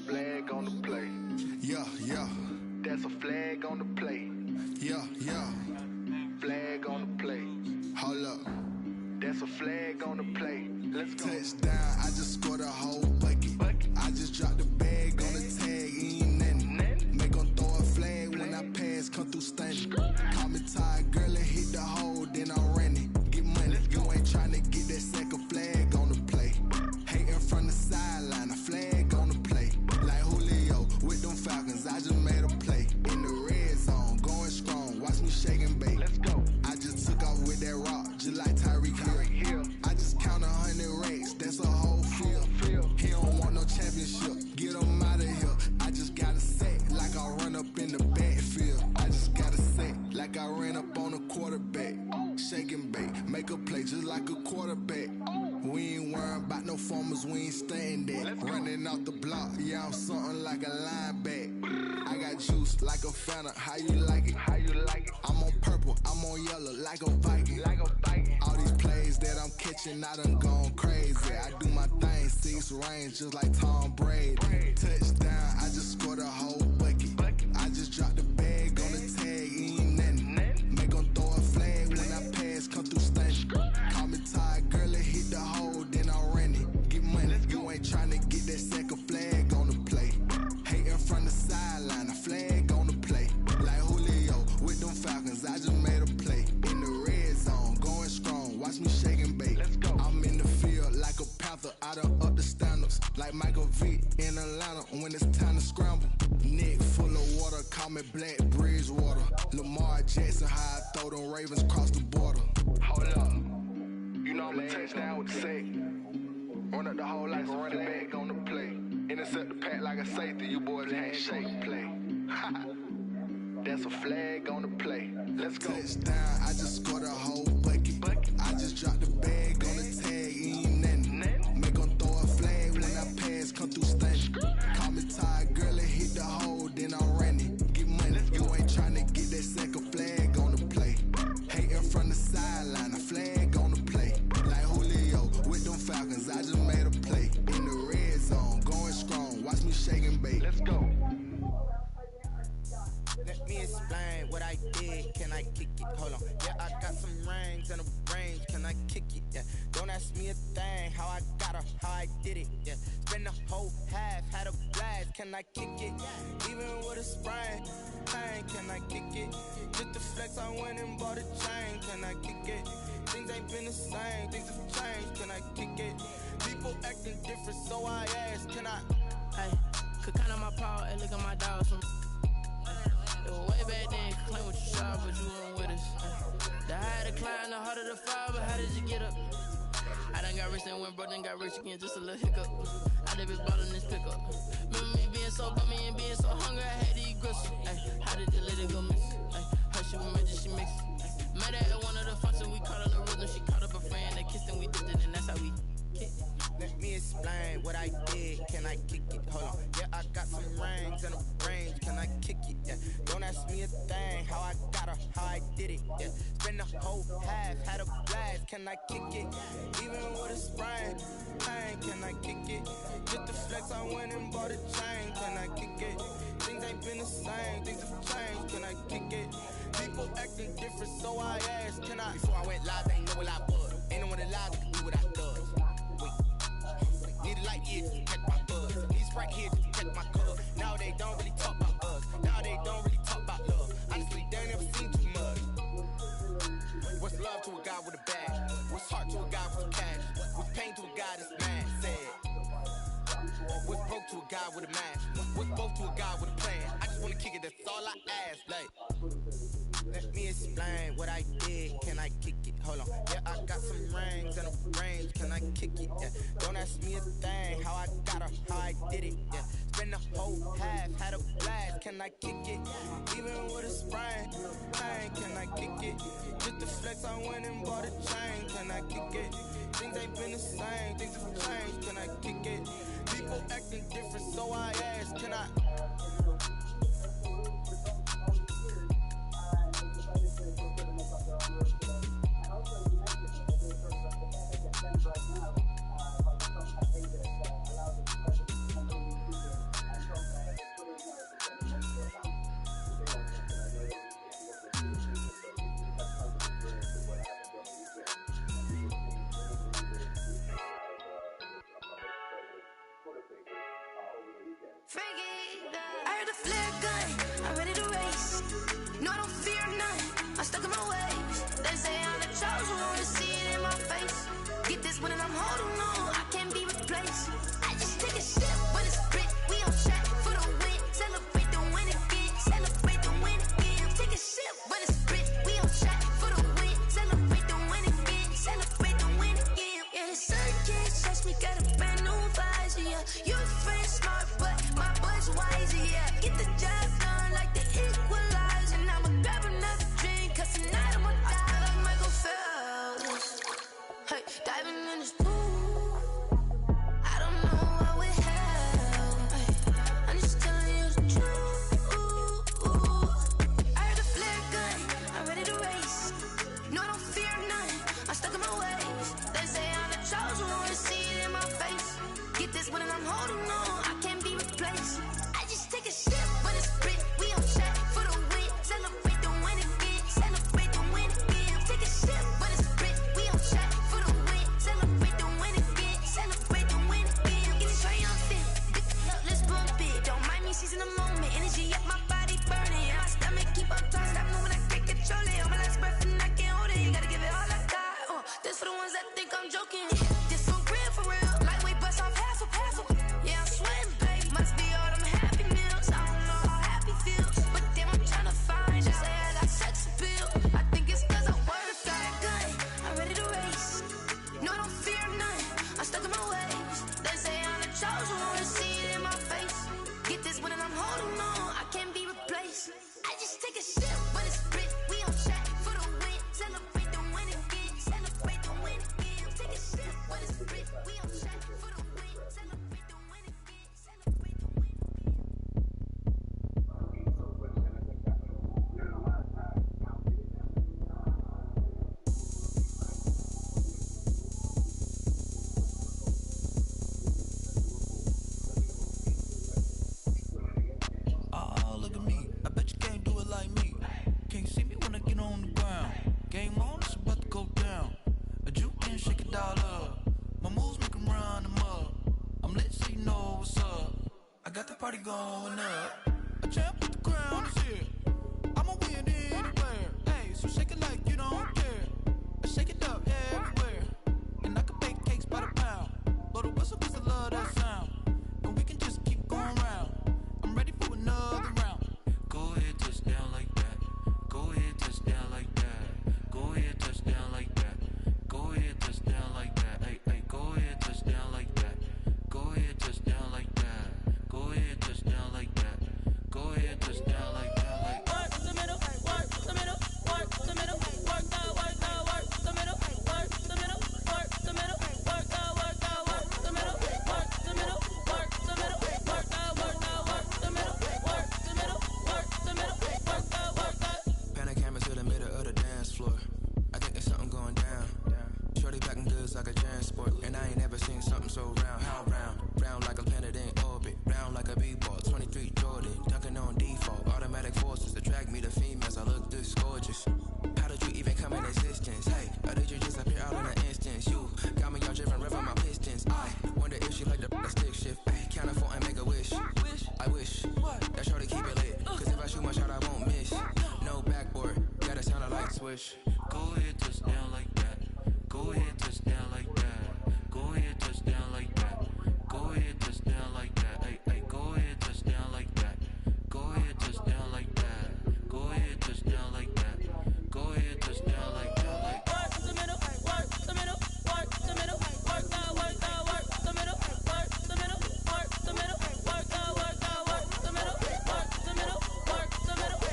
Flag on the play. Yeah. That's a flag on the play. Yeah. Flag on the play. Hold up. That's a flag on the play. Let's go. Touchdown, I just scored a whole bucket. I just dropped the bag on the tag, ain't nothing. Make 'em throw a flag when I pass, come through stunning. Call me tired, girl, and hit the hole, then I'm running. Get money, you ain't tryna get that second flag on the play. Hating from the sideline, a flag on the play. Like Julio with them Falcons, I just made a play. In the red zone, going strong, watch me shake and bake. Let's go. I just took off with that rock, just like Tyreek Hill. I just count 100 racks, that's a whole field. He don't want no championship, get him out of here. I just gotta set like I run up in the backfield. I just gotta set like I ran up on a quarterback. Shake and bake, make a play just like a quarterback. We ain't worrying about no formers, we ain't staying there. Running out the block, yeah, I'm something like a linebacker. I got juice like a Fanta, how you like it? I'm on purple, I'm on yellow like a Viking. All these plays that I'm catching, I done gone crazy. I do my thing, 6 range just like Tom Brady. Touchdown, I just scored a whole bucket. I just dropped the bag on the tag, ain't nothing. Make 'em throw a flag when I pass, come through stunning. Call me tired, girl, and hit the hole, then I'm running. Get money, you ain't tryna get that second Ravens cross the border. Hold up. You know I'm a touchdown with the sack. Run up the whole life and run it back on the play. Intercept the pack like a safety. You boys can't shake play. That's a flag on the play. Let's go. Touchdown, I just scored a whole bucket. I just dropped the bag on the tag, ain't nothing. Make 'em throw a flag when I pass, come through stunning. Call me tired, girl, and hit the hole, then I'm running. Get money, you ain't tryna get that second flag on the play. Hating from the sideline, a flag on the play. Like Julio with them Falcons, I just made a play. In the red zone, going strong, watch me shake and bake. Let's go. Let me explain what I did. Can I kick it? Hold on. Yeah, I got some rings and a range. Can I kick it? Yeah. Don't ask me a thing. How I got her, how I did it. Yeah. Spend the whole half, had a blast. Can I kick it? Even with a sprain. Pain, can I kick it? Just the flex, I went and bought a chain. Can I kick it? Things ain't been the same. Things have changed. Can I kick it? People acting different, so I asked. Can I? Hey, could count on my paw and look at my dogs from. It was way back then, claim what you saw, but you weren't with us. The higher the climb, the harder the fall, but how did you get up? I done got rich and went broke, then got rich again, just a little hiccup. I did bitch ballin' this pickup. Remember me being so bummy and being so hungry, I had to eat gristle. How did the lady go miss? Her she was magic, she mixed. Met her at one of the functions, we caught on the rhythm, she caught up a friend, they kissed and we dipped it, and that's how we kicked. Let me explain what I did. Can I kick it? Hold on. Yeah, I got some rings and a range. Can I kick it? Yeah. Don't ask me a thing. How I got her, how I did it. Yeah. Spend the whole half, had a blast. Can I kick it? Even with a sprain. Pain, can I kick it? Just the flex, I went and bought a chain. Can I kick it? Things ain't been the same. Things have changed. Can I kick it? People acting different, so I asked. Can I? Before I went live, they ain't know what I was. Ain't no one alive that can do what I does. Need a light here to check my buzz. These right here to check my cup. Now they don't really talk about us. Now they don't really talk about love. Honestly, they ain't never seen too much. What's love to a guy with a bag? What's heart to a guy with cash? What's pain to a guy that's mad? Sad. What's broke to a guy with a mask? What's both to a guy with a plan? I just wanna kick it, that's all I ask. Like, let me explain what I did. Can I kick it? Hold on. Yeah, I got some rings and a range. Can I kick it? Yeah. Don't ask me a thing. How I got her, how I did it. Yeah. Spend the whole half, had a blast. Can I kick it? Even with a sprain. Pain, can I kick it? Just the flex, I went and bought a chain. Can I kick it? Things ain't been the same. Things have changed. Can I kick it? People acting different, so I asked. Can I? I heard the flare gun, I'm ready to race. No, I don't fear none, I'm stuck in my ways. They say I'm the chosen one, see it in my face. Get this one and I'm holding on, I can't be replaced. I just take a sip when it's spit, we on track for the win. Celebrate the win again, celebrate the win again. Take a sip when it's spit, we on track for the win. Celebrate the win again, celebrate the win again. Yeah, the sun can't touch me, got a brand new visor, yeah. You friend smart, but my boy's wiser, yeah. Get the job done like the equalizer. And I'ma grab another drink, cause tonight I'ma die like Michael Phelps. Hey, diving in this pool. can't see me when I get on the ground. Game on, it's about to go down. A juke and shake it all up. My moves make 'em run them up. I'm lit so you know what's up. I got the party going up. A champ with the crown is here. I'ma win anywhere. Hey, so shake it like you don't care. I shake it up everywhere. And I can bake cakes by the pound. Blow the whistle 'cause I love that sound. And we can just keep going round. I'm ready for another round. Go ahead, touch down like that. Go ahead, touch down like that. Go ahead, touch down like that. Go ahead, touch down like that. Hey, hey, go ahead, touch down like that. Go ahead, touch down like that. Go ahead, touch down like that. Go ahead, touch down like that. Like work the middle, work the middle, work the middle, work the middle, work the middle, work the middle, work the middle, work the middle, work the middle, work the middle, work the middle, work the middle, work the. Pan a camera to the middle of the dance floor. I think there's something going down. Shorty packing goods like a transport, and I ain't never seen something so round. How round? Round like a planet in orbit, round like a b-ball. 23 Jordan, dunking on default. Automatic forces attract me to females. I look this gorgeous. How did you even come in existence? Hey, or did you just appear out in an instance? You got me all driven, revving my pistons. I wonder if she like the stick shift. Ay, count for and make a wish. I wish that shorty keep it lit. 'Cause if I shoot my shot, I won't miss. No backboard, gotta sound a light switch. Go ahead, touch down like that. Go ahead, touch down like that. Go ahead, touch down like that. Go ahead, touch down like that. Hey, hey, go ahead, touch down like that. Go ahead, touch down like that. Go ahead, touch down like that. Go ahead, touch down like that. Like work the middle, work the middle, work the middle, work the middle, work the middle, work the middle, work the middle, work the middle, work the middle,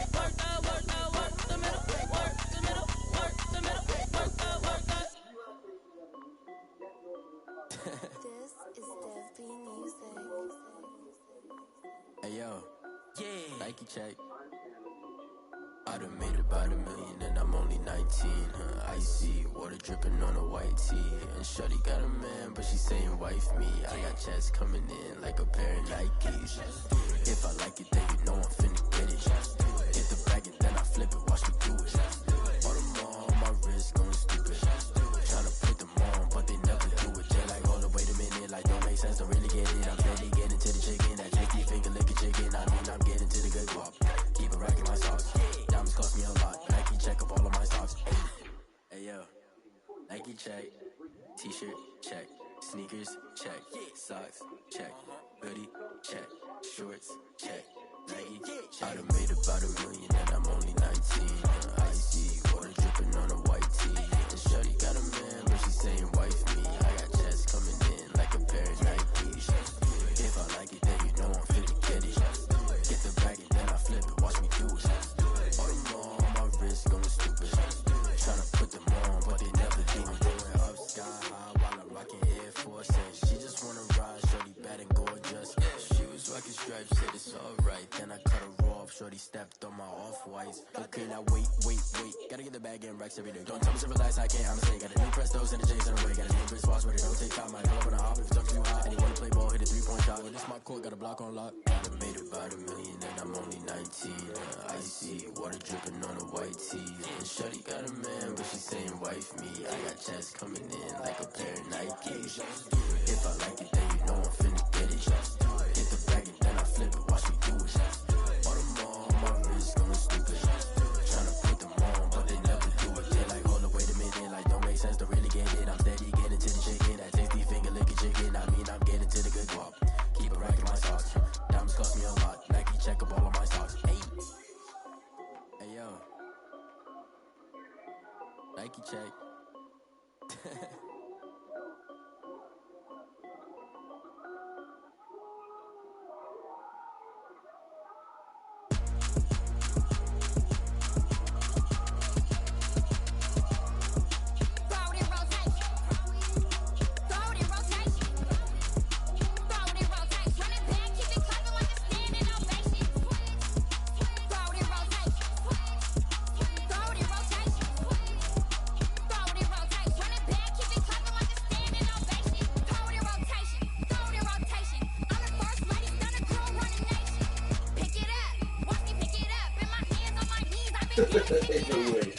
work the middle, work the middle, work the middle, work the middle, work the. This is Desby Music. Hey yo, yeah, Nike check. I done made about $1 million and I'm only 19. Icy water dripping on a white tee. And shorty got a man, but she saying wife me. I got checks coming in like a pair of Nikes. If I like it, then you know I'm finna get it. Hit the bag and then I flip it, watch me do it. All them all on my wrist going stupid. Tryna put them on, but they never do it. They're like, hold up, wait a minute, like don't make sense, don't really get it. I'm steady getting to the chicken, that tricky finger licking chicken. I mean, I'm getting to the good guap. Keep it racking my socks. Diamonds cost me a lot. Nike check up all of my stocks. Hey yo, Nike check. T-shirt check. Sneakers check. Socks check. Hoodie check. Shorts check. Nike check. I done made about $1 million and I'm only 19. Icy water dripping on a white tee. And shorty got a man, but she saying wife me. I got checks coming in like a pair of Nikes. If I like it, then you know I'm finna get it. Get the bag and then I flip it, watch me do it. All them all on my wrist going stupid. Tryna put them on, but they never do it. Going up sky high while I'm rocking Air Force. And she just wanna ride, shorty bad and gorgeous. She was rocking stripes, said it's alright. Then I cut her off, shorty stepped on my off-whites. Okay, now wait. Gotta get the bag and racks every day. Don't tell me to relax, I can't, I'm saying. Got a new Prestos and a J's in the way. Got a new wristwatch, but it don't take time. I pull up on a hop if it's too hot. And he wanna play ball, hit a 3-point shot. When it's my court, got a block on lock. I done made about $1 million and I'm only 19. Icy water dripping on a white tee. And shorty got a man, but she saying wife me. I got checks coming in like a pair of Nikes. If I like it, then you know I'm finna get it. Hit the bag and then I flip it, watch me do it. All them all on my wrist going stupid. Tryna put them on, but they never do it. They're like, hold up, wait a minute, like don't make sense, don't really get it. I'm steady getting to the chicken, that tasty finger licking chicken. I mean, I'm getting to the good guap. Keep it racking my socks. Diamonds cost me a lot. Nike check up all of my stocks. Hey yo, Nike check. Keep it way.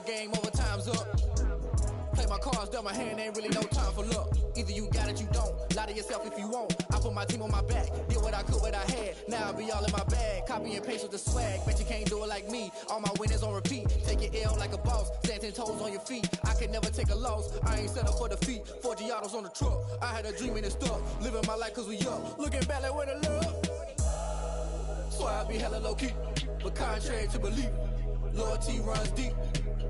Game over, time's up. Play my cards, dealt my hand, ain't really no time for luck. Either you got it, you don't. Lie to yourself if you won't. I put my team on my back, did what I could, what I had. Now I'll be all in my bag, copy and paste with the swag. Bet you can't do it like me. All my winners on repeat. Take your L like a boss, stand 10 toes on your feet. I could never take a loss, I ain't set up for defeat. 4 Giottos on the truck, I had a dream and it stuck. Living my life cause we up, looking back like where the love. So I be hella low key, but contrary to belief, loyalty runs deep.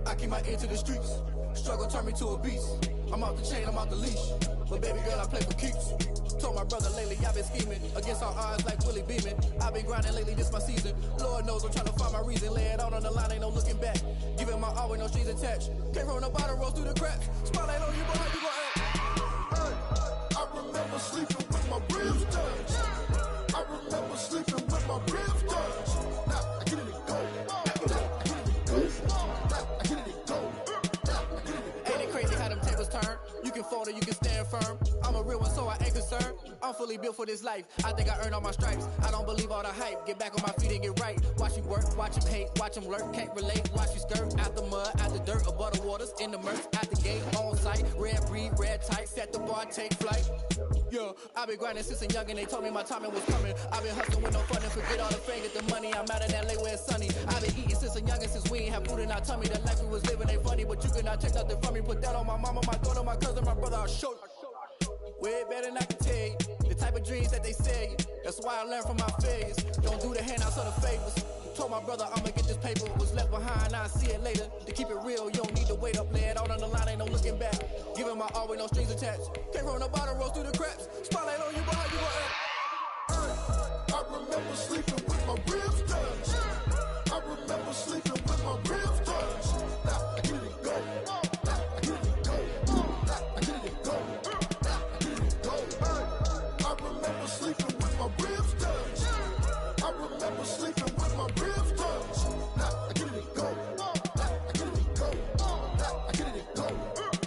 I keep my ear to the streets. Struggle turned me to a beast. I'm off the chain, I'm off the leash. But baby girl, I play for keeps. Told my brother lately, I've been scheming against all odds like Willie Beeman. I've been grinding lately, this my season. Lord knows I'm trying to find my reason. Lay it out on the line, ain't no looking back. Giving my all with no strings attached. Came from the bottom, roll through the cracks. Spotlight on you, boy, how you gon' act? I remember sleeping with my ribs touched. I remember sleeping with my ribs touched. Now I get it and go. You can fold or you can stand firm. I'm a real one, so I ain't concerned. I'm fully built for this life. I think I earned all my stripes. I don't believe all the hype. Get back on my feet and get right. Watch you work, watch him hate, watch him lurk. Can't relate, watch you skirt. Out the mud, out the dirt, above the waters, in the murk. Out the gate, on site. Red breed, red tight. Set the bar, take flight. Yeah, I've been grinding since a young and they told me my timing was coming. I've been hustling with no fun and forget all the fame, get the money. I'm out of that LA where it's sunny. I've been eating since a young and since we ain't have food in our tummy. The life we was living ain't funny, but you cannot take nothing from me. Put that on my mama, my daughter, my cousin, my brother, I'll show you. Way better than I can tell you. The type of dreams that they sell you. That's why I learned from my failures. Don't do the handouts or the favors. Told my brother I'ma get this paper. Was left behind, I'll see it later. To keep it real, you don't need to wait up. Lay it out on the line, ain't no looking back. Giving my all with no strings attached. Came from the bottom, rose through the cracks. Spotlight on you, boy, how you gon' act? I remember sleeping with my ribs touched. I remember sleeping with my ribs touched. Now I get it and go. I get it and go. I get it and go. I remember sleeping with my ribs touched. I remember sleeping with my ribs touched. Now I get it and go. I get it and go. I get it and go.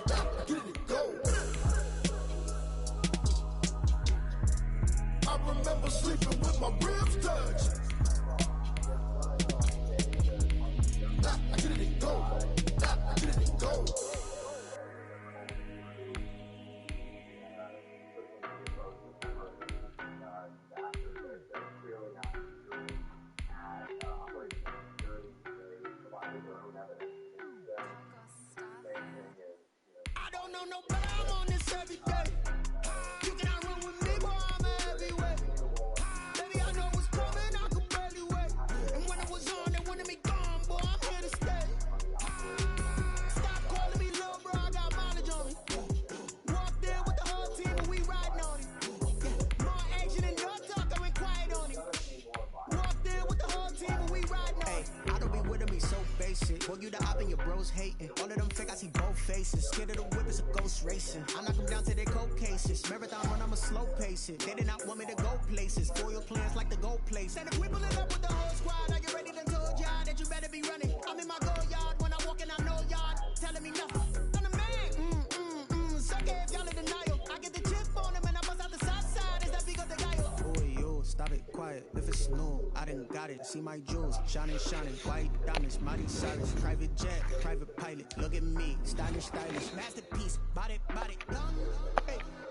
I get it and go. I remember sleeping with my ribs touched. I get it and go. I get it and go. I don't know nobody, I'm on this every day. You cannot run with me, boy, I'm a heavyweight. Baby, I know what's coming, I could barely wait. And when it was on, they wanted me gone, boy, I'm here to stay. hating. All of them fake, I see both faces. Scared of the whip, it's a ghost racing. I knock them down to their cold cases. Marathon run, I'ma slow pace it. They did not want me to go places. Foil plans like the go place. And if we pull it up with the whole squad, are you ready to told y'all that you better be running? I'm in my go yard. When I walk in, I know y'all telling me nothing. I'm the man. Suck it if y'all in denial. I get the chip on him and I bust out the south side. Is that big of the guy? Oh, yo, stop it, quiet. If it's new, I done got it. See my jewels, shining, white diamonds, mighty silence. Private jet, private pilot. Look at me, stylish, masterpiece. Body, done. Hey.